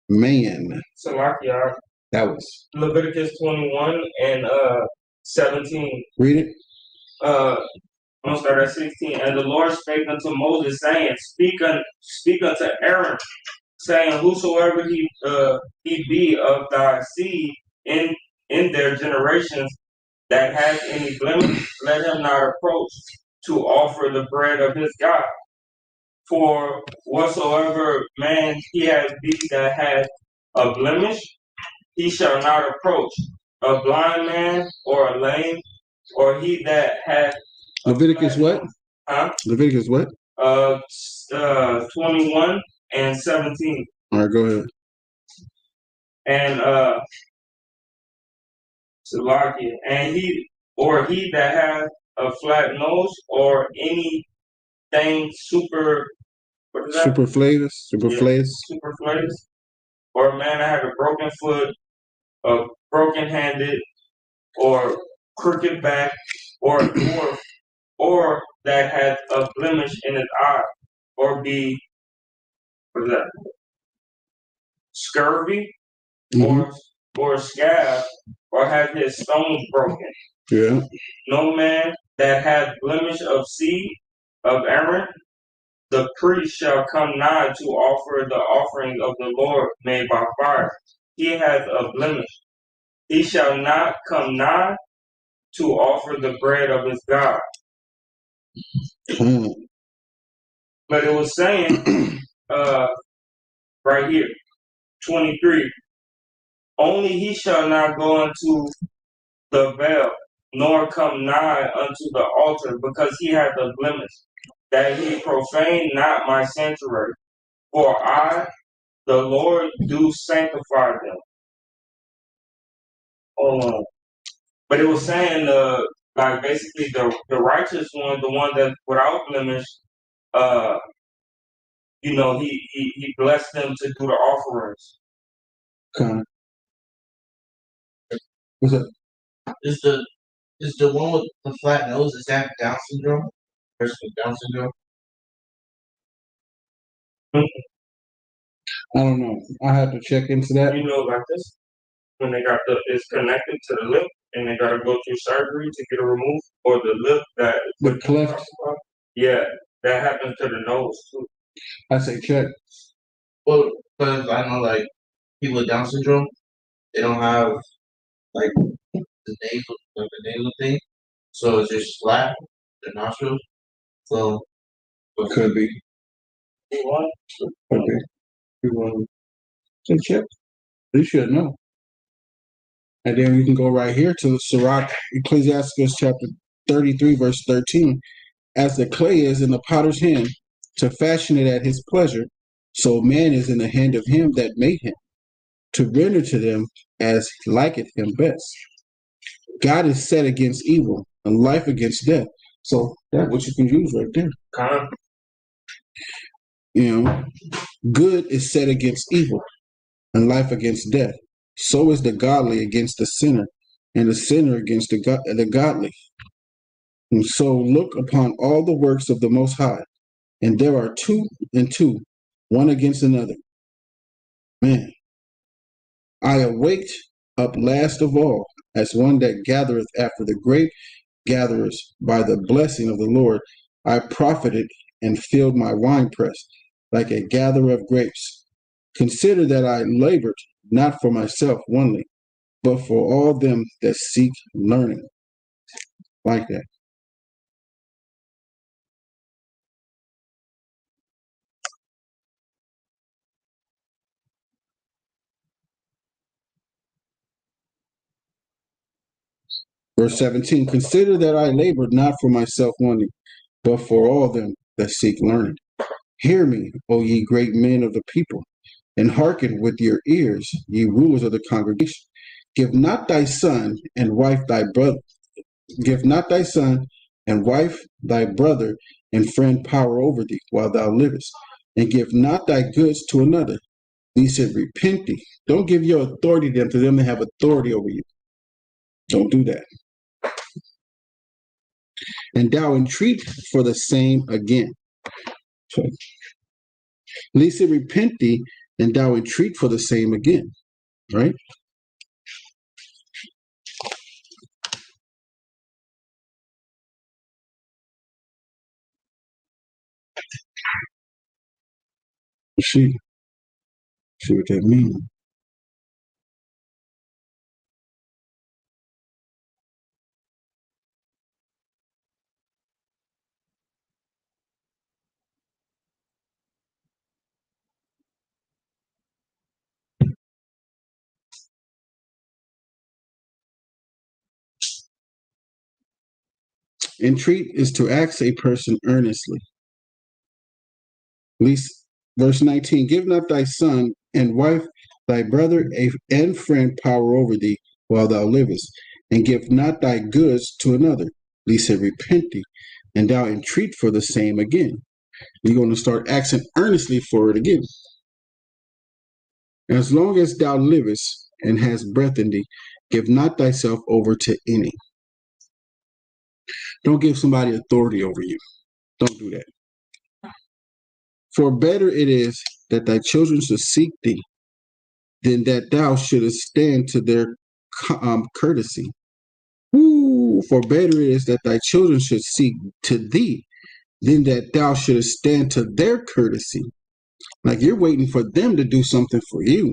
Man, Salakia, that was. Leviticus 21 and 17. Read it. I'm gonna start at 16. And the Lord spake unto Moses, saying, Speak unto Aaron, saying, Whosoever he be of thy seed in their generations that hath any blemish, let him not approach to offer the bread of his God. For whatsoever man he has be that hath a blemish, he shall not approach. A blind man or a lame, or he that hath Leviticus what? Leviticus what? 21 and 17. All right, go ahead. And Salakia, and he that hath a flat nose or anything what is that? Superfluous, or a man that had a broken foot, a broken handed, or crooked back, or a dwarf, or that had a blemish in his eye, or be what is that? Scurvy, or scab, or have his stones broken. Yeah. No man that hath blemish of seed of Aaron, the priest shall come nigh to offer the offering of the Lord made by fire. He hath a blemish. He shall not come nigh to offer the bread of his God. But it was saying right here, 23, only he shall not go into the veil, nor come nigh unto the altar, because he hath a blemish, that he profane not my sanctuary. For I, the Lord, do sanctify them. Hold on. But it was saying, like basically the righteous one, the one that's without blemish, he blessed them to do the offerings. Kind of. What's up? Is the one with the flat nose, is that Down syndrome? Person with Down syndrome? I don't know. I have to check into that. Like this, when it's connected to the lip, and they gotta go through surgery to get it removed, or the lip that the cleft. Yeah, that happens to the nose too. I say check. Well, because I know like people with Down syndrome, they don't have like the nasal thing, so it's just flat, the nostrils. So Could be. What? Could be. Say check. You should know. And then we can go right here to Sirach, Ecclesiasticus chapter 33, verse 13. As the clay is in the potter's hand, to fashion it at his pleasure, so man is in the hand of him that made him, to render to them as liketh him best. God is set against evil, and life against death. So that's what you can use right there. Good is set against evil, and life against death. So is the godly against the sinner, and the sinner against the godly. And so look upon all the works of the Most High, and there are two and two, one against another. Man, I awaked up last of all, as one that gathereth after the grape gatherers by the blessing of the Lord. I profited and filled my winepress like a gatherer of grapes. Consider that I labored not for myself only, but for all them that seek learning. Like that. Verse 17, consider that I labored not for myself only, but for all them that seek learning. Hear me, O ye great men of the people, and hearken with your ears, ye rulers of the congregation. Give not thy son and wife thy brother. Give not thy son and wife thy brother and friend power over thee while thou livest, and give not thy goods to another. He said, repent thee. Don't give your authority to them to have authority over you. Don't do that. And thou entreat for the same again. So, Lisa, repent thee, and thou entreat for the same again. Right? See what that means. Entreat is to ask a person earnestly. At least verse 19, give not thy son and wife, thy brother and friend power over thee while thou livest, and give not thy goods to another. Lest it repent thee, and thou entreat for the same again. You're going to start asking earnestly for it again. As long as thou livest and hast breath in thee, give not thyself over to any. Don't give somebody authority over you. Don't do that. For better it is that thy children should seek thee than that thou shouldest stand to their courtesy. Ooh, for better it is that thy children should seek to thee than that thou shouldest stand to their courtesy. Like you're waiting for them to do something for you.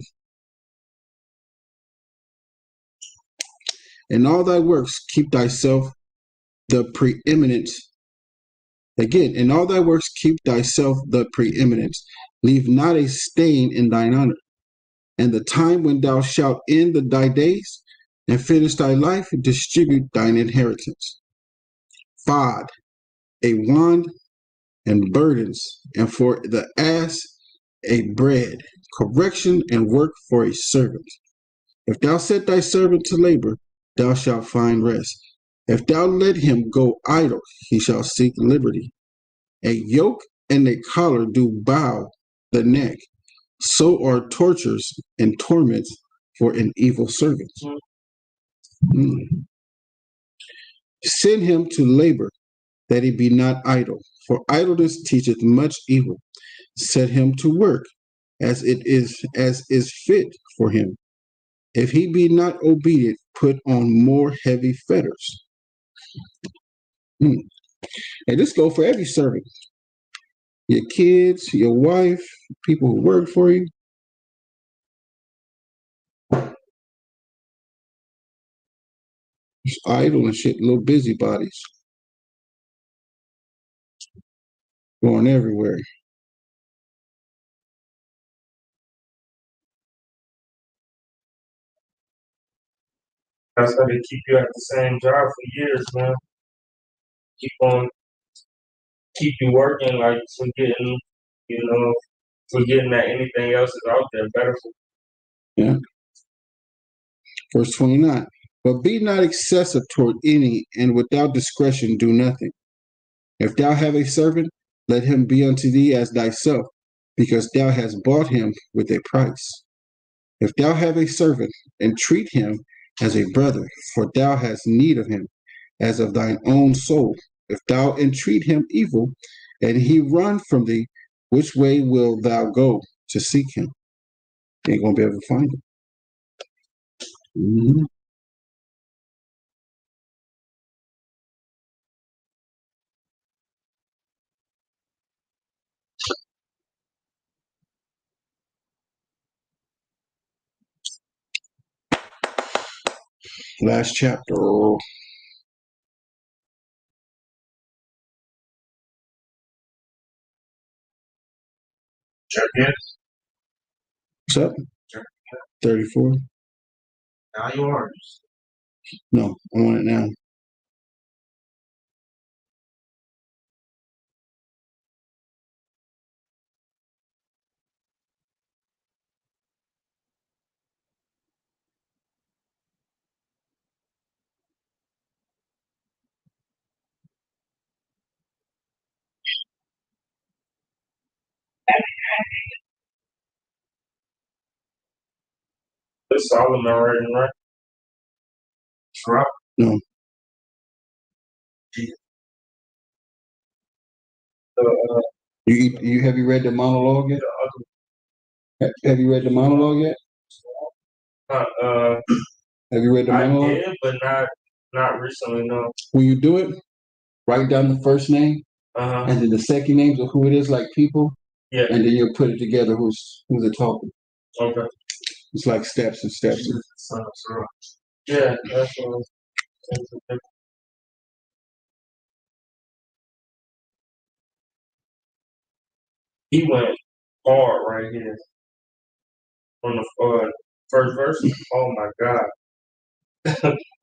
In all thy works, keep thyself the preeminence. Again, in all thy works, keep thyself the preeminence. Leave not a stain in thine honor. And the time when thou shalt end thy days and finish thy life, distribute thine inheritance. Fod, a wand and burdens, and for the ass a bread, correction and work for a servant. If thou set thy servant to labor, thou shalt find rest. If thou let him go idle, he shall seek liberty. A yoke and a collar do bow the neck. So are tortures and torments for an evil servant. Send him to labor, that he be not idle, for idleness teacheth much evil. Set him to work, as is fit for him. If he be not obedient, put on more heavy fetters. And this go for every servant. Your kids, your wife, people who work for you. It's idle and shit, little busybodies going everywhere. That's how they keep you at the same job for years, man. Keep you working, like forgetting, forgetting that anything else is out there better for you. Yeah. Verse 29. But be not excessive toward any, and without discretion do nothing. If thou have a servant, let him be unto thee as thyself, because thou hast bought him with a price. If thou have a servant, entreat him as a brother, for thou hast need of him, as of thine own soul. If thou entreat him evil, and he run from thee, which way will thou go to seek him? You ain't gonna be able to find him. Mm-hmm. Last chapter. Check it. What's up? 34. Now yours. No, I want it now. It's Solomon writing, right? Right. No. You have you read the monologue yet? Have you read the monologue yet? Have you read the I monologue? did, but not recently. No. When you do it, write down the first name Uh-huh. and then the second names of who it is, like people, Yeah. and then you'll put it together. Who's it talking? Okay. It's like steps and steps. Yeah, that's what. He went hard right here on the first verse. Oh my God,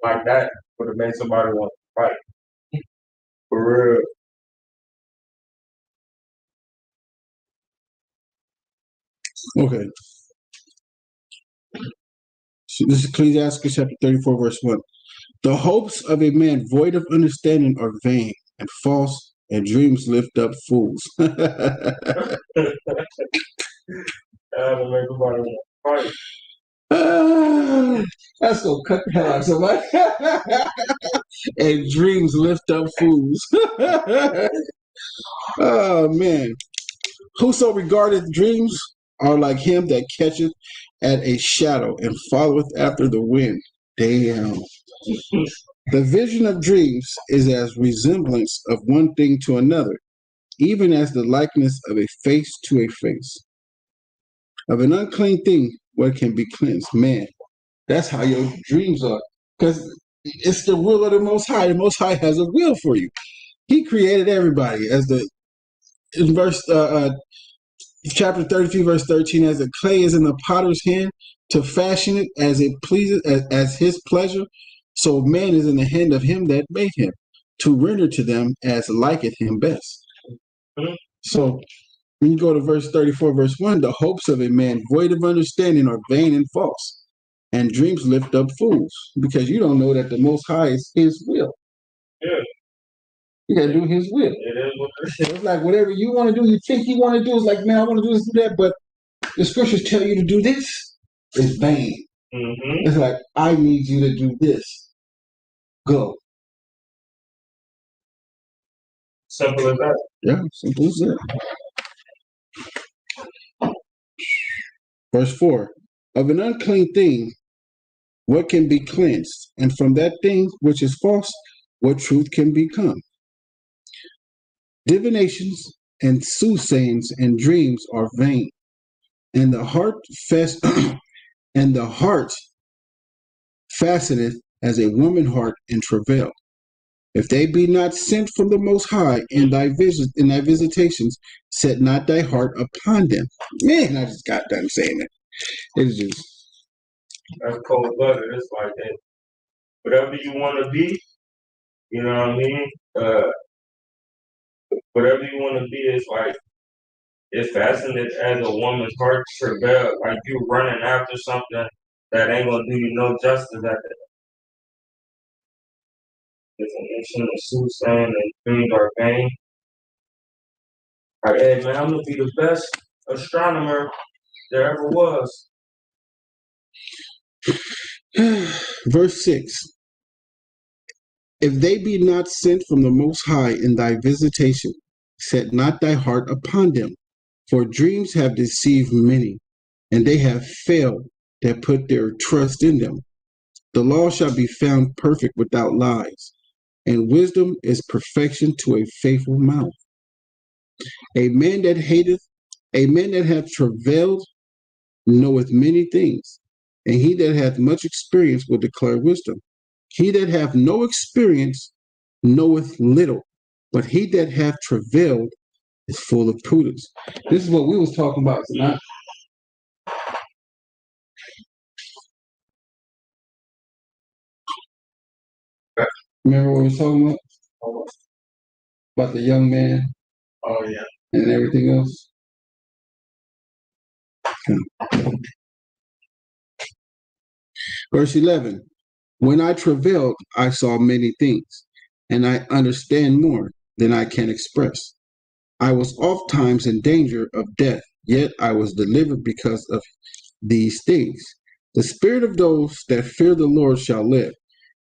like that would have made somebody want to fight for real. Okay. So this is Ecclesiasticus chapter 34, verse 1. The hopes of a man void of understanding are vain and false, and dreams lift up fools. That would make somebody want to fight. Ah, that's gonna cut the hell out of somebody. And dreams lift up fools. Oh man. Whoso regardeth dreams are like him that catcheth at a shadow and followeth after the wind. Damn. The vision of dreams is as resemblance of one thing to another, even as the likeness of a face to a face. Of an unclean thing, what can be cleansed? Man, that's how your dreams are. Because it's the will of the Most High. The Most High has a will for you. He created everybody. As the in verse chapter 33, verse 13, as the clay is in the potter's hand to fashion it as it pleases, as his pleasure, so man is in the hand of him that made him, to render to them as liketh him best. So when you go to verse 34, verse 1, the hopes of a man void of understanding are vain and false, and dreams lift up fools, because you don't know that the Most High is his will. Yeah. You gotta do his will. It is what it is. So it's like whatever you want to do, you think you want to do, is like, man, I want to do this, do that, but the scriptures tell you to do this. It's vain. Mm-hmm. It's like, I need you to do this. Go. Simple as that. Yeah, simple as that. Verse 4. Of an unclean thing, what can be cleansed? And from that thing which is false, what truth can become? Divinations and soothsayings and dreams are vain, and the heart and the heart fasteneth as a woman heart in travail. If they be not sent from the Most High in thy visitations, set not thy heart upon them. Man, I just got done saying it. It's just That's cold blooded. It's like that. Whatever you want to be, you know what I mean? Whatever you want to be is like it's fascinating as a woman's heart travail. Like you running after something that ain't gonna do you no justice at that. It's an ancient and soothsaying and dreams are vain. Like, hey man, I'm gonna be the best astronomer there ever was. verse 6. If they be not sent from the Most High in thy visitation, set not thy heart upon them. For dreams have deceived many, and they have failed that put their trust in them. The law shall be found perfect without lies, and wisdom is perfection to a faithful mouth. A man that hath travailed knoweth many things, and he that hath much experience will declare wisdom. He that hath no experience knoweth little, but he that hath travailed is full of prudence. This is what we was talking about tonight. Remember what we was talking about? About the young man? Oh yeah. And everything else? Verse 11. When I travailed, I saw many things, and I understand more than I can express. I was oft times in danger of death, yet I was delivered because of these things. The spirit of those that fear the Lord shall live,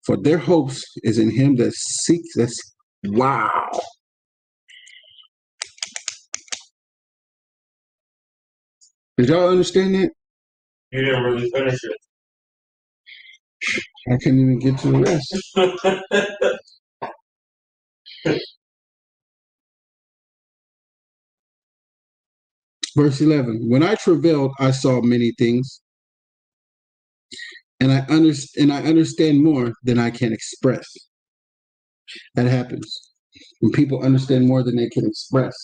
for their hopes is in him that seeks us. Wow. Did y'all understand that? You didn't really finish I couldn't even get to the rest. it. Verse 11. When I travailed, I saw many things, and I understand more than I can express. That happens when people understand more than they can express.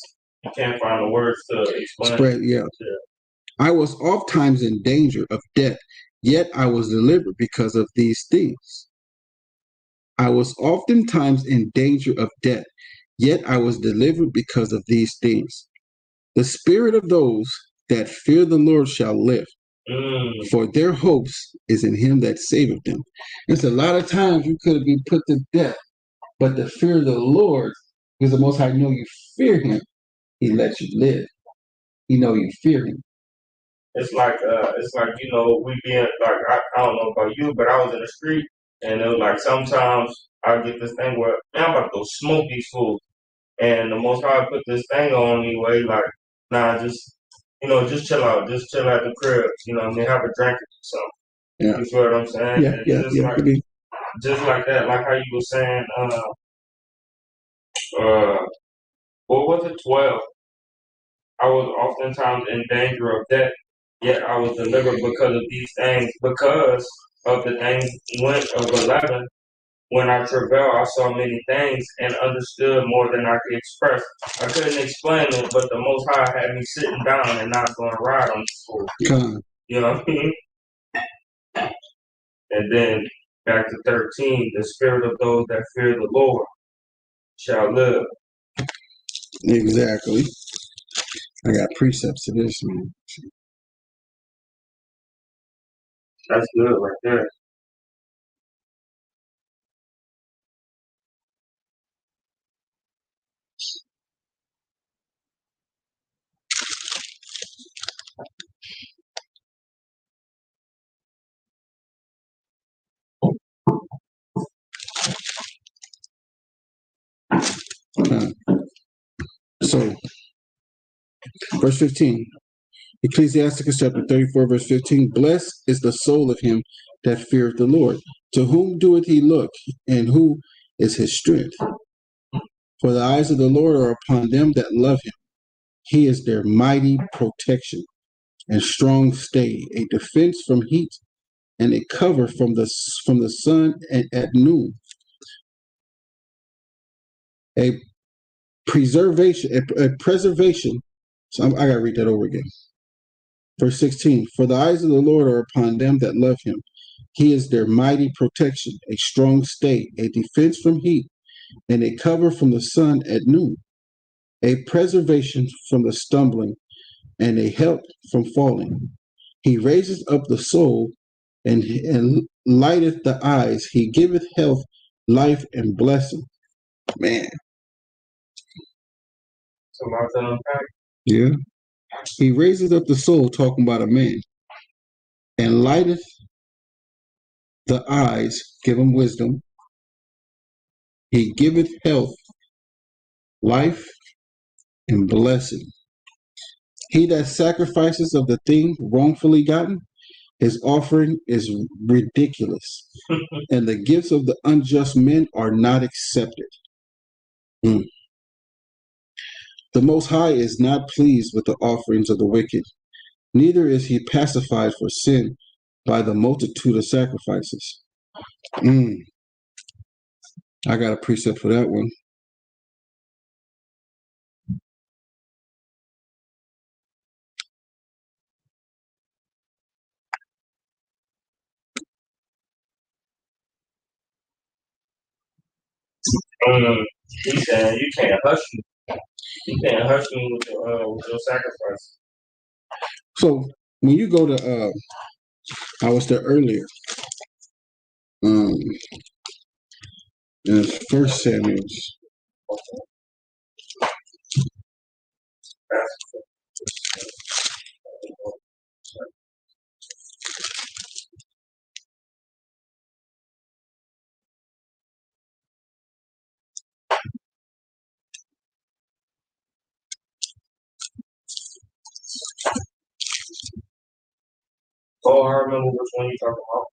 You can't find the words to explain. Yeah. I was oft times in danger of death, yet I was delivered because of these things. I was oftentimes in danger of death, yet I was delivered because of these things. The spirit of those that fear the Lord shall live, for their hopes is in him that saveth them. There's a lot of times you could be put to death, but the fear of the Lord, because the Most High know you fear him, he lets you live. He know you fear him. It's like we being like I don't know about you, but I was in the street and it was like sometimes I get this thing where man, I'm about to go smoke these fools, and the Most High put this thing on me where he like, nah, just chill out, just chill at the crib, you know what I mean, have a drink or something. Yeah. You feel what I'm saying? Yeah. Just like that, like how you were saying, what was it, 12? I was oftentimes in danger of death, yet I was delivered because of these things, because of the things went of 11. When I travailed, I saw many things and understood more than I could express. I couldn't explain it, but the Most High had me sitting down and not going to ride on the school. You know what I mean? And then back to 13, the spirit of those that fear the Lord shall live. Exactly. I got precepts to this, man. That's good right there. So, verse 15. Ecclesiasticus chapter 34, verse 15. Blessed is the soul of him that feareth the Lord. To whom doeth he look, and who is his strength? For the eyes of the Lord are upon them that love him. He is their mighty protection and strong stay, a defense from heat, and a cover from the sun at noon. A preservation. So I gotta read that over again. Verse 16. For the eyes of the Lord are upon them that love him. He is their mighty protection, a strong stay, a defense from heat, and a cover from the sun at noon, a preservation from the stumbling, and a help from falling. He raises up the soul and lighteth the eyes. He giveth health, life, and blessing. Man. Yeah. He raises up the soul, talking about a man, and lighteth the eyes, give him wisdom. He giveth health, life, and blessing. He that sacrifices of the thing wrongfully gotten, his offering is ridiculous, and the gifts of the unjust men are not accepted. The Most High is not pleased with the offerings of the wicked, neither is he pacified for sin by the multitude of sacrifices. I got a precept for that one. He said, "You can't hush me. You can't hush me with your sacrifice." So when you go to, I was there earlier. In First Samuel, Oh, I remember which one you talking about.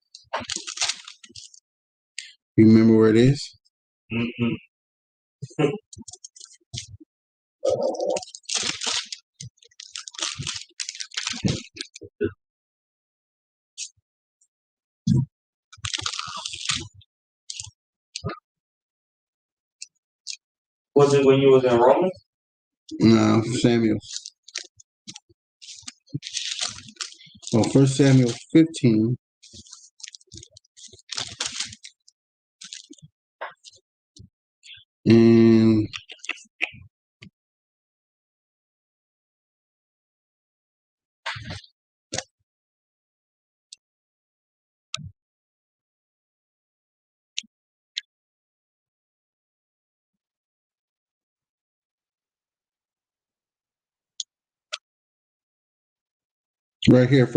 You remember where it is? Mm-hmm. Was it when you was in Rome? No, Samuel. Well, 1 Samuel 15. And right here,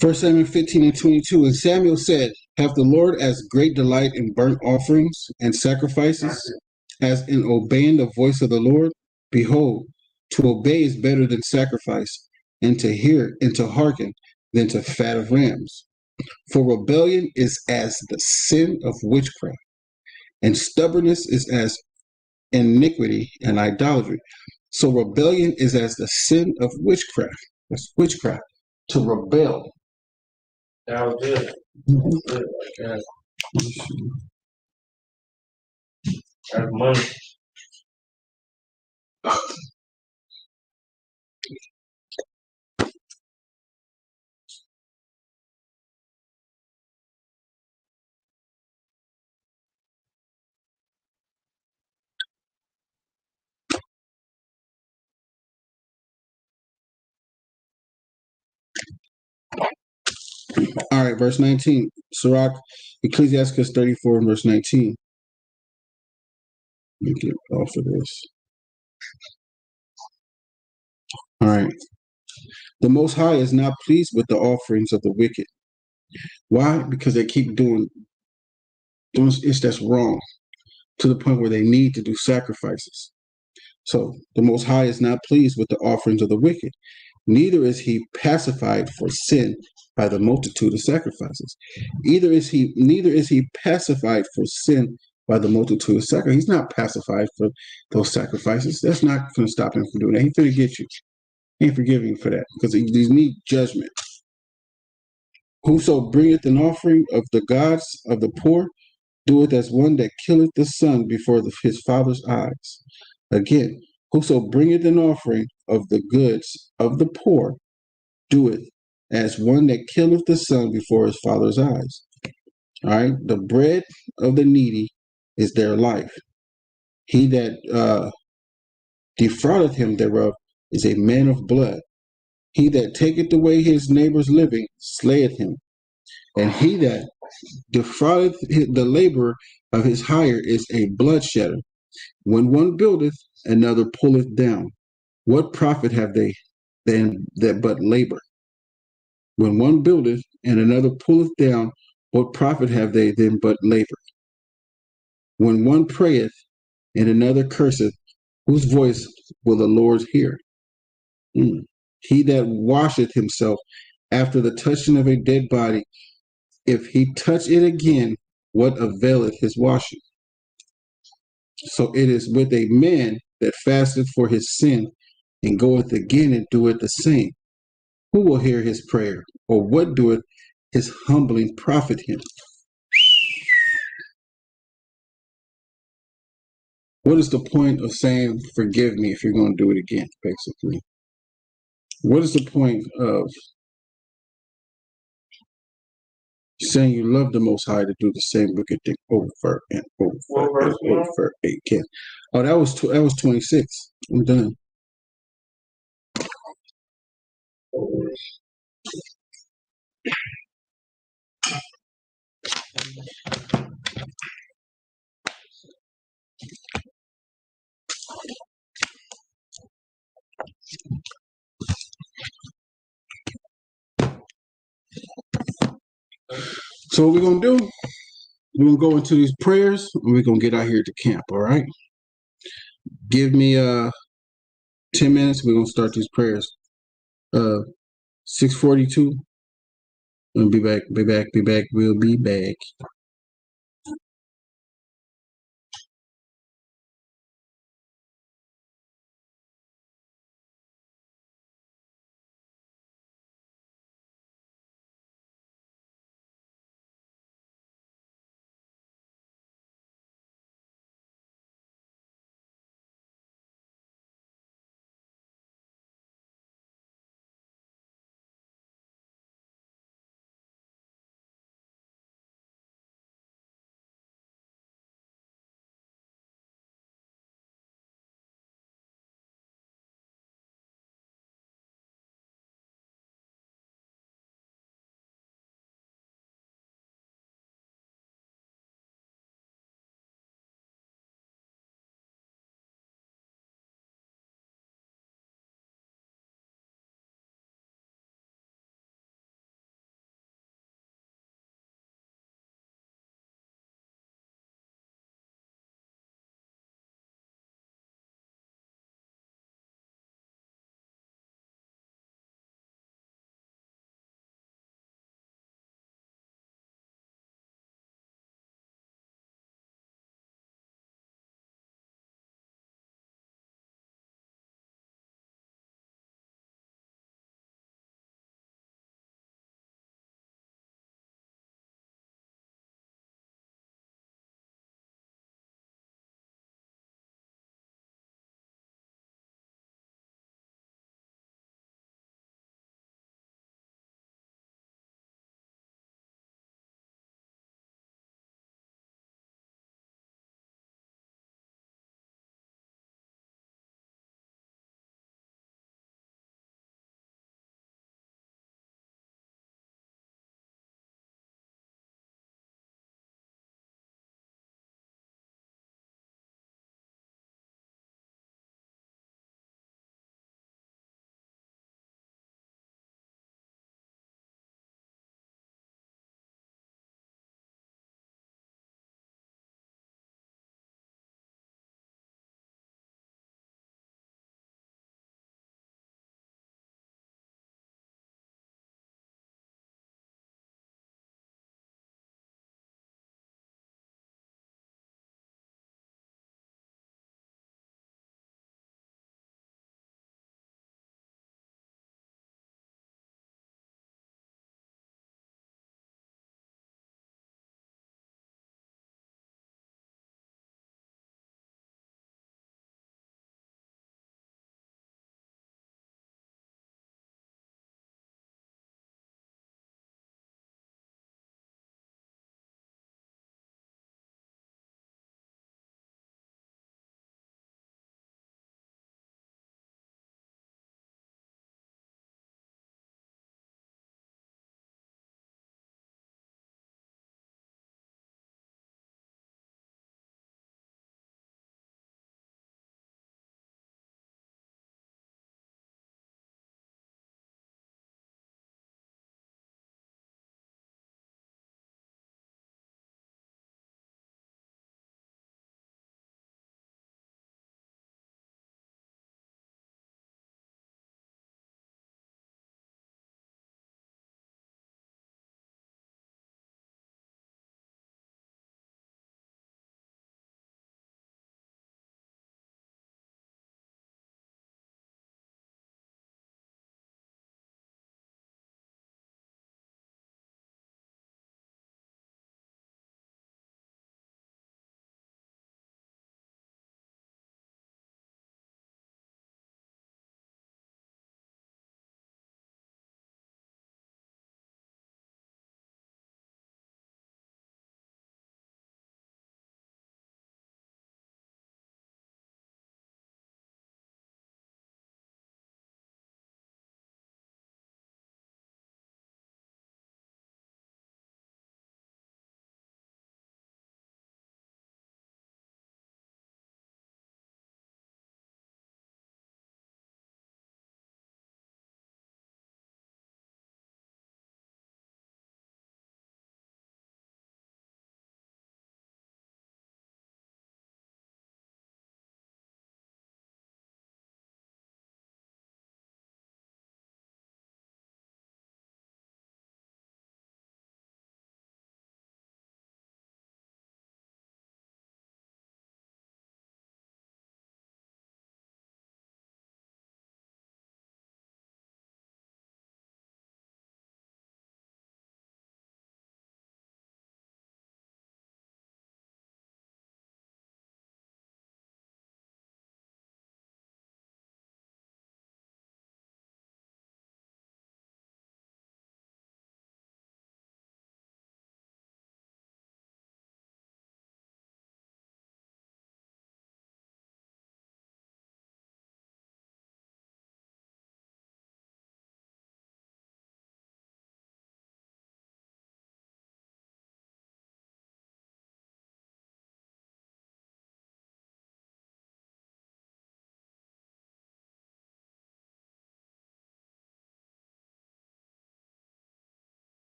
First Samuel 15 and 22. And Samuel said, "Hath the Lord as great delight in burnt offerings and sacrifices as in obeying the voice of the Lord? Behold, to obey is better than sacrifice, and to hear and to hearken than to fat of rams. For rebellion is as the sin of witchcraft, and stubbornness is as iniquity and idolatry." So rebellion is as the sin of witchcraft. That's witchcraft. To rebel. That was good. Mhm. Good. That's money. All right, verse 19. Sirach, Ecclesiasticus 34 and verse 19. Let me get off of this. All right. The Most High is not pleased with the offerings of the wicked. Why? Because they keep doing it's that's wrong to the point where they need to do sacrifices. So the Most High is not pleased with the offerings of the wicked. Neither is he pacified for sin by the multitude of sacrifices. Neither is he pacified for sin by the multitude of sacrifices. He's not pacified for those sacrifices. That's not going to stop him from doing that. He's going to get you. He ain't forgiving you for that because he needs judgment. Whoso bringeth an offering of the gods of the poor doeth as one that killeth the son before his father's eyes. Again, whoso bringeth an offering of the goods of the poor doeth as one that killeth the son before his father's eyes. All right, the bread of the needy is their life. He that defraudeth him thereof is a man of blood. He that taketh away his neighbor's living slayeth him. And he that defraudeth the labor of his hire is a bloodshedder. When one buildeth, another pulleth down. What profit have they then that but labor? When one buildeth and another pulleth down, what profit have they then but labor? When one prayeth and another curseth, whose voice will the Lord hear? He that washeth himself after the touching of a dead body, if he touch it again, what availeth his washing? So it is with a man that fasteth for his sin and goeth again and doeth the same. Who will hear his prayer? Or what doeth his humbling profit him? What is the point of saying, forgive me if you're going to do it again, basically? What is the point of saying you love the Most High to do the same wicked thing over and over and over again? Oh, that was 26. I'm done. So what we're gonna do? We're gonna go into these prayers and we're gonna get out here to camp. All right. Give me 10 minutes. We're gonna start these prayers. 6:42. We'll be back. Be back. Be back. We'll be back.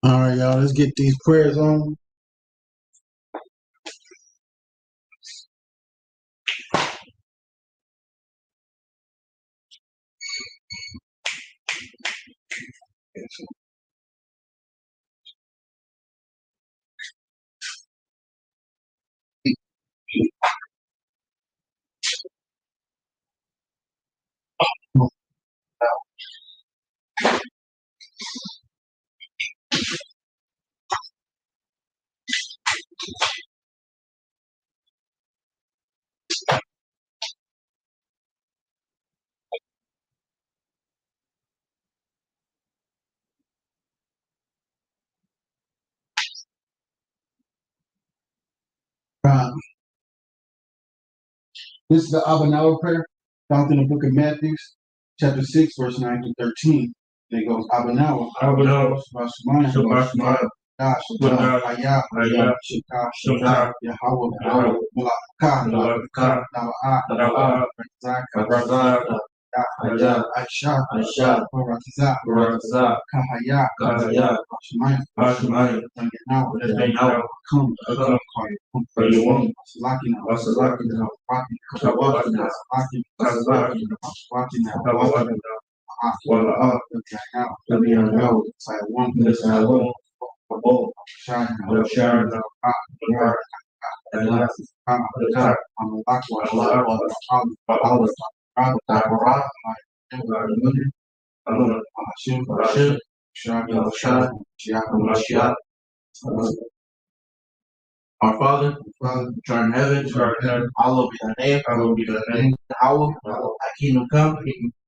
All right, y'all. Let's get these prayers on. This is the Abanawa prayer found in the book of Matthew, chapter 6, verse 9 to 13. And it goes, Abanawa, Abanawa, Shabashmaya, Shabashmaya, Shaba, Haya, Shika, Shaka, Yahweh, Malaka, Nawa'a, Zaka, Haya, Aisha, Aisha, Paratiza, Kahaya, Hashemaya, Now, come, for your woman, Salakina, Kabawakina, Our Father, which art in heaven, hallowed be thy name. Hallowed, thy kingdom come,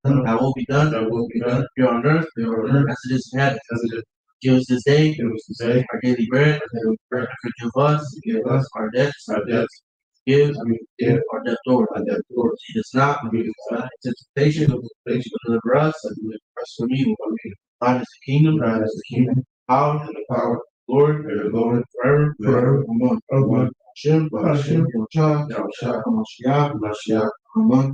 thy will be done, here on earth, as it is in heaven. Give us this day our daily bread, and forgive us our debts, give our debtors. Lead us not into temptation, but deliver us from evil. Thine is the kingdom, power, Lord, forever, Amen. Hashem, Yahusha, Mashiach, Amen.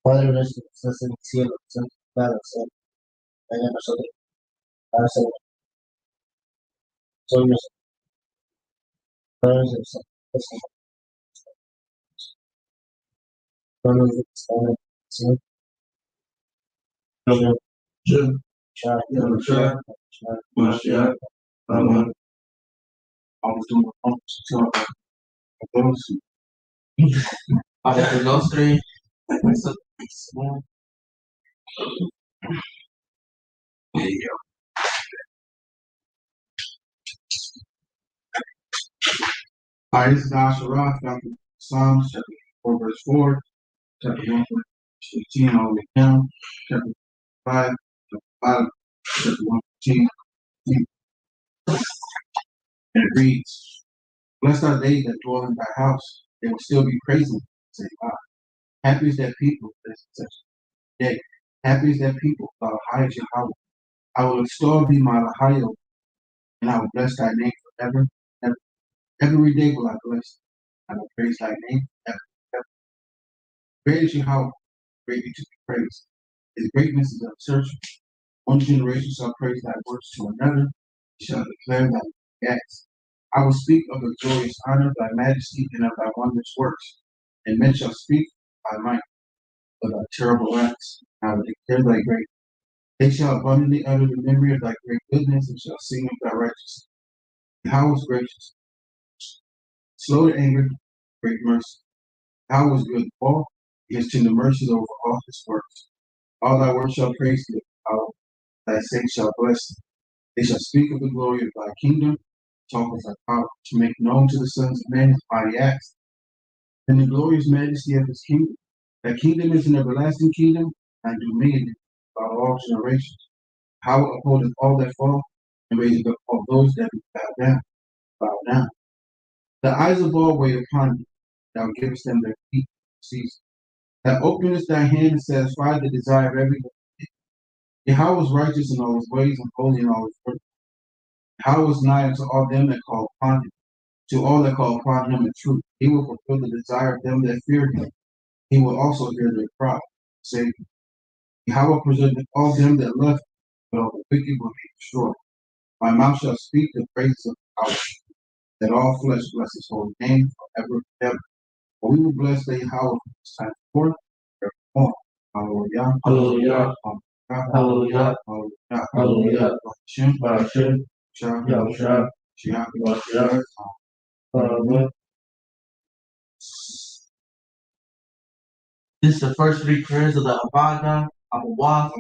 Padre nuestro que estás en el cielo, santificado sea, venga a nosotros, hágase soy nuestro Padre nuestro, Padre nuestro que estás en el cielo, Yahusha, Mashiach, Amen. Padre Nostri, All right, this is Asherah, found in Psalms, chapter 4, verse 4, chapter 1, verse 15, all the way down, chapter 5, chapter 5, chapter 1, 15, and it reads, Blessed are they that dwell in thy house, they will still be praising, say God. Happy is that people, that's such a day. Happy is that people, thou highest Yahweh. I will extol thee, my Lahayo, and I will bless thy name forever. Ever. Every day will I bless thee. I will praise thy name ever. Ever. Great is Yahweh, greatly to be praised. His greatness is unsearchable. One generation shall praise thy works to another, shall declare thy acts. I will speak of the glorious honor of thy majesty and of thy wondrous works, and men shall speak by might of thy terrible acts. I will declare thy great. They shall abundantly utter the memory of thy great goodness, and shall sing of thy righteousness. How is gracious, slow to anger, great mercy. How is good, all his tender mercies over all his works. All thy works shall praise thee. How thy saints shall bless thee. They shall speak of the glory of thy kingdom, talk of thy power, to make known to the sons of men his mighty acts, and the glorious majesty of his kingdom. Thy kingdom is an everlasting kingdom, and dominion about all generations. How it upholdeth all that fall, and raiseth up all those that bow down. The eyes of all wait upon thee. Thou givest them their feet season. Thou openest thy hand and satisfy the desire of every one. Yahweh is righteous in all his ways and holy in all his works. Yahweh is nigh unto all them that call upon him, to all that call upon him in truth. He will fulfill the desire of them that fear him. He will also hear their cry. Say, Yahweh presented all them that love him, but all the wicked will be destroyed. My mouth shall speak the praises of Yahweh, that all flesh bless his holy name forever and ever. For we will bless the Yahweh from this time forth, forevermore. Hallelujah. Hallelujah. Hallelujah. Hallelujah. Hallelujah. Hallelujah. Hashem. Yahusha. Yahusha. This is the first three prayers of the Abada, Abawah,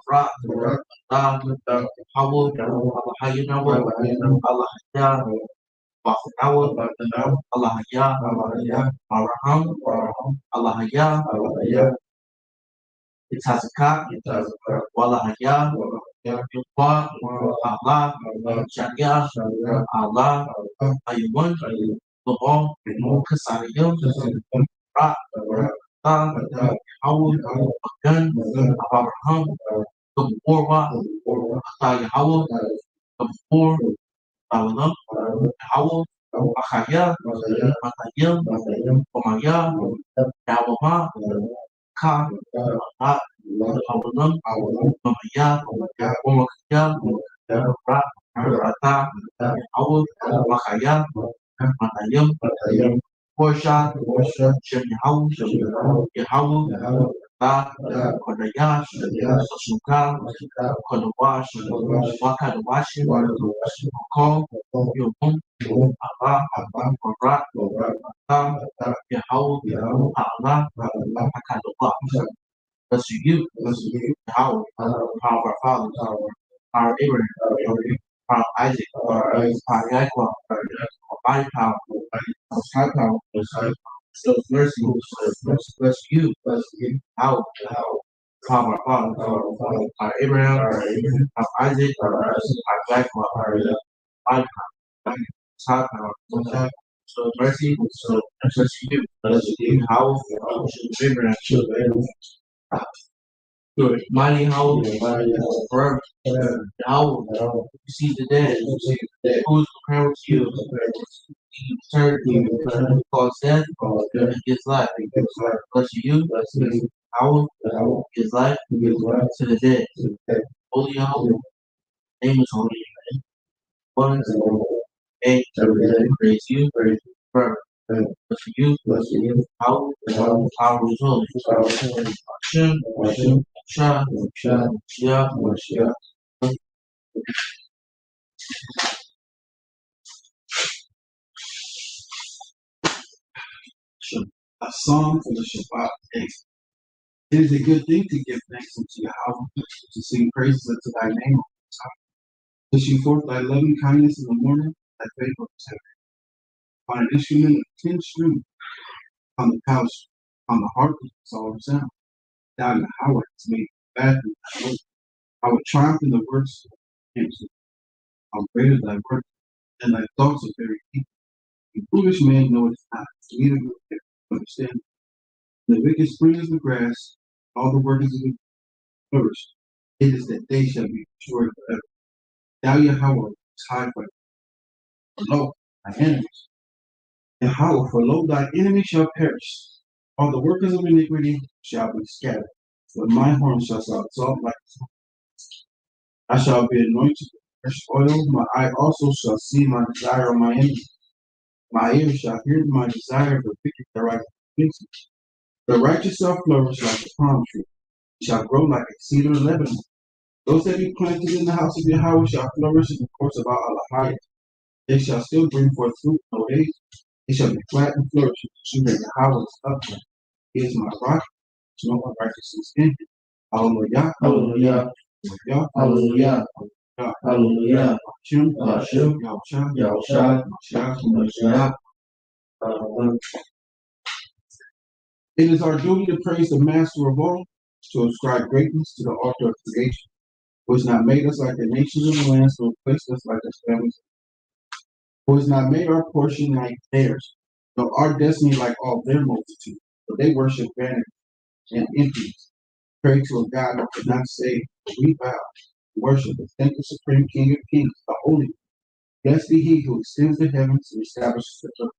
Ra, Da, Hawa, Allahayinawa, Allahayah, Bafanawa, Allahayah, Araham, Allahayah, Itazaka, Walahayah, Yukwa, Allah, Shariah, Allah, Ayuwan, Lubon, Kasariyah, Ra, Yahweh, Magan, Abraham, Gabor, Yahweh, Gabor, Balam, Yahweh, Achaya, Matayim, Omaya, Yawama, Ka, Mat, Awalam, Mamaya, Omakaya, Ra, Rata, Yahweh, Achaya, Matayim, Porsha, Shem Yahweh, Yahweh, Ta, Kodayash, Sasuka, Kodawash, Wakadawash, Ko, Yomum, Allah, Korat, Ta, Yahweh, Allah, Akadawash. Bless you, Yahweh, power of our fathers, power of Abraham, power of Isaac, power of Yaakov, Almighty power, most high power, show mercy, bless you, Yahweh, power of our fathers, power of Abraham, power of Isaac, power of Yaakov, Almighty power, most high power, show mercy, bless you, Yahweh, Abraham, good. Mighty Howell, forever. Howell, you see the dead. Who is compared with you? You turn, who calls death, and gives life. Bless you, Howell, gives life to the dead. Holy Howell, name is holy. One, eight, praise you, forever. Bless you, Howell, power is holy. Hashem, Shah, Shia, A song for the Shabbat day. It is a good thing to give thanks unto Yahweh, to sing praises unto thy name, to shoot forth thy loving kindness in the morning, thy faithfulness on an instrument of 10 strings, on the couch, on the harp, solemn sound. Thou Yahweh hast made glad in thy work. I will triumph in the works of him. How great is thy work, and thy thoughts are very deep. The foolish man knoweth not, neither will understand. The wicked spring as the grass, all the workers of the flourish. It is that they shall be destroyed forever. Thou Yahweh is high forever. For lo, thy enemies. Yahweh, for lo, thy enemies shall perish. All the workers of iniquity shall be scattered. But my horn shall exalt like the I shall be anointed with fresh oil. My eye also shall see my desire of my enemies. My ear shall hear my desire of the wicked that rise against me. The righteous shall flourish like a palm tree. It shall grow like a cedar of Lebanon. Those that be planted in the house of Yahweh shall flourish in the courts of Allahayah. They shall still bring forth fruit in old age. They shall be flat and flourish. The tree that Yahweh is upright. He is my rock. There's no unrighteousness in him. Hallelujah. Hallelujah, Hallelujah, Hallelujah, Hashem, Hashem, Yahusha, Yahusha, Mashiach. It is our duty to praise the Master of all, to ascribe greatness to the author of creation, who has not made us like the nations of the lands, nor placed us like the families, who has not made our portion like theirs, nor our destiny like all their multitude, for they worship vanity and emptiness. Pray to a God who could not save, but we bow, worship and thank the Supreme King of Kings, the Holy One. Blessed be he who extends the heavens and establishes the earth.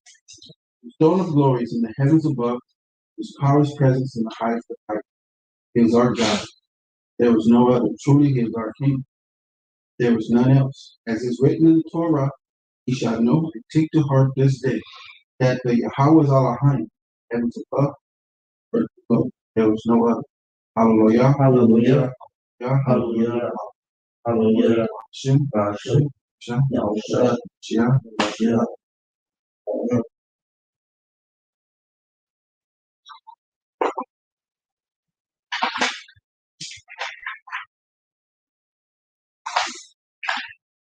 The throne of glory is in the heavens above, whose power is presence in the highest of heights. He is our God. There was no other. Truly, He is our King. There was none else. As is written in the Torah, He shall know and take to heart this day that the Yahweh is Elohim, heavens above, earth below. There was no other. Hallelujah. Hallelujah. Hallelujah. Hallelujah. Hallelujah. Shem. Hashem. Shem. Yahusha. Shia. Mashiach.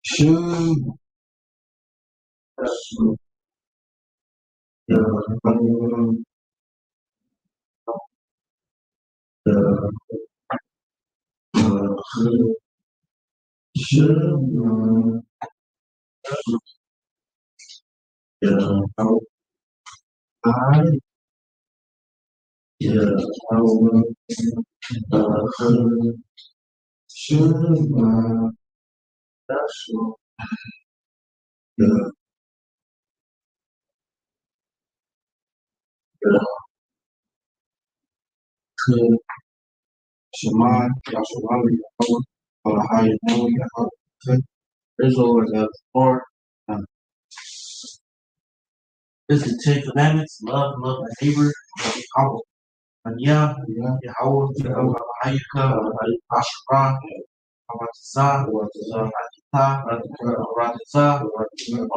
Shem. Shema, Yahshua, Yahweh, Elohim, Yahweh, Israel is the Lord. This is the Ten Commandments. Love my neighbor. Love Yahweh. And Yahweh, Hayuka, Ashra, Aratazah, Aratazah,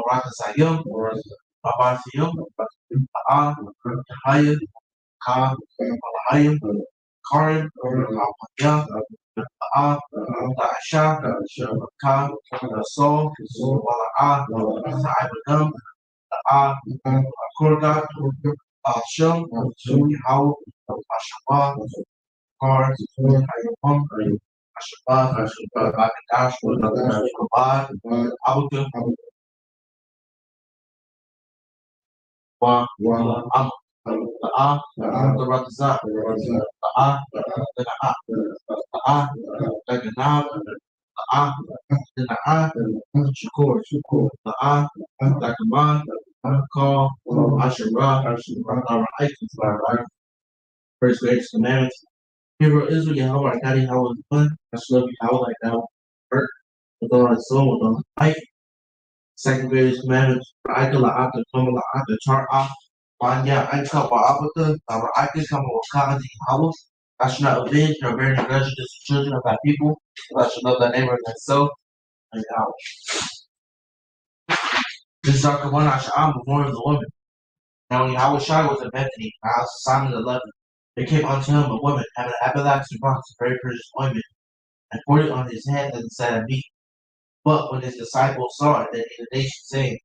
Aratazayim, Abatayim, Ba'a, Haya, Ka, Alahayim, Karim, Alahaya, Ba'a, Asha, Ka, Sol, Wala'a, Za'ibadam, Ba'a, Korga, Asham, Yahweh, Ashaba, Kar, Hayapam, Ashaba, Babadash, Abad, Abuka, Wa, Am, Ba'a, Ratazah, Ba'a, Dana'a, Ba'a, Daganab, Ba'a, Dana'a, Shakur, Ba'a, Dakaman, Call, Asherah, First greatest commandments. Hear, O Israel, Yahweh our God, Yahweh is one. I shall love Yahweh like thou art, with all thy soul, with all thy might. Second greatest commandment. Ra'ayka la'ata kama la'ata tar'ah. Wanya aika wa'abata. Ra'ayka kama waka'ati Yahweh. I shall not avenge nor bear any grudge against the children of thy people. But I shall love thy neighbor as thyself. And Yahweh. This is our Kavanah Asha'am, born of the woman. Now when Yahweh Shai was in Bethany, in the house of Simon the leper, there came unto him a woman having an alabaster box of very precious ointment, and poured it on his head as a sat at meat. But when his disciples saw it, they made a nation, saying,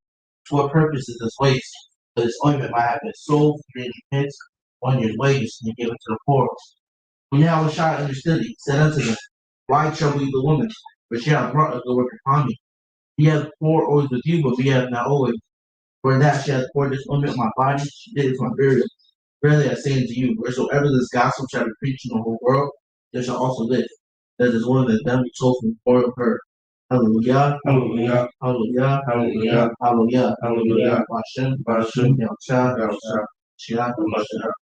to what purpose is this waste? For this ointment might have been sold for 300 pence, 1 year's wages, and given to the poor. When Yahweh Shai understood it, he said unto them, why trouble you the woman? For she hath brought a good work upon me. Ye have poor always with you, but we have not always. For that she hath poured this ointment on my body, she did it for my burial. Verily I say unto you, wheresoever this gospel shall be preached in the whole world, there shall also live. That is one that them be told from before of her. Hallelujah, hallelujah, hallelujah, hallelujah, hallelujah, hallelujah, Bashem, Bashem, Yahusha, Yahusha, Shiach, Mashiach.